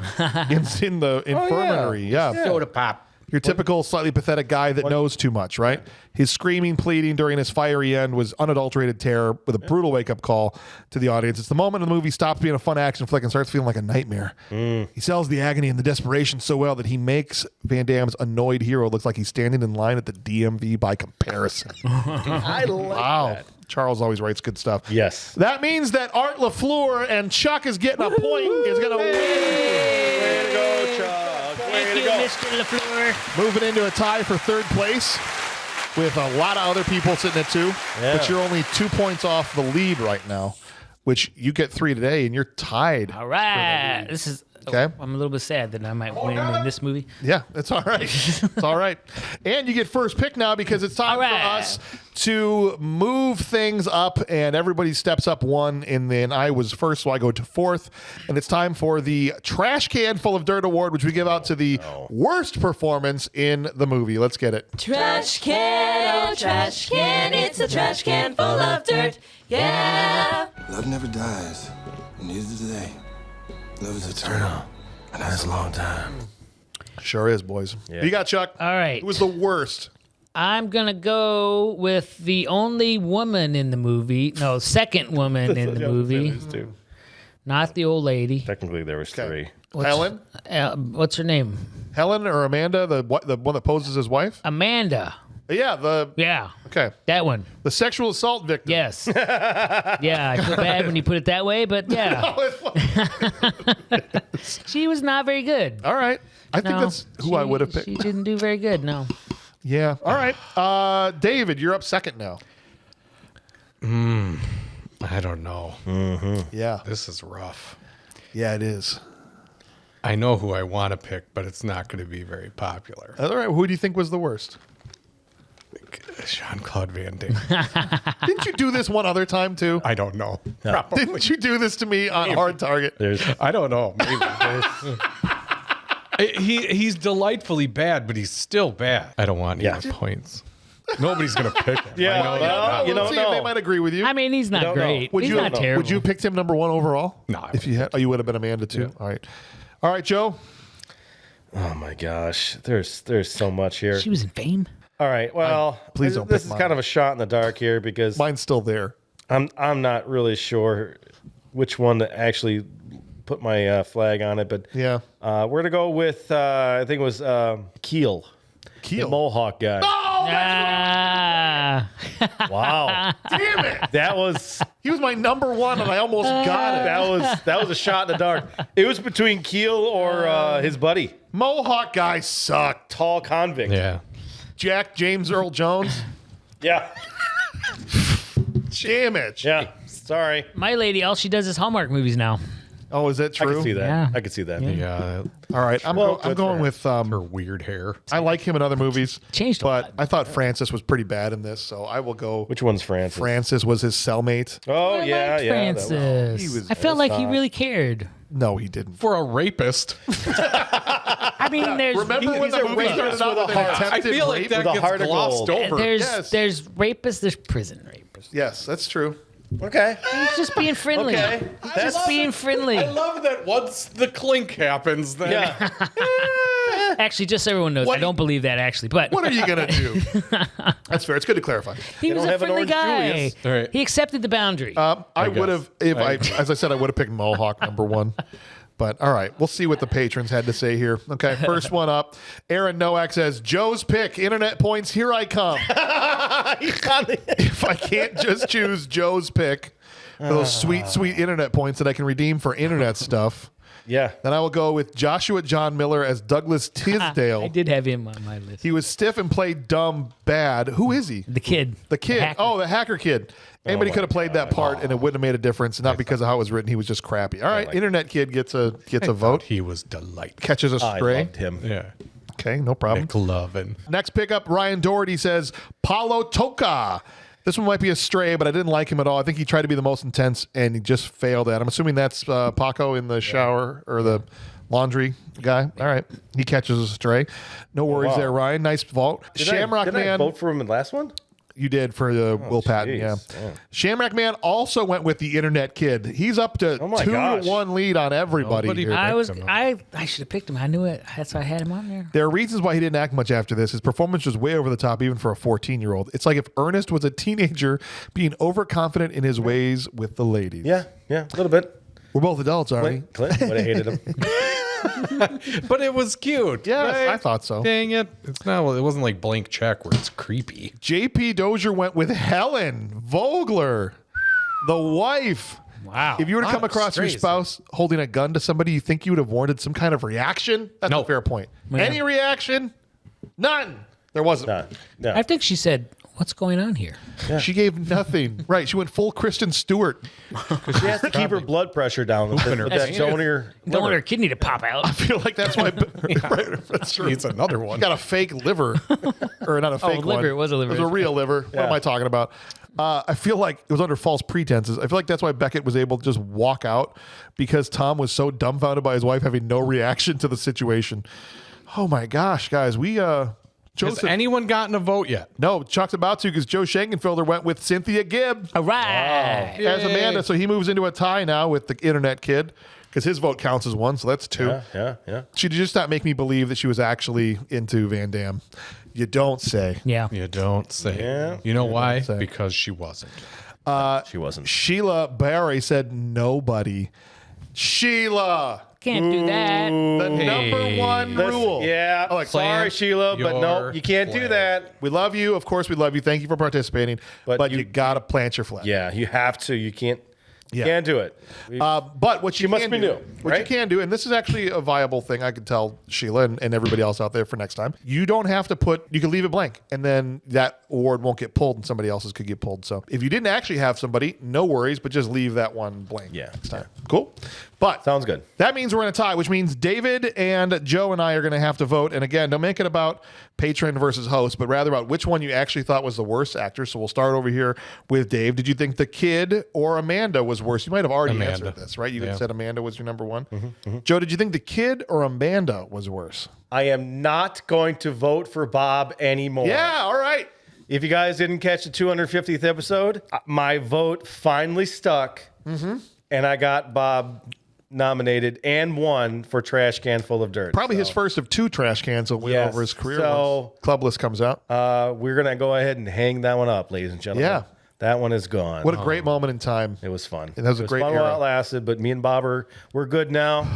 Speaker 7: in the infirmary. Yeah.
Speaker 5: Soda pop.
Speaker 7: Your typical slightly pathetic guy that knows too much, right? His screaming, pleading during his fiery end was unadulterated terror with a brutal wake-up call to the audience. It's the moment the movie stops being a fun action flick and starts feeling like a nightmare. He sells the agony and the desperation so well that he makes Van Damme's annoyed hero look like he's standing in line at the DMV by comparison.
Speaker 4: I like that.
Speaker 7: Charles always writes good stuff.
Speaker 4: Yes.
Speaker 7: That means that Art LaFleur and Chuck is getting a point. Is going to win.
Speaker 4: Way to go, Chuck.
Speaker 3: Thank you, Mr. LaFleur.
Speaker 7: Moving into a tie for third place with a lot of other people sitting at 2.
Speaker 4: Yeah.
Speaker 7: But you're only 2 points off the lead right now, which you get 3 today, and you're tied.
Speaker 3: All right. This is
Speaker 7: Okay.
Speaker 3: I'm a little bit sad that I might win in this movie.
Speaker 7: Yeah, it's all right. It's all right. And you get first pick now because it's time for us to move things up, and everybody steps up 1, and then I was first, so I go to 4th. And it's time for the Trash Can Full of Dirt Award, which we give out to the worst performance in the movie. Let's get it.
Speaker 9: Trash can, oh trash can, it's a trash can full of dirt, yeah.
Speaker 10: Love never dies, and neither do they. Love is eternal, and that's a long time.
Speaker 7: Sure is, boys.
Speaker 4: Yeah.
Speaker 7: Who you got, Chuck?
Speaker 3: All right.
Speaker 7: Who was the worst?
Speaker 3: I'm going to go with the only woman in the movie. No, second woman in the movie. Not the old lady.
Speaker 4: Technically, there was 3.
Speaker 7: Helen?
Speaker 3: What's her name?
Speaker 7: Helen or Amanda, the one that poses his wife?
Speaker 3: Amanda.
Speaker 7: Yeah,
Speaker 3: Yeah.
Speaker 7: okay.
Speaker 3: That one.
Speaker 7: The sexual assault victim.
Speaker 3: Yes. Yeah, I feel bad when you put it that way, but yeah. She was not very good.
Speaker 7: All right. I think that's who I would have picked.
Speaker 3: She didn't do very good, no.
Speaker 7: Yeah. All right. David, you're up second now.
Speaker 5: I don't know.
Speaker 7: Yeah.
Speaker 5: This is rough.
Speaker 7: Yeah, it is.
Speaker 5: I know who I want to pick, but it's not going to be very popular.
Speaker 7: All right. Who do you think was the worst?
Speaker 5: Jean-Claude Van Damme.
Speaker 7: Didn't you do this one other time too?
Speaker 5: I don't know. Probably.
Speaker 7: Didn't you do this to me on Hard Target?
Speaker 5: I don't know. Maybe. He's delightfully bad, but he's still bad. I don't want any points. Nobody's going to pick him.
Speaker 4: Yeah,
Speaker 5: I know
Speaker 4: well,
Speaker 5: that.
Speaker 4: you
Speaker 7: Let's
Speaker 4: don't
Speaker 7: see if
Speaker 4: know.
Speaker 7: they might agree with you.
Speaker 3: I mean, he's not great.
Speaker 7: Would
Speaker 3: He's
Speaker 7: you
Speaker 3: not terrible.
Speaker 7: Would you pick him number 1 overall?
Speaker 5: No, I
Speaker 7: If you had, you would have been Amanda too.
Speaker 5: Yeah.
Speaker 7: All right, Joe.
Speaker 4: Oh my gosh, there's so much here.
Speaker 3: She was in Fame?
Speaker 4: All right, well,
Speaker 7: Please don't
Speaker 4: this
Speaker 7: pick
Speaker 4: is
Speaker 7: mine.
Speaker 4: kind of a shot in the dark here because
Speaker 7: Mine's still there.
Speaker 4: I'm not really sure which one to actually put my flag on it, but
Speaker 7: Yeah.
Speaker 4: we're gonna go with I think it was Keel, the
Speaker 7: Keel.
Speaker 4: Mohawk guy.
Speaker 7: Oh,
Speaker 4: Wow.
Speaker 7: Damn it!
Speaker 4: That was
Speaker 7: He was my number one, and I almost got it.
Speaker 4: that was a shot in the dark. It was between Keel or his buddy,
Speaker 7: Mohawk guy sucked.
Speaker 4: tall convict.
Speaker 5: Yeah.
Speaker 7: Jack James Earl Jones.
Speaker 4: Yeah.
Speaker 7: Damn it.
Speaker 4: Yeah. Sorry.
Speaker 3: My lady, all she does is Hallmark movies now.
Speaker 7: Oh, is that
Speaker 4: I
Speaker 7: true?
Speaker 4: can see that.
Speaker 3: Yeah.
Speaker 4: I can see that.
Speaker 5: Yeah.
Speaker 7: All right, I'm
Speaker 4: good
Speaker 7: going
Speaker 4: for
Speaker 7: with.
Speaker 5: Her weird hair.
Speaker 7: I like him in other movies.
Speaker 3: Changed a
Speaker 7: but
Speaker 3: lot.
Speaker 7: I thought Francis was pretty bad in this, so I will go.
Speaker 4: Which one's Francis?
Speaker 7: Francis was his cellmate.
Speaker 4: Oh,
Speaker 3: I
Speaker 4: yeah,
Speaker 3: liked
Speaker 4: yeah.
Speaker 3: Francis.
Speaker 7: He was-
Speaker 3: I felt like he really cared.
Speaker 7: No, he didn't.
Speaker 5: For a rapist.
Speaker 3: I mean, there's
Speaker 7: Remember when
Speaker 4: He's
Speaker 7: the
Speaker 4: a
Speaker 7: movie
Speaker 4: rapist
Speaker 7: started out
Speaker 4: with
Speaker 7: with
Speaker 4: a
Speaker 7: an
Speaker 4: heart.
Speaker 5: I
Speaker 7: attempted
Speaker 5: feel like
Speaker 7: rape?
Speaker 5: that
Speaker 4: with a
Speaker 5: gets
Speaker 4: heart of
Speaker 5: glossed
Speaker 4: gold.
Speaker 5: over.
Speaker 7: Yes.
Speaker 3: there's rapists, there's prison rapists.
Speaker 7: Yes, that's true.
Speaker 4: Okay.
Speaker 3: He's just being friendly.
Speaker 4: Okay.
Speaker 3: Just being friendly.
Speaker 5: I love that once the clink happens, then
Speaker 4: Yeah.
Speaker 3: Actually, just so everyone knows,
Speaker 7: What
Speaker 3: I don't believe that actually. But
Speaker 7: What are you gonna do? That's fair. It's good to clarify.
Speaker 3: he was
Speaker 4: don't
Speaker 3: a
Speaker 4: have an
Speaker 3: friendly
Speaker 4: Orange
Speaker 3: guy.
Speaker 4: Julius.
Speaker 5: All right.
Speaker 3: He accepted the boundary.
Speaker 7: I would have,
Speaker 5: guess.
Speaker 7: as I said, I would have picked Mohawk number one. But all right, we'll see what the patrons had to say here. Okay, first one up. Aaron Nowak says, Joe's pick, internet points, here I come. If I can't just choose Joe's pick, those sweet, sweet internet points that I can redeem for internet stuff,
Speaker 4: Yeah.
Speaker 7: then I will go with Joshua John Miller as Douglas Tisdale.
Speaker 3: I did have him on my list.
Speaker 7: He was stiff and played dumb bad. Who is he?
Speaker 3: The kid.
Speaker 7: The kid.
Speaker 3: hacker.
Speaker 7: Oh, the hacker kid. Anybody
Speaker 4: my
Speaker 7: could have played that part and it wouldn't have made a difference. Not because of how it was written. He was just crappy. All right,
Speaker 4: like
Speaker 7: internet kid gets a vote.
Speaker 5: he was delightful.
Speaker 7: Catches a
Speaker 4: I
Speaker 7: stray.
Speaker 4: loved him.
Speaker 5: Yeah.
Speaker 7: Okay, no problem.
Speaker 5: McLovin.
Speaker 7: Next pickup, Ryan Doherty says Paulo Toca. This one might be a stray, but I didn't like him at all. I think he tried to be the most intense and he just failed at. I'm assuming that's Paco in the shower or the laundry guy. All right, he catches a stray. No worries
Speaker 4: wow.
Speaker 7: there, Ryan. Nice vault. Shamrock
Speaker 4: did
Speaker 7: Man.
Speaker 4: I vote for him in the last one?
Speaker 7: You did for the Will Patton,
Speaker 4: jeez.
Speaker 7: yeah.
Speaker 4: Yeah.
Speaker 7: Shamrock Man also went with the internet kid. He's up to
Speaker 4: my gosh.
Speaker 7: 2-1 lead on everybody
Speaker 5: Nobody
Speaker 7: here.
Speaker 3: I should have picked him. I knew it. That's why I had him on there.
Speaker 7: There are reasons why he didn't act much after this. His performance was way over the top, even for a 14-year-old. It's like if Ernest was a teenager being overconfident in his ways with the ladies.
Speaker 4: Yeah, a little bit.
Speaker 7: We're both adults, aren't we?
Speaker 4: Clint would have hated him.
Speaker 5: But it was cute.
Speaker 7: Yes,
Speaker 5: right?
Speaker 7: I thought so.
Speaker 5: Dang it. It's not, it wasn't like blank check where it's creepy.
Speaker 7: JP Dozier went with Helen Vogler, the wife.
Speaker 3: Wow.
Speaker 7: If you were to
Speaker 5: Wow,
Speaker 7: come across your
Speaker 5: crazy.
Speaker 7: spouse holding a gun to somebody, you think you would have warranted some kind of reaction? That's
Speaker 5: No.
Speaker 7: a fair point.
Speaker 3: Yeah.
Speaker 7: Any reaction? None. There wasn't.
Speaker 4: No.
Speaker 3: I think she said, "What's going on here?"
Speaker 7: She gave nothing. Right. She went full Kristen Stewart.
Speaker 4: She has to keep her blood pressure down with
Speaker 5: her
Speaker 4: that
Speaker 5: pants.
Speaker 4: donor.
Speaker 3: Don't want her kidney to pop out.
Speaker 7: I feel like that's why. Right, that's true.
Speaker 5: It's another one.
Speaker 7: Got a fake liver, or not a fake one.
Speaker 3: liver. It was a liver.
Speaker 7: It was a real liver. What am I talking about? I feel like it was under false pretenses. I feel like that's why Beckett was able to just walk out because Tom was so dumbfounded by his wife having no reaction to the situation. Oh my gosh, guys, we
Speaker 5: Has
Speaker 7: Joseph.
Speaker 5: anyone gotten a vote yet?
Speaker 7: No, Chuck's about to because Joe Schengenfelder went with Cynthia Gibb
Speaker 3: All right.
Speaker 7: as Amanda, so he moves into a tie now with the internet kid because his vote counts as one, so that's two.
Speaker 4: Yeah.
Speaker 7: She did just not make me believe that she was actually into Van Damme. You don't say.
Speaker 3: Yeah.
Speaker 5: You don't say.
Speaker 4: Yeah.
Speaker 5: You know why?
Speaker 7: say.
Speaker 5: Because she wasn't.
Speaker 4: She wasn't.
Speaker 7: Sheila Barry said nobody. Sheila,
Speaker 3: Can't do that.
Speaker 7: the number one rule.
Speaker 4: Yeah.
Speaker 7: Oh, like,
Speaker 4: Sorry, Sheila, but no,
Speaker 5: your
Speaker 4: you can't do
Speaker 5: flag.
Speaker 4: that.
Speaker 7: We love you. Of course, we love you. Thank you for participating. But you
Speaker 4: you-
Speaker 7: got to plant your flag.
Speaker 4: Yeah, you have to. You can't.
Speaker 7: Yeah.
Speaker 4: Can't do it.
Speaker 7: But what you
Speaker 4: must
Speaker 7: can
Speaker 4: be
Speaker 7: do,
Speaker 4: new,
Speaker 7: what
Speaker 4: right?
Speaker 7: you can do, and this is actually a viable thing I could tell Sheila and everybody else out there for next time. You don't have to you can leave it blank, and then that award won't get pulled, and somebody else's could get pulled. So if you didn't actually have somebody, no worries, but just leave that one blank.
Speaker 4: Yeah.
Speaker 7: next time. Cool. But
Speaker 4: Sounds good.
Speaker 7: That means we're in a tie, which means David and Joe and I are going to have to vote. And again, don't make it about patron versus host, but rather about which one you actually thought was the worst actor. So we'll start over here with Dave. Did you think the kid or Amanda was worse? You might have already
Speaker 5: Amanda.
Speaker 7: answered this, right? You
Speaker 5: Yeah.
Speaker 7: said Amanda was your number one. Joe, did you think the kid or Amanda was worse?
Speaker 4: I am not going to vote for Bob anymore.
Speaker 7: Yeah, all right.
Speaker 4: If you guys didn't catch the 250th episode, my vote finally stuck, and I got Bob nominated and won for Trash Can Full of Dirt.
Speaker 7: Probably his first of two trash cans will win
Speaker 4: Yes.
Speaker 7: over his career
Speaker 4: So-
Speaker 7: once Club List comes out.
Speaker 4: We're going to go ahead and hang that one up, ladies and gentlemen.
Speaker 7: Yeah.
Speaker 4: That one is gone.
Speaker 7: What a great moment in time.
Speaker 4: It was fun.
Speaker 7: It was a
Speaker 4: It
Speaker 7: great
Speaker 4: fun
Speaker 7: era.
Speaker 4: while it lasted, but me and Bob we're good now.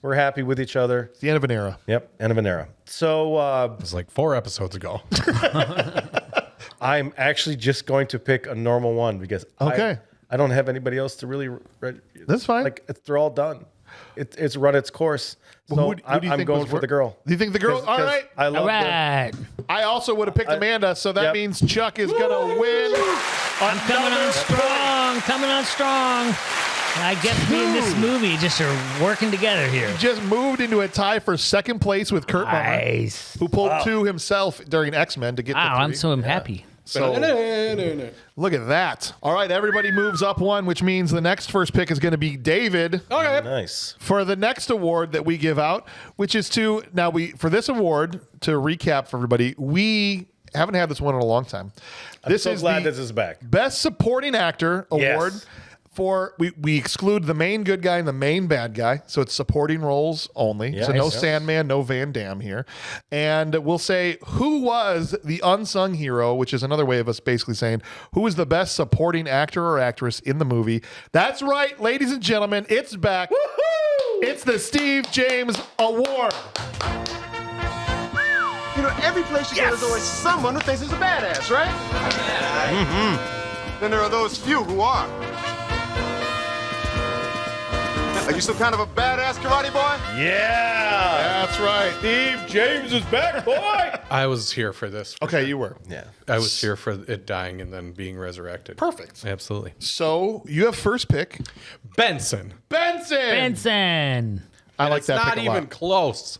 Speaker 4: We're happy with each other.
Speaker 7: It's the end of an era.
Speaker 4: Yep, end of an era. So
Speaker 5: It was like 4 episodes ago.
Speaker 4: I'm actually just going to pick a normal one because
Speaker 7: Okay.
Speaker 4: I don't have anybody else to really.
Speaker 7: That's fine.
Speaker 4: Like they're all done. It's run its course. So
Speaker 7: Well, who do you
Speaker 4: I'm
Speaker 7: think
Speaker 4: going
Speaker 7: was
Speaker 4: for
Speaker 7: wor-
Speaker 4: the girl.
Speaker 7: Do you think the girl?
Speaker 4: 'Cause-
Speaker 7: All
Speaker 4: 'cause
Speaker 7: right.
Speaker 4: I love
Speaker 3: All right.
Speaker 7: I also would have picked Amanda, so that
Speaker 4: Yep.
Speaker 7: means Chuck is going to win.
Speaker 3: I'm coming on strong. Coming on strong. I guess me and this movie just are working together here.
Speaker 7: Just moved into a tie for second place with Kurt Mummer,
Speaker 3: Nice.
Speaker 7: who pulled 2 himself during X-Men to get
Speaker 3: Wow,
Speaker 7: to 3.
Speaker 3: I'm so happy.
Speaker 7: So look at that. All right, everybody moves up 1, which means the next first pick is going to be David
Speaker 4: Nice.
Speaker 7: for the next award that we give out, which is for this award, to recap for everybody, we haven't had this one in a long time.
Speaker 4: I'm so glad this is back.
Speaker 7: Best Supporting Actor award.
Speaker 4: Yes.
Speaker 7: For we exclude the main good guy and the main bad guy, so it's supporting roles only.
Speaker 4: Yes.
Speaker 7: So no
Speaker 4: Yes.
Speaker 7: Sandman, no Van Damme here, and we'll say who was the unsung hero, which is another way of us basically saying who is the best supporting actor or actress in the movie. That's right, ladies and gentlemen, it's back. Woohoo! It's the Steve James Award.
Speaker 6: You know, every place you go, there's always someone who thinks he's a badass, right? Then there are those few who are. Are you some kind of a badass karate boy?
Speaker 4: Yeah.
Speaker 7: That's right.
Speaker 4: Steve James is back, boy.
Speaker 5: I was here for this.
Speaker 7: Okay, you were.
Speaker 4: Yeah.
Speaker 5: I was here for it dying and then being resurrected.
Speaker 7: Perfect.
Speaker 5: Absolutely.
Speaker 7: So you have first pick.
Speaker 5: Benson.
Speaker 3: Benson.
Speaker 7: I like that
Speaker 5: Not
Speaker 7: pick a
Speaker 5: even
Speaker 7: lot.
Speaker 5: close.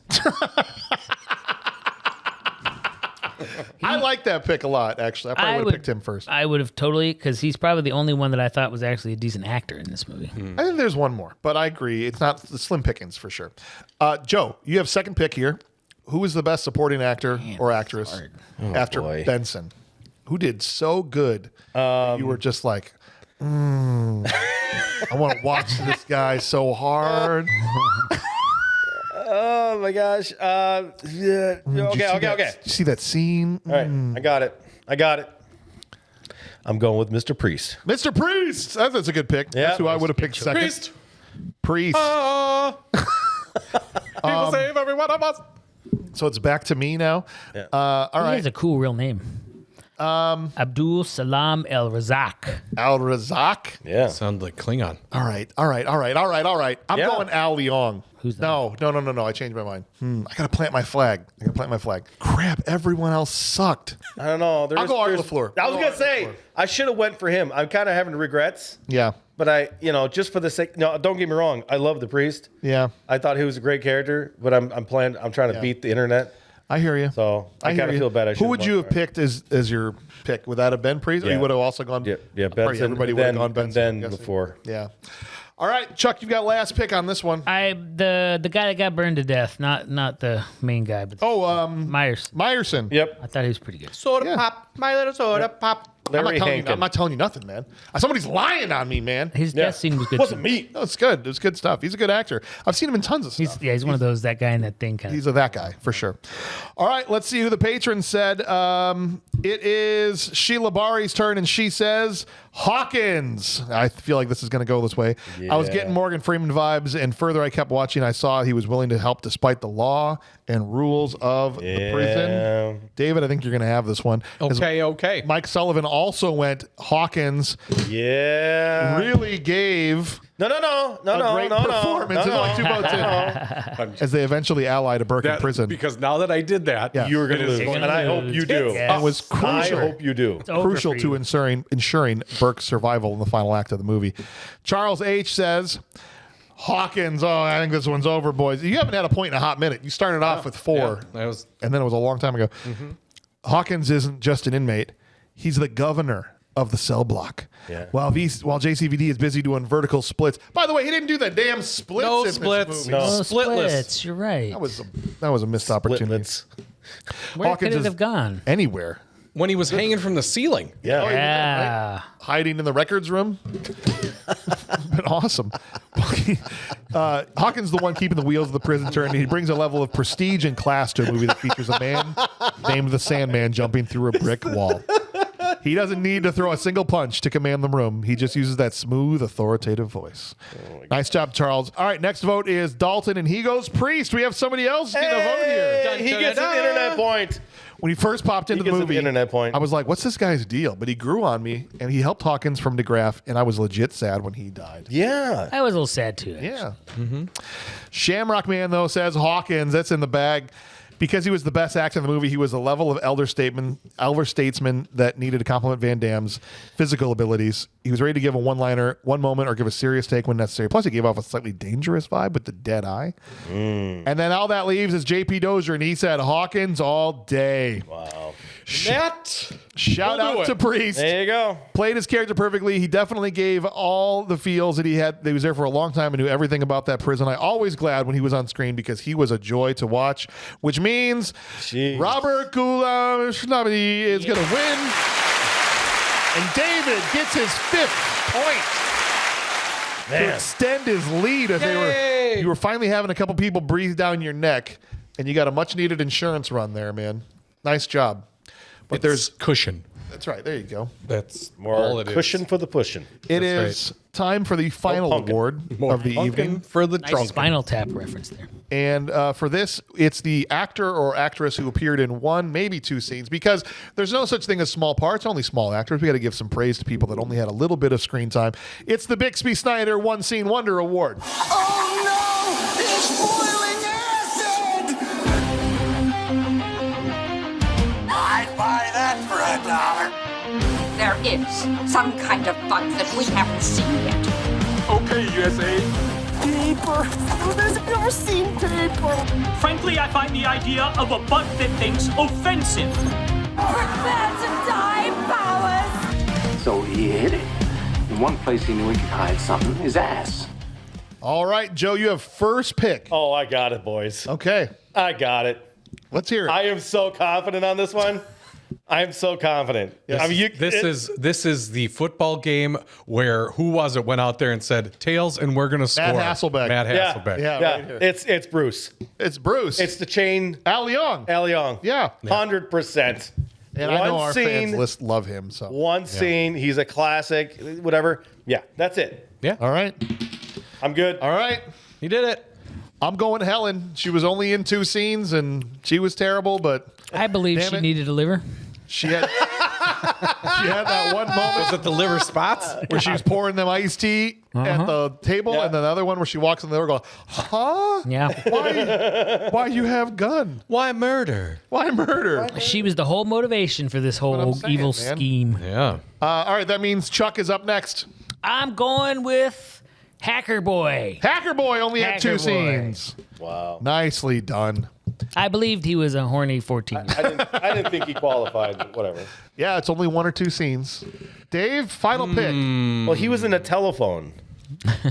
Speaker 7: I like that pick a lot, actually. I probably would have picked him first.
Speaker 3: I would have totally, because he's probably the only one that I thought was actually a decent actor in this movie.
Speaker 7: I think there's one more, but I agree. It's not the slim pickings for sure. Joe, you have second pick here. Who is the best supporting actor or actress after
Speaker 4: boy.
Speaker 7: Benson? Who did so good? You were just like, I want to watch this guy so hard.
Speaker 4: Oh my gosh. Yeah. Okay.
Speaker 7: Did you see that scene?
Speaker 4: All right. I got it. I'm going with Mr. Priest.
Speaker 7: Mr. Priest. That's a good pick.
Speaker 4: Yeah.
Speaker 7: That's who I would have picked second. Priest.
Speaker 5: People save every one of us.
Speaker 7: So it's back to me now.
Speaker 4: Yeah.
Speaker 7: All
Speaker 3: He
Speaker 7: right.
Speaker 3: has a cool real name. Abdul Salam El Razak.
Speaker 7: Al Razak.
Speaker 4: Yeah.
Speaker 5: Sound like Klingon.
Speaker 7: All right. I'm
Speaker 4: Yeah.
Speaker 7: going Al Leong.
Speaker 3: Who's that?
Speaker 7: No. I changed my mind. I gotta plant my flag. Crap, everyone else sucked.
Speaker 4: I don't know.
Speaker 7: I'll go Art LaFleur.
Speaker 4: I was gonna say I should have went for him. I'm kind of having regrets,
Speaker 7: Yeah.
Speaker 4: but just for the sake. No, don't get me wrong. I love the Priest.
Speaker 7: Yeah.
Speaker 4: I thought he was a great character, but I'm trying to beat the internet.
Speaker 7: I hear you.
Speaker 4: So I
Speaker 7: hear
Speaker 4: kind of
Speaker 7: you.
Speaker 4: feel bad.
Speaker 7: Who would you have picked as your pick? Would that have been Priest? Or
Speaker 4: Yeah.
Speaker 7: you would have also gone?
Speaker 4: Yeah,
Speaker 7: Probably
Speaker 4: Benson.
Speaker 7: everybody would have gone
Speaker 4: and
Speaker 7: Benson. I'm
Speaker 4: then
Speaker 7: guessing.
Speaker 4: before.
Speaker 7: Yeah. All right, Chuck, you've got last pick on this one.
Speaker 3: The guy that got burned to death, not the main guy, but Myers.
Speaker 7: Meyerson.
Speaker 4: Yep.
Speaker 3: I thought he was pretty good.
Speaker 5: Soda
Speaker 7: Yeah.
Speaker 5: pop. My little soda pop.
Speaker 4: Larry
Speaker 7: I'm
Speaker 4: Hankin.
Speaker 7: not telling you nothing, man. Somebody's lying on me, man.
Speaker 3: His death scene was good.
Speaker 4: Wasn't
Speaker 3: too.
Speaker 4: me.
Speaker 7: No, it's good. It was good stuff. He's a good actor. I've seen him in tons of stuff.
Speaker 3: He's one of those, that guy in that thing kind of.
Speaker 7: He's that guy for sure. All right, let's see who the patron said. It is Sheila Bari's turn, and she says Hawkins. I feel like this is going to go this way. I was getting Morgan Freeman vibes, and further I kept watching. I saw he was willing to help despite the law and rules of the prison. David, I think you're going to have this one.
Speaker 5: Okay.
Speaker 7: Mike Sullivan also went Hawkins.
Speaker 4: Yeah.
Speaker 7: Really gave
Speaker 4: No.
Speaker 7: a great performance. There's only 2 votes in. As they eventually ally to Burke in prison.
Speaker 5: Because now that I did that,
Speaker 7: Yeah.
Speaker 4: You were going to
Speaker 5: It is
Speaker 4: lose,
Speaker 3: gonna
Speaker 4: and I hope
Speaker 3: lose.
Speaker 4: you do.
Speaker 3: Yes.
Speaker 7: It was
Speaker 4: I
Speaker 7: crucial.
Speaker 4: hope you do.
Speaker 3: It's over
Speaker 7: Crucial
Speaker 3: for
Speaker 7: to
Speaker 3: you.
Speaker 7: ensuring Burke's survival in the final act of the movie. Charles H. says, Hawkins, I think this one's over, boys. You haven't had a point in a hot minute. You started off with 4,
Speaker 5: that was
Speaker 7: and then it was a long time ago. Hawkins isn't just an inmate. He's the governor of the cell block.
Speaker 4: Yeah.
Speaker 7: While JCVD is busy doing vertical splits. By the way, he didn't do the damn splits
Speaker 5: No
Speaker 7: in this
Speaker 5: splits.
Speaker 7: movie.
Speaker 4: No.
Speaker 3: Oh,
Speaker 5: Splitless.
Speaker 3: splits. You're right.
Speaker 7: That was a missed opportunity.
Speaker 4: Splitlets.
Speaker 3: Where
Speaker 7: Hawkins
Speaker 3: could it
Speaker 7: is-
Speaker 3: have gone?
Speaker 7: Anywhere.
Speaker 5: when he was hanging from the ceiling.
Speaker 4: Yeah.
Speaker 3: Yeah.
Speaker 7: Hiding in the records room. Been awesome. Hawkins the one keeping the wheels of the prison turning. He brings a level of prestige and class to a movie that features a man named the Sandman jumping through a brick wall. He doesn't need to throw a single punch to command the room. He just uses that smooth, authoritative voice. Nice job, Charles. All right, next vote is Dalton, and he goes Priest. We have somebody else getting a vote here.
Speaker 4: He gets an internet point.
Speaker 7: When he first popped into the
Speaker 4: gets an
Speaker 7: movie,
Speaker 4: internet point.
Speaker 7: I was like, "What's this guy's deal?" But he grew on me, and he helped Hawkins from DeGraff, and I was legit sad when he died.
Speaker 4: Yeah.
Speaker 3: I was a little sad too. Actually.
Speaker 7: Yeah. Shamrock Man though says Hawkins. That's in the bag. Because he was the best actor in the movie, he was a level of elder statesman that needed to complement Van Damme's physical abilities. He was ready to give a one-liner, one moment, or give a serious take when necessary. Plus, he gave off a slightly dangerous vibe with the dead eye. And then all that leaves is J.P. Dozier, and he said Hawkins all day.
Speaker 4: Wow.
Speaker 5: Matt,
Speaker 7: Shout
Speaker 5: we'll do
Speaker 7: out to
Speaker 5: it.
Speaker 7: Priest.
Speaker 4: There you go.
Speaker 7: Played his character perfectly. He definitely gave all the feels that he had. He was there for a long time and knew everything about that prison. I always glad when he was on screen because he was a joy to watch, which means
Speaker 4: Jeez.
Speaker 7: Robert Goulamshnabdi is going to win. And David gets his 5th point to extend his lead as you were finally having a couple people breathe down your neck, and you got a much needed insurance run there, man. Nice job. But there's
Speaker 5: cushion.
Speaker 7: That's right. There you go.
Speaker 5: That's
Speaker 4: More
Speaker 5: all it is.
Speaker 4: cushion for the pushing.
Speaker 7: It is time for the final
Speaker 4: pumpkin.
Speaker 7: award
Speaker 5: More
Speaker 7: of the
Speaker 5: pumpkin
Speaker 7: evening.
Speaker 5: for the
Speaker 3: Nice
Speaker 5: drunken.
Speaker 3: Spinal Tap reference there.
Speaker 7: And for this, it's the actor or actress who appeared in 1, maybe 2 scenes, because there's no such thing as small parts, only small actors. We got to give some praise to people that only had a little bit of screen time. It's the Bixby Snyder One Scene Wonder Award.
Speaker 1: Oh no! It's boiling acid!
Speaker 8: I'd buy that for $1.
Speaker 11: There is some kind of bug that we haven't seen yet.
Speaker 6: Okay, USA.
Speaker 1: Paper! Oh, there's never seen paper!
Speaker 12: Frankly, I find the idea of a bug that thinks offensive.
Speaker 11: Prepare to die, powers!
Speaker 10: So he hid it. In one place he knew he could hide something, his ass.
Speaker 7: All right, Joe, you have first pick.
Speaker 4: Oh, I got it, boys.
Speaker 7: Okay,
Speaker 4: I got it.
Speaker 7: let's hear it.
Speaker 4: I am so confident on this one. I am so confident. I mean,
Speaker 5: This is the football game where who was it went out there and said tails and we're gonna score.
Speaker 7: Hasselbeck.
Speaker 5: Matt Hasselbeck.
Speaker 7: Yeah,
Speaker 4: yeah,
Speaker 7: right here.
Speaker 4: it's Bruce.
Speaker 7: It's Bruce.
Speaker 4: It's the chain.
Speaker 7: Al Young.
Speaker 4: Al Young.
Speaker 7: Yeah.
Speaker 4: 100%.
Speaker 7: And I know our fans love him. So
Speaker 4: One scene. He's a classic. Whatever. Yeah, that's it.
Speaker 5: Yeah.
Speaker 7: all right,
Speaker 4: I'm good.
Speaker 7: all right.
Speaker 5: He did it.
Speaker 7: I'm going Helen. She was only in 2 scenes, and she was terrible, but
Speaker 3: I believe
Speaker 7: Damn
Speaker 3: she
Speaker 7: it.
Speaker 3: needed a liver.
Speaker 7: she had she had that one moment
Speaker 5: Was it the liver spots?
Speaker 7: where she was pouring them iced tea at the table,
Speaker 4: Yeah.
Speaker 7: and then the other one where she walks in the door going, huh?
Speaker 3: Yeah.
Speaker 7: Why you have gun?
Speaker 5: Why murder?
Speaker 7: Why murder?
Speaker 3: She was the whole motivation for this whole
Speaker 7: I'm saying,
Speaker 3: evil
Speaker 7: man.
Speaker 3: scheme.
Speaker 5: Yeah.
Speaker 7: All right, that means Chuck is up next.
Speaker 3: I'm going with Hacker Boy.
Speaker 7: Hacker Boy only had 2
Speaker 3: Hacker Boy.
Speaker 7: scenes.
Speaker 4: Wow.
Speaker 7: Nicely done.
Speaker 3: I believed he was a horny 14.
Speaker 4: I didn't think he qualified, but whatever.
Speaker 7: Yeah, it's only 1 or 2 scenes. Dave, final pick.
Speaker 4: Well, he was in a telephone.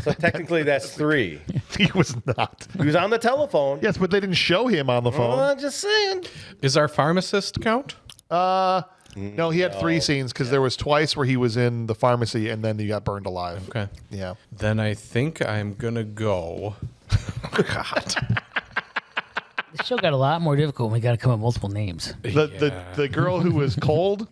Speaker 4: So technically that's 3.
Speaker 7: He was not.
Speaker 4: He was on the telephone.
Speaker 7: Yes, but they didn't show him on the phone.
Speaker 4: I'm just saying.
Speaker 5: Is our pharmacist count?
Speaker 7: No, he had 3 scenes because there was twice where he was in the pharmacy and then he got burned alive.
Speaker 5: Okay.
Speaker 7: Yeah.
Speaker 5: Then I think I'm gonna go.
Speaker 3: The show got a lot more difficult when we got to come up with multiple names.
Speaker 7: The girl who was cold.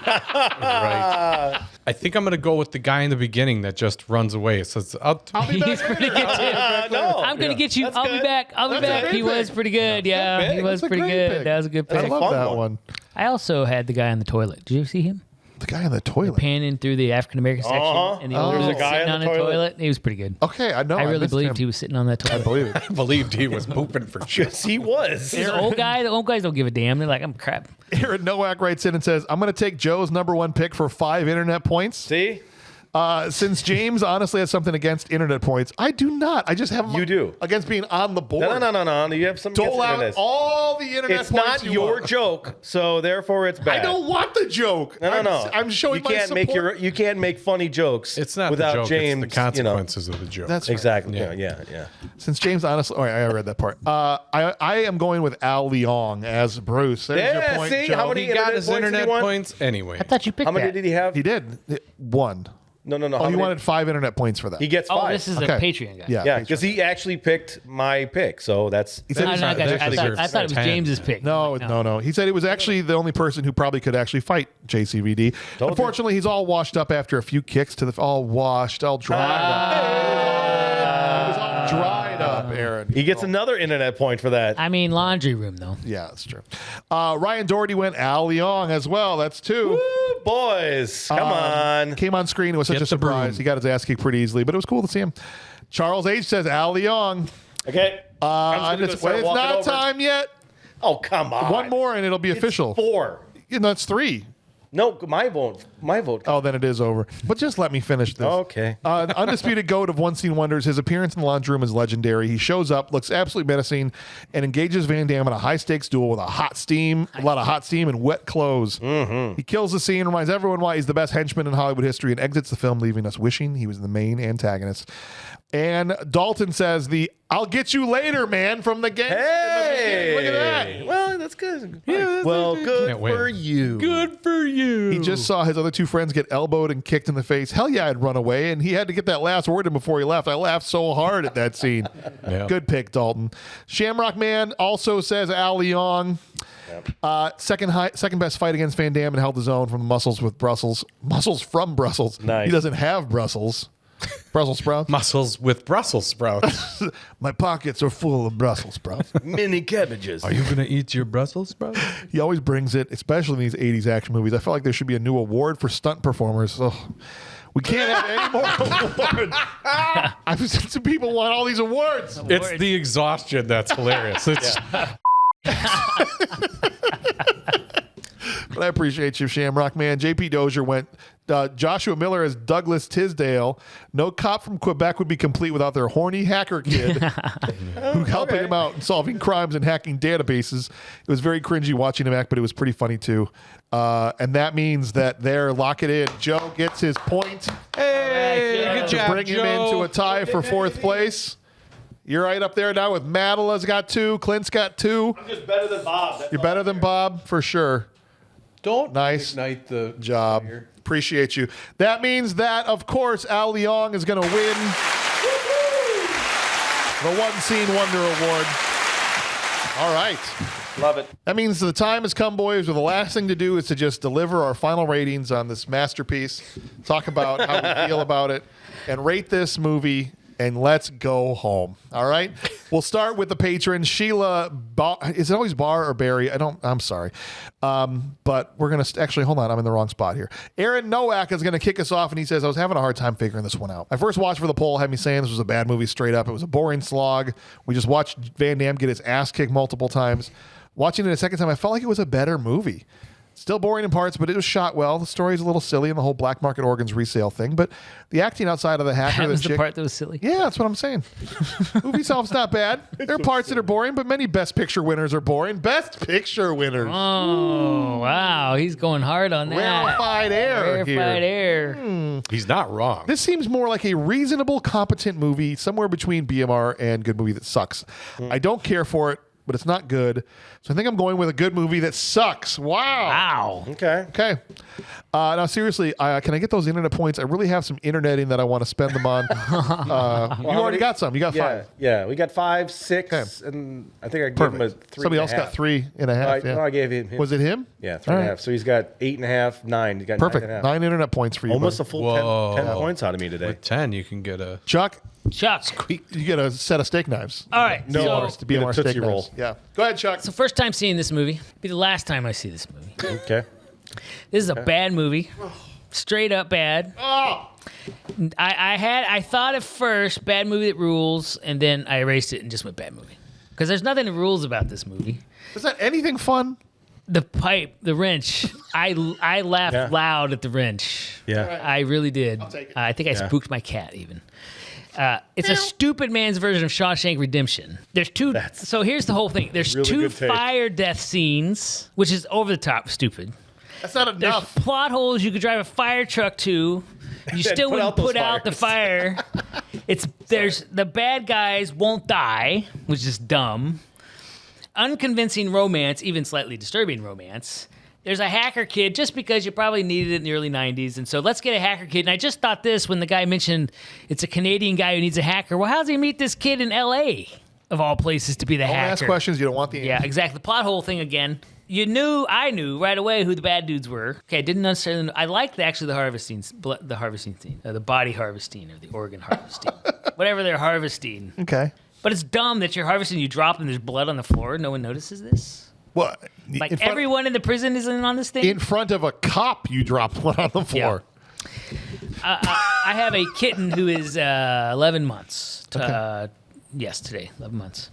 Speaker 5: Right. I think I'm gonna go with the guy in the beginning that just runs away. So it's I'll
Speaker 7: be back
Speaker 3: He's pretty good too.
Speaker 4: No.
Speaker 3: I'm gonna get you.
Speaker 4: That's
Speaker 3: I'll be
Speaker 4: good.
Speaker 3: back. I'll be
Speaker 7: That's a
Speaker 3: back.
Speaker 7: great
Speaker 3: He was
Speaker 7: pick.
Speaker 3: pretty good. Yeah,
Speaker 4: pick.
Speaker 3: he was
Speaker 7: That's a
Speaker 3: pretty
Speaker 7: great
Speaker 3: good.
Speaker 7: pick.
Speaker 3: That was a good
Speaker 7: I
Speaker 3: pick.
Speaker 7: love
Speaker 4: fun
Speaker 7: that
Speaker 4: one.
Speaker 7: one.
Speaker 3: I also had the guy on the toilet. Did you see him?
Speaker 7: The guy in the toilet.
Speaker 3: Panning through the African American section, and the older
Speaker 4: There's a
Speaker 3: dude
Speaker 4: guy
Speaker 3: sitting
Speaker 4: on
Speaker 3: on
Speaker 4: the
Speaker 3: the
Speaker 4: toilet.
Speaker 3: toilet. He was pretty good.
Speaker 7: Okay, I know.
Speaker 3: I really
Speaker 7: missed
Speaker 3: believed
Speaker 7: him.
Speaker 3: he was sitting on that toilet.
Speaker 7: I believe it.
Speaker 5: I believed he was pooping for sure.
Speaker 4: Yes, he was.
Speaker 3: The old guys don't give a damn. They're like, I'm crap.
Speaker 7: Aaron Nowak writes in and says, I'm going to take Joe's #1 pick for 5 internet points.
Speaker 4: See?
Speaker 7: Since James honestly has something against internet points, I do not. I just have
Speaker 4: You do.
Speaker 7: against being on the board.
Speaker 4: No. You have some
Speaker 7: Dole out
Speaker 4: internet.
Speaker 7: all the internet
Speaker 4: It's
Speaker 7: points
Speaker 4: not
Speaker 7: you
Speaker 4: your
Speaker 7: want.
Speaker 4: joke, so therefore it's bad.
Speaker 7: I don't want the joke.
Speaker 4: No.
Speaker 7: I'm showing
Speaker 4: you can't
Speaker 7: my support.
Speaker 4: you can't make funny jokes.
Speaker 5: It's not
Speaker 4: without
Speaker 5: the joke,
Speaker 4: James.
Speaker 5: it's the consequences of the joke.
Speaker 7: That's right.
Speaker 4: Exactly.
Speaker 5: Yeah.
Speaker 4: Yeah.
Speaker 7: Since James honestly, all right, I read that part. I am going with Al Leong as Bruce. There's your
Speaker 4: Yeah,
Speaker 7: point,
Speaker 4: see?
Speaker 7: Joe.
Speaker 4: How many
Speaker 5: he got
Speaker 4: internet
Speaker 5: his
Speaker 4: points did he
Speaker 5: internet
Speaker 4: want?
Speaker 5: points anyway.
Speaker 3: I thought you picked
Speaker 4: How many
Speaker 3: that.
Speaker 4: did he have?
Speaker 7: He did 1.
Speaker 4: No.
Speaker 7: Oh,
Speaker 4: How
Speaker 7: he
Speaker 4: many-
Speaker 7: wanted 5 internet points for that.
Speaker 4: He gets 5.
Speaker 3: Oh, this is
Speaker 7: Okay.
Speaker 3: a Patreon guy.
Speaker 7: yeah,
Speaker 4: Yeah, because he actually picked my pick, so that's.
Speaker 7: He said
Speaker 3: I,
Speaker 7: he's
Speaker 3: know, I,
Speaker 7: not-
Speaker 3: got you.
Speaker 5: actually
Speaker 3: I thought it was
Speaker 5: 10.
Speaker 3: James's pick.
Speaker 7: No. He said it was actually the only person who probably could actually fight JCVD.
Speaker 4: Told
Speaker 7: Unfortunately, he's all washed up after a few kicks to the all washed, all dried up. He was all dried up, Aaron. there. And
Speaker 4: He gets another internet point for that.
Speaker 3: I mean, laundry room though.
Speaker 7: Yeah, that's true. Ryan Doherty went Al Leong as well. That's 2.
Speaker 4: Woo, boys, come on.
Speaker 7: Came on screen. It was such
Speaker 5: Get
Speaker 7: a
Speaker 5: the
Speaker 7: surprise.
Speaker 5: broom.
Speaker 7: He got his ass kicked pretty easily, but it was cool to see him. Charles H says Al Leong.
Speaker 4: Okay.
Speaker 7: It's not time yet.
Speaker 4: Oh, come on.
Speaker 7: One more and it'll be official.
Speaker 4: 4.
Speaker 7: That's 3.
Speaker 4: No, my vote.
Speaker 7: Oh, then it is over. But just let me finish this.
Speaker 4: Okay.
Speaker 7: The undisputed GOAT of one-scene wonders. His appearance in the laundry room is legendary. He shows up, looks absolutely menacing, and engages Van Damme in a high-stakes duel with a lot of hot steam and wet clothes.
Speaker 4: Mm-hmm.
Speaker 7: He kills the scene, reminds everyone why he's the best henchman in Hollywood history, and exits the film, leaving us wishing he was the main antagonist. And Dalton says "I'll get you later, man" from the gang.
Speaker 4: Hey,
Speaker 7: look at that.
Speaker 4: Well, that's good.
Speaker 7: Yeah,
Speaker 4: well, good
Speaker 5: Can't win.
Speaker 4: for you.
Speaker 5: Good for you.
Speaker 7: He just saw his other 2 friends get elbowed and kicked in the face. Hell yeah, I'd run away. And he had to get that last word in before he left. I laughed so hard at that scene.
Speaker 5: Yeah.
Speaker 7: Good pick, Dalton. Shamrock Man also says Al Leong. Second best fight against Van Damme and held his own from the muscles from Brussels.
Speaker 4: Nice.
Speaker 7: He doesn't have Brussels. Brussels sprouts.
Speaker 5: Muscles with Brussels sprouts.
Speaker 7: My pockets are full of Brussels sprouts.
Speaker 4: Mini cabbages.
Speaker 5: Are you going to eat your Brussels sprouts?
Speaker 7: He always brings it, especially in these 80s action movies. I felt like there should be a new award for stunt performers. Ugh. We can't have any more awards. I've seen some people want all these awards.
Speaker 5: It's the exhaustion that's hilarious. It's
Speaker 7: But I appreciate you, Shamrock Man. JP Dozier went Joshua Miller as Douglas Tisdale. No cop from Quebec would be complete without their horny hacker kid who helping him out in solving crimes and hacking databases. It was very cringy watching him act, but it was pretty funny too. And that means that they're lock it in. Joe gets his point.
Speaker 5: hey, good
Speaker 7: To
Speaker 5: job,
Speaker 7: bring him
Speaker 5: Joe.
Speaker 7: into a tie for 4th place. You're right up there now with Madela's got 2. Clint's got 2.
Speaker 4: I'm just better than Bob.
Speaker 7: You're better than Bob for sure.
Speaker 5: Don't
Speaker 7: Nice
Speaker 5: ignite the
Speaker 7: job. Appreciate you. That means that, of course, Al Leong is going to win the One Scene Wonder Award. All right.
Speaker 4: Love it.
Speaker 7: That means the time has come, boys, where the last thing to do is to just deliver our final ratings on this masterpiece, talk about how we feel about it, and rate this movie, and let's go home. All right? We'll start with the patron, Sheila. Is it always Barr or Barry? I'm sorry. But we're going to actually, hold on. I'm in the wrong spot here. Aaron Nowak is going to kick us off, and he says, I was having a hard time figuring this one out. I first watched for the poll, had me saying this was a bad movie straight up. It was a boring slog. We just watched Van Damme get his ass kicked multiple times. Watching it a second time, I felt like it was a better movie. Still boring in parts, but it was shot well. The story's a little silly and the whole black market organs resale thing, but the acting outside of the hacker,
Speaker 3: That was
Speaker 7: the
Speaker 3: the
Speaker 7: chick,
Speaker 3: part that was silly.
Speaker 7: yeah, that's what I'm saying. Movie itself's not bad. There are parts that are boring, but many Best Picture winners are boring. Best Picture winners.
Speaker 3: Oh, wow. He's going hard on that.
Speaker 7: Rarefied air here.
Speaker 3: Rarefied air.
Speaker 5: He's not wrong.
Speaker 7: This seems more like a reasonable, competent movie, somewhere between BMR and good movie that sucks. I don't care for it, but it's not good. So I think I'm going with a good movie that sucks. Wow. Okay. Now, seriously, can I get those internet points? I really have some interneting that I want to spend them on. You already got some. You got 5.
Speaker 4: Yeah, we got 5, 6, and I think I gave him a 3.
Speaker 7: Somebody else got 3.5.
Speaker 4: No, I gave him.
Speaker 7: Was it him?
Speaker 4: Yeah, 3.5.
Speaker 7: right.
Speaker 4: So he's got 8.5, 9. He's got
Speaker 7: Perfect.
Speaker 4: 9.5.
Speaker 7: 9 internet points for you.
Speaker 4: Almost
Speaker 7: buddy.
Speaker 4: a full 10 points out of me today.
Speaker 5: With 10, you can get a...
Speaker 7: Chuck,
Speaker 3: Chuck.
Speaker 7: you get a set of steak knives.
Speaker 3: All right.
Speaker 4: No.
Speaker 3: So,
Speaker 7: BMR
Speaker 4: Tootsie
Speaker 7: steak
Speaker 4: Roll.
Speaker 7: knives. Yeah. Go ahead, Chuck.
Speaker 3: so first time seeing this movie. Be the last time I see this movie.
Speaker 4: Okay.
Speaker 3: This is a bad movie. Straight up bad.
Speaker 7: Oh!
Speaker 3: I thought at first bad movie that rules, and then I erased it and just went bad movie. Because there's nothing that rules about this movie.
Speaker 7: Is that anything fun?
Speaker 3: The pipe, the wrench. I laughed loud at the wrench.
Speaker 4: Yeah.
Speaker 3: I really did.
Speaker 7: I'll take it.
Speaker 3: I think I spooked my cat even. It's a stupid man's version of Shawshank Redemption. There's two. So here's the whole thing. There's
Speaker 4: really
Speaker 3: two
Speaker 4: good take.
Speaker 3: fire death scenes, which is over the top stupid.
Speaker 7: That's not
Speaker 3: There's
Speaker 7: enough.
Speaker 3: plot holes you could drive a fire truck to. You still
Speaker 4: put
Speaker 3: wouldn't
Speaker 4: out those
Speaker 3: put out the
Speaker 4: fires.
Speaker 3: fire. There's the bad guys won't die, which is dumb. Unconvincing romance, even slightly disturbing romance. There's a hacker kid just because you probably needed it in the early 90s. And so let's get a hacker kid. And I just thought this when the guy mentioned it's a Canadian guy who needs a hacker. Well, how does he meet this kid in L.A., of all places, to be the
Speaker 7: Don't
Speaker 3: hacker?
Speaker 7: ask questions. You don't want the answer.
Speaker 3: Yeah, exactly. The plot hole thing again. I knew right away who the bad dudes were. Okay, I didn't necessarily know. I liked the harvesting scene, the body harvesting, or the organ harvesting, whatever they're harvesting.
Speaker 7: Okay.
Speaker 3: But it's dumb that you're harvesting, you drop, and there's blood on the floor. No one notices this.
Speaker 7: What?
Speaker 3: Like everyone in the prison is in on this thing.
Speaker 7: In front of a cop, you dropped one on the floor.
Speaker 3: I have a kitten who is 11 months. Today, 11 months.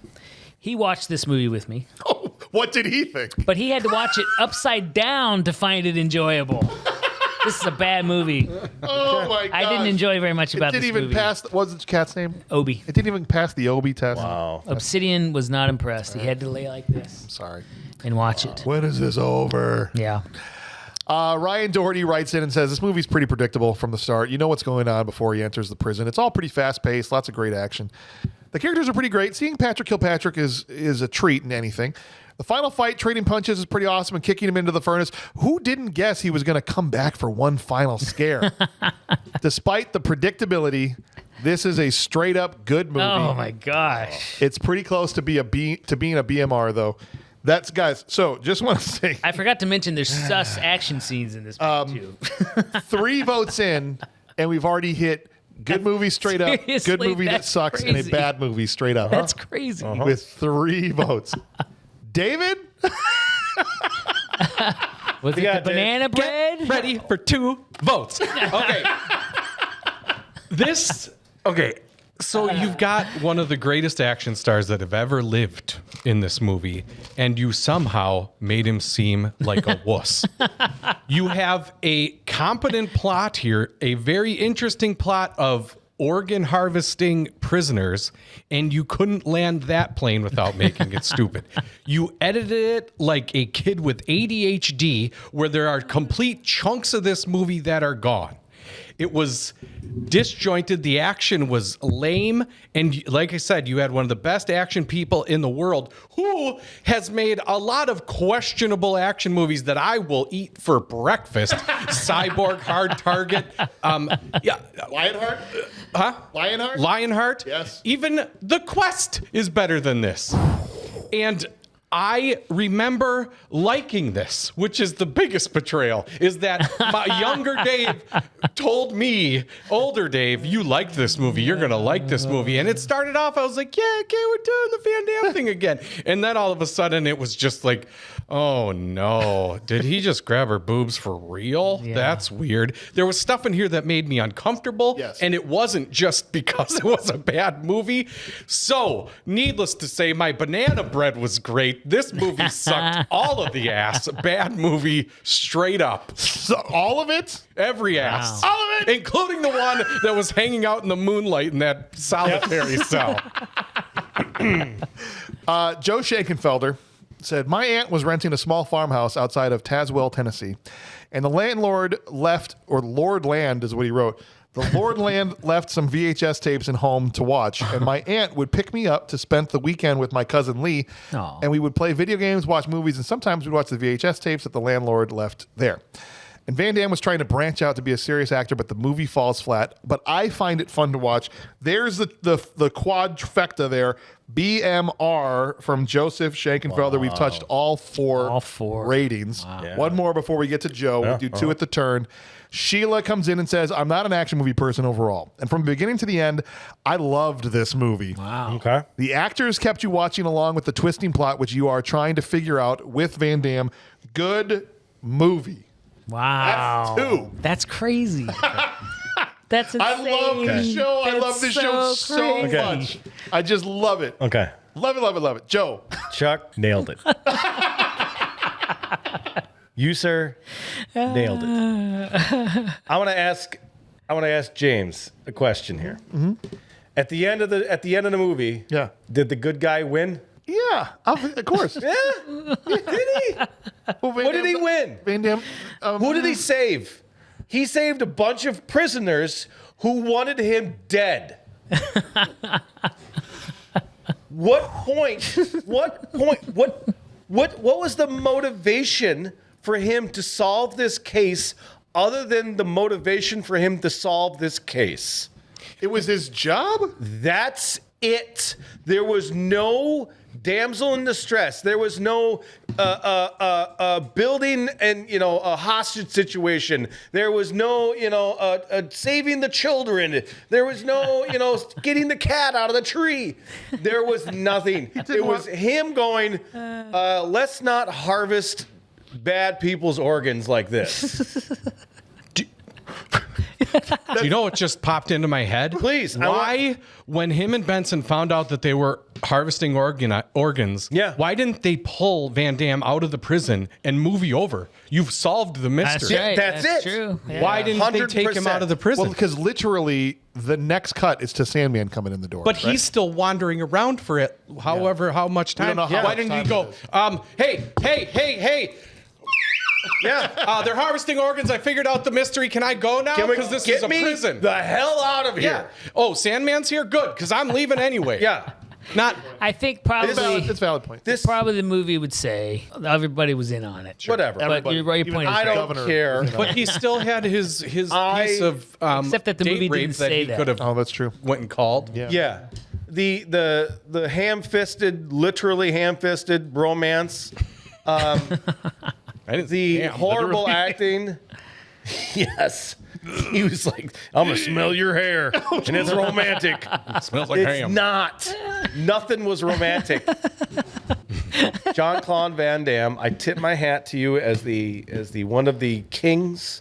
Speaker 3: He watched this movie with me.
Speaker 7: Oh, what did he think?
Speaker 3: But he had to watch it upside down to find it enjoyable. This is a bad movie.
Speaker 7: Oh my god!
Speaker 3: I didn't enjoy very much about this movie.
Speaker 7: It didn't even pass. What was the cat's name?
Speaker 3: Obi.
Speaker 7: It didn't even pass the Obi test.
Speaker 4: Wow.
Speaker 3: Obsidian was not impressed. He had to lay like this.
Speaker 7: I'm sorry.
Speaker 3: And watch it.
Speaker 7: When is this over?
Speaker 3: Yeah.
Speaker 7: Ryan Doherty writes in and says, this movie's pretty predictable from the start. You know what's going on before he enters the prison. It's all pretty fast-paced, lots of great action. The characters are pretty great. Seeing Patrick kill Patrick is a treat in anything. The final fight, trading punches, is pretty awesome, and kicking him into the furnace. Who didn't guess he was going to come back for one final scare? Despite the predictability, this is a straight-up good movie.
Speaker 3: Oh, my gosh.
Speaker 7: It's pretty close to being a BMR, though. That's, guys, so just want to say...
Speaker 3: I forgot to mention there's sus action scenes in this movie, too.
Speaker 7: 3 votes in, and we've already hit good movie straight up, good movie that sucks,
Speaker 3: crazy.
Speaker 7: and a bad movie straight up.
Speaker 3: That's crazy.
Speaker 7: With 3 votes. David?
Speaker 3: Was it the banana bread?
Speaker 5: Get ready for 2 votes. Okay. So you've got one of the greatest action stars that have ever lived in this movie, and you somehow made him seem like a wuss. You have a competent plot here, a very interesting plot of organ harvesting prisoners, and you couldn't land that plane without making it stupid. You edited it like a kid with ADHD, where there are complete chunks of this movie that are gone. It was disjointed. The action was lame. And like I said, you had one of the best action people in the world who has made a lot of questionable action movies that I will eat for breakfast. Cyborg, Hard Target.
Speaker 7: Lionheart?
Speaker 5: Huh?
Speaker 7: Lionheart?
Speaker 5: Lionheart?
Speaker 7: Yes.
Speaker 5: Even The Quest is better than this. And I remember liking this, which is the biggest betrayal, is that my younger Dave told me, older Dave, you liked this movie. You're going to like this movie. And it started off, I was like, yeah, okay, we're doing the Van Damme thing again. And then all of a sudden it was just like, oh no, did he just grab her boobs for real? Yeah. That's weird. There was stuff in here that made me uncomfortable.
Speaker 7: Yes.
Speaker 5: And it wasn't just because it was a bad movie. So, needless to say, my banana bread was great. This movie sucked all of the ass. Bad movie, straight up.
Speaker 7: So, all of it?
Speaker 5: Every ass.
Speaker 7: Wow. All of it?
Speaker 5: Including the one that was hanging out in the moonlight in that solitary cell.
Speaker 7: Joe Schenkenfelder said, my aunt was renting a small farmhouse outside of Tazewell, Tennessee, and the landlord left, or Lord Land is what he wrote, the Lord Land left some VHS tapes at home to watch, and my aunt would pick me up to spend the weekend with my cousin Lee, and we would play video games, watch movies, and sometimes we'd watch the VHS tapes that the landlord left there. And Van Damme was trying to branch out to be a serious actor, but the movie falls flat. But I find it fun to watch. There's the quadrifecta there. BMR from Joseph Schenkenfelder. Wow. We've touched all four ratings. Wow. Yeah. One more before we get to Joe. We'll do 2 at the turn. Sheila comes in and says, I'm not an action movie person overall. And from the beginning to the end, I loved this movie.
Speaker 3: Wow.
Speaker 4: Okay.
Speaker 7: The actors kept you watching along with the twisting plot, which you are trying to figure out with Van Damme. Good movie.
Speaker 3: Wow.
Speaker 7: That's 2.
Speaker 3: That's crazy. That's insane.
Speaker 7: I love this show. I love this show so much. I just love it.
Speaker 4: Okay.
Speaker 7: Love it, love it, love it. Joe.
Speaker 4: Chuck nailed it. You, sir, nailed it. I want to ask James a question here. Mm-hmm. At the end of the movie, did the good guy win?
Speaker 7: Yeah, of course.
Speaker 4: Yeah. Did he? Well, what did he win?
Speaker 7: Van Damme.
Speaker 4: Who did he save? He saved a bunch of prisoners who wanted him dead. What was the motivation for him to solve this case other than the motivation for him to solve this case?
Speaker 7: It was his job?
Speaker 4: That's it. There was no damsel in distress. There was no building and a hostage situation. There was no saving the children. There was no getting the cat out of the tree. There was nothing. It was him going, let's not harvest bad people's organs like this.
Speaker 5: Do you know what just popped into my head?
Speaker 4: Please.
Speaker 5: Why, when him and Benson found out that they were harvesting organs, why didn't they pull Van Damme out of the prison and movie over? You've solved the mystery.
Speaker 3: That's right.
Speaker 4: That's it.
Speaker 3: True. Yeah.
Speaker 5: Why didn't they take him out of the prison?
Speaker 7: Well, because literally the next cut is to Sandman coming in the door.
Speaker 5: But he's still wandering around for it, how much time.
Speaker 7: don't know how
Speaker 5: Why
Speaker 7: much
Speaker 5: didn't he
Speaker 7: time
Speaker 5: go, hey.
Speaker 4: Yeah.
Speaker 5: They're harvesting organs. I figured out the mystery. Can I go now? Because this is a prison.
Speaker 4: The hell out of here.
Speaker 5: Yeah. Oh, Sandman's here? Good, because I'm leaving anyway.
Speaker 4: Yeah.
Speaker 5: Not.
Speaker 3: I think probably
Speaker 7: it's a valid point.
Speaker 3: probably the movie would say everybody was in on it.
Speaker 4: Whatever.
Speaker 3: But your point is
Speaker 4: I
Speaker 3: right.
Speaker 4: don't care.
Speaker 5: But he still had his piece of
Speaker 3: Except that the
Speaker 5: date
Speaker 3: movie
Speaker 5: rape
Speaker 3: didn't say
Speaker 5: he
Speaker 3: that.
Speaker 5: could have
Speaker 7: Oh, that's true.
Speaker 5: went and called.
Speaker 4: Yeah. The ham-fisted, literally ham-fisted romance. The horrible acting. Yes. He was like, I'm going to smell your hair. And it's romantic.
Speaker 5: It smells like
Speaker 4: It's
Speaker 5: ham.
Speaker 4: not. Nothing was romantic. Jean-Claude Van Damme, I tip my hat to you as the one of the kings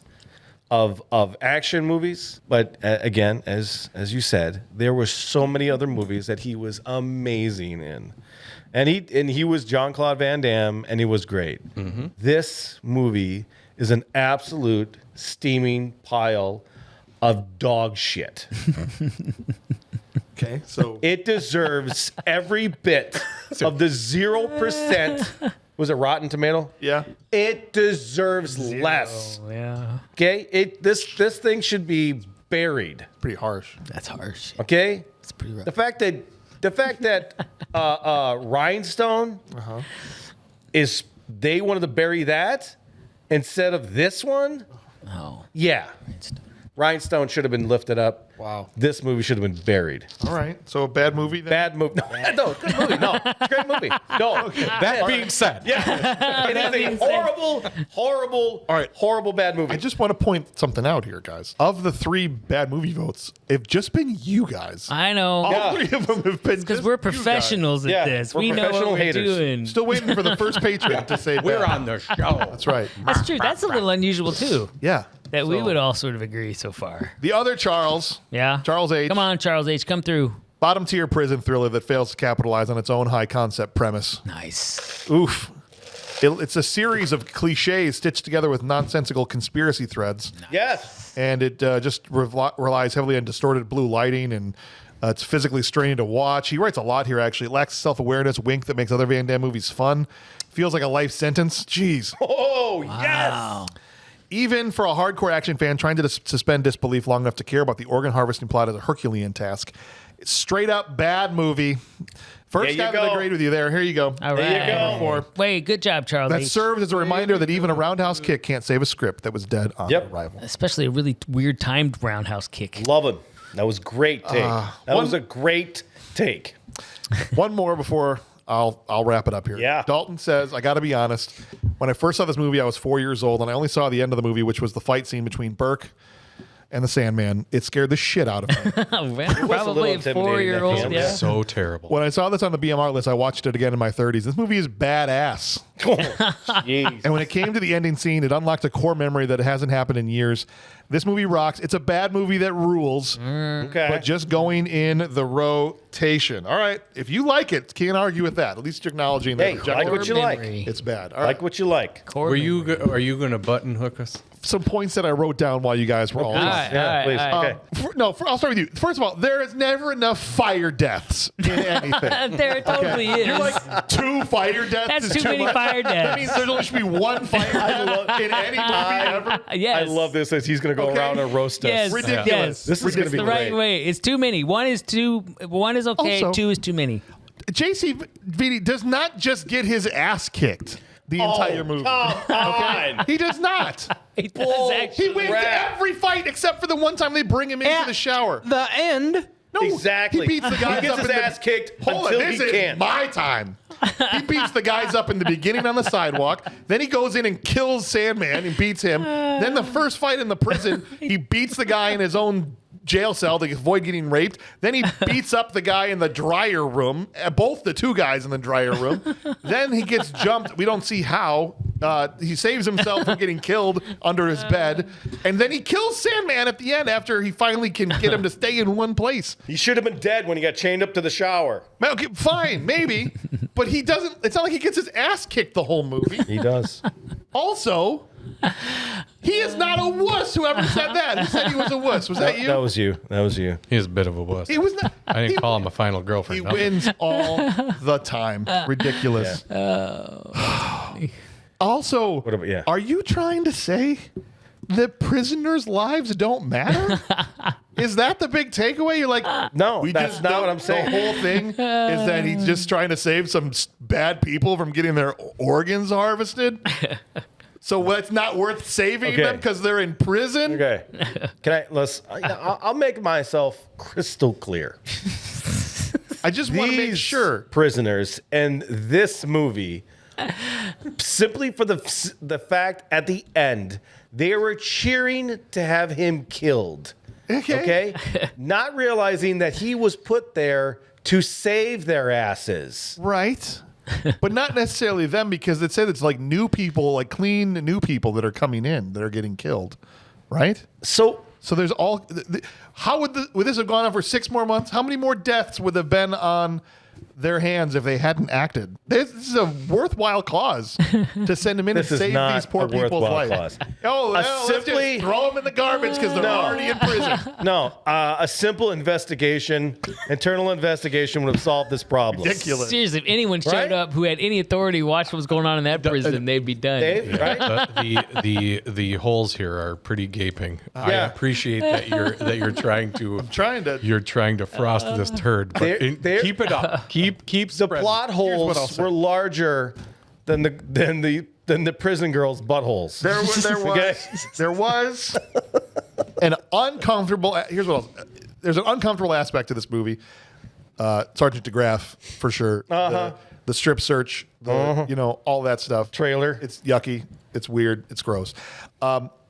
Speaker 4: of action movies. But again, as you said, there were so many other movies that he was amazing in. And he was Jean-Claude Van Damme, and he was great. Mm-hmm. This movie is an absolute steaming pile of dog shit.
Speaker 7: Okay, so
Speaker 4: It deserves every bit of the 0%. Was it Rotten Tomato?
Speaker 7: yeah,
Speaker 4: It deserves less.
Speaker 3: Yeah.
Speaker 4: Okay? This thing should be buried.
Speaker 7: pretty harsh.
Speaker 3: That's harsh.
Speaker 4: Okay?
Speaker 3: It's pretty rough.
Speaker 4: The fact that Rhinestone is they wanted to bury that instead of this one.
Speaker 3: Oh.
Speaker 4: Yeah. Rhinestone should have been lifted up.
Speaker 7: Wow.
Speaker 4: This movie should have been buried.
Speaker 7: All right, so a bad movie then?
Speaker 4: Bad movie. No, good movie. No, great movie. No.
Speaker 5: That being said,
Speaker 4: Yeah. It is a horrible,
Speaker 7: All right.
Speaker 4: horrible bad movie.
Speaker 7: I just want to point something out here, guys. Of the 3 bad movie votes, it's just been you guys.
Speaker 3: I know.
Speaker 7: All 3 of them have been
Speaker 3: Because
Speaker 7: just
Speaker 3: we're
Speaker 7: you guys.
Speaker 3: professionals
Speaker 4: Yeah,
Speaker 3: at this.
Speaker 4: we're
Speaker 3: We know what
Speaker 4: professional
Speaker 3: we're
Speaker 4: haters.
Speaker 3: doing.
Speaker 7: Still waiting for the first patron to say
Speaker 5: we're
Speaker 7: bad.
Speaker 5: on the show.
Speaker 7: That's right.
Speaker 3: That's true. That's a little unusual, too.
Speaker 7: Yeah.
Speaker 3: That we would all sort of agree so far.
Speaker 7: The other Charles,
Speaker 3: Yeah.
Speaker 7: Charles H.
Speaker 3: Come on, Charles H. Come through.
Speaker 7: bottom tier prison thriller that fails to capitalize on its own high concept premise.
Speaker 3: Nice.
Speaker 7: Oof. It's a series of cliches stitched together with nonsensical conspiracy threads.
Speaker 4: Yes.
Speaker 7: And it just relies heavily on distorted blue lighting, and it's physically straining to watch. He writes a lot here, actually. It lacks self-awareness, wink that makes other Van Damme movies fun. Feels like a life sentence. Jeez.
Speaker 4: Oh, yes.
Speaker 7: Even for a hardcore action fan trying to suspend disbelief long enough to care about the organ harvesting plot is a Herculean task. It's straight up bad movie. First
Speaker 4: There you
Speaker 7: guy that
Speaker 4: go.
Speaker 7: agreed with you there. Here you go.
Speaker 3: All right.
Speaker 4: There you go.
Speaker 3: Wait, good job, Charles
Speaker 7: That
Speaker 3: H.
Speaker 7: serves as a reminder that even a roundhouse kick can't save a script that was dead on arrival.
Speaker 3: Especially a really weird timed roundhouse kick.
Speaker 4: Love him. That was great take. That was a great take.
Speaker 7: One more before I'll wrap it up here.
Speaker 4: Yeah.
Speaker 7: Dalton says, I got to be honest. When I first saw this movie, I was 4 years old, and I only saw the end of the movie, which was the fight scene between Burke and the Sandman. It scared the shit out of me.
Speaker 3: Probably a
Speaker 4: intimidating,
Speaker 3: 4-year-old.
Speaker 4: that
Speaker 3: Yeah.
Speaker 5: So terrible.
Speaker 7: When I saw this on the BMR list, I watched it again in my 30s. This movie is badass.
Speaker 4: Jeez.
Speaker 7: And when it came to the ending scene, it unlocked a core memory that hasn't happened in years. This movie rocks. It's a bad movie that rules,
Speaker 4: Okay.
Speaker 7: but just going in the rotation. All right. If you like it, can't argue with that. At least you're acknowledging that.
Speaker 4: Hey, like what you like.
Speaker 7: It's bad. All right.
Speaker 4: Like what you like.
Speaker 5: Are you going to button hook us?
Speaker 7: Some points that I wrote down while you guys were all
Speaker 3: All right,
Speaker 4: Yeah,
Speaker 3: all right,
Speaker 4: please.
Speaker 3: all right.
Speaker 4: Okay.
Speaker 7: I'll start with you. First of all, there is never enough fire deaths in anything.
Speaker 3: There totally is.
Speaker 7: You're like 2 fire deaths.
Speaker 3: That's
Speaker 7: is
Speaker 3: too many
Speaker 7: much.
Speaker 3: fire deaths.
Speaker 7: That means there only should be 1 fire death in any movie ever.
Speaker 3: Yes.
Speaker 4: I love this as he's going to go
Speaker 7: Okay.
Speaker 4: around and roast us.
Speaker 3: Yes.
Speaker 7: Ridiculous.
Speaker 3: Yes.
Speaker 4: This is going to be
Speaker 3: the
Speaker 4: great.
Speaker 3: right way. It's too many. One is okay.
Speaker 7: Also-
Speaker 3: 2 is too many.
Speaker 7: JC Vidi does not just get his ass kicked the entire movie.
Speaker 4: Come on.
Speaker 7: He does not.
Speaker 3: He does
Speaker 7: He
Speaker 3: actually.
Speaker 7: wins every fight except for the one time they bring him into the shower.
Speaker 5: The end.
Speaker 7: No,
Speaker 4: Exactly.
Speaker 7: He beats the guy
Speaker 4: He gets
Speaker 7: up
Speaker 4: his
Speaker 7: in the
Speaker 4: ass kicked
Speaker 7: Hold
Speaker 4: until
Speaker 7: on, this
Speaker 4: he
Speaker 7: is
Speaker 4: can't.
Speaker 7: my time. He beats the guys up in the beginning on the sidewalk. Then he goes in and kills Sandman and beats him. Then the first fight in the prison, he beats the guy in his own jail cell to avoid getting raped. Then he beats up the guy in the dryer room, both the two guys in the dryer room. Then he gets jumped. We don't see how. He saves himself from getting killed under his bed. And then he kills Sandman at the end after he finally can get him to stay in one place.
Speaker 4: He should have been dead when he got chained up to the shower.
Speaker 7: Okay, fine, maybe. But he doesn't. It's not like he gets his ass kicked the whole movie.
Speaker 4: He does.
Speaker 7: Also, he is not a wuss. Whoever said that? Who said he was a wuss? Was that you?
Speaker 4: That was you. That was you.
Speaker 5: He's a bit of a wuss.
Speaker 7: He was not.
Speaker 5: I didn't call him a final girlfriend.
Speaker 7: He
Speaker 5: no.
Speaker 7: wins all the time. Ridiculous. Also,
Speaker 4: What about- yeah.
Speaker 7: are you trying to say that prisoners' lives don't matter? Is that the big takeaway? You're like,
Speaker 4: No, that's not what I'm saying.
Speaker 7: The whole thing is that he's just trying to save some bad people from getting their organs harvested. So it's not worth saving
Speaker 4: Okay.
Speaker 7: them because they're in prison.
Speaker 4: Okay. I'll make myself crystal clear.
Speaker 7: I just want to make
Speaker 4: These
Speaker 7: sure.
Speaker 4: prisoners in this movie, simply for the fact at the end, they were cheering to have him killed. Okay? Not realizing that he was put there to save their asses.
Speaker 7: Right. But not necessarily them, because it said it's like new people, like clean new people that are coming in that are getting killed. Right? So there's all. How would this have gone on for 6 more months? How many more deaths would have been on their hands if they hadn't acted? This is a worthwhile cause to send them in and
Speaker 4: This is
Speaker 7: save
Speaker 4: not
Speaker 7: these poor
Speaker 4: a
Speaker 7: people's
Speaker 4: worthwhile
Speaker 7: lives.
Speaker 4: cause.
Speaker 7: Oh,
Speaker 4: A
Speaker 7: let's
Speaker 4: simply-
Speaker 7: just throw them in the garbage because they're already in prison.
Speaker 4: No, a simple investigation, internal investigation would have solved this problem.
Speaker 7: Ridiculous.
Speaker 3: Seriously, if anyone showed
Speaker 4: Right?
Speaker 3: up who had any authority to watch what was going on in that prison, they'd be done.
Speaker 4: Dave, right?
Speaker 5: The holes here are pretty gaping. I
Speaker 4: Yeah.
Speaker 5: appreciate that you're trying to
Speaker 7: You're
Speaker 5: trying to frost this turd. But
Speaker 4: They're-
Speaker 5: keep it up. Keep
Speaker 4: The
Speaker 5: spreading.
Speaker 4: plot
Speaker 7: what I'll
Speaker 4: holes
Speaker 7: say.
Speaker 4: were larger than the prison girls' buttholes.
Speaker 7: There was an uncomfortable. Here's what else. There's an uncomfortable aspect to this movie. Sergeant DeGraff, for sure. The strip search, all that stuff.
Speaker 4: Trailer.
Speaker 7: It's yucky. It's weird. It's gross.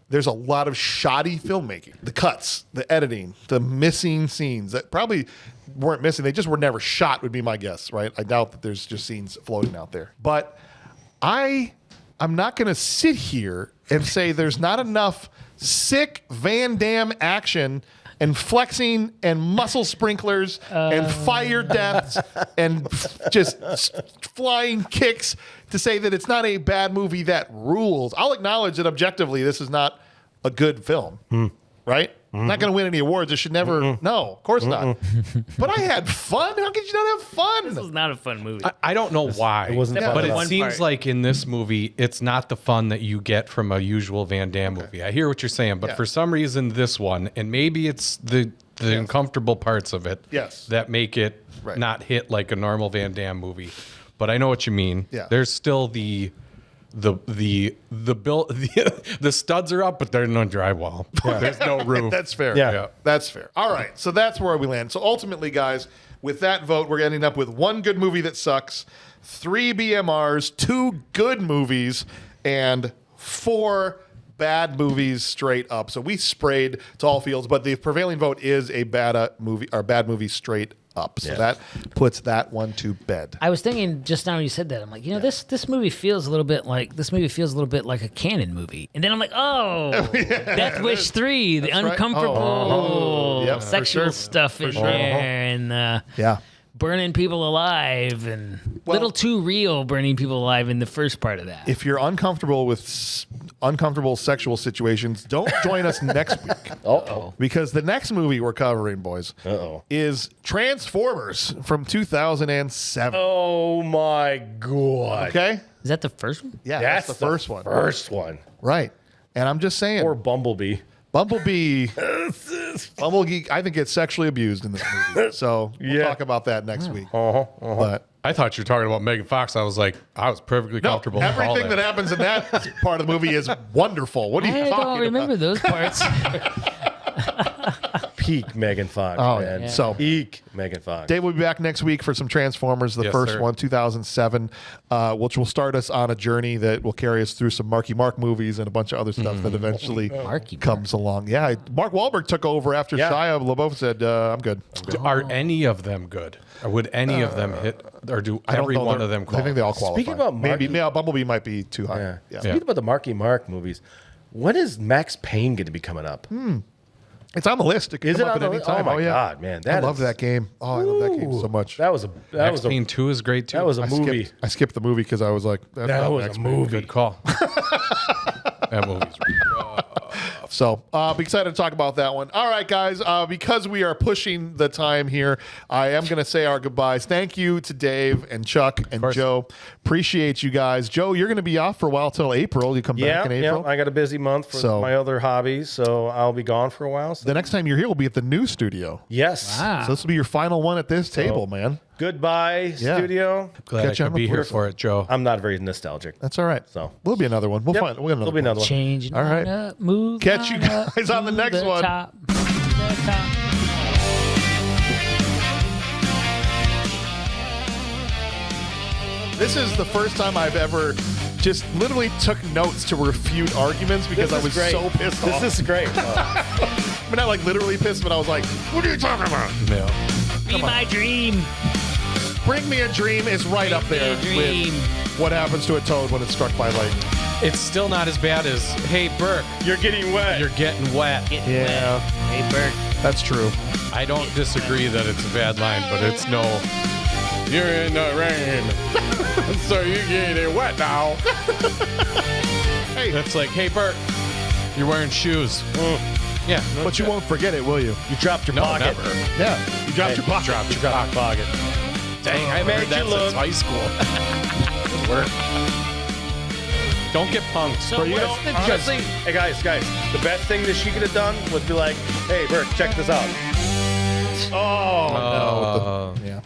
Speaker 7: There's a lot of shoddy filmmaking. The cuts, the editing, the missing scenes that probably weren't missing. They just were never shot, would be my guess, right? I doubt that there's just scenes floating out there. But I'm not going to sit here and say there's not enough sick Van Damme action and flexing and muscle sprinklers and fire deaths and just flying kicks to say that it's not a bad movie that rules. I'll acknowledge that objectively this is not a good film, right? I'm not going to win any awards. It should never. No, of course not. But I had fun. How could you not have fun?
Speaker 3: This was not a fun movie.
Speaker 5: I don't know why,
Speaker 4: wasn't fun
Speaker 5: but
Speaker 4: at
Speaker 5: it
Speaker 4: all.
Speaker 5: seems like in this movie, it's not the fun that you get from a usual Van Damme movie. I hear what you're saying, but for some reason, this one, and maybe it's the uncomfortable parts of it that make it not hit like a normal Van Damme movie. But I know what you mean.
Speaker 7: Yeah.
Speaker 5: There's still the studs are up, but there's no drywall. There's no roof.
Speaker 7: That's fair.
Speaker 4: Yeah.
Speaker 7: That's fair. All right. So that's where we land. So ultimately, guys, with that vote, we're ending up with 1 good movie that sucks, 3 BMRs, 2 good movies, and 4 bad movies straight up. So we sprayed to all fields, but the prevailing vote is a bad movie straight up. So that puts that one to bed.
Speaker 3: I was thinking just now when you said that, I'm like, this movie feels a little bit like a canon movie. And then I'm like, Death Wish 3, the
Speaker 7: right.
Speaker 3: uncomfortable
Speaker 7: Yep, for
Speaker 3: sexual
Speaker 7: sure.
Speaker 3: stuff in there, and burning people alive, and little too real burning people alive in the first part of that.
Speaker 7: If you're uncomfortable with uncomfortable sexual situations, don't join us next week. Because the next movie we're covering, boys, is Transformers from 2007.
Speaker 4: Oh my god.
Speaker 7: Okay?
Speaker 3: Is that the first one?
Speaker 7: Yeah, that's the first one.
Speaker 4: First one.
Speaker 7: Right. And I'm just saying.
Speaker 4: Or Bumblebee.
Speaker 7: Bumblebee, I think, gets sexually abused in this movie. So we'll talk about that next week. But
Speaker 5: I thought you were talking about Megan Fox. I was perfectly comfortable with all
Speaker 7: everything that happens in that part of the movie is wonderful. What are you
Speaker 3: I
Speaker 7: talking
Speaker 3: don't remember
Speaker 7: about?
Speaker 3: those parts.
Speaker 4: peak Megan Fox.
Speaker 7: Oh,
Speaker 4: man.
Speaker 7: yeah. So-
Speaker 4: peak Megan Fox.
Speaker 7: Dave will be back next week for some Transformers, the
Speaker 5: Yes,
Speaker 7: first
Speaker 5: sir.
Speaker 7: one, 2007, which will start us on a journey that will carry us through some Marky Mark movies and a bunch of other stuff that eventually comes along. Yeah, Mark Wahlberg took over after Shia LaBeouf said, I'm good.
Speaker 5: Are any of them good? Or would any of them hit? Or do
Speaker 7: I don't
Speaker 5: every
Speaker 7: know.
Speaker 5: one of them qualify?
Speaker 7: I think they all qualify.
Speaker 4: Speaking about Marky-
Speaker 7: maybe Bumblebee might be too high.
Speaker 4: Yeah.
Speaker 7: Yeah.
Speaker 4: Speaking about the Marky Mark movies, when is Max Payne going to be coming up?
Speaker 7: It's on the list. It can
Speaker 4: Is
Speaker 7: come
Speaker 4: it
Speaker 7: up
Speaker 4: on
Speaker 7: at
Speaker 4: the
Speaker 7: any
Speaker 4: list?
Speaker 7: time.
Speaker 4: Oh my
Speaker 7: yeah.
Speaker 4: God, man.
Speaker 7: I love that game. Oh, I love that game so much.
Speaker 4: That was a
Speaker 5: Max Payne 2 is great too.
Speaker 4: that was a
Speaker 7: I
Speaker 4: movie.
Speaker 7: skipped the movie because I was like, that's
Speaker 4: That
Speaker 7: not
Speaker 4: was
Speaker 7: Max
Speaker 4: a
Speaker 7: Payne.
Speaker 4: movie.
Speaker 5: Good call. That movie's
Speaker 7: So I'm excited to talk about that one. All right, guys, because we are pushing the time here, I am going to say our goodbyes. Thank you to Dave and Chuck and Joe. Appreciate you guys. Joe, you're going to be off for a while till April. You come back in April.
Speaker 4: Yeah, I got a busy month for my other hobbies, so I'll be gone for a while. So.
Speaker 7: The next time you're here will be at the new studio.
Speaker 4: Yes.
Speaker 7: So this will be your final one at this table, man.
Speaker 4: Goodbye,
Speaker 7: Yeah.
Speaker 4: studio.
Speaker 5: Glad
Speaker 7: Catch
Speaker 5: I
Speaker 7: you on
Speaker 5: could
Speaker 7: the
Speaker 5: be here
Speaker 7: flip
Speaker 5: for it, Joe.
Speaker 4: I'm not very nostalgic.
Speaker 7: That's all right.
Speaker 4: So
Speaker 7: We'll be another one. We'll
Speaker 4: Yep,
Speaker 7: find. We'll get
Speaker 4: there'll be another one.
Speaker 3: Changing
Speaker 7: All right.
Speaker 3: up, move
Speaker 7: Catch you
Speaker 3: on up
Speaker 7: guys on the
Speaker 3: to
Speaker 7: next one.
Speaker 3: top, to the top.
Speaker 7: This is the first time I've ever just literally took notes to refute arguments because I
Speaker 4: This
Speaker 7: was
Speaker 4: is great.
Speaker 7: so pissed off.
Speaker 4: This is great.
Speaker 7: I mean, not like literally pissed, but I was like, what are you talking about?
Speaker 5: Yeah.
Speaker 3: Be my dream.
Speaker 7: Bring Me a Dream is right up there with what happens to a toad when it's struck by lightning.
Speaker 5: It's still not as bad as, hey, Burke,
Speaker 4: You're getting wet.
Speaker 5: you're getting wet.
Speaker 3: Getting
Speaker 7: Yeah.
Speaker 3: wet. Hey, Burke.
Speaker 7: That's true.
Speaker 5: I don't disagree that it's a bad line, but it's no, you're in the rain, so you're getting wet now.
Speaker 7: Hey,
Speaker 5: It's like, hey, Burke, you're wearing shoes. Yeah. no
Speaker 7: but you
Speaker 5: shit.
Speaker 7: won't forget it, will you?
Speaker 4: You dropped your
Speaker 5: No,
Speaker 4: pocket.
Speaker 5: never.
Speaker 7: Yeah. You dropped your pocket.
Speaker 5: Dropped your pocket. Dang, I
Speaker 4: made
Speaker 5: made that
Speaker 4: you look.
Speaker 5: since high school. Good work. Don't get punked.
Speaker 3: So
Speaker 4: You know,
Speaker 3: what's the
Speaker 4: honestly, hey guys, the best thing that she could have done would be like, hey, Burke, check this out.
Speaker 7: Oh, no. Yeah.